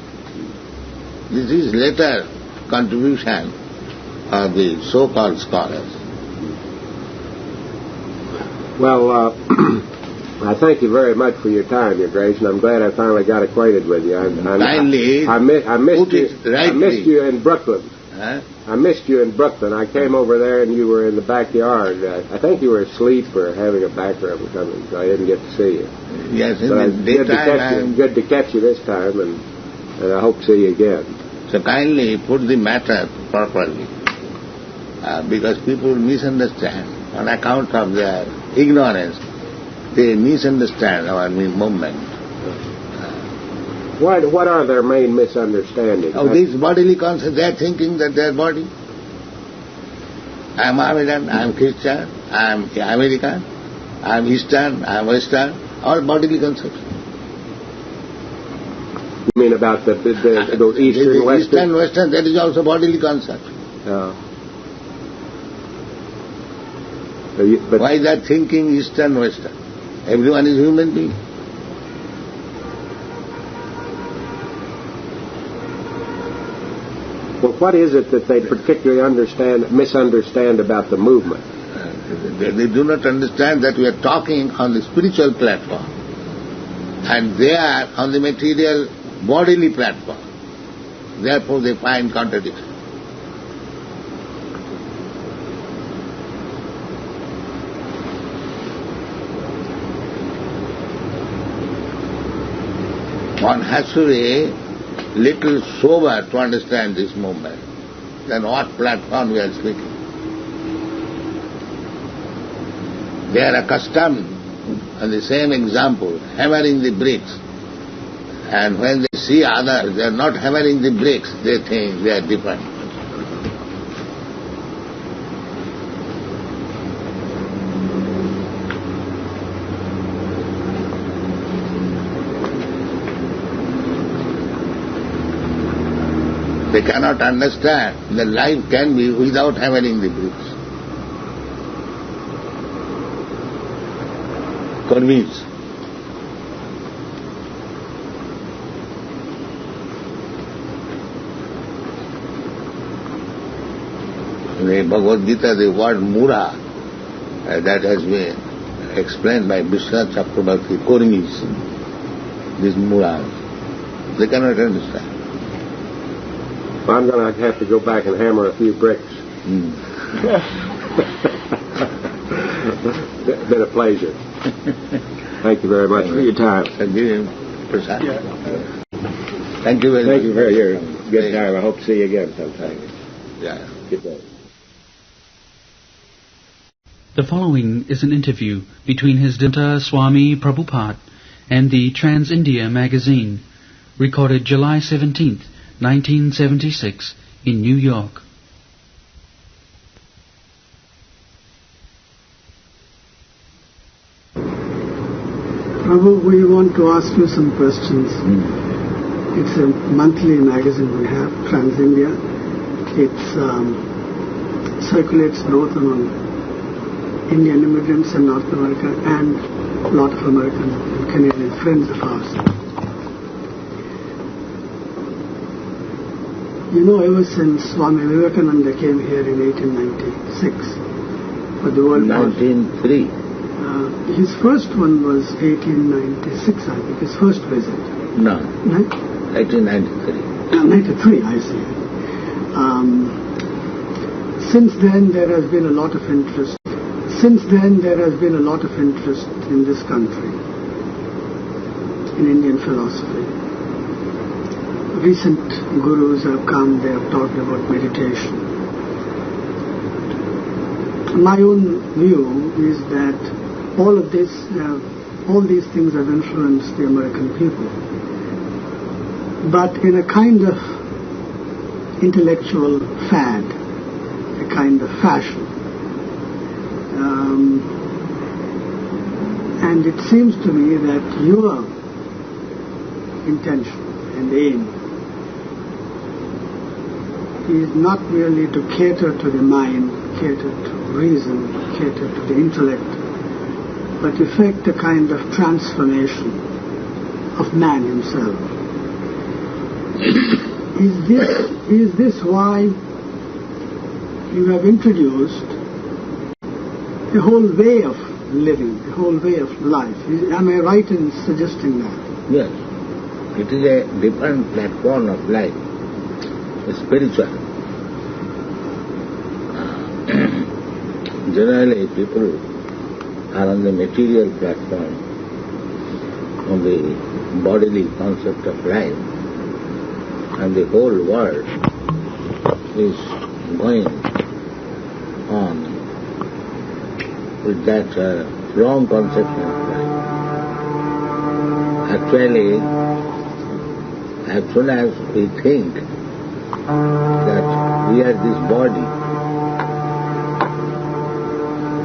This is later contribution of the so-called scholars. Well, I thank you very much for your time, Your Grace, and I'm glad I finally got acquainted with you. I missed you in Brooklyn. Huh? I missed you in Brooklyn. I came over there and you were in the backyard. I think you were asleep or having a back rub or something, so I didn't get to see you. Yes, in but the daytime. Good to catch you this time, and I hope to see you again. So kindly put the matter properly, because people misunderstand on account of their ignorance. They misunderstand our movement. What are their main misunderstandings? Oh, this bodily concept, they are thinking that they are body. I am Mohammedan, I am Christian, I am American, I am Eastern, I am Western, all bodily concepts. You mean about the Eastern, Western? Eastern, Western, that is also bodily concept. Why they are thinking Eastern, Western? Everyone is human being. Well, what is it that they particularly misunderstand about the movement? They do not understand that we are talking on the spiritual platform, and they are on the material, bodily platform. Therefore, they find contradiction. One has to be little sober to understand this movement. Then what platform we are speaking? They are accustomed, on the same example, hammering the bricks. And when they see others, they are not hammering the bricks, they think they are different. They cannot understand that life can be without hammering the bricks. Convinced. In the Bhagavad Gita, the word mura, that has been explained by Vishnu Chakrabarti, Kurmis, these muras, they cannot understand. I'm going to have to go back and hammer a few bricks. Been a pleasure. Thank you very much for your time. Thank you very much. Thank you for your good time. I hope to see you again sometime. Yeah. Good day. The following is an interview between His Bhaktivedanta Swami Prabhupada and the Trans-India magazine, recorded July 17th, 1976, in New York. Prabhu, we want to ask you some questions. It's a monthly magazine we have, Trans-India. It circulates both among Indian immigrants in North America and a lot of American and Canadian friends of ours. You know, ever since Swami Vivekananda came here in 1896 for the World War. 1903. His first one was 1896, I think, his first visit. No. Right? 1993, I see. Since then there has been a lot of interest. In this country, in Indian philosophy. Recent gurus have come, they have talked about meditation. My own view is that all these things have influenced the American people, but in a kind of intellectual fad, a kind of fashion. And it seems to me that your intention and aim is not merely to cater to the mind, cater to reason, cater to the intellect, but effect a kind of transformation of man himself. Is this why you have introduced a whole way of living, a whole way of life? Am I right in suggesting that? Yes. It is a different platform of life, spiritual. Generally, people are on the material platform, on the bodily concept of life, and the whole world is going on with that wrong conception of life. Actually, as soon as we think that we are this body,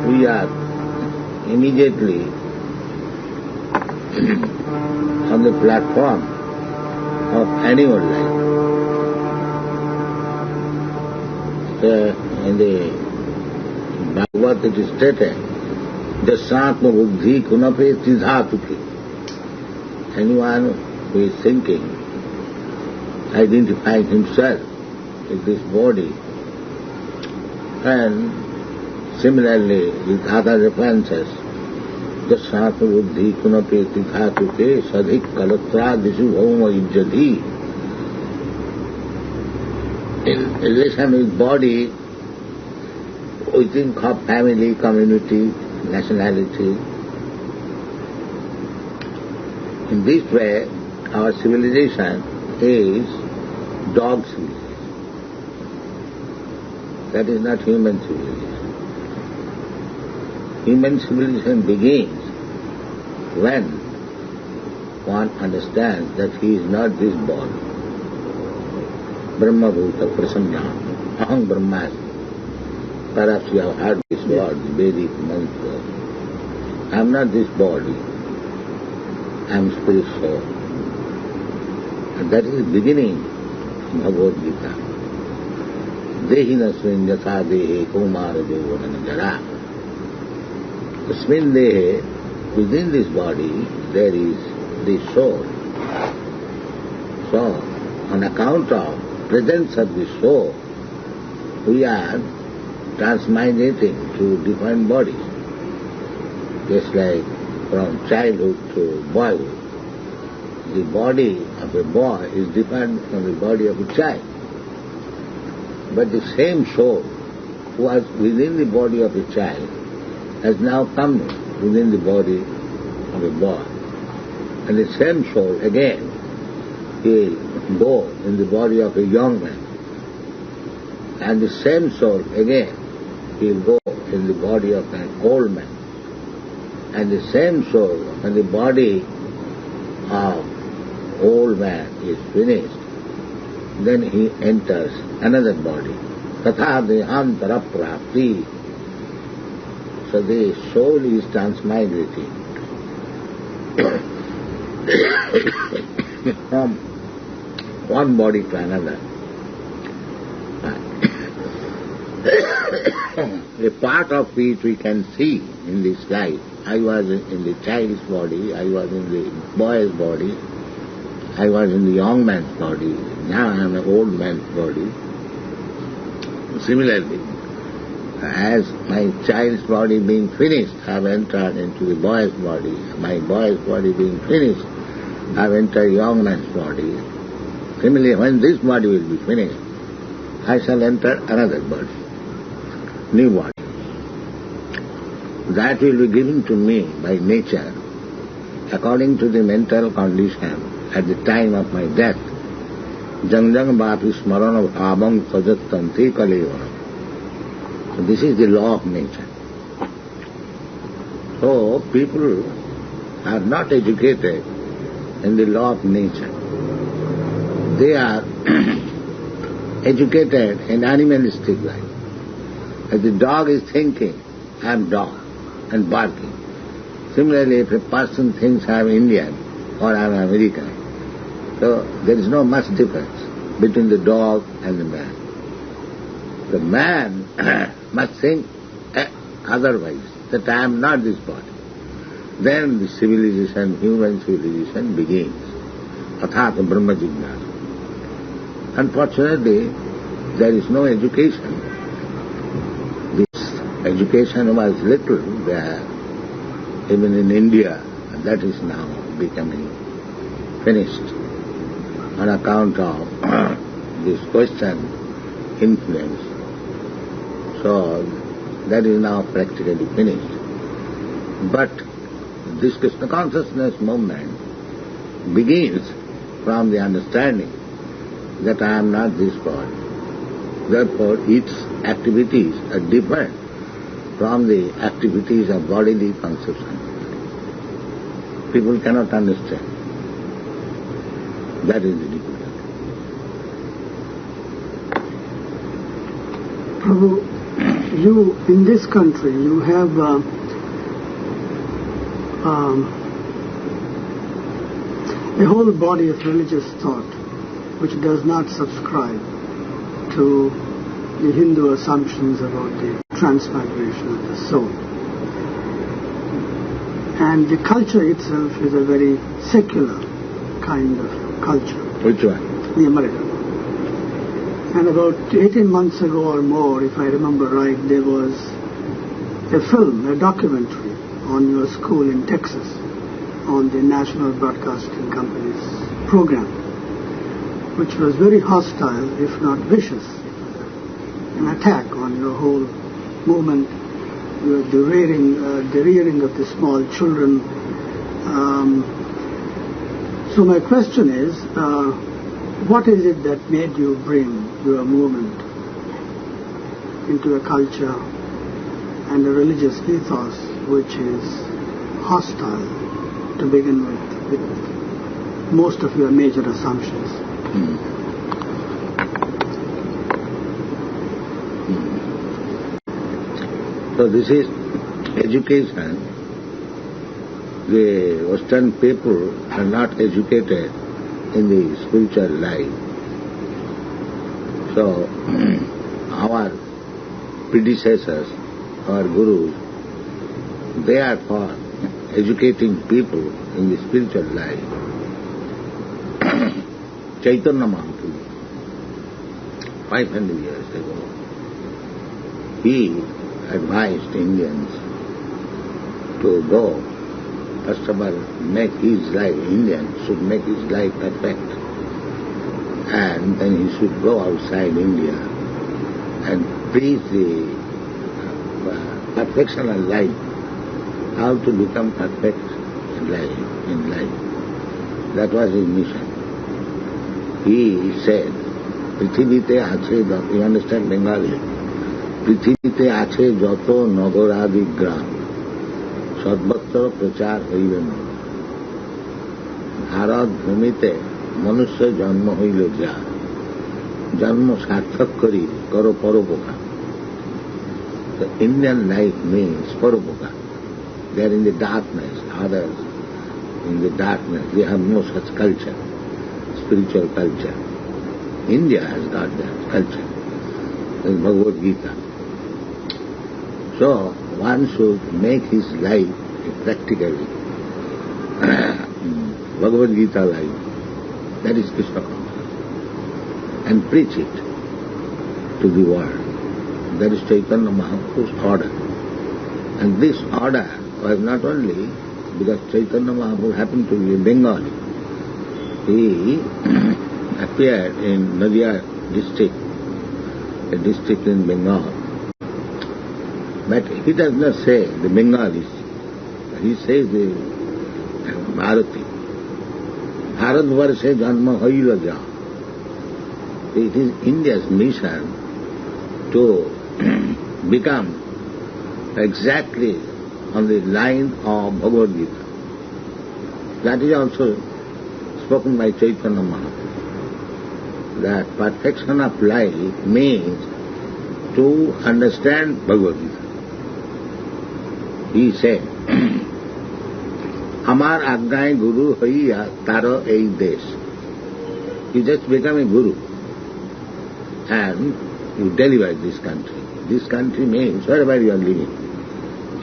we are immediately on the platform of animal life. In the Bhagavad it is stated, Jasatma buddhi kunape tidhatuki. Anyone who is thinking, identifying himself with this body, and similarly with other references, Jasatma buddhi kunape tidhatuke sadhik kalatra dishu bhauma ijjati. In relation with body, we think of family, community, nationality. In this way, our civilization is dog civilization. That is not human civilization. Human civilization begins when one understands that he is not this body. Brahma bhuta prasanna, aham brahmasmi. Perhaps you have heard this word, the Vedic mantra. I am not this body, I am spirit soul. And that is the beginning of Bhagavad Gita. Dehina swin yatha dehe kumara devana jara. Asmin dehe, within this body, there is the soul. So, on account of presence of the soul, we are transmigrating to different bodies. Just like from childhood to boyhood, the body of a boy is different from the body of a child. But the same soul who was within the body of a child has now come within the body of a boy. And the same soul again will go in the body of a young man. And the same soul again will go in the body of an old man. And the same soul, when the body of old man is finished, then he enters another body. Tatha dehantara prapti. So the soul is transmigrating from one body to another. A part of which we can see in this life. I was in the child's body, I was in the boy's body, I was in the young man's body, now I am an old man's body. Similarly, as my child's body being finished, I have entered into the boy's body. My boy's body being finished, I have entered young man's body. Similarly, when this body will be finished, I shall enter another body, new body. That will be given to me by nature according to the mental condition at the time of my death. Jang jang bhapi smarana bhavang sajattanti kaleva. So this is the law of nature. So people are not educated in the law of nature. They are educated in animalistic life. As the dog is thinking, I am dog, and barking. Similarly, if a person thinks I am Indian or I am American, so there is no much difference between the dog and the man. The man must think otherwise, that I am not this body. Then the civilization, human civilization begins. Athata Brahma Jignasa. Unfortunately, there is no education. This education was little there, even in India, and that is now becoming finished on account of this Western influence. So that is now practically finished. But this Krishna Consciousness movement begins from the understanding that I am not this body. Therefore, its activities are different from the activities of bodily conception. People cannot understand. That is the difficulty. Prabhu, you, in this country, you have a whole body of religious thought which does not subscribe to the Hindu assumptions about the transmigration of the soul. And the culture itself is a very secular kind of culture. Which one? The American. And about 18 months ago or more, if I remember right, there was a film, a documentary on your school in Texas, on the National Broadcasting Company's program, which was very hostile, if not vicious, an attack on your whole movement, the rearing of the small children. So my question is, what is it that made you bring your movement into a culture and a religious ethos which is hostile to begin with most of your major assumptions? So this is education. The Western people are not educated in the spiritual life. So our predecessors, our gurus, they are for educating people in the spiritual life. Chaitanya Mahaprabhu, 500 years ago, he advised Indians to go, first of all, make his life, Indian should make his life perfect. And then he should go outside India and preach the perfection of life, how to become perfect in life. That was his mission. He said, Prithivite ache, you understand Bengali? Prithivite ache joto nagoradi gram, sadbhatra prachar hoibe na. Bharat bhumite manusya janma hoile ja. Janma sarthak kari karo paropoka. The Indian life means paropoka. They are in the darkness, others in the darkness. They have no such culture, spiritual culture. India has got that culture. There is Bhagavad Gita. So one should make his life practically Bhagavad Gita life. That is Krishna Consciousness. And preach it to the world. That is Chaitanya Mahaprabhu's order. And this order was not only because Chaitanya Mahaprabhu happened to be a Bengali. He appeared in Nadia district, a district in Bengal. But he does not say the Bengalis. He says the Bharati. Bharatvarshe janma hoila ja. It is India's mission to become exactly on the line of Bhagavad Gita. That is also spoken by Chaitanya Mahaprabhu. That perfection of life means to understand Bhagavad Gita. He said, Amar Agnai Guru Hoiya Taro Ei Desh. You just become a guru and you deliver this country. This country means wherever you are living.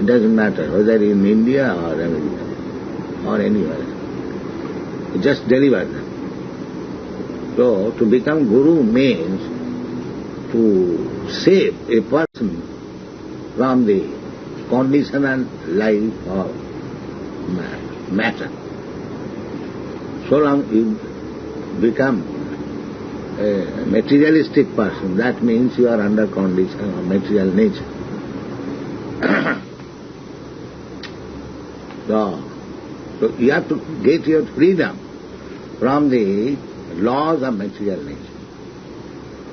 It doesn't matter whether in India or America or anywhere. You just deliver them. So to become guru means to save a person from the conditional life of matter. So long you become a materialistic person, that means you are under condition of material nature. So you have to get your freedom from the laws of material nature.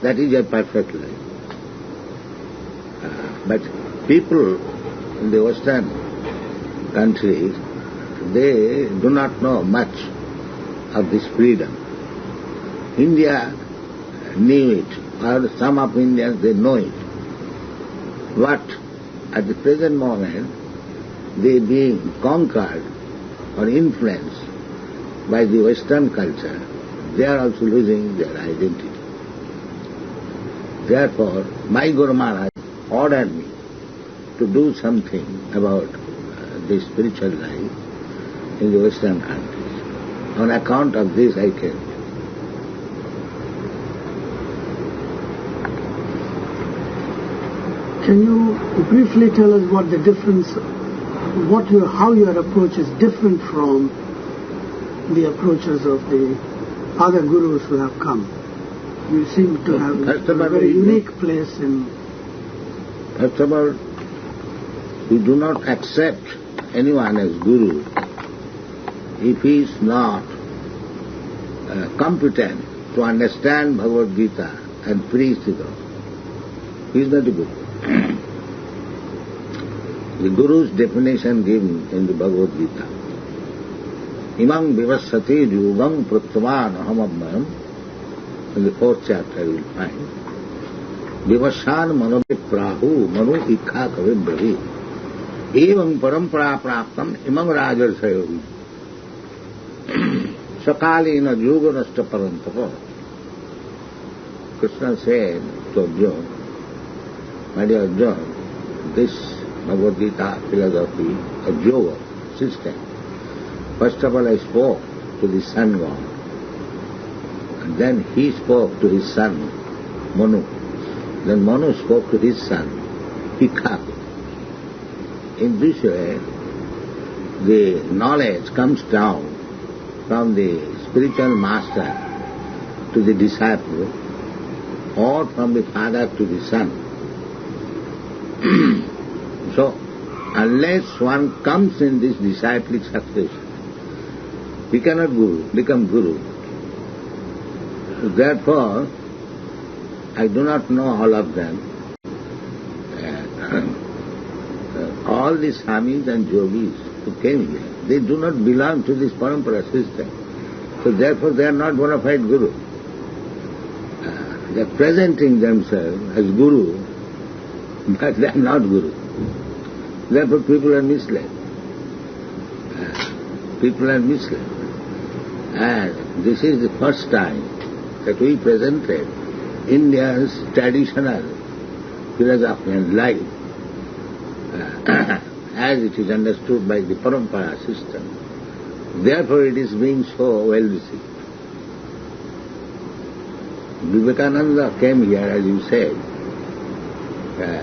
That is your perfect life. But people in the Western countries, they do not know much of this freedom. India knew it, or some of Indians, they know it. But at the present moment, they being conquered or influenced by the Western culture, they are also losing their identity. Therefore, my Guru Maharaj ordered me to do something about the spiritual life in the Western countries. On account of this, I came. Can you briefly tell us what the difference, how your approach is different from the approaches of the other gurus who have come? You seem to have a very unique place in... First of all, we do not accept anyone as guru if he is not competent to understand Bhagavad Gita and preach it all. He is not a guru. The Guru's definition given in the Bhagavad Gita. Imam vivassati yugam pratyavan ahamabmayam. In the 4th chapter you will find. Vivassan manobe prahu manu ikha kave bravi. Evam parampara praptam imam rajarsayovi. Sakalina yuganasta parantapa. Krishna said to Arjuna, my dear Arjuna, this Bhagavad Gita philosophy of yoga system. First of all, I spoke to the sun god, and then he spoke to his son, Manu. Then Manu spoke to his son, Hikaku. In this way, the knowledge comes down from the spiritual master to the disciple, or from the father to the son. So, unless one comes in this disciplic succession, he cannot become guru. So therefore, I do not know all of them. All the swamis and yogis who came here, they do not belong to this parampara system. So therefore, they are not bona fide guru. They are presenting themselves as guru, but they are not guru. Therefore, people are misled. People are misled. And this is the first time that we presented India's traditional philosophy and life as it is understood by the parampara system. Therefore, it is being so well received. Vivekananda came here, as you said,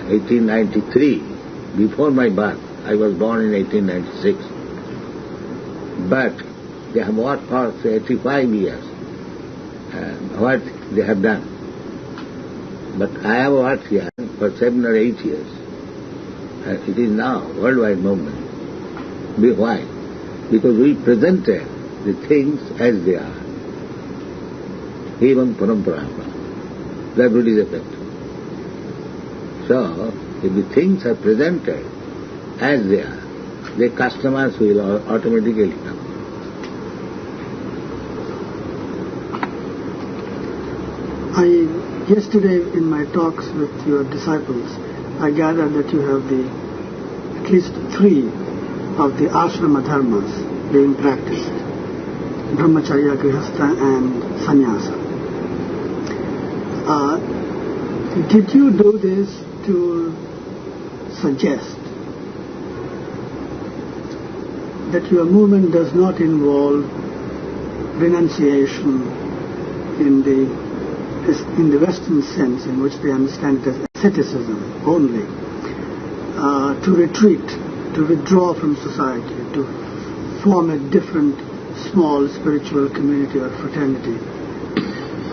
1893, before my birth. I was born in 1896. But they have worked for 85 years. what they have done. But I have worked here for 7 or 8 years. And it is now worldwide movement. Why? Because we presented the things as they are. Evam parampara. That would is effect. So, if the things are presented as they are, the customers will automatically come. Yesterday in my talks with your disciples, I gathered that you have at least 3 of the ashrama dharmas being practiced: brahmacharya, grihastha and sannyasa. Did you do this to suggest that your movement does not involve renunciation in the Western sense, in which they understand it as asceticism only, to retreat, to withdraw from society, to form a different small spiritual community or fraternity,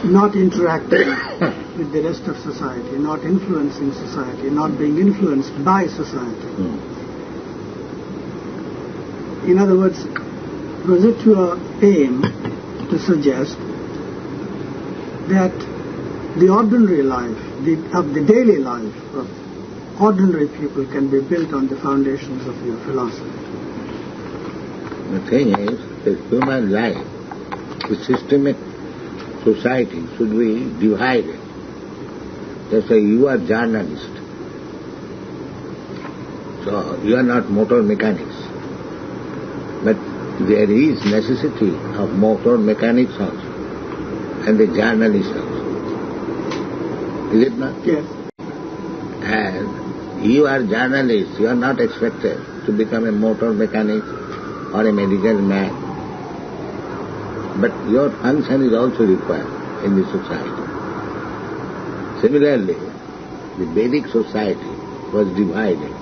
not interacting with the rest of society, not influencing society, not being influenced by society? In other words, was it your aim to suggest that the ordinary life, the daily life of ordinary people can be built on the foundations of your philosophy? The thing is, the human life, the systemic society should be divided. Just say you are journalist, so you are not motor mechanics. But there is necessity of motor mechanics also, and the journalist also. Is it not? Yes. And you are journalist, you are not expected to become a motor mechanic or a medical man. But your function is also required in the society. Similarly, the Vedic society was divided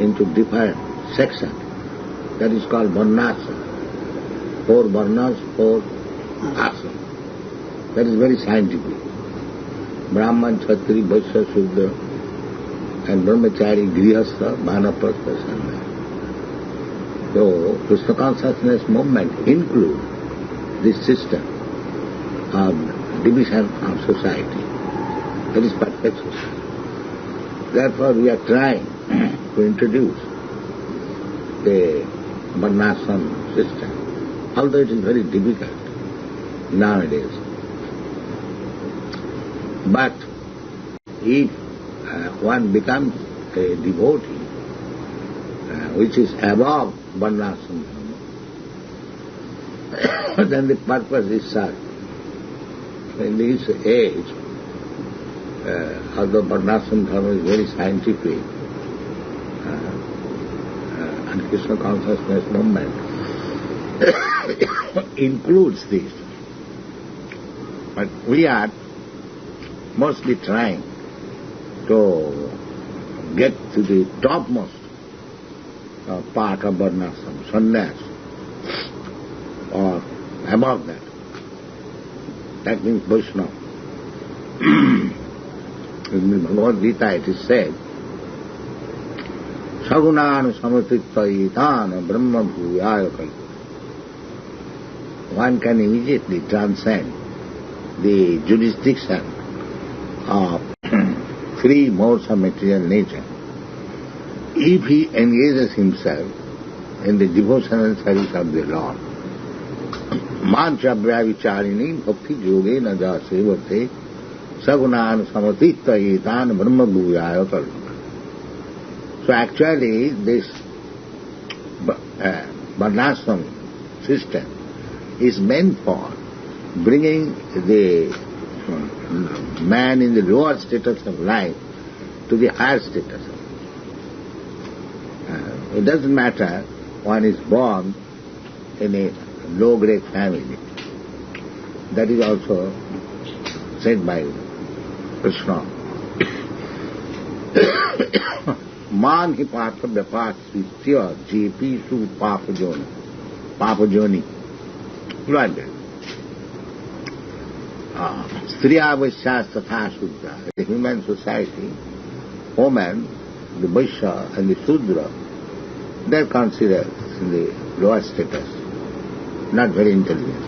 into different sections. That is called varnasana. 4 varnas, 4 asana. That is very scientific. Brahman, Kshatri, Vaishya, Shudra, and Brahmachari, Grihastha, Vanaprastha, Sannyasa. So, Krishna Consciousness movement includes this system of division of society. That is perfect society. Therefore, we are trying to introduce the varnasana system, although it is very difficult nowadays. But if one becomes a devotee, which is above varnasana, then the purpose is served. In this age, although varnasana dharma is very scientific, and Krishna Consciousness movement includes this, but we are mostly trying to get to the topmost part of varnasana, sannyas, or above that. That means Vaishnava. In the Bhagavad Gita it is said, Sagunānu samatritvayitāna brahma bhūyāya kalpa. One can immediately transcend the jurisdiction of 3 modes of material nature if he engages himself in the devotional service of the Lord. Manchabryavicharini bhakti yoge na ja sevate sagunānu samatritvayitāna brahma bhūyāya kalpa. So actually this varnasana system is meant for bringing the man in the lower status of life to the higher status. It doesn't matter one is born in a low-grade family. That is also said by Krishna. Man hi patra vyapasvitya jepi su papajoni. Like that. Striya Vaishya Tatha Shudra. In the human society, woman, the Vaishya and the Shudra, they are considered in the lower status, not very intelligent.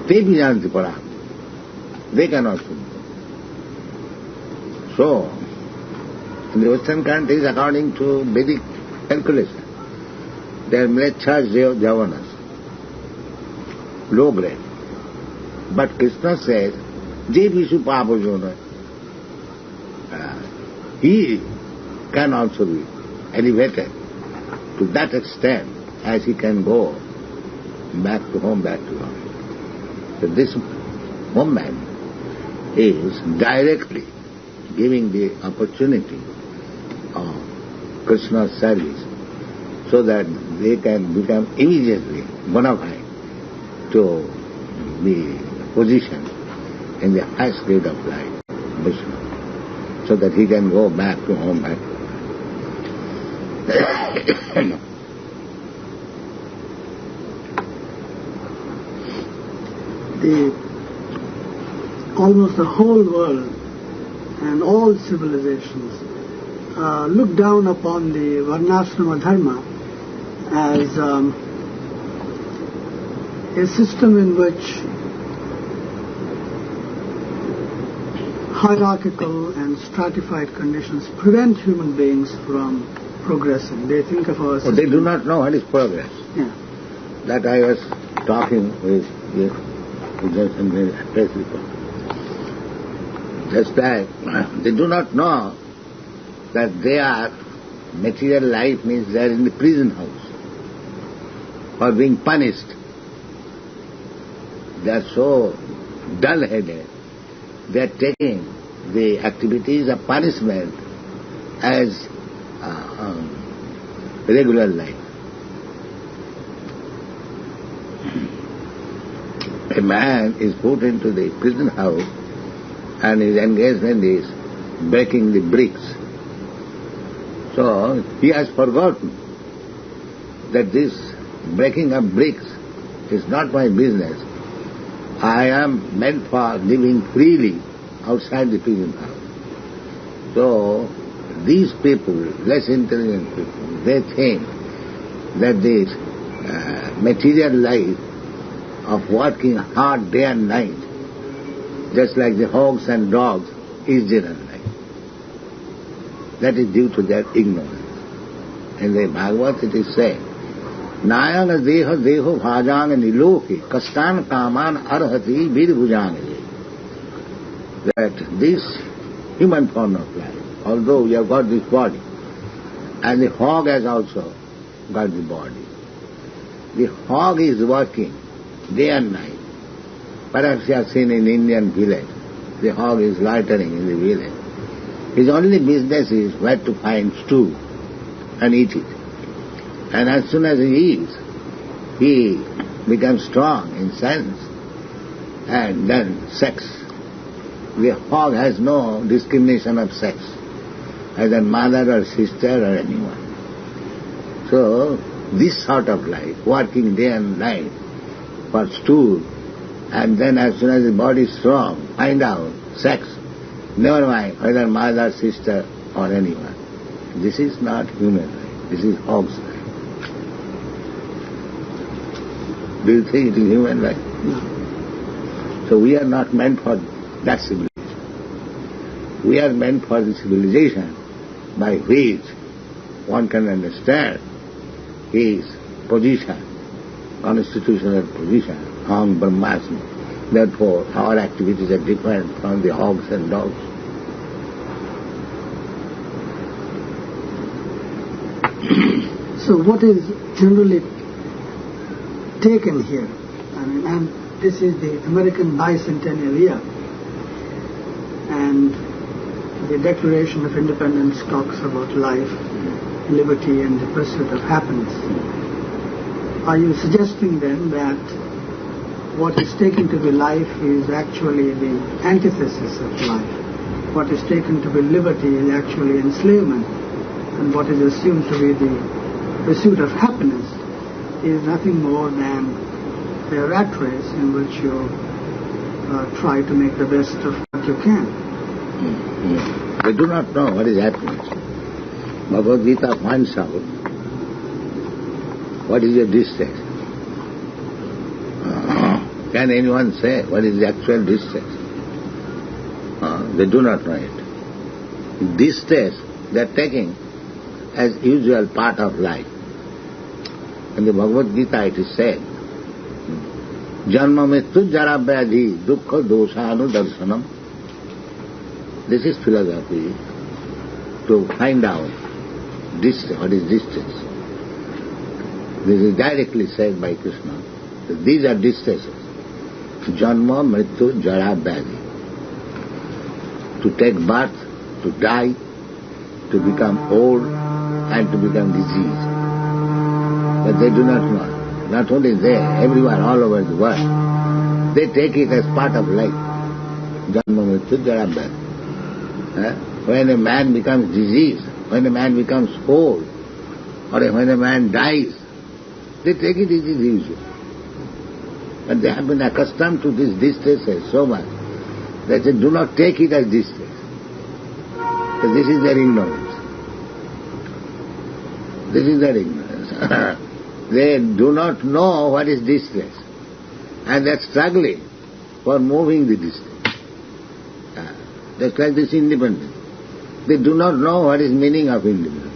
Te vijanti para. They cannot Shudra. So, in the Western countries, according to Vedic calculation, they are mlechas javanas, low grade. But Krishna says, Je Vishu Papa Jona, he can also be elevated to that extent as he can go back to home. So this woman is directly giving the opportunity of Krishna's service so that they can become immediately bona fide to the position in the highest grade of life, Vishnu, so that he can go back to home. Almost the whole world and all civilizations look down upon the Varnashrama Dharma as a system in which hierarchical and stratified conditions prevent human beings from progressing. They think of our system. They do not know what is progress. Yeah. That I was talking with just that they do not know that they are, material life means they are in the prison house for being punished. They are so dull-headed. They are taking the activities of punishment as regular life. A man is put into the prison house and is engaged in this breaking the bricks. So he has forgotten that this breaking of bricks is not my business. I am meant for living freely outside the prison house. So these people, less intelligent people, they think that this material life of working hard day and night, just like the hogs and dogs, is general life. That is due to their ignorance. In the Bhagavad it is said, Nayana deha deho bhajang niloke kastan kaman arhati vidbhujang. That this human form of life, although we have got this body, and the hog has also got the body. The hog is working day and night. Perhaps you have seen in Indian village, the hog is loitering in the village. His only business is where to find stew and eat it. And as soon as he eats, he becomes strong in sense, and then sex. The hog has no discrimination of sex, either mother or sister or anyone. So, this sort of life, working day and night for stew, and then as soon as the body is strong, find out sex, never mind whether mother, sister or anyone. This is not human life, this is hog's life. Do you think it is human life? No. So we are not meant for that civilization. We are meant for the civilization by which one can understand his position, constitutional position, on Brahmasmi. Therefore, our activities are different from the hogs and dogs. So what is generally taken here, and this is the American bicentennial year, and the Declaration of Independence talks about life, liberty and the pursuit of happiness. Are you suggesting then that what is taken to be life is actually the antithesis of life? What is taken to be liberty is actually enslavement, and what is assumed to be the pursuit of happiness is nothing more than a rat race in which you try to make the best of what you can. They do not know what is happiness. Bhagavad Gita finds out what is your distress. Can anyone say what is the actual distress? They do not know it. Distress they are taking as usual part of life. In the Bhagavad Gita it is said, Janma mrityu jara vyadhi dukkha dosanu darshanam. This is philosophy, to find out what is distress. This is directly said by Krishna. That these are distresses. Janma, mrityu, jara, vyadhi. To take birth, to die, to become old, and to become diseased. But they do not know. Not only there, everywhere, all over the world. They take it as part of life. Janma, mrityu, jara, vyadhi. When a man becomes diseased, when a man becomes old, or when a man dies, they take it as usual. But they have been accustomed to these distresses so much that they do not take it as distress. So this is their ignorance. This is their ignorance. They do not know what is distress. And they are struggling for moving the distress. Just like this independence. They do not know what is meaning of independence.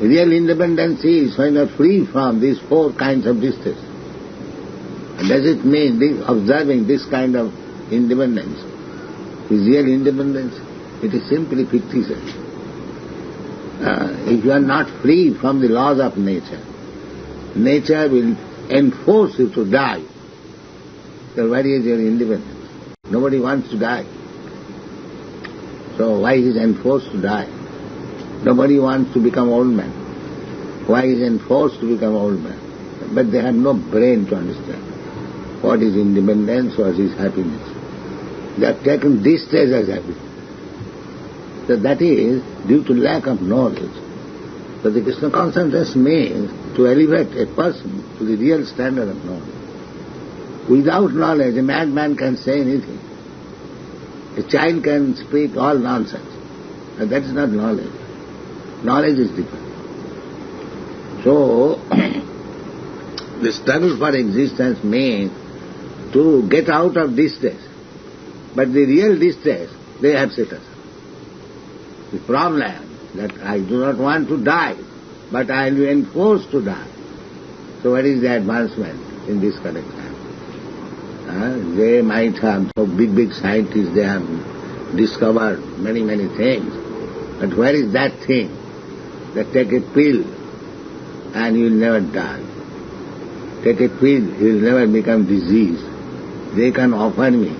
Real independence is when you are free from these four kinds of distress. And does it mean observing this kind of independence is real independence? It is simply fictitious. If you are not free from the laws of nature, nature will enforce you to die. So where is your independence? Nobody wants to die. So why is enforced to die? Nobody wants to become old man. Why is enforced to become old man? But they have no brain to understand what is independence, what is happiness. They have taken distress as happiness. So that is due to lack of knowledge. But the Krishna Consciousness means to elevate a person to the real standard of knowledge. Without knowledge, a madman can say anything. A child can speak all nonsense. But that is not knowledge. Knowledge is different. So, the struggle for existence means to get out of distress. But the real distress, they have set us. The problem that I do not want to die, but I will be enforced to die. So what is the advancement in this connection? They might have, so big scientists, they have discovered many things. But where is that thing that take a pill and you will never die? Take a pill, you will never become diseased. They can offer me.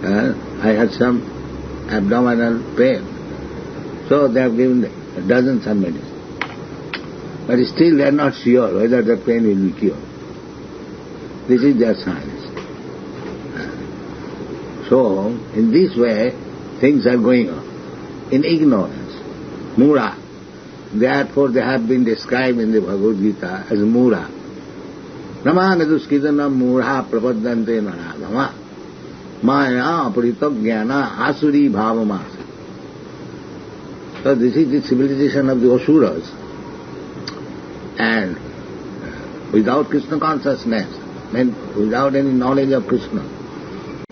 I had some abdominal pain. So they have given dozens of medicine. But still they are not sure whether the pain will be cured. This is their science. So, in this way, things are going on. In ignorance, mura. Therefore they have been described in the Bhagavad Gita as mura. Namaneduskidanam mura prapadante naradhama. Maya pritoggyana asuri bhavamasa. So this is the civilization of the Asuras. And without Krishna consciousness, without any knowledge of Krishna,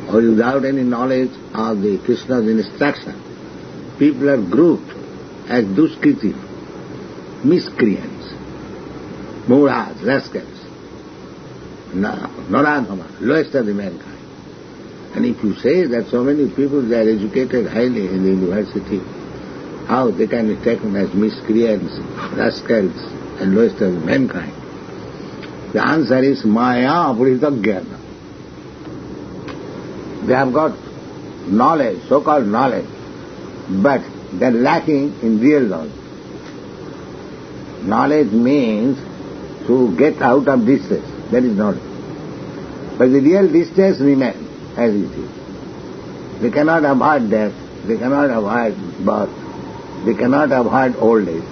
or without any knowledge of the Krishna's instruction, people are grouped as duskriti, miscreants, muras, rascals, naradhama, lowest of the mankind. And if you say that so many people they are educated highly in the university, how they can be taken as miscreants, rascals, and lowest of the mankind? The answer is maya apuritagyana. They have got knowledge, so-called knowledge, but they are lacking in real knowledge. Knowledge means to get out of distress. That is knowledge. But the real distress remains as it is. They cannot avoid death. They cannot avoid birth. They cannot avoid old age.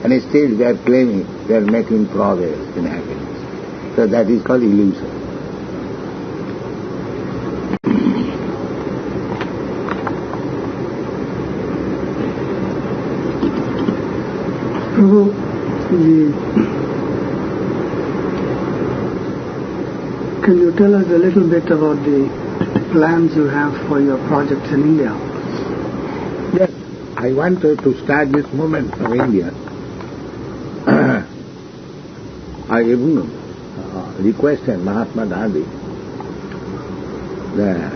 And still they are claiming they are making progress in happiness. So that is called illusion. Prabhu, can you tell us a little bit about the plans you have for your projects in India? Yes, I wanted to start this movement from India. I even requested Mahatma Gandhi that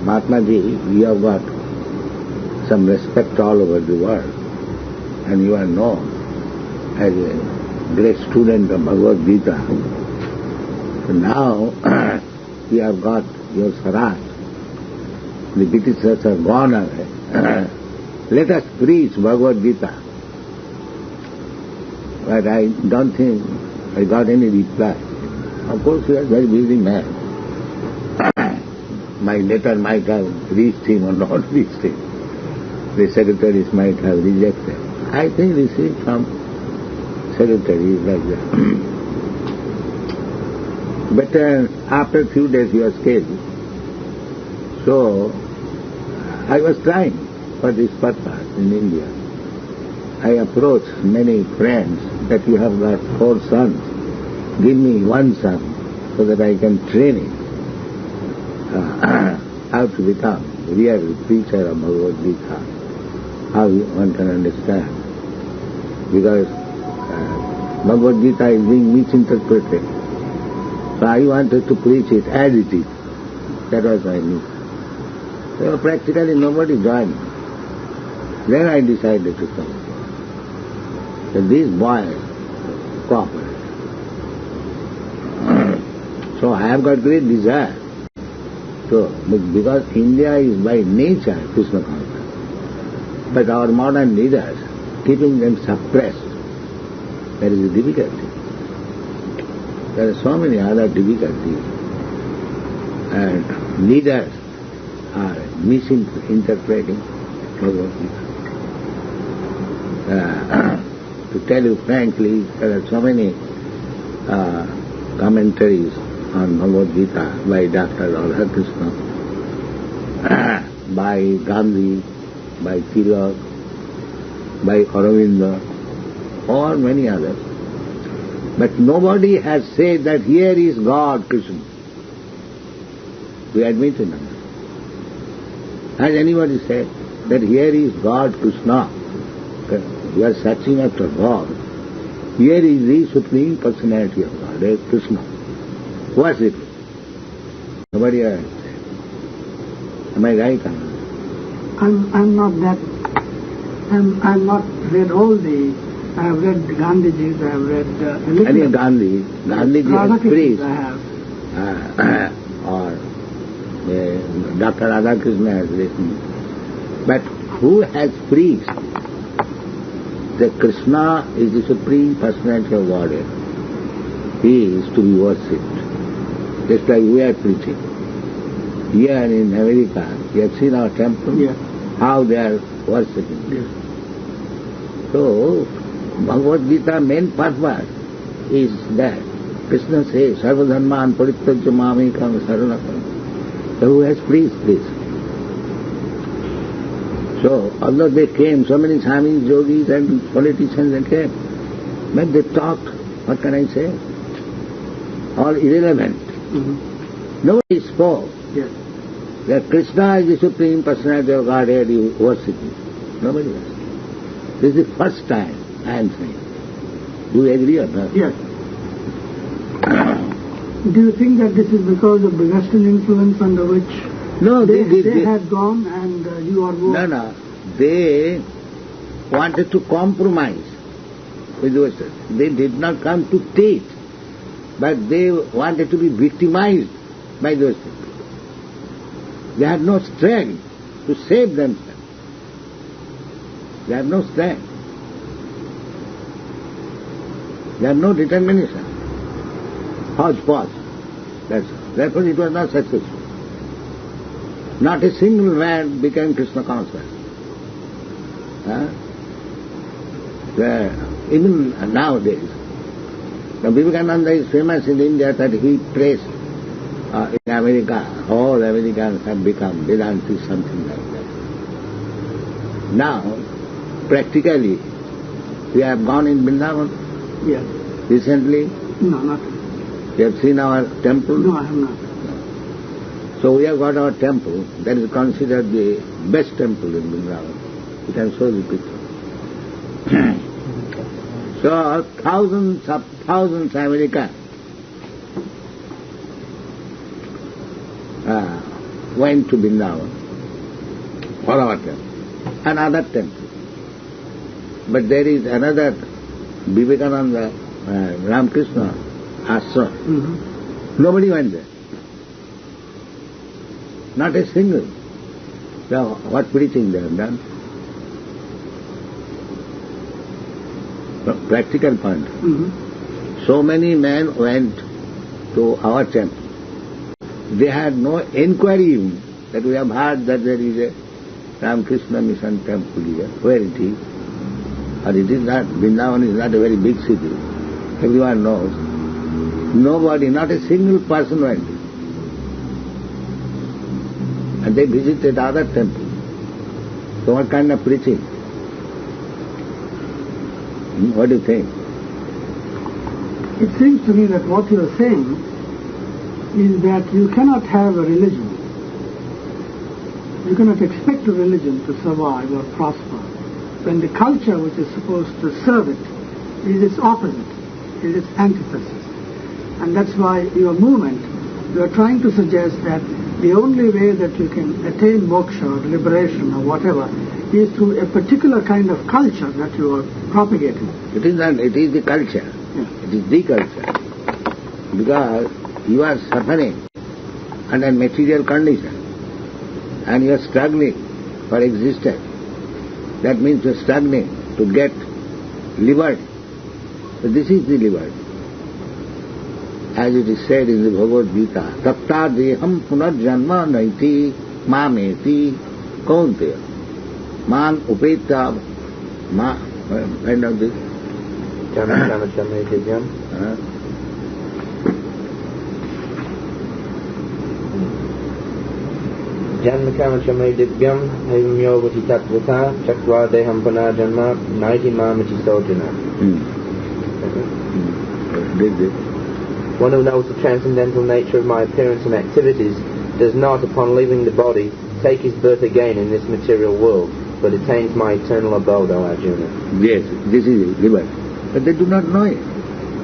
Mahatma Ji, you have got some respect all over the world, and you are known as a great student of Bhagavad Gita. So now you have got your Swaraj. The Britishers have gone away. Let us preach Bhagavad Gita. But I don't think I got any reply. Of course, he is a very busy man. My letter might have reached him or not reached him. The secretaries might have rejected. I think received from secretaries like that. But after a few days he was killed. So I was trying for this purpose in India. I approached many friends that you have got 4 sons. Give me one son so that I can train him how to become a real preacher of Bhagavad Gita. How one can understand. Because Bhagavad Gita is being misinterpreted. So I wanted to preach it as it is. That was my need. So practically nobody joined me. Then I decided to come. So these boys cooperate. So I have got great desire. So, because India is by nature Krishna conscious, but our modern leaders, keeping them suppressed, there is a difficulty. There are so many other difficulties, and leaders are misinterpreting Bhagavad Gita. To tell you frankly, there are so many commentaries on Bhagavad Gita by Dr. Radhakrishna, by Gandhi, by Tilak, by Aurobindo, or many others. But nobody has said that here is God, Krishna. We admit it. Has anybody said that here is God, Krishna? We are searching after God. Here is the Supreme Personality of God, Krishna. Worship it. Nobody has said. Am I right? I'm not that. I'm not read all the. I have read Gandhiji's. I have read a little. Any Gandhiji has preached. I have. Or Dr. Radhakrishna has written. But who has preached that Krishna is the Supreme Personality of Godhead? He is to be worshipped. Just like we are preaching. Here in America, you have seen our temple? Yes. How they are worshipping. Yes. So, Bhagavad Gita main purpose is that Krishna says, Sarvadharman parityajya mamekam saranam. So who has preached this? So, although they came, so many swamis, yogis and politicians they came, but they talked, what can I say? All irrelevant. Mm-hmm. Nobody spoke. Yes. That Krishna is the Supreme Personality of Godhead, you worship Him. Nobody else. This is the first time I am saying. Do you agree or not? Yes. Do you think that this is because of the Western influence under which they had gone and you are more? No. They wanted to compromise with the Western. They did not come to teach, but they wanted to be victimized by the Western. They had no strength to save themselves. They have no strength. They have no determination. Hodgepodge. Therefore it was not successful. Not a single man became Krishna conscious. Even nowadays, Vivekananda is famous in India that he preached in America. All Americans have become Vedantis, something like that. Now, practically, We have gone in Vrindavan? Yes. Recently? No, not. You have seen our temple? No, I have not. So we have got our temple. That is considered the best temple in Vrindavan. You can show the picture. So thousands Americans went to Vrindavan for our temple, another temple. But there is another Vivekananda Ramakrishna ashram. Nobody went there. Not a single. So what preaching they have done? Practical point. So many men went to our temple. They had no inquiry even that we have heard that there is a Ramakrishna Mission temple here. Where it is? Or it is not, Vrindavan is not a very big city. Everyone knows. Nobody, not a single person went. And they visited other temples. So what kind of preaching? What do you think? It seems to me that what you are saying is that you cannot have a religion. You cannot expect a religion to survive or prosper when the culture which is supposed to serve it is its opposite, is its antithesis. And that's why your movement, you are trying to suggest that the only way that you can attain moksha or liberation or whatever is through a particular kind of culture that you are propagating. It is not, it is the culture. Yeah. It is the culture. Because you are suffering under material condition and you are struggling for existence. That means you are struggling to get liberty. So this is the liberty. As it is said in the Bhagavad Gita, Tapta deham punarjanma naiti mameti kaunteya. Man upeta ma, end of this. Janma kama chame divyam hivamyo vati tatvata chakva deham punarjanma naiti mameti sojana. One who knows the transcendental nature of my appearance and activities does not, upon leaving the body, take his birth again in this material world, but attains my eternal abode, O Arjuna. Yes, this is liberty. But they do not know it.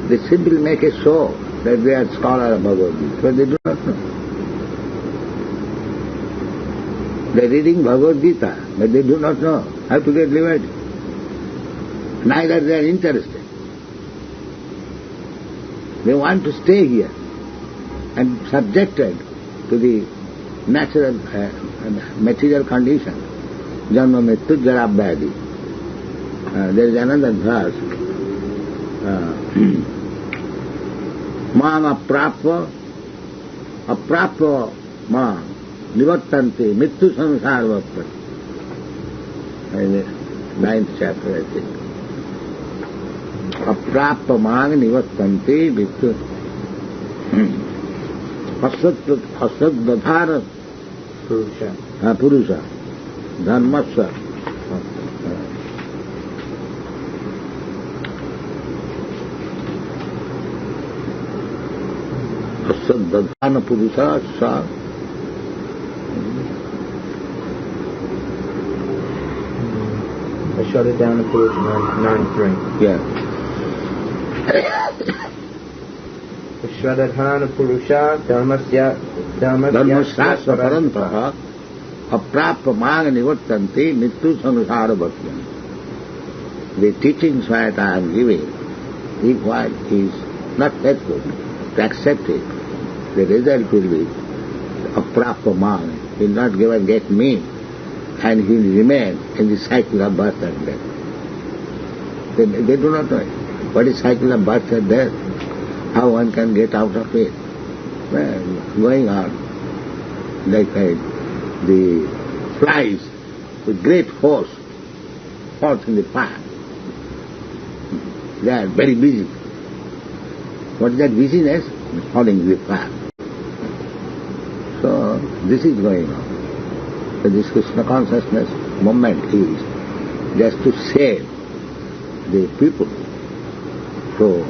They simply make a show that they are scholar of Bhagavad Gita, but they do not know. They are reading Bhagavad Gita, but they do not know how to get liberty. Neither they are interested. They want to stay here and subjected to the natural material condition. Janma mrityu jara vyadhi. There is another verse. Mam aprapva mam nivattante mrityu samsara vattat. 9th chapter, I think. Aprappa mang nivattante mrityu asad purusha dharmasya asad purusha sa. I shut it down to page 9.3. Yeah. Shradhana Purusha Dharmasya Parantaha Aprappa Maga Nivattanti Mrityu Samsara Bhakti. The teachings that I am giving, if one is not faithful to accept it, the result will be Aprappa Maga. He will not get me, and he will remain in the cycle of birth and death. They do not know it. What is cycle of birth and death? How one can get out of it? Well, going on like the flies with great force forth in the fire. They are very busy. What is that busyness? Falling the fire. So this is going on. So this Krishna consciousness movement is just to save the people to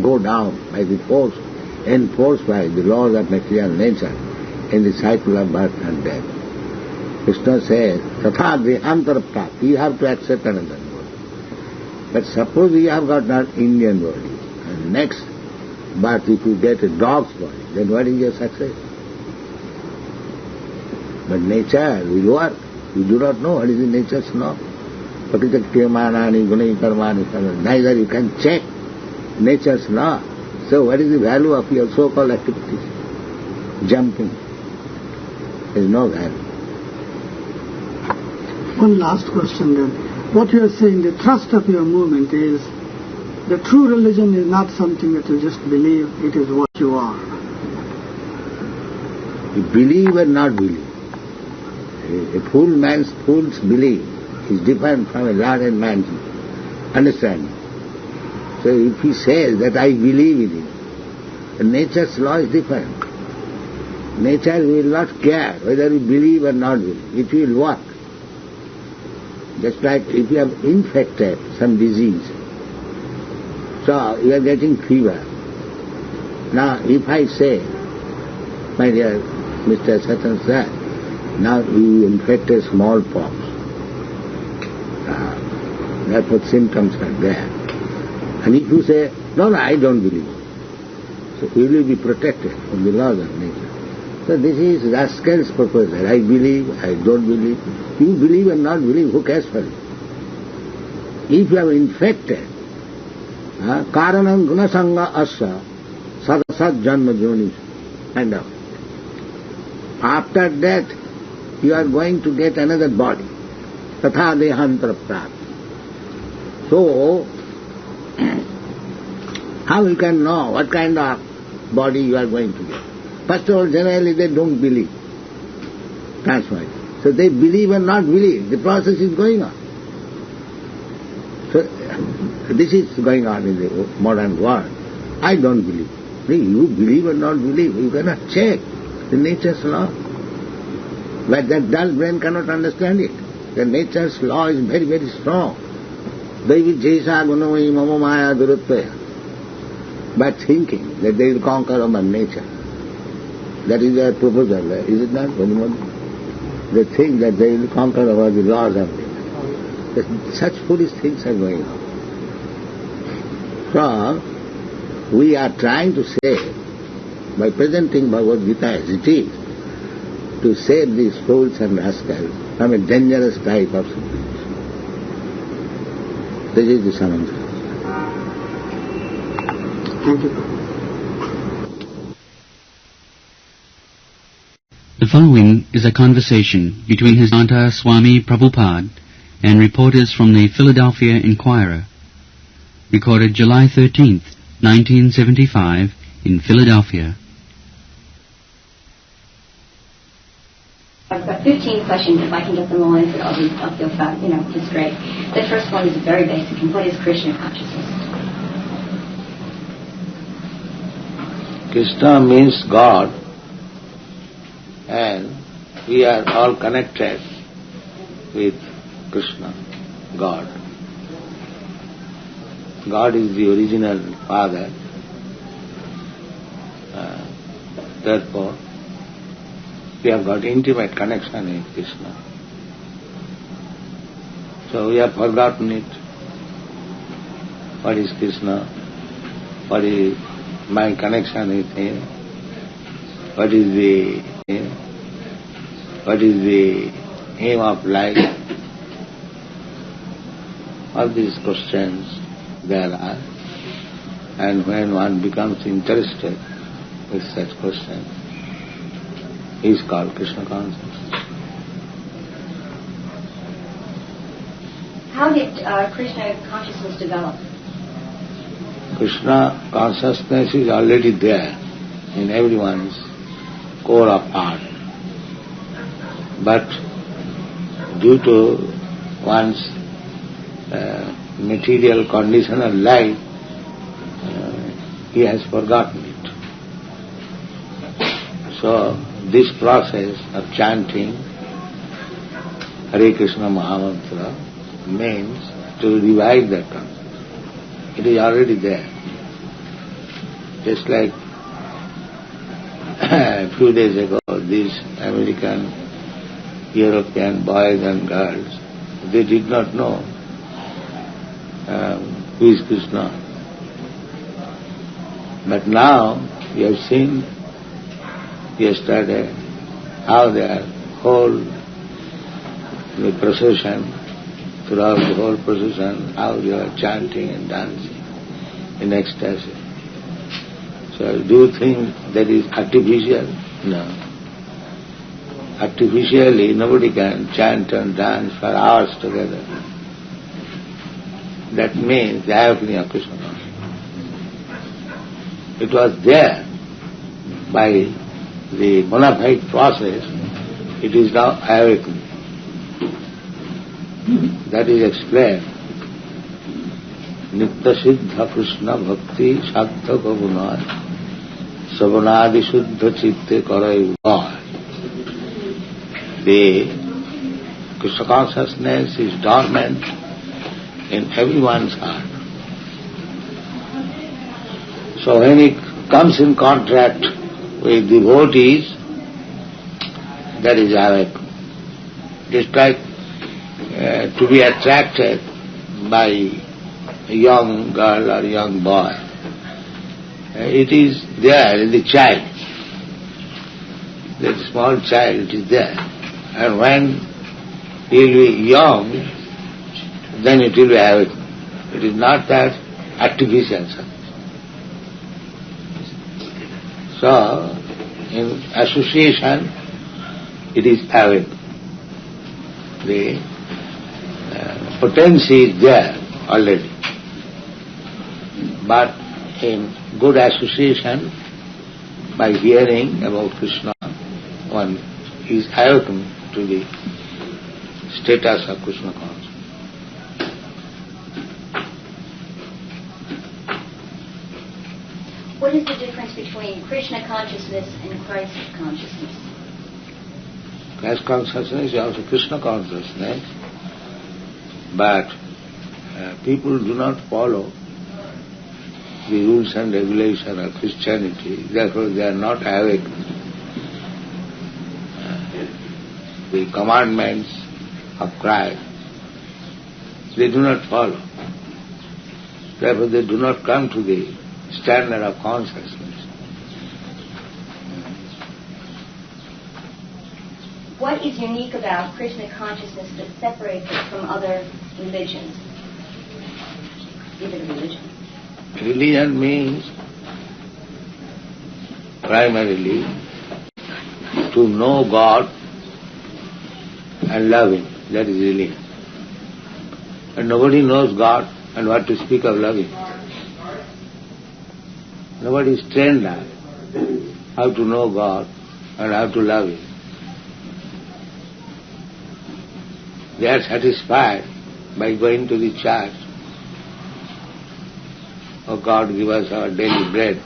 go down by the force, enforced by the laws of material nature in the cycle of birth and death. Krishna says, Tatha Dehantar Prapti, you have to accept another body. But suppose you have got an Indian body, and next birth if you get a dog's body, then what is your success? But nature will work. You do not know what is the nature's law. Neither you can check nature's law. So what is the value of your so-called activities? Jumping. There is no value. One last question then. What you are saying, the thrust of your movement is the true religion is not something that you just believe, it is what you are. You believe or not believe. A fool's belief is different from a learned man's understanding. So if he says that I believe in it, the nature's law is different. Nature will not care whether you believe or not believe. It will work. Just like if you have infected some disease, so you are getting fever. Now if I say, my dear Mr. Satan sir, now you infected smallpox, therefore symptoms are there. And if you say, no, I don't believe, so you will be protected from the laws of nature. So this is rascal's proposal. I believe, I don't believe. You believe or not believe, who cares for it? If you are infected, karanam gunasanga asya sadasat janma joni, and after that you are going to get another body. Tatha dehantra prapti. So, how you can know what kind of body you are going to get? First of all, generally they don't believe. That's why. So they believe or not believe. The process is going on. So this is going on in the modern world. I don't believe. You believe or not believe, you cannot check the nature's law. But that dull brain cannot understand it. The nature's law is very, very strong. Daivi jaisa gunamai mama maya durutvaya. By thinking that they will conquer over nature. That is their proposal, is it not? They think that they will conquer over the laws of nature. Such foolish things are going on. So, we are trying to say, by presenting Bhagavad Gita as it is, to save these fools and rascals from a dangerous type of civilization. This is the samantha. Thank you. The following is a conversation between His Bhaktivedanta Swami Prabhupada and reporters from the Philadelphia Inquirer, recorded July 13th, 1975, in Philadelphia. I've got 15 questions. If I can get them all answered, I'll feel just great. The first one is very basic. And what is Krishna consciousness? Krishna means God, and we are all connected with Krishna, God. God is the original Father. Therefore, we have got intimate connection with Krishna. So we have forgotten it. What is Krishna? What is my connection with Him? What is the aim of life? All these questions there are. And when one becomes interested with such questions, he is called Krishna Consciousness. How did Krishna consciousness develop? Krishna consciousness is already there in everyone's core of heart. But due to one's material condition of life, he has forgotten it. So this process of chanting Hare Krishna Mahamantra means to revive that concept. It is already there. Just like a few days ago, these American, European boys and girls, they did not know who is Krishna. But now, you have seen yesterday how their whole the procession, throughout the whole procession, how they are chanting and dancing in ecstasy. So do you think that is artificial? No. Artificially, nobody can chant and dance for hours together. That means the awakening of Krishna consciousness. It was there by the bona fide process. It is now awakening. That is explained. Nitya Siddha Krishna Bhakti Sattva Kavunai Savanadi Shuddha Chitte Karai Vai. The Krishna consciousness is dormant in everyone's heart. So when it comes in contact with devotees, that is awakening. Just like to be attracted by a young girl or young boy. It is there in the child. That small child, it is there. And when he will be young, then it will be awakened. It is not that artificial something. So, in association, it is awakened. The potency is there already. But in good association, by hearing about Krishna, one is awakened to the status of Krishna consciousness. What is the difference between Krishna consciousness and Christ consciousness? Christ consciousness is also Krishna consciousness, but people do not follow the rules and regulations of Christianity, therefore they are not awakened. The commandments of Christ, they do not follow. Therefore they do not come to the standard of consciousness. What is unique about Krishna consciousness that separates it from other religions? Is it a religion? Religion means primarily to know God and love Him. That is religion. And nobody knows God, and what to speak of loving. Nobody is trained now how to know God and how to love Him. They are satisfied by going to the church. Oh God, give us our daily bread.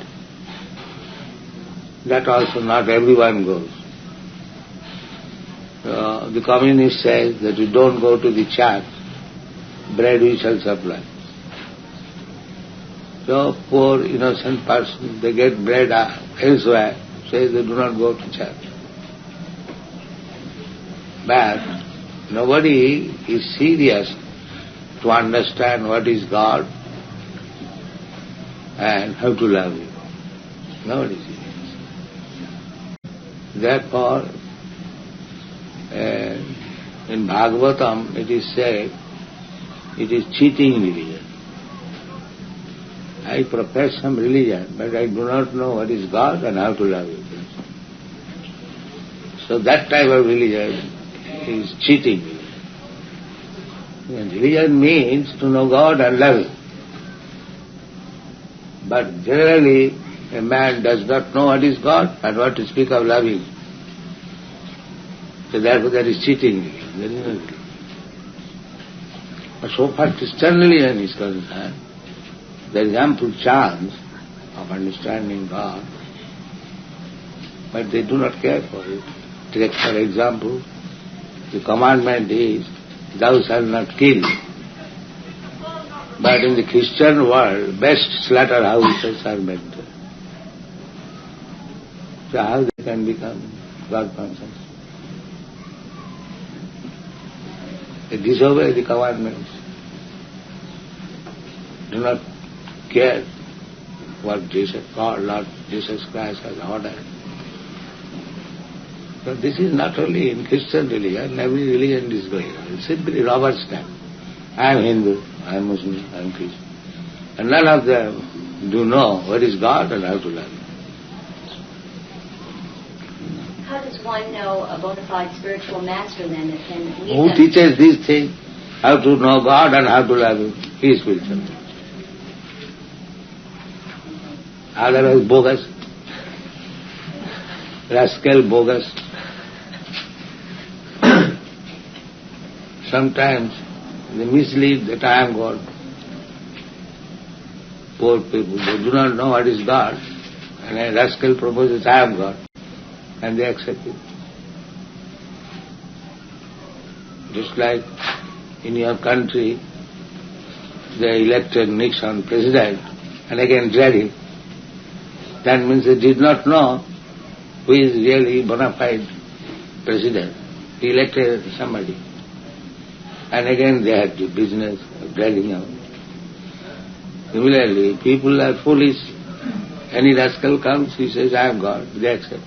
That also not everyone goes. The communist says that you don't go to the church, bread we shall supply. So poor innocent persons, they get bread elsewhere, say they do not go to church. But nobody is serious to understand what is God and how to love Him. Nobody is serious. Therefore, in Bhagavatam it is said, it is cheating religion. I profess some religion, but I do not know what is God and how to love Him. So that type of religion is cheating religion. And religion means to know God and love Him. But generally, a man does not know what is God and what to speak of loving. So therefore that is cheating religion. There is no religion. But so far Christian religion is concerned, there is ample chance of understanding God, but they do not care for it. Take for example, the commandment is, thou shalt not kill. But in the Christian world, best slaughterhouses are maintained. So how they can become God conscious? They disobey the commandments. Do not care what Lord Jesus Christ has ordered. But this is not only in Christian religion, every religion is going on. It's simply rubber stamp. I am Hindu, I am Muslim, I am Christian. And none of them do know what is God and how to love Him. How does one know a bona fide spiritual master then that can lead Who them? teaches these things? How to know God and how to love Him? He is spiritual. Otherwise bogus. Rascal bogus. Sometimes they mislead that I am God. Poor people, they do not know what is God. And a rascal proposes, I am God. And they accept it. Just like in your country, they elected Nixon president and again dread him. That means they did not know who is really bona fide president. He elected somebody. And again they had the business of dragging out. Similarly, people are foolish. Any rascal comes, he says, I am God. They accept.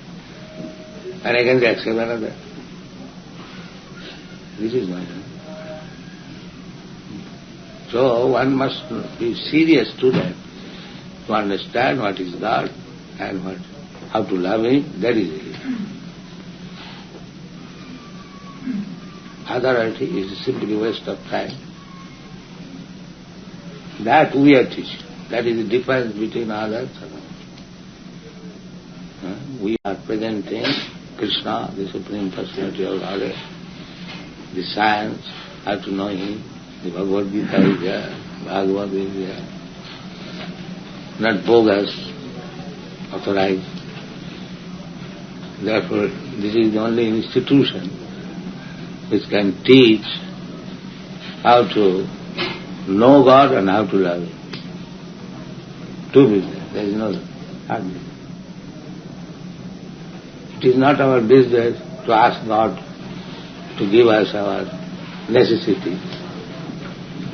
And again they accept another. This is my life. So one must be serious to that, to understand what is God and how to love Him. That is it. Otherwise is simply a waste of time. That we are teaching. That is the difference between others and us. We are presenting Krishna, the Supreme Personality of Godhead, the science, how to know Him, the Bhagavad Gita is there, Bhagavad is there. Not bogus, authorized. Therefore, this is the only institution which can teach how to know God and how to love Him. Two business, there is no hard business. It is not our business to ask God to give us our necessities.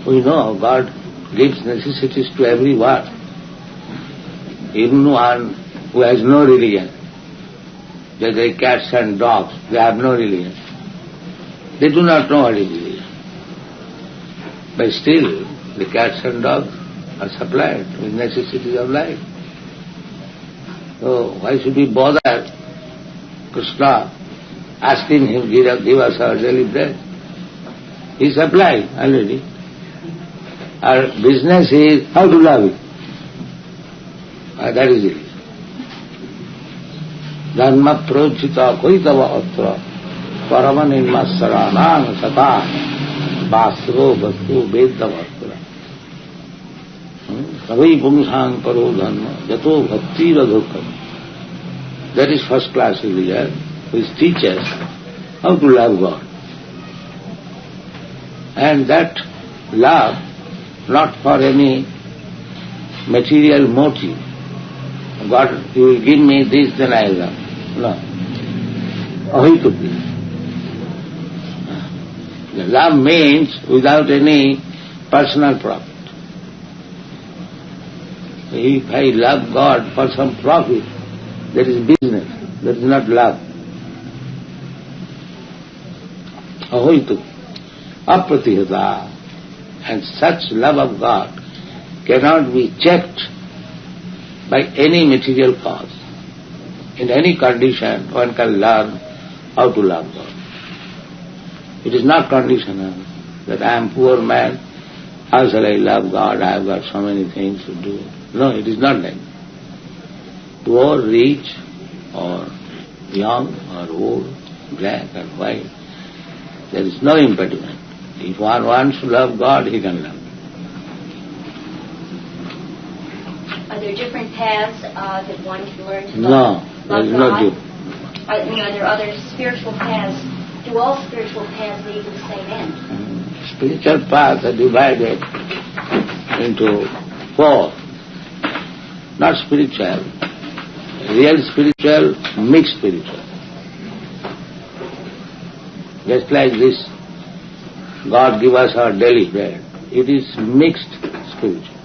We know God gives necessities to everyone. Even one who has no religion. Just like cats and dogs, they have no religion. They do not know what is religion. But still, the cats and dogs are supplied with necessities of life. So why should we bother Krishna asking Him to give us our daily bread? He supplied already. Our business is how to love Him. That is it. Dharma prochita koitava atra paramanimmasaranang sata basro bhaktu vedavatra savai pumsang paro dharma jato bhakti radhokam. That is first class religion which teaches how to love God. And that love not for any material motive. God, you will give me this, then I will love. No. Ahitupi. Love means without any personal profit. If I love God for some profit, that is business, that is not love. Ahitupi. Apratihata. And such love of God cannot be checked by any material cause. In any condition, one can learn how to love God. It is not conditional that I am poor man, how shall I love God? I have got so many things to do. No, it is not like that. Poor, rich, or young, or old, black or white, there is no impediment. If one wants to love God, he can love. Are there different paths that one can learn to No, love there is God? no difference. Are there other spiritual paths? Do all spiritual paths lead to the same end? Spiritual paths are divided into four. Not spiritual, real spiritual, mixed spiritual. Just like this, God give us our daily bread. It is mixed spiritual.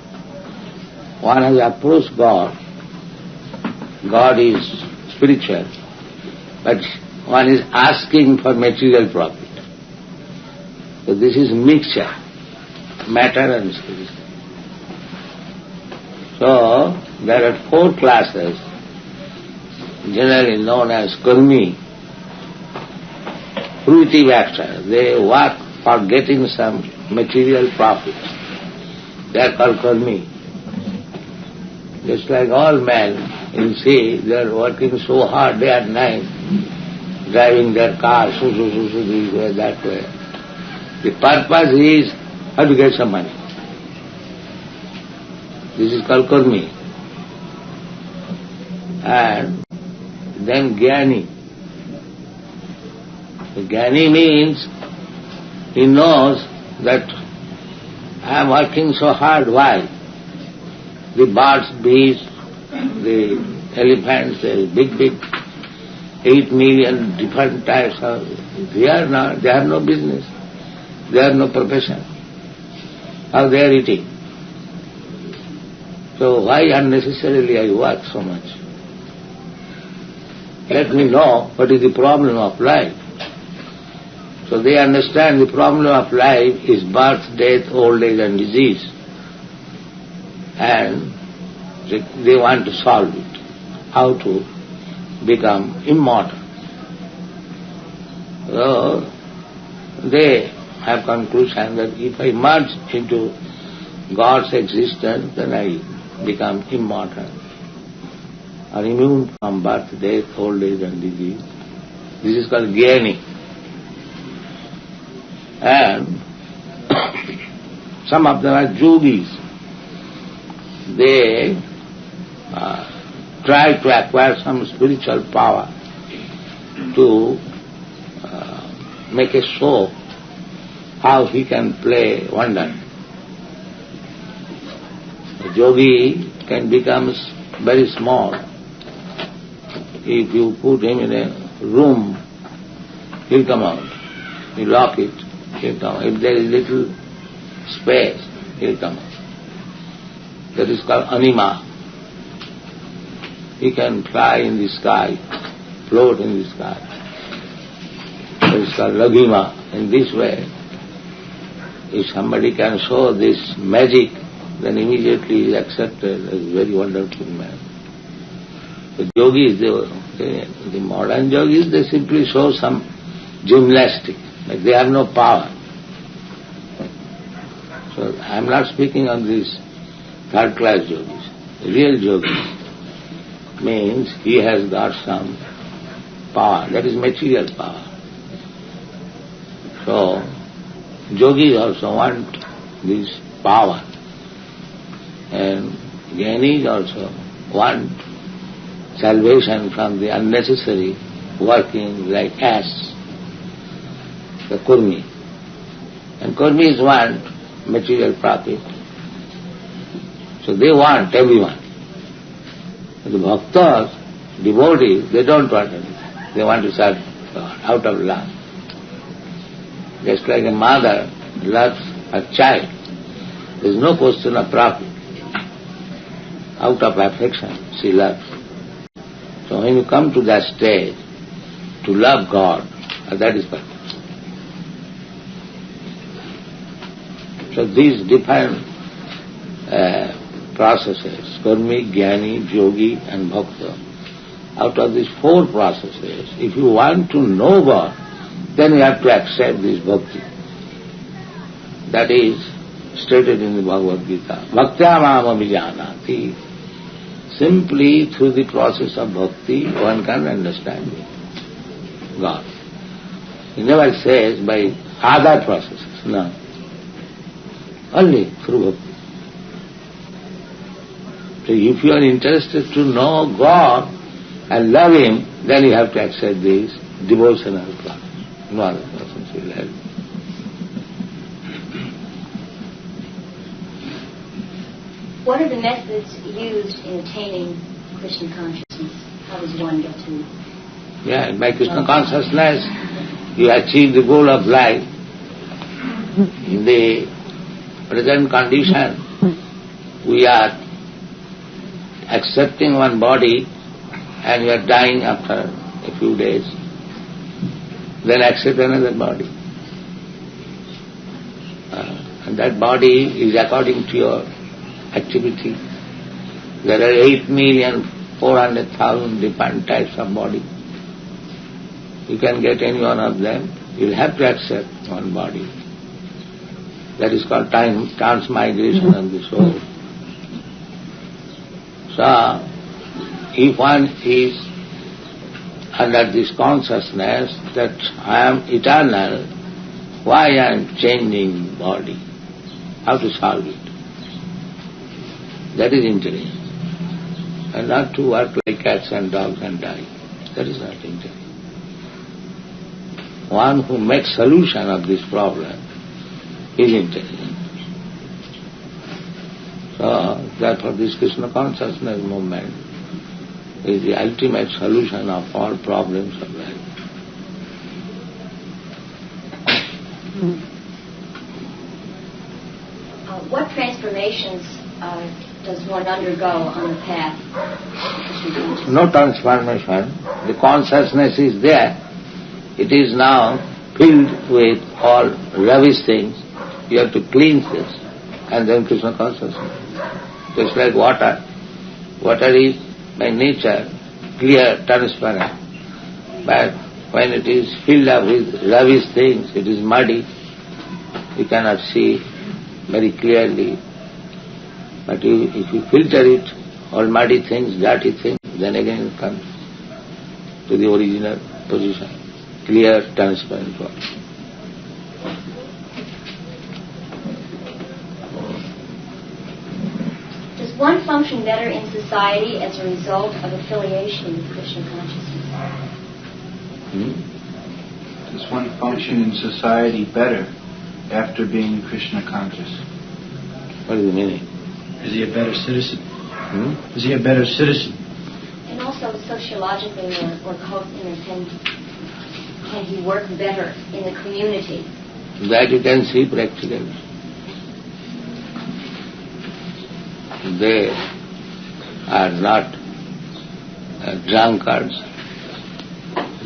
One has approached God. God is spiritual, but one is asking for material profit. So this is mixture, matter and spiritual. So there are four classes, generally known as karmi, fruitive actors. They work for getting some material profit. They are called karmi. Just like all men, you see, they are working so hard day and night, driving their cars, this way, that way. The purpose is how to get some money. This is called karmi. And then jnani. Jnani means he knows that I am working so hard. Why? The birds, bees, the elephants, the big 8 million different types of, they have no business. They have no profession. How they are eating? So why unnecessarily I work so much? Let me know what is the problem of life. So they understand the problem of life is birth, death, old age and disease. And they want to solve it. How to become immortal. So they have conclusion that if I merge into God's existence, then I become immortal, or immune from birth, death, old age and disease. This is called jnani. And some of them are yogis. They try to acquire some spiritual power to make a show how he can play wonder. A yogi can become very small. If you put him in a room, he'll come out. You lock it, he'll come out. If there is little space, he'll come out. That is called anima. He can fly in the sky, float in the sky. That is called laghima. In this way, if somebody can show this magic, then immediately he is accepted as a very wonderful man. The yogis, the modern yogis, they simply show some gymnastics, like they have no power. So I am not speaking on these third-class yogis. Real yogis means he has got some power, that is material power. So yogis also want this power, and jnanis also want salvation from the unnecessary working like ass, the kurmi. And kurmis want material profit. So they want everyone. The bhaktas, devotees, they don't want anything. They want to serve God out of love. Just like a mother loves her child, there is no question of profit. Out of affection, she loves. So when you come to that stage, to love God, that is perfect. So these different processes, karmi, jnani, yogi and bhakta, out of these four processes, if you want to know God, then you have to accept this bhakti. That is stated in the Bhagavad Gita. Bhaktya mam abhijanati. Simply through the process of bhakti, one can understand God. He never says by other processes, no. Only through bhakti. So if you are interested to know God and love Him, then you have to accept this devotional process. No other process will help. What are the methods used in attaining Krishna consciousness? How does one get to? Yeah, by Krishna consciousness, you achieve the goal of life. In the present condition, we are accepting one body and we are dying after a few days. Then accept another body. And that body is according to your activity. There are 8,400,000 different types of body. You can get any one of them. You'll have to accept one body. That is called transmigration of the soul. So, if one is under this consciousness that I am eternal, why I am changing body? How to solve it? That is interesting. And not to work like cats and dogs and die. That is not interesting. One who makes solution of this problem is intelligent. So, therefore this Krishna consciousness movement is the ultimate solution of all problems of life. What transformations does one undergo on the path? No transformation. The consciousness is there. It is now filled with all rubbish things. You have to cleanse this and then Krishna consciousness. Just like water. Water is by nature clear, transparent. But when it is filled up with rubbish things, it is muddy. You cannot see very clearly. But if you filter it, all muddy things, dirty things, then again it comes to the original position. Clear, transparent water. Does one function better in society as a result of affiliation with Krishna consciousness? Does one function in society better after being Krishna conscious? What is the meaning? Is he a better citizen? Is he a better citizen? And also sociologically or can he work better in the community? That you can see practically. They are not drunkards.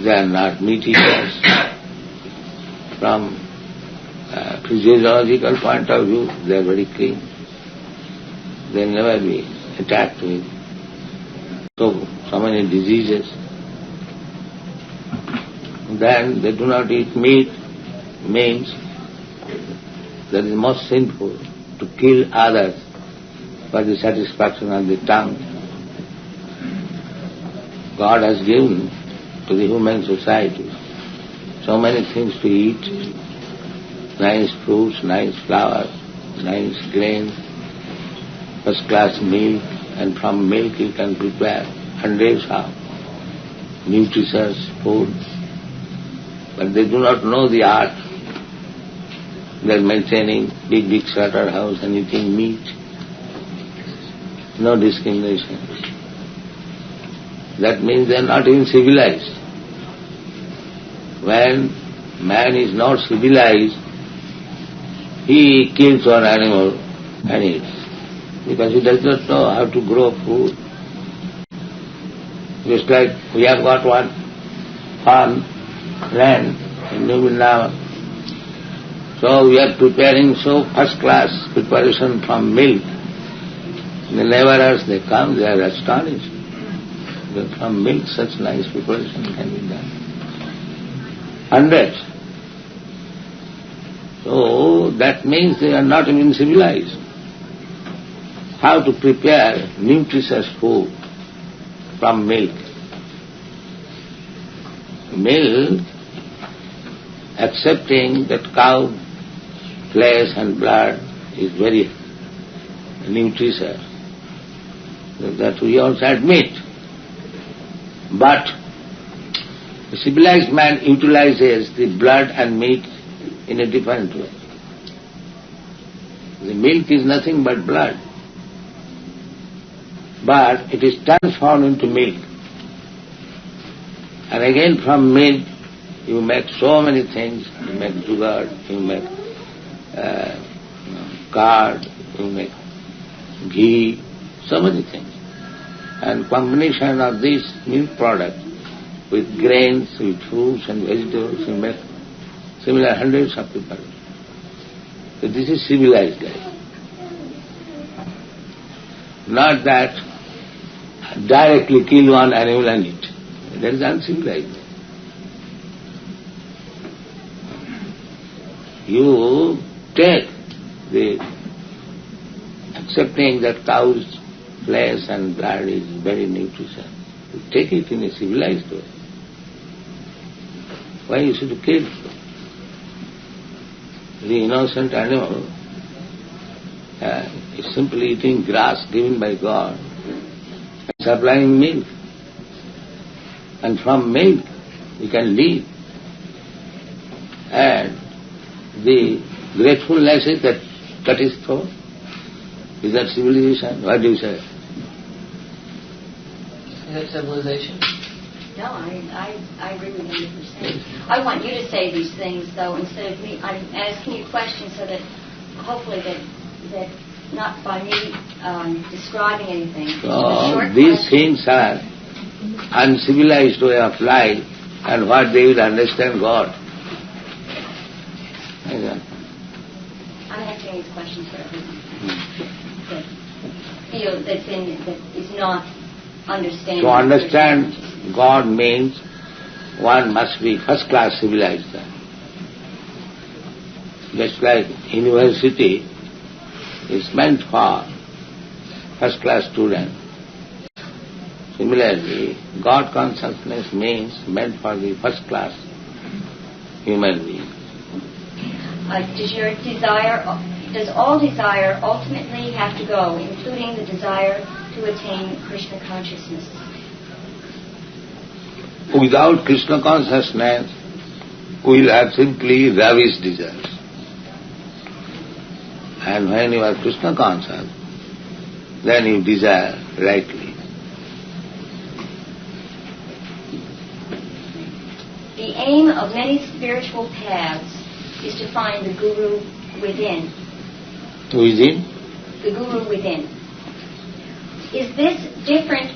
They are not meat eaters. From physiological point of view, they are very clean. They will never be attacked with so many diseases. Then they do not eat meat, means that is most sinful, to kill others for the satisfaction of the tongue. God has given to the human society so many things to eat, nice fruits, nice flowers, nice grain, first-class milk, and from milk you can prepare hundreds of nutritious food. But they do not know the art. They are maintaining big slaughterhouse and eating meat. No discrimination. That means they are not even civilized. When man is not civilized, he kills one animal and eats, because he does not know how to grow food. Just like we have got one farm land in New Vrindavan. So we are preparing so first-class preparation from milk. The laborers, they come, they are astonished. That from milk such nice preparation can be done. Hundreds. So that means they are not even civilized. How to prepare nutritious food from milk? Milk, accepting that cow flesh and blood is very nutritious, that we also admit. But the civilized man utilizes the blood and meat in a different way. The milk is nothing but blood. but it is transformed into milk. And again from milk you make so many things. You make sugar, you make curd, you make ghee, so many things. And combination of this milk product with grains, with fruits and vegetables, you make similar hundreds of people. So this is civilized life. Not that directly kill one animal and eat. That is uncivilized. You take the accepting that cow's flesh and blood is very nutritious. You take it in a civilized way. Why you should kill? The innocent animal is simply eating grass given by God and supplying milk. And from milk you can live. And the gratefulness is that cut his throat. Is that civilization? What do you say? Is that civilization? No, I agree with you 100%. I want you to say these things, though, instead of me. I'm asking you questions so that hopefully that not by me describing anything. These things are uncivilized way of life, and what they will understand God. I'm asking these questions for everyone. That feel that is not understanding. To understand God means one must be first-class civilized. Just like university is meant for first-class students. Similarly, God consciousness means meant for the first-class human being. Does all desire ultimately have to go, including the desire to attain Krishna consciousness? Without Krishna consciousness, we will have simply ravished desires. And when you are Krishna conscious, then you desire rightly. The aim of many spiritual paths is to find the Guru within. Within? The Guru within. Is this different?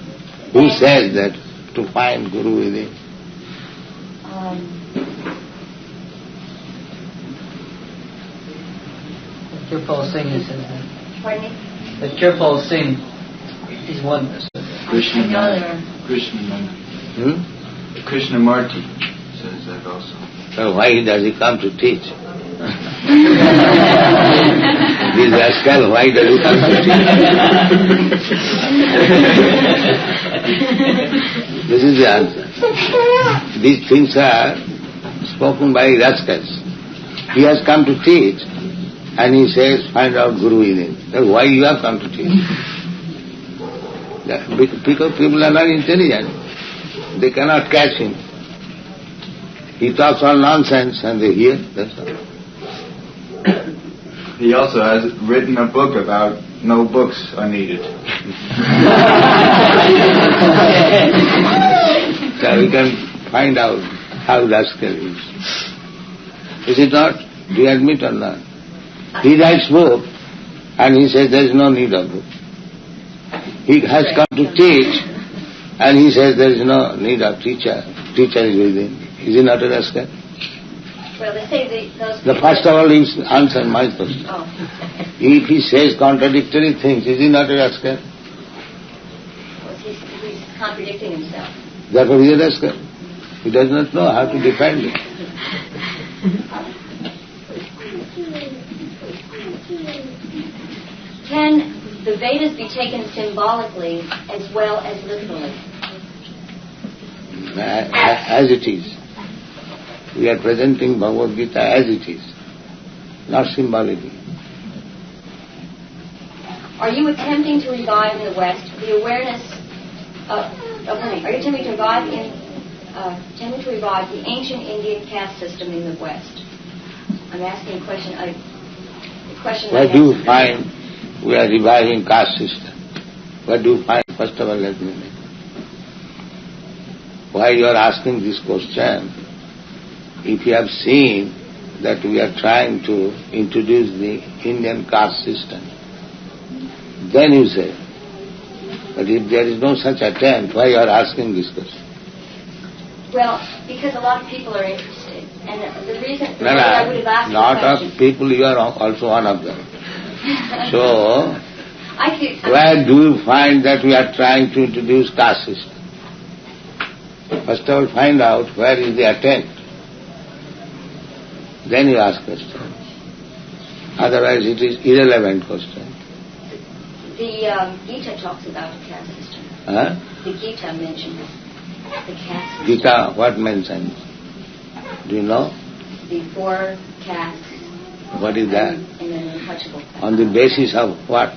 Who says that to find Guru within? Kirpal Singh says that. Pardon me? That Kirpal Singh is one. Krishnamurti says that also. So why does he come to teach? This rascal, why does he come to teach? This is the answer. These things are spoken by rascals. He has come to teach, and he says, find out Guru within. That's why you have come to teach. Because people are not intelligent. They cannot catch him. He talks all nonsense and they hear, that's all. He also has written a book about no books are needed. So we can find out how rascal is. Is it not? Do you admit or not? He writes book and he says there is no need of book. He has come to teach and he says there is no need of teacher. Teacher is within. Is he not a rascal? Well, they say those... The first of all, he answer my question. Oh. If he says contradictory things, is he not a rascal? Well, he's contradicting himself. Therefore he is a rascal. He does not know how to defend it. Can the Vedas be taken symbolically as well as literally? As it is. We are presenting Bhagavad Gita as it is, not symbolically. Are you attempting to revive in the West the awareness of... are you attempting to revive the ancient Indian caste system in the West? I'm asking a question. Where do you find we are reviving caste system? Where do you find First of all, let me make. Why you are asking this question? If you have seen that we are trying to introduce the Indian caste system, then you say. But if there is no such attempt, why you are asking this question? Well, because a lot of people are interested. And the reason No, I would have asked lot of people, you are also one of them. So, where do you find that we are trying to introduce caste system? First of all, find out where is the attempt. Then you ask question. Otherwise, it is irrelevant question. The Gita talks about a caste system. Huh? The Gita mentions the caste system. Gita, what mentions? Do you know? The 4 castes. What is that? In an untouchable class. On the basis of what?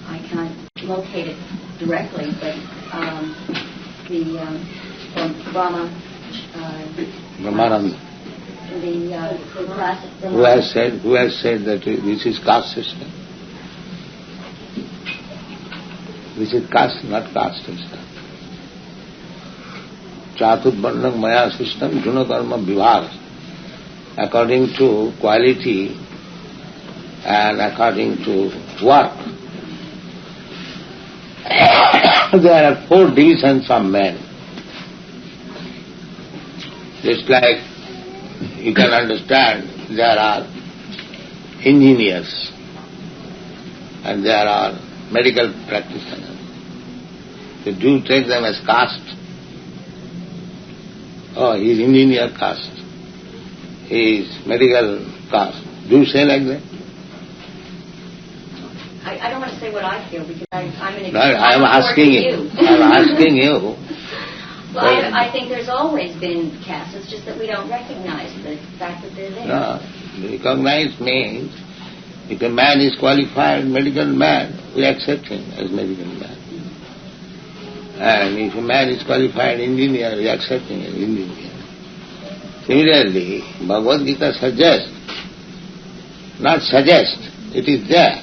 I can't locate it directly, but from Brahma. Brahmananda. The class of Brahma. Who has said that this is caste system? This is caste, not caste system. Chaturvarnam maya system, gunakarma vibhag. According to quality and according to work. There are 4 divisions of men. Just like you can understand, there are engineers and there are medical practitioners. So do you take them as caste? Oh, he is engineer caste. He is medical caste. Do you say like that? I don't want to say what I feel because I'm an No, I am asking you. I am asking you. Well, I think there's always been castes. It's just that we don't recognize the fact that they're there. No, recognize means if a man is qualified medical man, we accept him as medical man. And if a man is qualified engineer, we accept him as engineer. Similarly, Bhagavad Gita suggests, not suggest, it is there.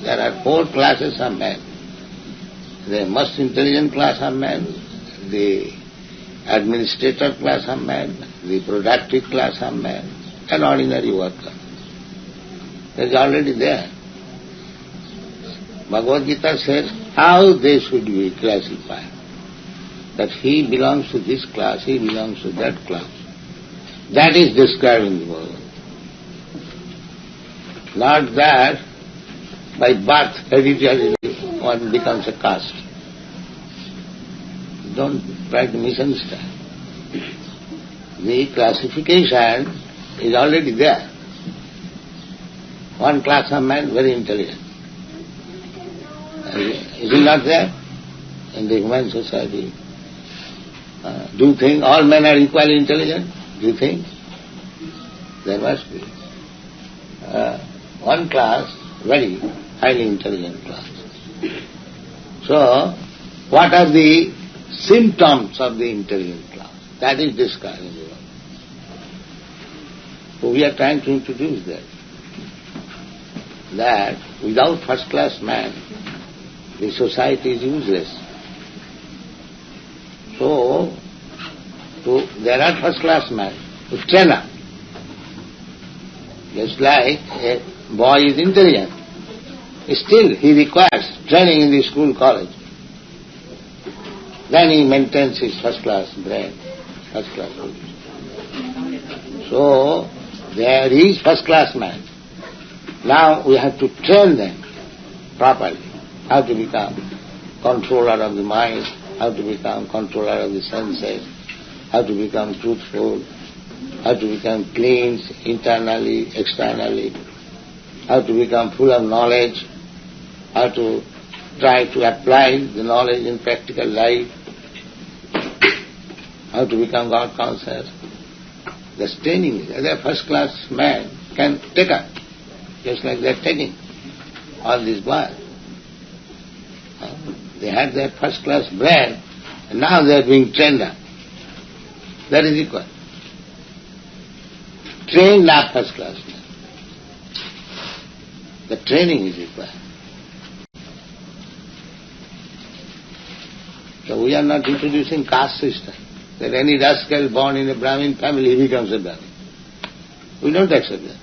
There are 4 classes of men. The most intelligent class of men, the administrator class of men, the productive class of men, and ordinary worker. It is already there. Bhagavad Gita says how they should be classified. That he belongs to this class, he belongs to that class. That is described in the Bhagavad. Not that by birth, hereditarily, one becomes a caste. Don't try to misunderstand. The classification is already there. One class of men very intelligent. Is it not there in the human society? Do you think all men are equally intelligent? Do you think? There must be. One class, very highly intelligent class. So, what are the symptoms of the intelligent class? That is described in the world. So we are trying to introduce that without first-class man, the society is useless. So there are first-class men who train up. Just like a boy is intelligent, still he requires training in the school, college. Then he maintains his first-class brain, first-class position. So there is first-class man. Now we have to train them properly. How to become controller of the mind, how to become controller of the senses, how to become truthful, how to become clean internally, externally, how to become full of knowledge, how to try to apply the knowledge in practical life, how to become God conscious. The training is there. First-class man can take up, just like they are taking all these boys. They had their first-class brain, and now they are being trained up. That is equal. Trained up first-class man. The training is required. So we are not introducing caste system, that any rascal born in a Brahmin family becomes a Brahmin. We don't accept that.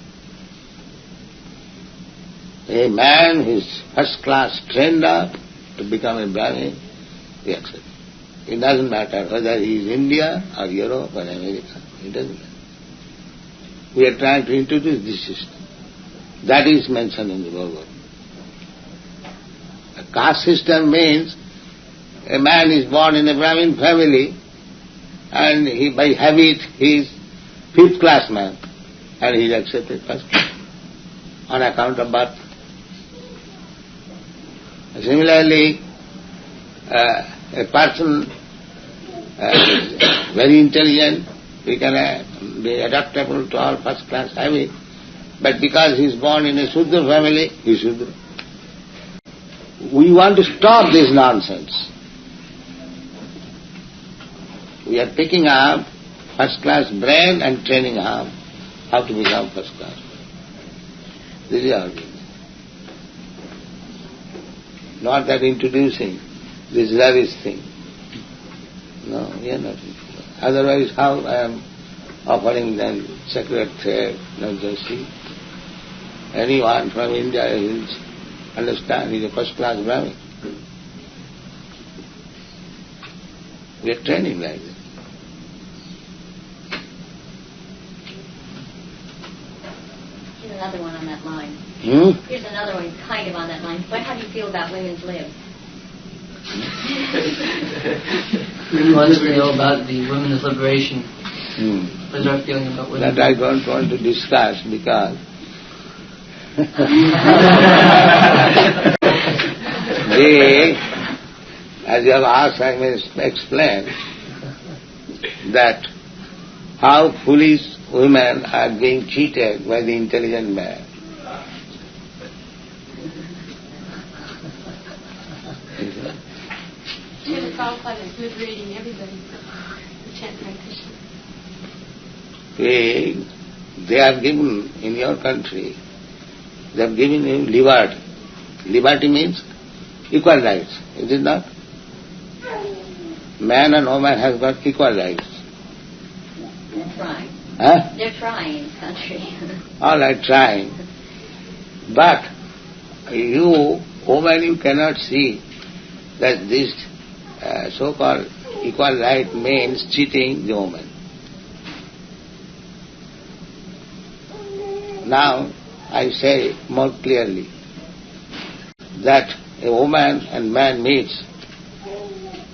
A man who is first class trained up to become a Brahmin, we accept. It doesn't matter whether he is India or Europe or America. It doesn't matter. We are trying to introduce this system. That is mentioned in the Bhagavad. A caste system means a man is born in a Brahmin family and he, by habit, he is fifth class man and he is accepted first class on account of birth. Similarly, a person very intelligent, he can be adaptable to all first class habit, but because he is born in a Shudra family, he is Shudra. We want to stop this nonsense. We are picking up first class brain and training up how to become first class. This is our business. Not that introducing this lavish thing. No, we are not introducing. Otherwise, how I am offering them sacred thread, not just see. Anyone from India will understand he is a first class Brahmin. We are training like that. Here's another one on that line. Here's another one kind of on that line. How do you feel about women's lib? He wants to know about the women's liberation. What's our feeling about women? That I don't want to discuss because as you have asked, I may explain that how foolish women are being cheated by the intelligent man. Srila Prabhupada is liberating everybody who chant Hare Krishna. They have given, in your country, they have given you liberty. Liberty means equal rights, is it not? Man and woman has got equal rights. They're trying. Huh? They're trying in the country. All right, trying. But you, woman, you cannot see that this so-called equal right means cheating the woman. Now, I say more clearly that a woman and man meets,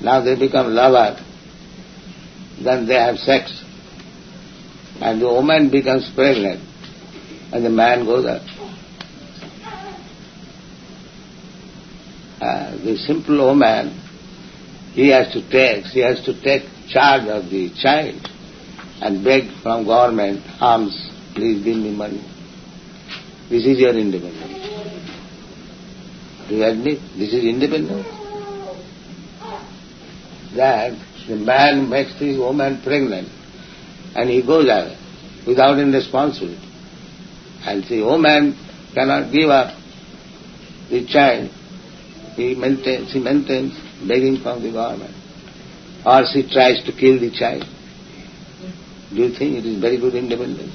now they become lovers, then they have sex, and the woman becomes pregnant, and the man goes up. The simple woman, she has to take charge of the child and beg from government, alms, please give me money. This is your independence. Do you admit this is independence? That the man makes his woman pregnant and he goes away without any responsibility. And the woman cannot give up the child. She maintains begging from the government. Or she tries to kill the child. Do you think it is very good independence?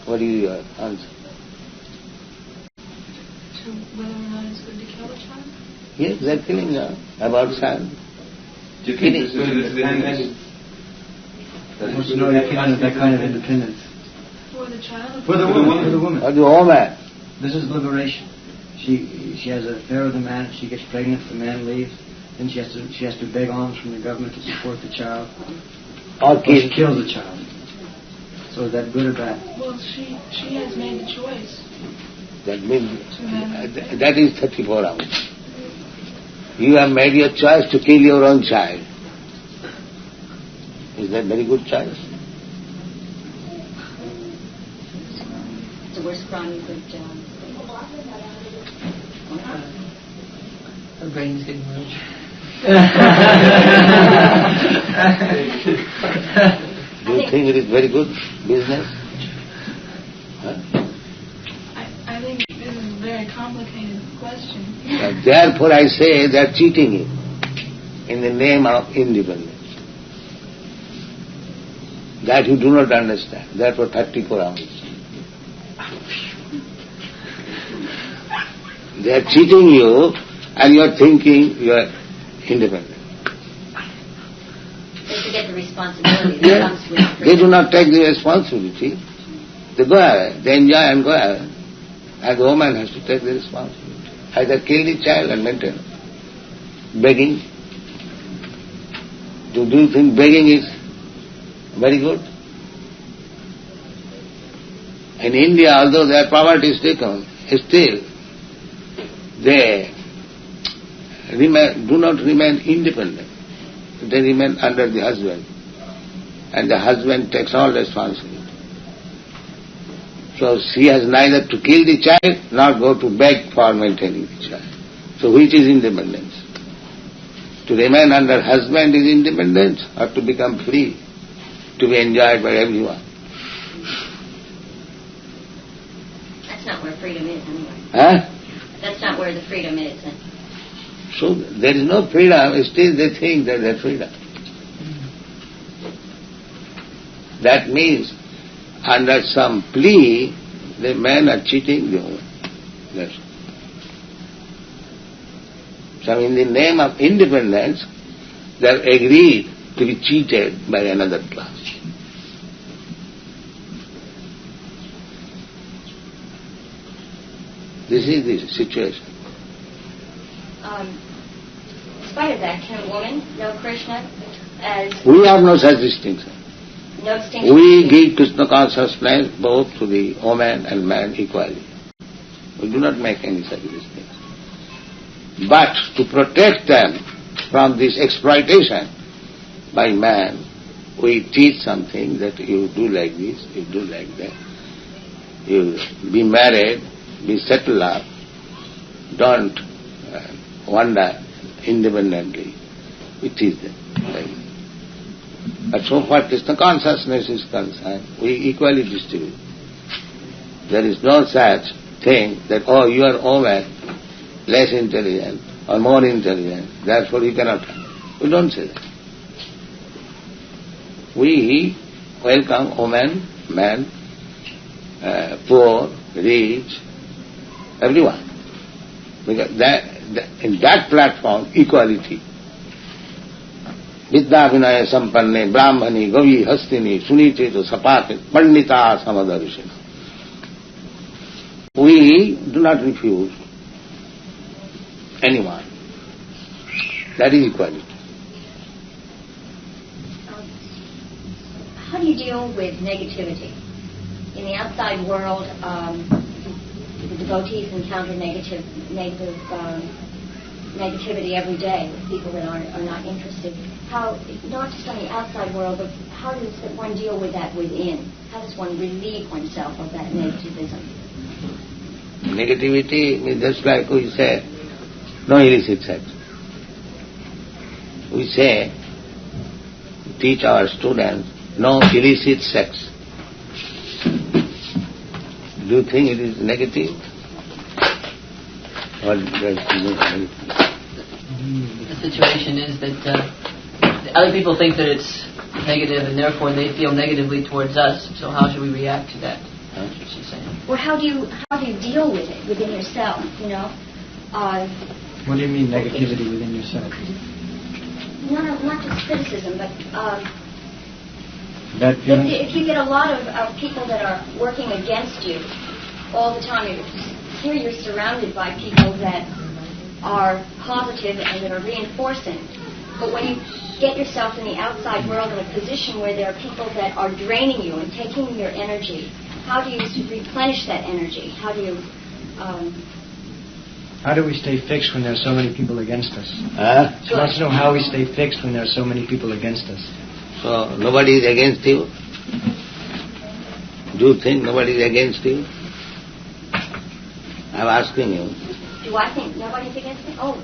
What is your answer? So whether or not it's good to kill a child? Yes, they are killing her about child. Do you think this is independence? No, that kind of independence. For the child? For the woman. For the woman. This is liberation. She has an affair with the man. She gets pregnant. The man leaves. Then she has to beg alms from the government to support the child. Or she kills the child. So is that good or bad? Well, she has made the choice. That means that is 34 hours. You have made your choice to kill your own child. Is that very good choice? It's the worst crime you could Her brain's getting rich. Do you think it is very good business? Huh? I think this is very complicated question. Therefore I say they are cheating you in the name of independence. That you do not understand. Therefore 34 hours. They are cheating you and you are thinking you are independent. They forget the responsibility that comes with freedom. They do not take the responsibility. They go ahead, they enjoy and go ahead. And the woman has to take the responsibility. Either kill the child and maintain it. Begging. Do you think begging is very good? In India, although their poverty is taken, still they do not remain independent. They remain under the husband. And the husband takes all responsibility. So she has neither to kill the child nor go to beg for maintaining the child. So which is independence? To remain under husband is independence, or to become free, to be enjoyed by everyone? That's not where freedom is anyway. Huh? That's not where the freedom is. So there is no freedom, still they think that there is freedom. That means under some plea, the men are cheating the woman. That's all. So in the name of independence, they have agreed to be cheated by another class. This is the situation. In spite of that, can a woman know Krishna as... We have no such distinction. No distinction? We give Krishna consciousness both to the woman and man equally. We do not make any such distinction. But to protect them from this exploitation by man, we teach something that you do like this, you do like that. You be married, be settled up, don't wander independently. We teach them. But so far Krishna consciousness is concerned, we equally distribute. There is no such thing that, oh, you are woman, less intelligent or more intelligent, therefore you cannot have. We don't say that. We welcome woman, man, poor, rich, everyone. Because in that platform, equality. Vidya vinaya sampanne, brahmani, gavi, hastini, suniteto, sapate, pandita, samadarishina. We do not refuse anyone. That is equality. How do you deal with negativity? In the outside world, the devotees encounter negativity every day with people that are not interested. How, not just on the outside world, but how does one deal with that within? How does one relieve oneself of that negativism? Negativity is just like we say, no illicit sex. We say, teach our students, no illicit sex. Do you think it is negative? Or the situation is that other people think that it's negative and therefore they feel negatively towards us, so how should we react to that? That's what she's saying. Well, how do you deal with it within yourself, you know? What do you mean negativity within yourself? Not just criticism, but if you get a lot of people that are working against you all the time, here you're surrounded by people that are positive and that are reinforcing. But when you get yourself in the outside world in a position where there are people that are draining you and taking your energy, how do you replenish that energy? How do you... How do we stay fixed when there are so many people against us? She wants to know how we stay fixed when there are so many people against us. So, nobody is against you? Do you think nobody is against you? I'm asking you. Do I think nobody's against me? Oh,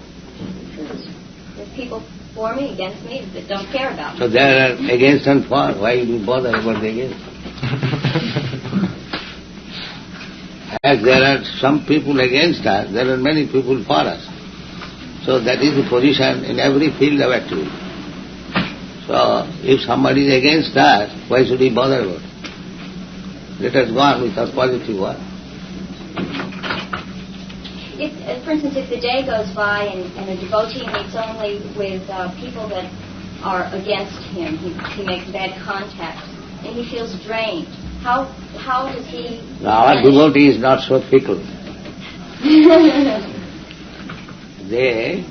there's people for me, against me, that don't care about me. So there are against and for. Why do you bother about the against? As there are some people against us, there are many people for us. So that is the position in every field of activity. So if somebody is against us, why should we bother about it? Let us go on with our positive work. If, for instance, if the day goes by and a devotee meets only with people that are against him, he makes bad contacts, and he feels drained, how does he... Our devotee is not so fickle. They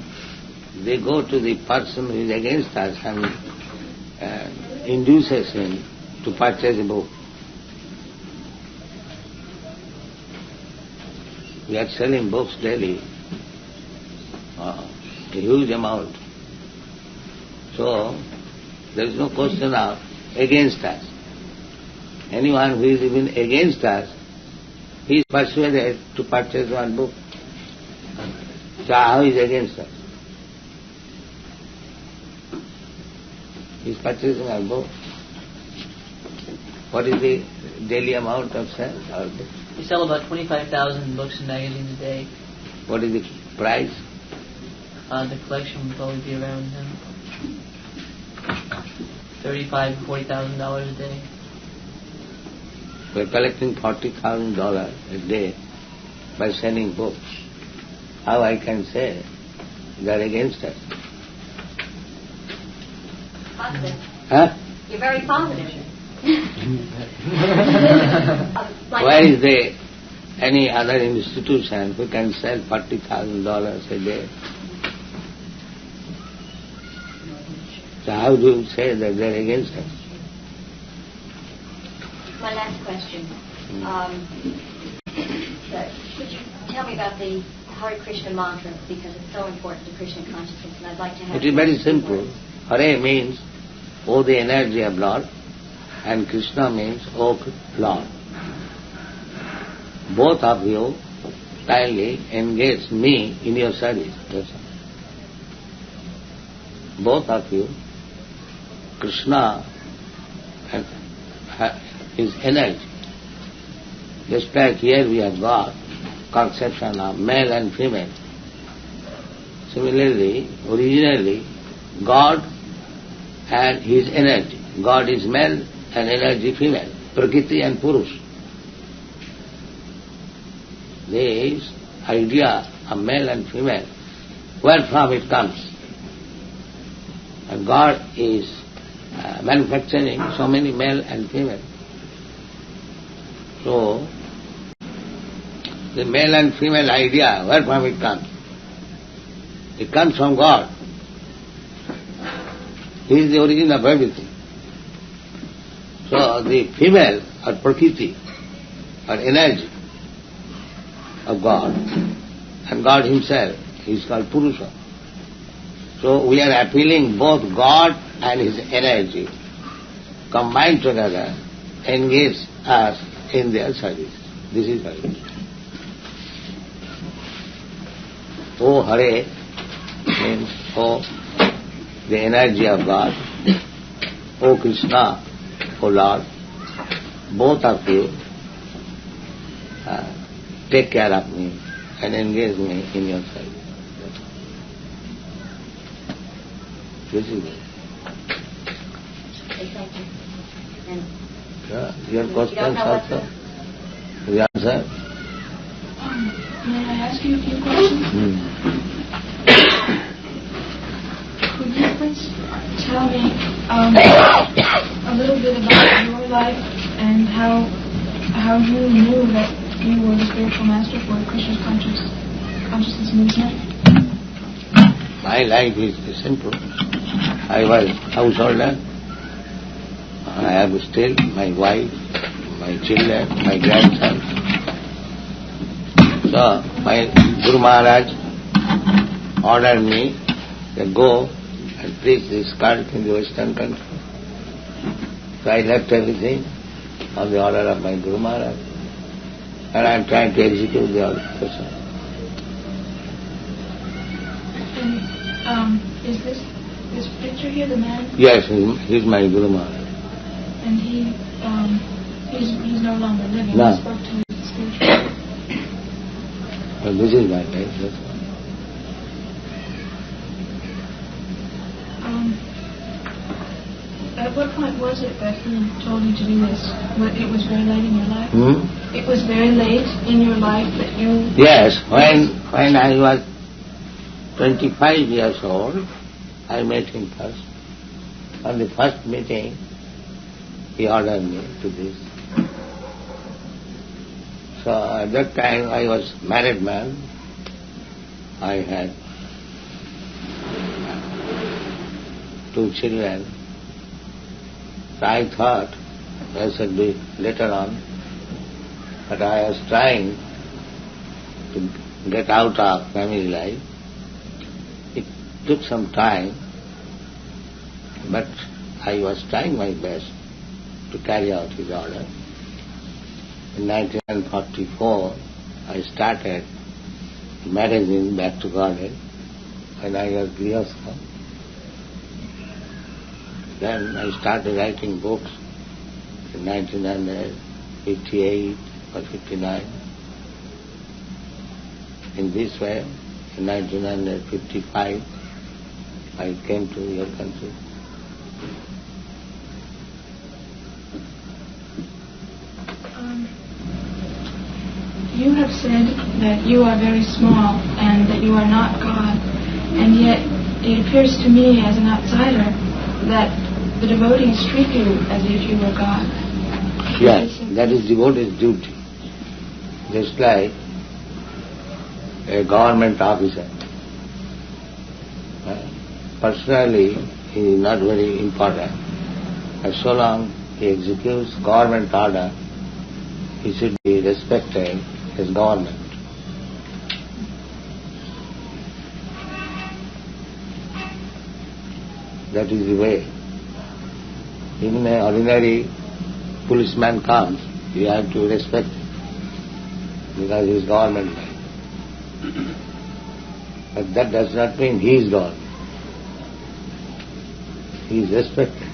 go to the person who is against us and induces him to purchase a book. We are selling books daily, a huge amount. So, there is no question of against us. Anyone who is even against us, he is persuaded to purchase one book. So how is against us? He is purchasing a book. What is the daily amount of sale? We sell about 25,000 books and magazines a day. What is the price? The collection would probably be around $35,000 to $40,000 a day. We're collecting $40,000 a day by selling books. How I can say they're against us? Positive. Huh? You're very positive. Where is there any other institution who can sell $40,000 a day? So how do you say that they're against us? My last question. Could you tell me about the Hare Krishna mantra, because it's so important to Krishna consciousness, and I'd like to have... It is very simple. Hare means, oh the energy of Lord, and Krishna means, oh Lord. Both of you kindly engage me in your service. That's all. Both of you, Krishna and his energy. Just like here we have got conception of male and female. Similarly, originally, God and his energy. God is male and energy female, Prakriti and Purush. This idea of male and female, where from it comes? And God is manufacturing so many male and female. So, the male and female idea, where from it comes? It comes from God. He is the origin of everything. So the female or Prakriti or energy of God, and God himself is called Purusha. So we are appealing both God and his energy combined together, engage us in their service. This is Hare. O Hare means O the energy of God, O Krishna, O Lord, both of you take care of me and engage me in your service. This is it. Okay, thank you. And Your questions also? We answer? May I ask you a few questions? Could you please tell me a little bit about your life and how you knew that you were the spiritual master for the Krishna Consciousness movement? My life is simple. I was householder. I have still my wife, my children, my grandson. So my Guru Maharaj ordered me to go and preach this cult in the Western country. So I left everything on the order of my Guru Maharaj, and I am trying to execute the order. And is this picture here the man? Yes, he is my Guru Maharaj. And he's no longer living. No. He spoke to his spiritual. So this is my life. That's all. At what point was it that he told you to do this? It was very late in your life? It was very late in your life that you... Yes, when I was 25 years old, I met him first. On the first meeting, he ordered me to this. So at that time I was married man. I had 2 children. So I thought I should do it later on, but I was trying to get out of family life. It took some time, but I was trying my best to carry out his order. In 1944, I started a magazine, Back to Godhead, when I was Grihastha. Then I started writing books in 1958 or 59. In this way, in 1955, I came to your country. You have said that you are very small and that you are not God, and yet it appears to me as an outsider that the devotees treat you as if you were God. Yes, that is devotee's duty. Just like a government officer. Personally, he is not very important. As so long he executes government order, he should be respected as government. That is the way. Even an ordinary policeman comes, you have to respect him, because he is government man. But that does not mean he is God. He is respected.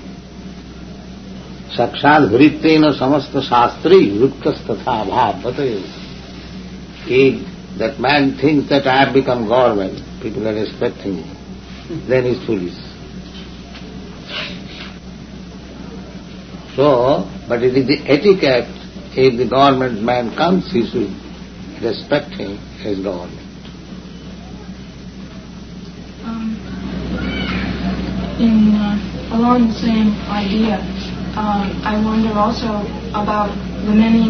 Sakshat vrittena samasta shastri yuktas tatha bhav bhataye. If that man thinks that I have become government, people are respecting him, then he is foolish. So, but it is the etiquette, if the government man comes, he should respect him as government. Along the same idea, I wonder also about the many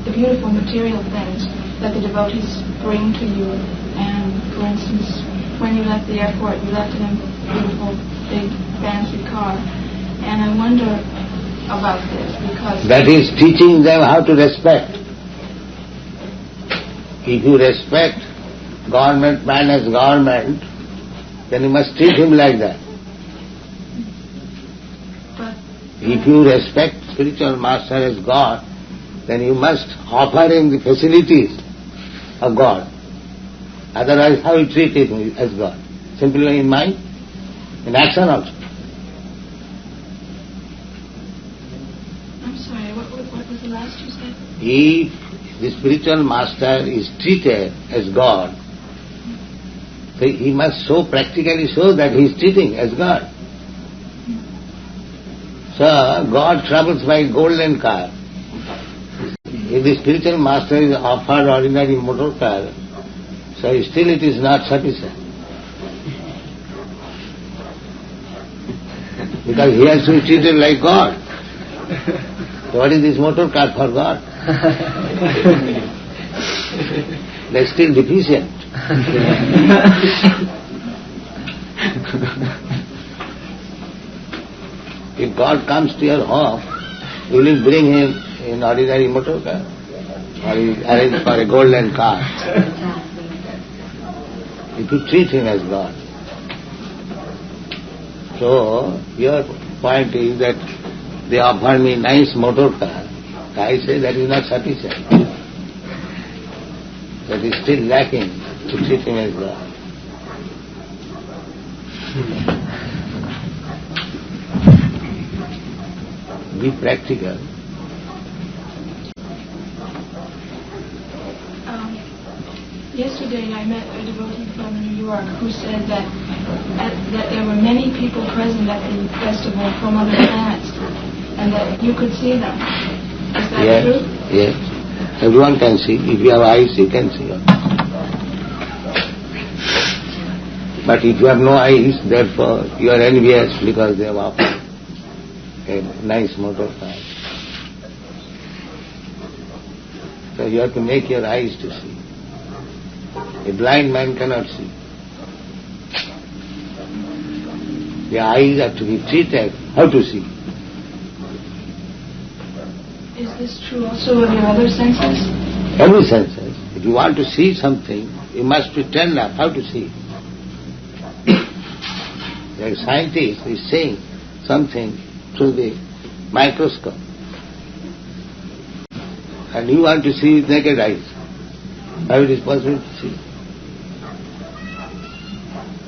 the beautiful material things that the devotees bring to you. And, for instance, when you left the airport, you left in a beautiful, big, fancy car. And I wonder about this because... That is teaching them how to respect. If you respect government man as government, then you must treat him like that. If you respect spiritual master as God, then you must offer him the facilities of God. Otherwise, how you treat him as God? Simply in mind, in action also. I'm sorry, what was the last you said? If the spiritual master is treated as God, so he must practically show that he is treating as God. So, God travels by golden car. If the spiritual master is offered ordinary motor car, so still it is not sufficient. Because he has to be treated like God. So what is this motor car for God? They are still deficient. If God comes to your home, will you bring him in ordinary motor car? Or you arrange for a golden car? If you treat him as God. So, your point is that they offer me nice motor car. I say that is not sufficient. That is still lacking to treat him as God. Be practical. Yesterday I met a devotee from New York who said that there were many people present at the festival from other planets and that you could see them. Is that true? Yes. Everyone can see. If you have eyes, you can see. But if you have no eyes, therefore you are envious because they have a nice motor car. So you have to make your eyes to see. A blind man cannot see. The eyes have to be treated. How to see? Is this true also of your other senses? Every senses. If you want to see something, you must pretend up how to see. Like scientist is seeing something through the microscope. And you want to see with naked eyes. How it is possible to see?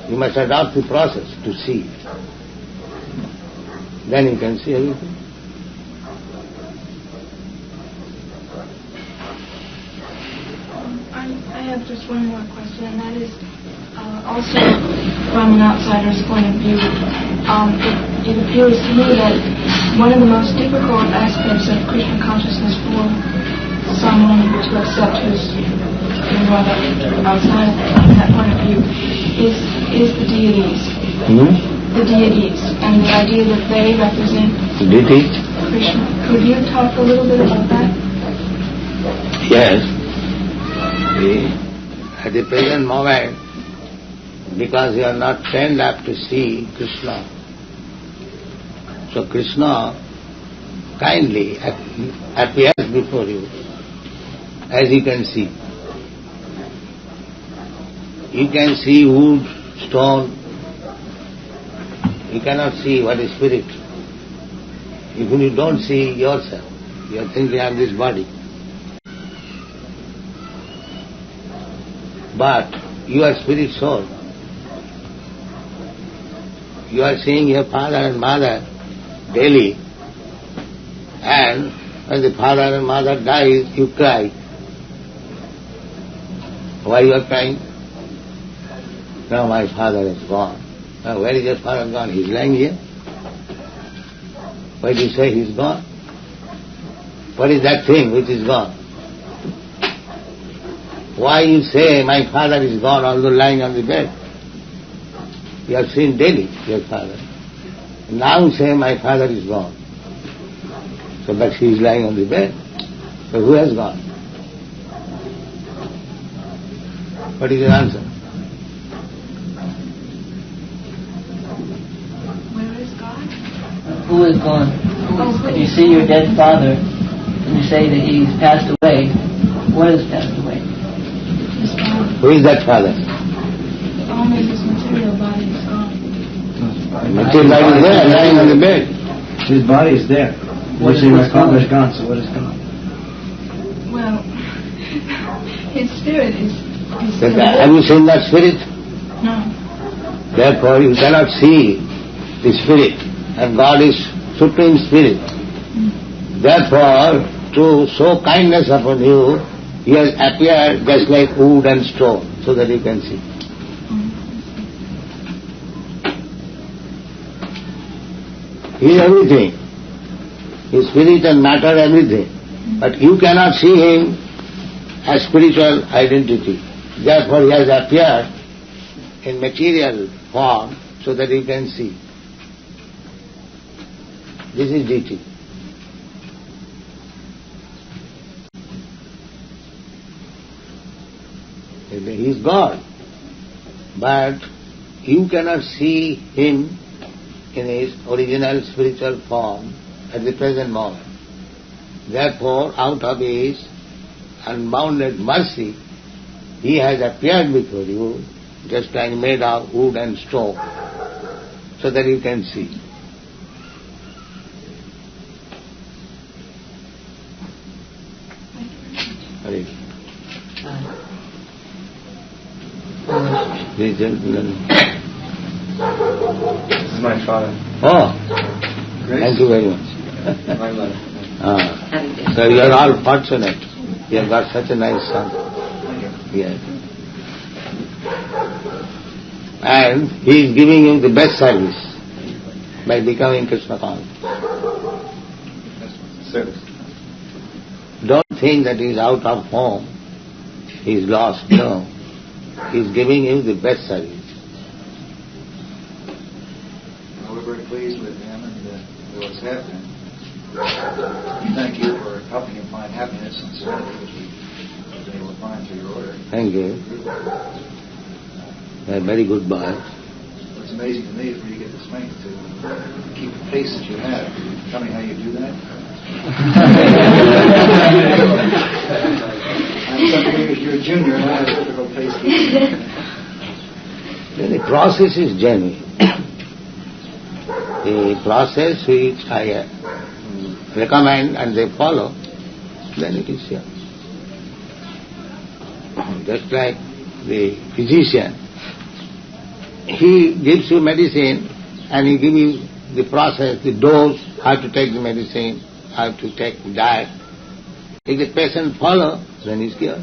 You must adopt the process to see. Then you can see everything. I have just one more question, and that is also from an outsider's point of view. It appears to me that one of the most difficult aspects of Krishna consciousness for someone to accept who's brought up outside of that point of view is the deities. The deities, and the idea that they represent Krishna. Could you talk a little bit about that? Yes. At the present moment, because you are not trained up to see Krishna, so Krishna kindly appears before you, as you can see. You can see wood, stone. You cannot see what is spirit. Even you don't see yourself, you are thinking of this body. But you are spirit soul. You are seeing your father and mother daily, and when the father and mother dies, you cry. Why you are crying? Now my father is gone. Now where is your father gone? He is lying here. Why do you say he is gone? What is that thing which is gone? Why you say my father is gone although lying on the bed? You have seen daily your father. Now you say my father is gone. So but he is lying on the bed. So who has gone? What is your answer? Where is God? Who is gone? If you see your dead father and you say that he's passed away, what has passed away? Who is that father? Only his material body is gone. Material body is there, lying on the bed. His body is there. You say my father is gone, so what is gone? Well, his spirit is Have you seen that spirit? No. Therefore you cannot see the spirit, and God is supreme spirit. Therefore, to show kindness upon you, he has appeared just like wood and stone, so that you can see. He is everything. He is spirit and matter, everything. But you cannot see him as spiritual identity. Therefore he has appeared in material form, so that you can see. This is deity. He is God, but you cannot see him in his original spiritual form at the present moment. Therefore, out of his unbounded mercy, he has appeared before you, just like made of wood and stone, so that you can see. This gentleman. This is my father. Oh, Grace? thank you very much. My mother. So you are all fortunate. You have got such a nice son. Yes. and he is giving you the best service by becoming Krishna conscious. Don't think that he is out of home, he is lost. No, he is giving you the best service. Well, we're very pleased with him and what's happening. Thank you for helping him find happiness and serenity, which we've been able to find through your order. Thank you. A very good boy. What's amazing to me is where you get the strength to keep the pace that you have. Tell me how you do that. I'm some years you're a junior and I have a difficult pace. The process is genuine. The process which I recommend and they follow, then it is here. Just like the physician, he gives you medicine and he gives you the process, the dose, how to take the medicine, how to take the diet. If the patient follow, then he's cured.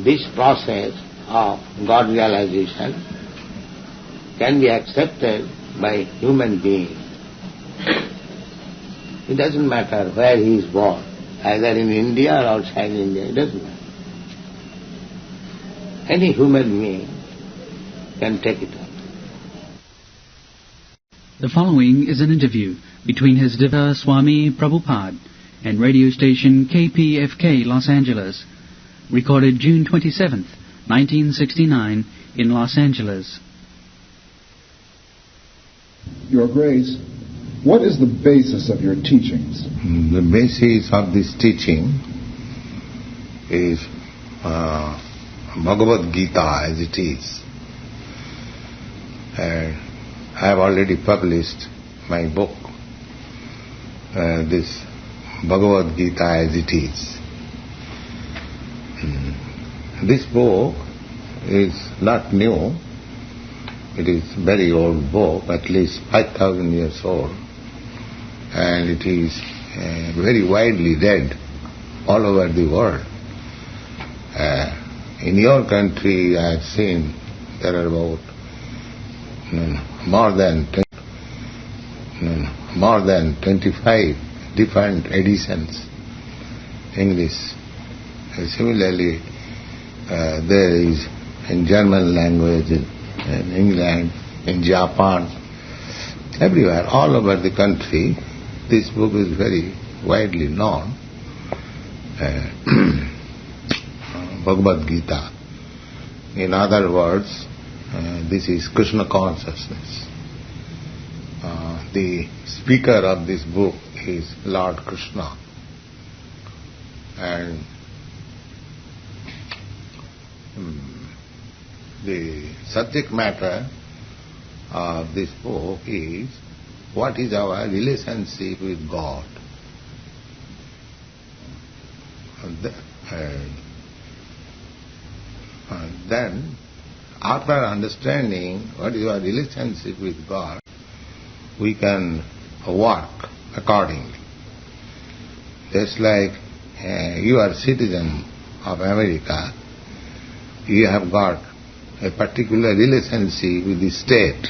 This process of God realization can be accepted by human beings. It doesn't matter where he is born, either in India or outside India, it doesn't matter. Any human being can take it up. The following is an interview between His Divine Swami Prabhupada and radio station KPFK Los Angeles, recorded June 27th, 1969 in Los Angeles. Your Grace, what is the basis of your teachings? The basis of this teaching is Bhagavad Gita as it is. And I have already published my book, this Bhagavad Gita as it is. This book is not new. It is very old book, at least 5,000 years old, and it is very widely read all over the world. In your country, I have seen there are about more than 25 different editions, English. Similarly, there is in German language, in England, in Japan, everywhere, all over the country, this book is very widely known. Bhagavad Gita. In other words, this is Krishna Consciousness. The speaker of this book is Lord Krishna. And the subject matter of this book is what is our relationship with God. Then, after understanding what is our relationship with God, we can work accordingly. Just like you are a citizen of America, you have got a particular relationship with the state,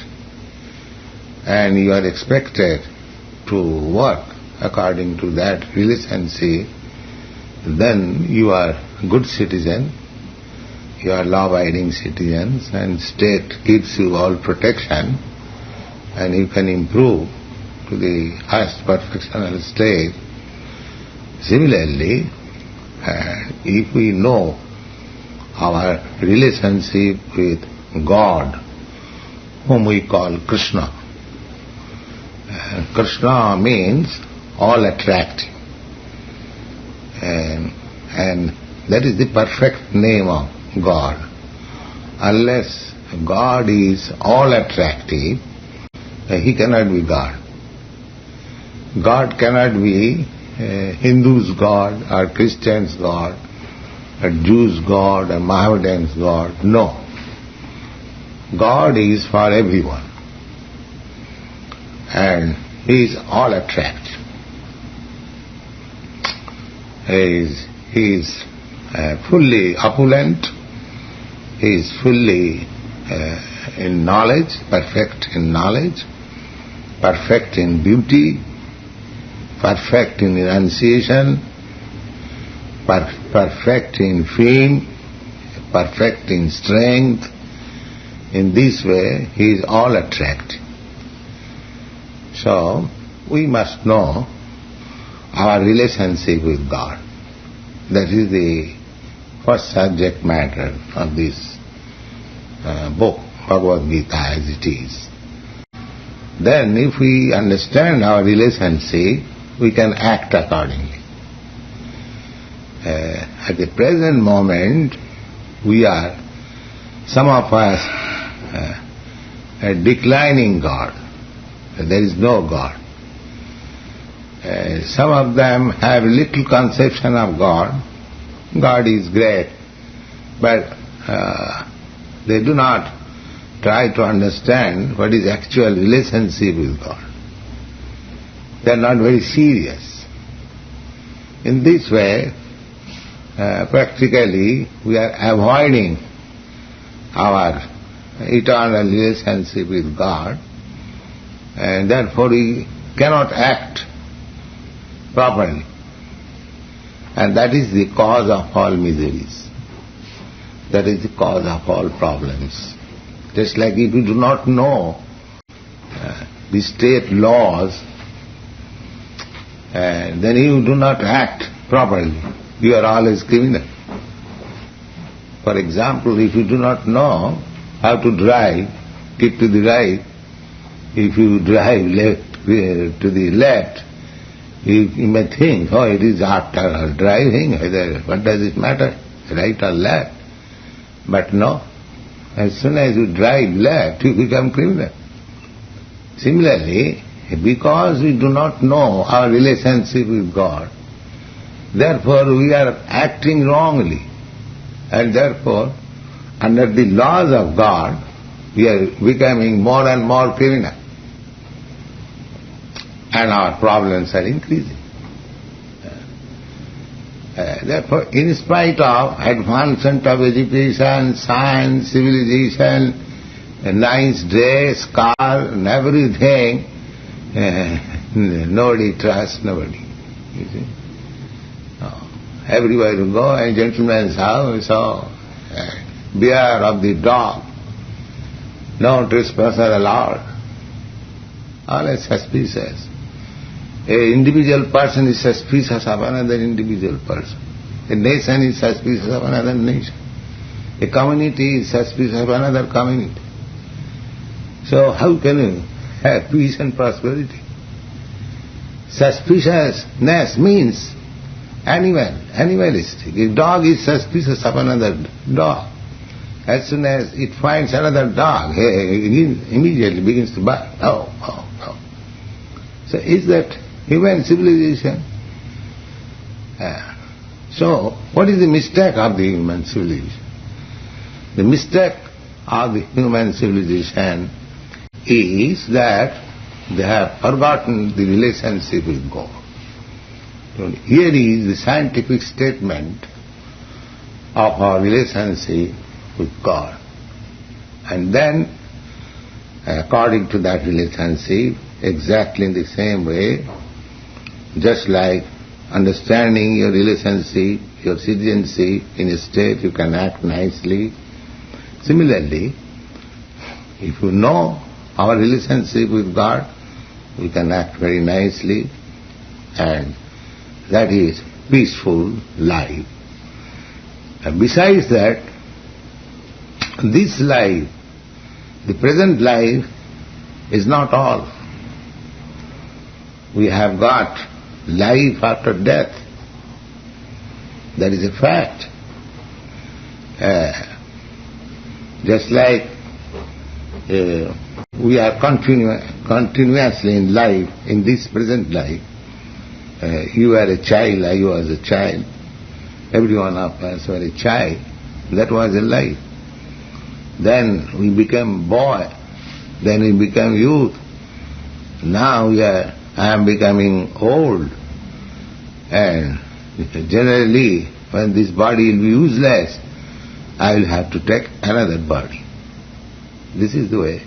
and you are expected to work according to that relationship, then you are a good citizen, you are law-abiding citizens, and state gives you all protection, and you can improve to the highest perfectional state. Similarly, if we know our relationship with God, whom we call Krishna. Krishna means all attracting. And that is the perfect name of God. Unless God is all attractive, He cannot be God. God cannot be Hindu's God or Christian's God, a Jew's God, a Mohammedan's God. No. God is for everyone. And He is all attractive. He is fully opulent he is fully in knowledge, perfect in knowledge, perfect in beauty, perfect in renunciation, perfect in fame, perfect in strength. In this way, he is all attractive. So, we must know our relationship with God. That is the first subject matter of this book, Bhagavad Gita, as it is. Then, if we understand our relationship, we can act accordingly. At the present moment, some of us are declining God. There is no God. Some of them have little conception of God. God is great, but they do not try to understand what is actual relationship with God. They are not very serious. In this way, practically, we are avoiding our eternal relationship with God, and therefore we cannot act properly. And that is the cause of all miseries. That is the cause of all problems. Just like if you do not know the state laws, then you do not act properly. You are always criminal. For example, if you do not know how to drive, keep to the right, if you drive to the left, you may think, oh, it is after driving, what does it matter, right or left? But no, as soon as you drive left, you become criminal. Similarly, because we do not know our relationship with God, therefore we are acting wrongly. And therefore, under the laws of God, we are becoming more and more criminal. And our problems are increasing. Therefore, in spite of advancement of education, science, civilization, a nice dress, car, and everything, nobody trusts nobody. You see? Everywhere you go, a gentleman's house, beware of the dog. No trespasser allowed. All is suspicious. An individual person is suspicious of another individual person. A nation is suspicious of another nation. A community is suspicious of another community. So how can you have peace and prosperity? Suspiciousness means animalistic. A dog is suspicious of another dog. As soon as it finds another dog, it immediately begins to bark. Oh. So is that human civilization? So what is the mistake of the human civilization? The mistake of the human civilization is that they have forgotten the relationship with God. Here is the scientific statement of our relationship with God. And then, according to that relationship, exactly in the same way, just like understanding your relationship, your citizenship in a state, you can act nicely. Similarly, if you know our relationship with God, we can act very nicely, and that is peaceful life. And besides that, this life, the present life, is not all. We have got life after death. That is a fact. Just like we are continuously in life, in this present life. You were a child, I was a child. Every one of us were a child. That was a life. Then we became boy. Then we became youth. Now I am becoming old. And generally, when this body will be useless, I will have to take another body. This is the way.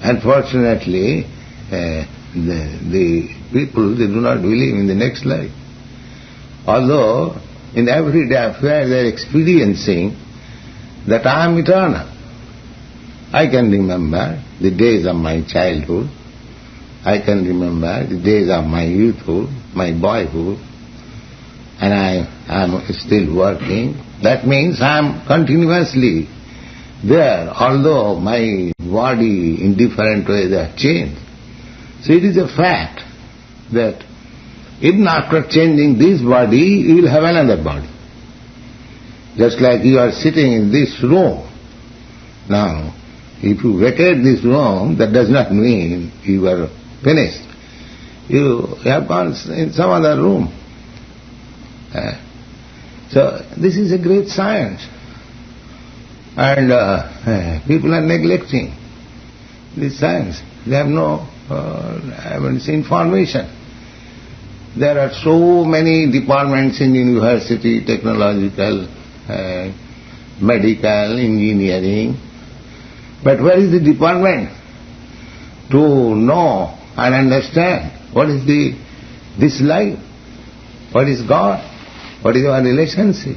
Unfortunately, the people, they do not believe in the next life. Although in everyday affair they are experiencing that I am eternal. I can remember the days of my childhood. I can remember the days of my youthhood, my boyhood, and I am still working. That means I am continuously there, although my body in different ways have changed. So it is a fact that even after changing this body, you will have another body. Just like you are sitting in this room. Now, if you vacate this room, that does not mean you are finished. You have gone in some other room. So this is a great science. And people are neglecting this science. They have no information. There are so many departments in university, technological, medical, engineering. But where is the department to know and understand what is this life, what is God, what is our relationship?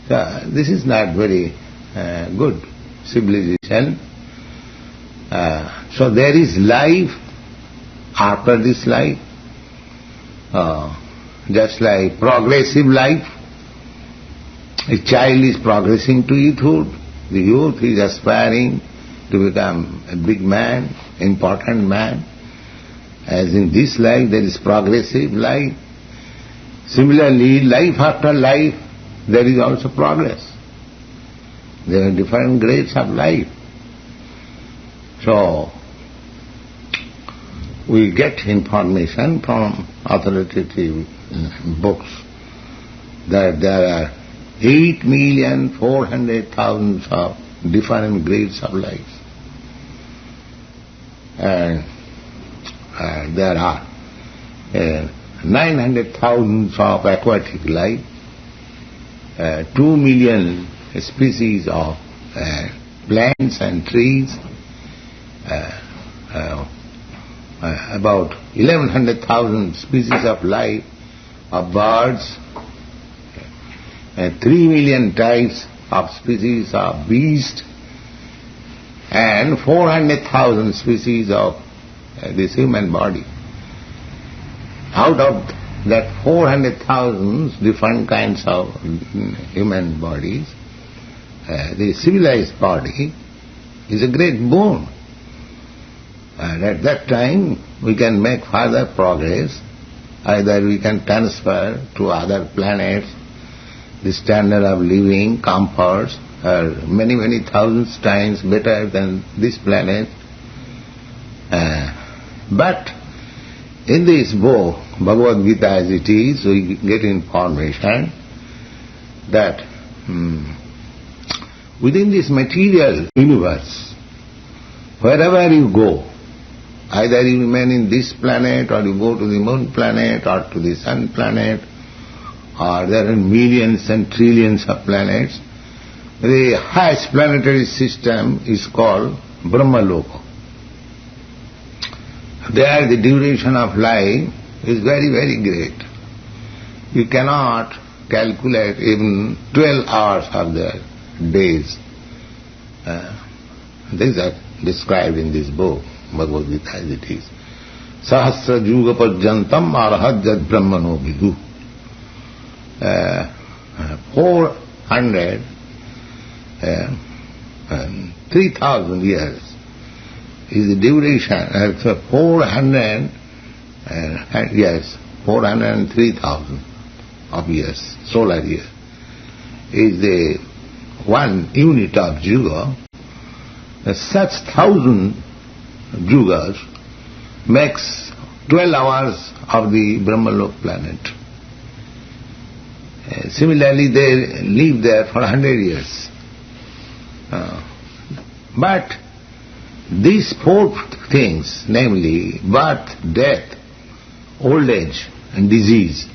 This is not very good civilization. So there is life after this life, just like progressive life. A child is progressing to youthhood. The youth is aspiring to become a big man, important man. As in this life there is progressive life. Similarly, life after life there is also progress. There are different grades of life. So, we get information from authoritative books that there are 8,400,000 of different grades of life. And there are 900,000 of aquatic life, 2 million species of plants and trees, about 1,100,000 species of life of birds, 3 million types of species of beasts, and 400,000 species of this human body. Out of that 400,000 different kinds of human bodies, the civilized body is a great boon. And at that time we can make further progress. Either we can transfer to other planets. The standard of living, comforts are many, many thousands times better than this planet. But in this book, Bhagavad Gita as it is, we get information that within this material universe, wherever you go, either you remain in this planet or you go to the moon planet or to the sun planet, or there are millions and trillions of planets, the highest planetary system is called Brahmaloka. There the duration of life is very, very great. You cannot calculate even 12 hours of their days. These are described in this book, Bhagavad Gita as it is. Sahasra Juga Pajyantam Arahajat Brahmano Vidu. 3,000 years is the duration, 403,000 of years, solar year, is the one unit of Juga. Such 1,000 Jugas makes 12 hours of the Brahmalok planet. Similarly, they live there for 100 years. But these four things, namely birth, death, old age and disease,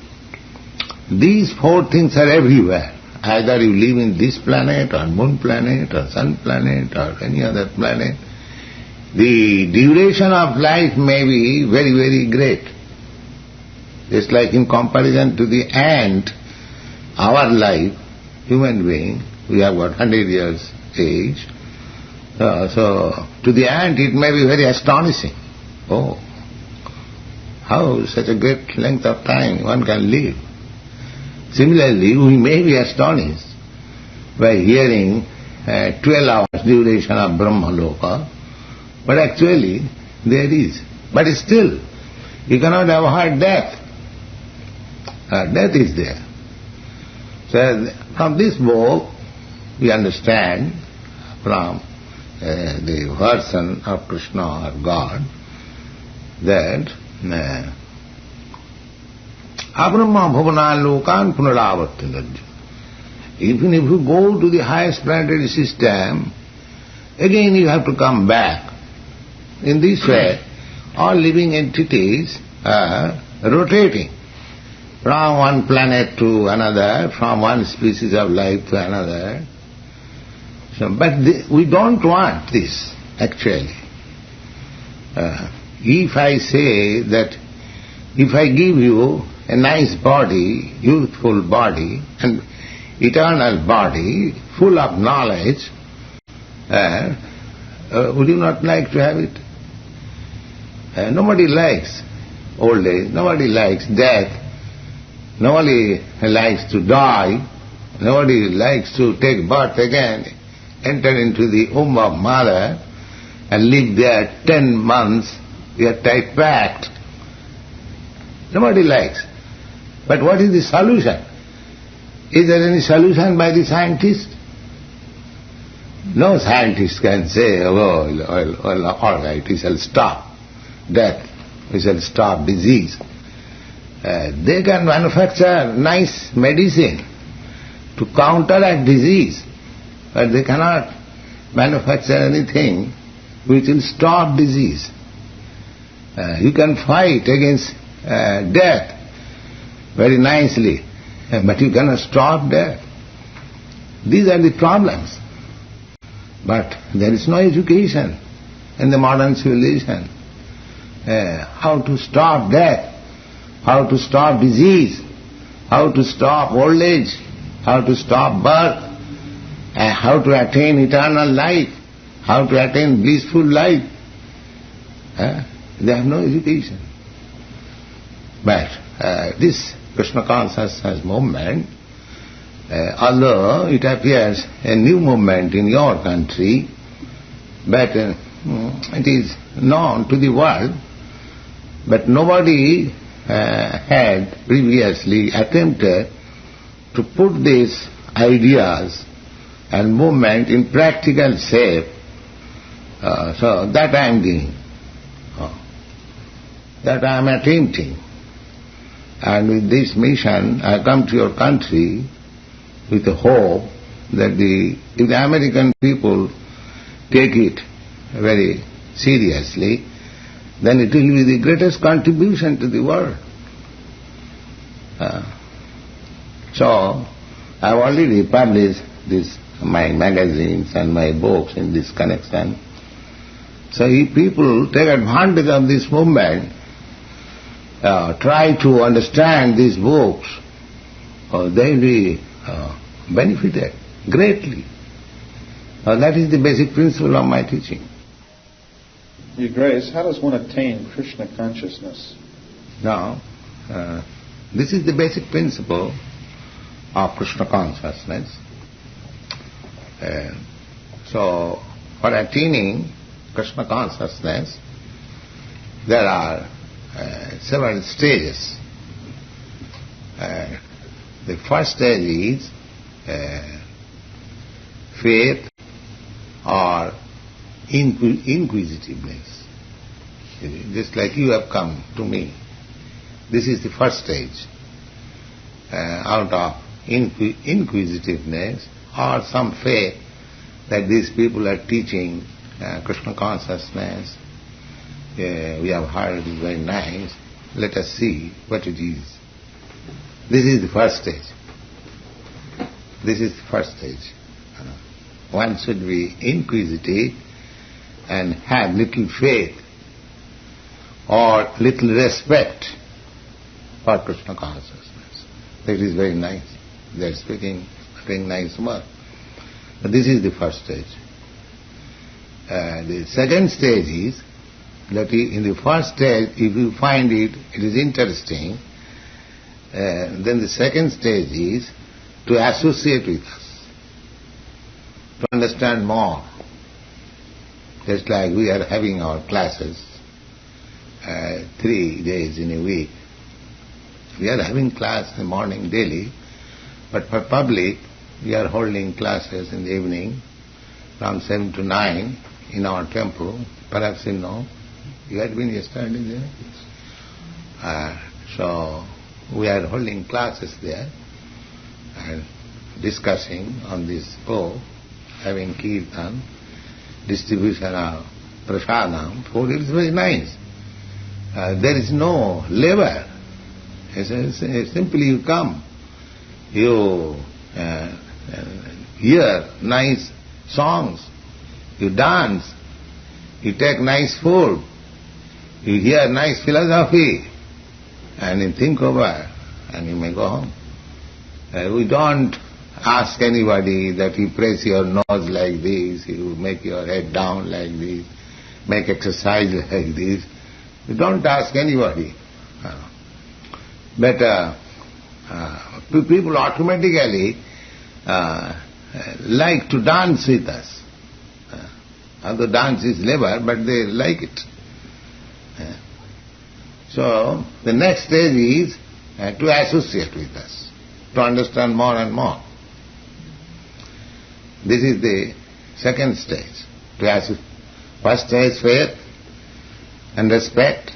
these four things are everywhere. either you live in this planet or moon planet or sun planet or any other planet, the duration of life may be very, very great. Just like in comparison to the ant, our life, human being, we have got 100 years age, so to the ant it may be very astonishing. Oh, how such a great length of time one can live. Similarly, we may be astonished by hearing 12 hours duration of Brahmaloka, but actually there is. But still, you cannot avoid death. Death is there. So from this book, we understand from the version of Krishna or God that Abrahma bhavana lokan punaravartanaj. Even if you go to the highest planetary system, again you have to come back. In this way, all living entities are rotating from one planet to another, from one species of life to another. So, but we don't want this, actually. If I say that if I give you a nice body, youthful body, and eternal body, full of knowledge, would you not like to have it? Nobody likes old age, nobody likes death, nobody likes to die, nobody likes to take birth again, enter into the womb of mother and live there 10 months, we are tight-packed. Nobody likes. But what is the solution? Is there any solution by the scientist? No scientist can say, all right, we shall stop death, we shall stop disease. They can manufacture nice medicine to counteract disease, but they cannot manufacture anything which will stop disease. You can fight against death very nicely, but you cannot stop death. These are the problems. But there is no education in the modern civilization. How to stop death, how to stop disease, how to stop old age, how to stop birth, how to attain eternal life, how to attain blissful life. They have no education. But this Krishna Consciousness movement, although it appears a new movement in your country, but it is known to the world, but nobody had previously attempted to put these ideas and movement in practical shape. So that I am doing, that I am attempting. And with this mission, I come to your country with the hope that if the American people take it very seriously, then it will be the greatest contribution to the world. So, I have already published my magazines and my books in this connection. So if people take advantage of this movement, try to understand these books, they will be benefited greatly. That is the basic principle of my teaching. Your Grace, how does one attain Krishna consciousness? Now, this is the basic principle of Krishna consciousness. So, for attaining Krishna consciousness, there are several stages. The first stage is faith or inquisitiveness. Just like you have come to me. This is the first stage. Out of inquisitiveness or some faith that these people are teaching Krishna consciousness. We have heard it is very nice. Let us see what it is. This is the first stage. This is the first stage. One should be inquisitive and have little faith or little respect for Krishna consciousness. That is very nice. They are speaking nice word. But this is the first stage. The second stage is that in the first stage, if you find it is interesting, then the second stage is to associate with us, to understand more. Just like we are having our classes 3 days in a week. We are having class in the morning daily, but for public we are holding classes in the evening from 7 to 9 in our temple. Perhaps you know, you had been yesterday there. So we are holding classes there and discussing on this book, having kirtan, distribution of prasadam. Food is very nice. There is no labor. Simply you come, you hear nice songs, you dance, you take nice food, you hear nice philosophy, and you think over, and you may go home. We don't ask anybody that you press your nose like this, you make your head down like this, make exercise like this. We don't ask anybody. But people automatically like to dance with us. Although dance is labor, but they like it. So the next stage is to associate with us, to understand more and more. This is the second stage. First stage, faith and respect,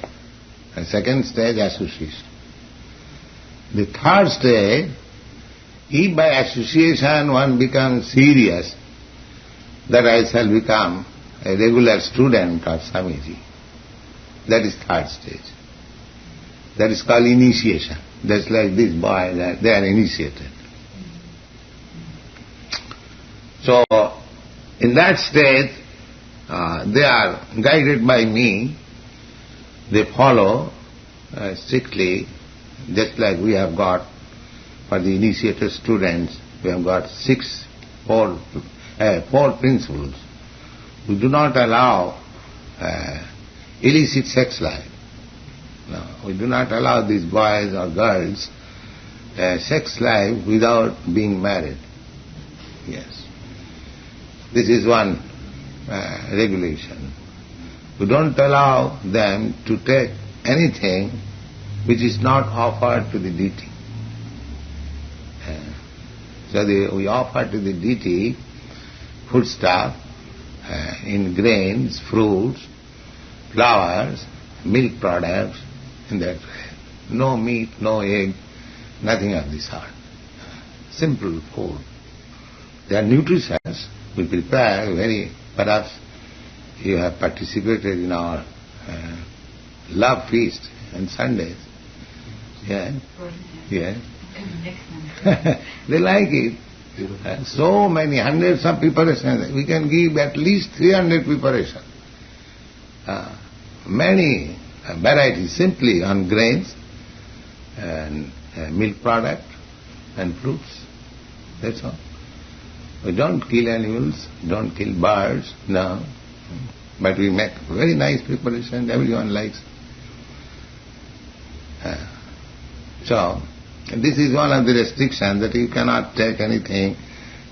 and second stage, association. The third stage, if by association one becomes serious, that I shall become a regular student of Swamiji. That is third stage. That is called initiation. Just like these boys, they are initiated. So, in that stage, they are guided by me. They follow strictly, just like we have got for the initiated students, we have got four principles. We do not allow illicit sex life. No, we do not allow these boys or girls sex life without being married. Yes. This is one regulation. We don't allow them to take anything which is not offered to the deity. So we offer to the deity foodstuff in grains, fruits, flowers, milk products, in that way. No meat, no egg, nothing of the sort. Simple food. They are nutritious. We prepare very, perhaps you have participated in our love feast on Sundays. Yeah? Yeah. They like it. So many hundreds of preparations. We can give at least 300 preparations. Many varieties simply on grains and milk product and fruits. That's all. We don't kill animals, don't kill birds, no. But we make very nice preparation, everyone likes. So, this is one of the restrictions, that you cannot take anything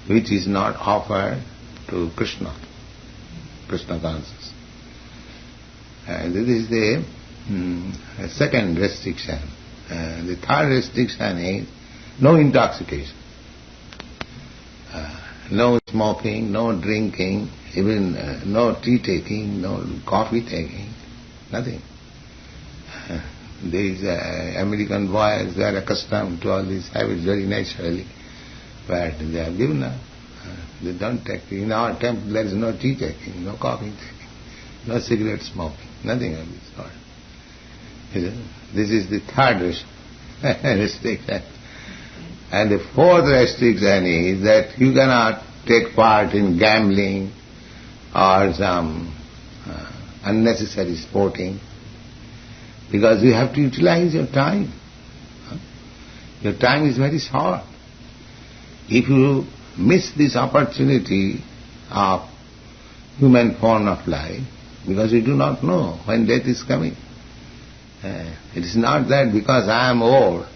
which is not offered to Krishna consciousness. This is the second restriction. The third restriction is no intoxication. No smoking, no drinking, even no tea taking, no coffee taking, nothing. These American boys, they are accustomed to all these habits very naturally, but they are given up. They don't take. In our temple there is no tea taking, no coffee taking, no cigarette smoking, nothing of this sort. This is the third restriction. And the fourth restriction is that you cannot take part in gambling or some unnecessary sporting, because you have to utilize your time. Your time is very short. If you miss this opportunity of human form of life, because you do not know when death is coming. It is not that because I am old,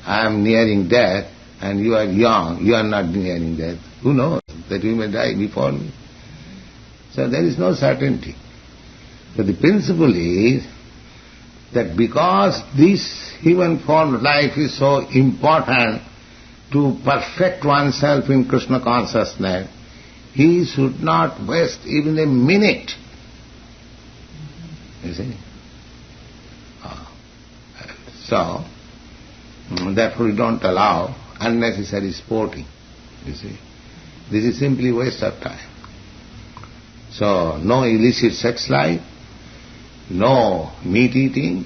I am nearing death, and you are young, you are not nearing death. Who knows that you may die before me? So there is no certainty. So the principle is that because this human form of life is so important to perfect oneself in Krishna consciousness, he should not waste even a minute. You see? So, therefore we don't allow unnecessary sporting. You see? This is simply waste of time. So, no illicit sex life, no meat eating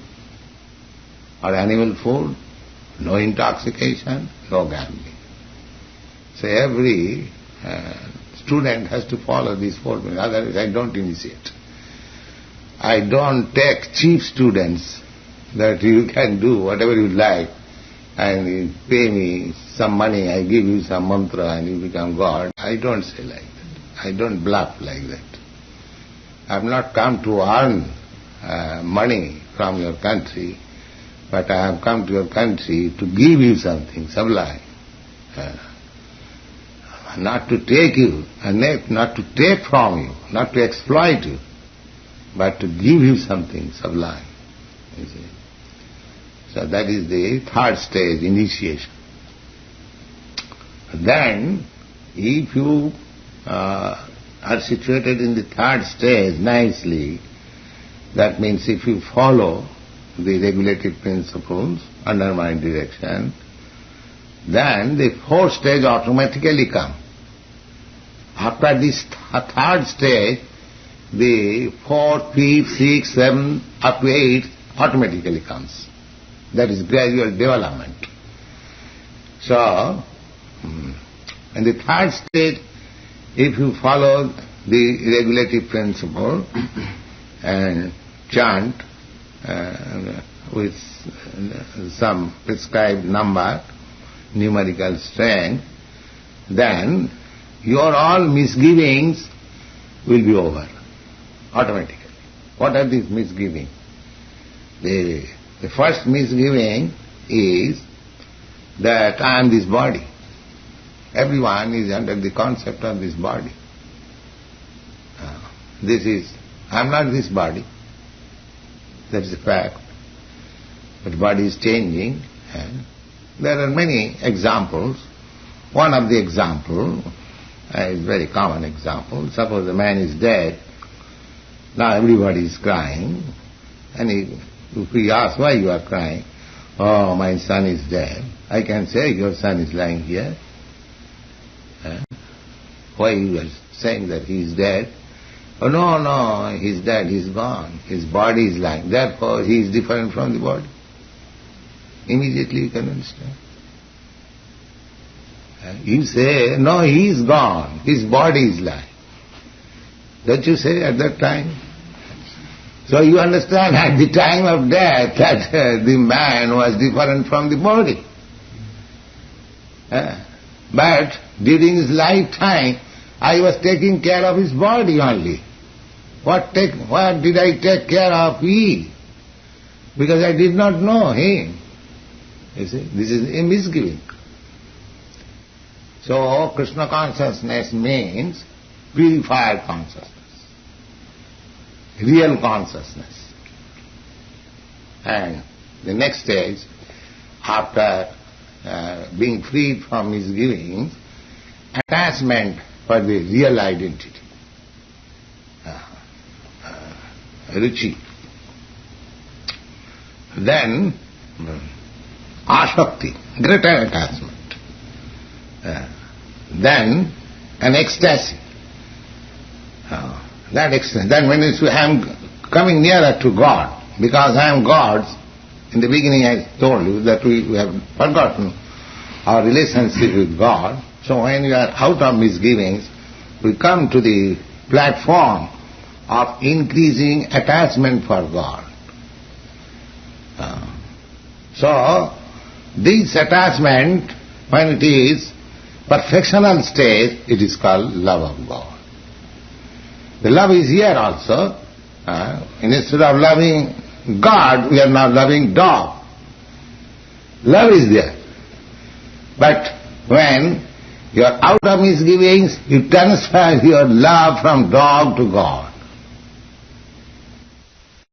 or animal food, no intoxication, no gambling. So every student has to follow these 4 things, otherwise I don't initiate. I don't take cheap students that you can do whatever you like and you pay me some money, I give you some mantra and you become God. I don't say like that. I don't bluff like that. I have not come to earn money from your country, but I have come to your country to give you something sublime. Not to take you, and not to take from you, not to exploit you, but to give you something sublime. You see. So that is the third stage, initiation. Then, if you are situated in the third stage nicely, that means if you follow the regulative principles under my direction, then the fourth stage automatically comes. After this third stage, the fourth, fifth, sixth, seventh, up to eighth automatically comes. That is gradual development. So, in the third stage, if you follow the regulative principle and chant with some prescribed number, numerical strength, then your all misgivings will be over automatically. What are these misgivings? The first misgiving is that I am this body. Everyone is under the concept of this body. I am not this body. That is a fact. But body is changing. And there are many examples. One of the examples is a very common example. Suppose a man is dead. Now everybody is crying. And if we ask why you are crying, oh, my son is dead. I can say your son is lying here. Why you are saying that he is dead? Oh, no, he is dead, he is gone. His body is lying. Therefore, he is different from the body. Immediately you can understand. You say, no, he is gone. His body is lying. Don't you say at that time? So you understand at the time of death that the man was different from the body. But during his lifetime, I was taking care of his body only. What did I take care of he? Because I did not know him. You see, this is a misgiving. So Krishna consciousness means purified consciousness, real consciousness. And the next stage, after being freed from misgivings, attachment for the real identity, ruchi. Then ashakti, greater attachment. Then an ecstasy. That ecstasy. Then when I am coming nearer to God, because I am God's, in the beginning I told you that we have forgotten our relationship with God. So when we are out of misgivings, we come to the platform of increasing attachment for God. So this attachment, when it is perfectional stage, it is called love of God. The love is here also. Instead of loving God, we are now loving dog. Love is there. But when you are out of misgivings, you transfer your love from dog to God.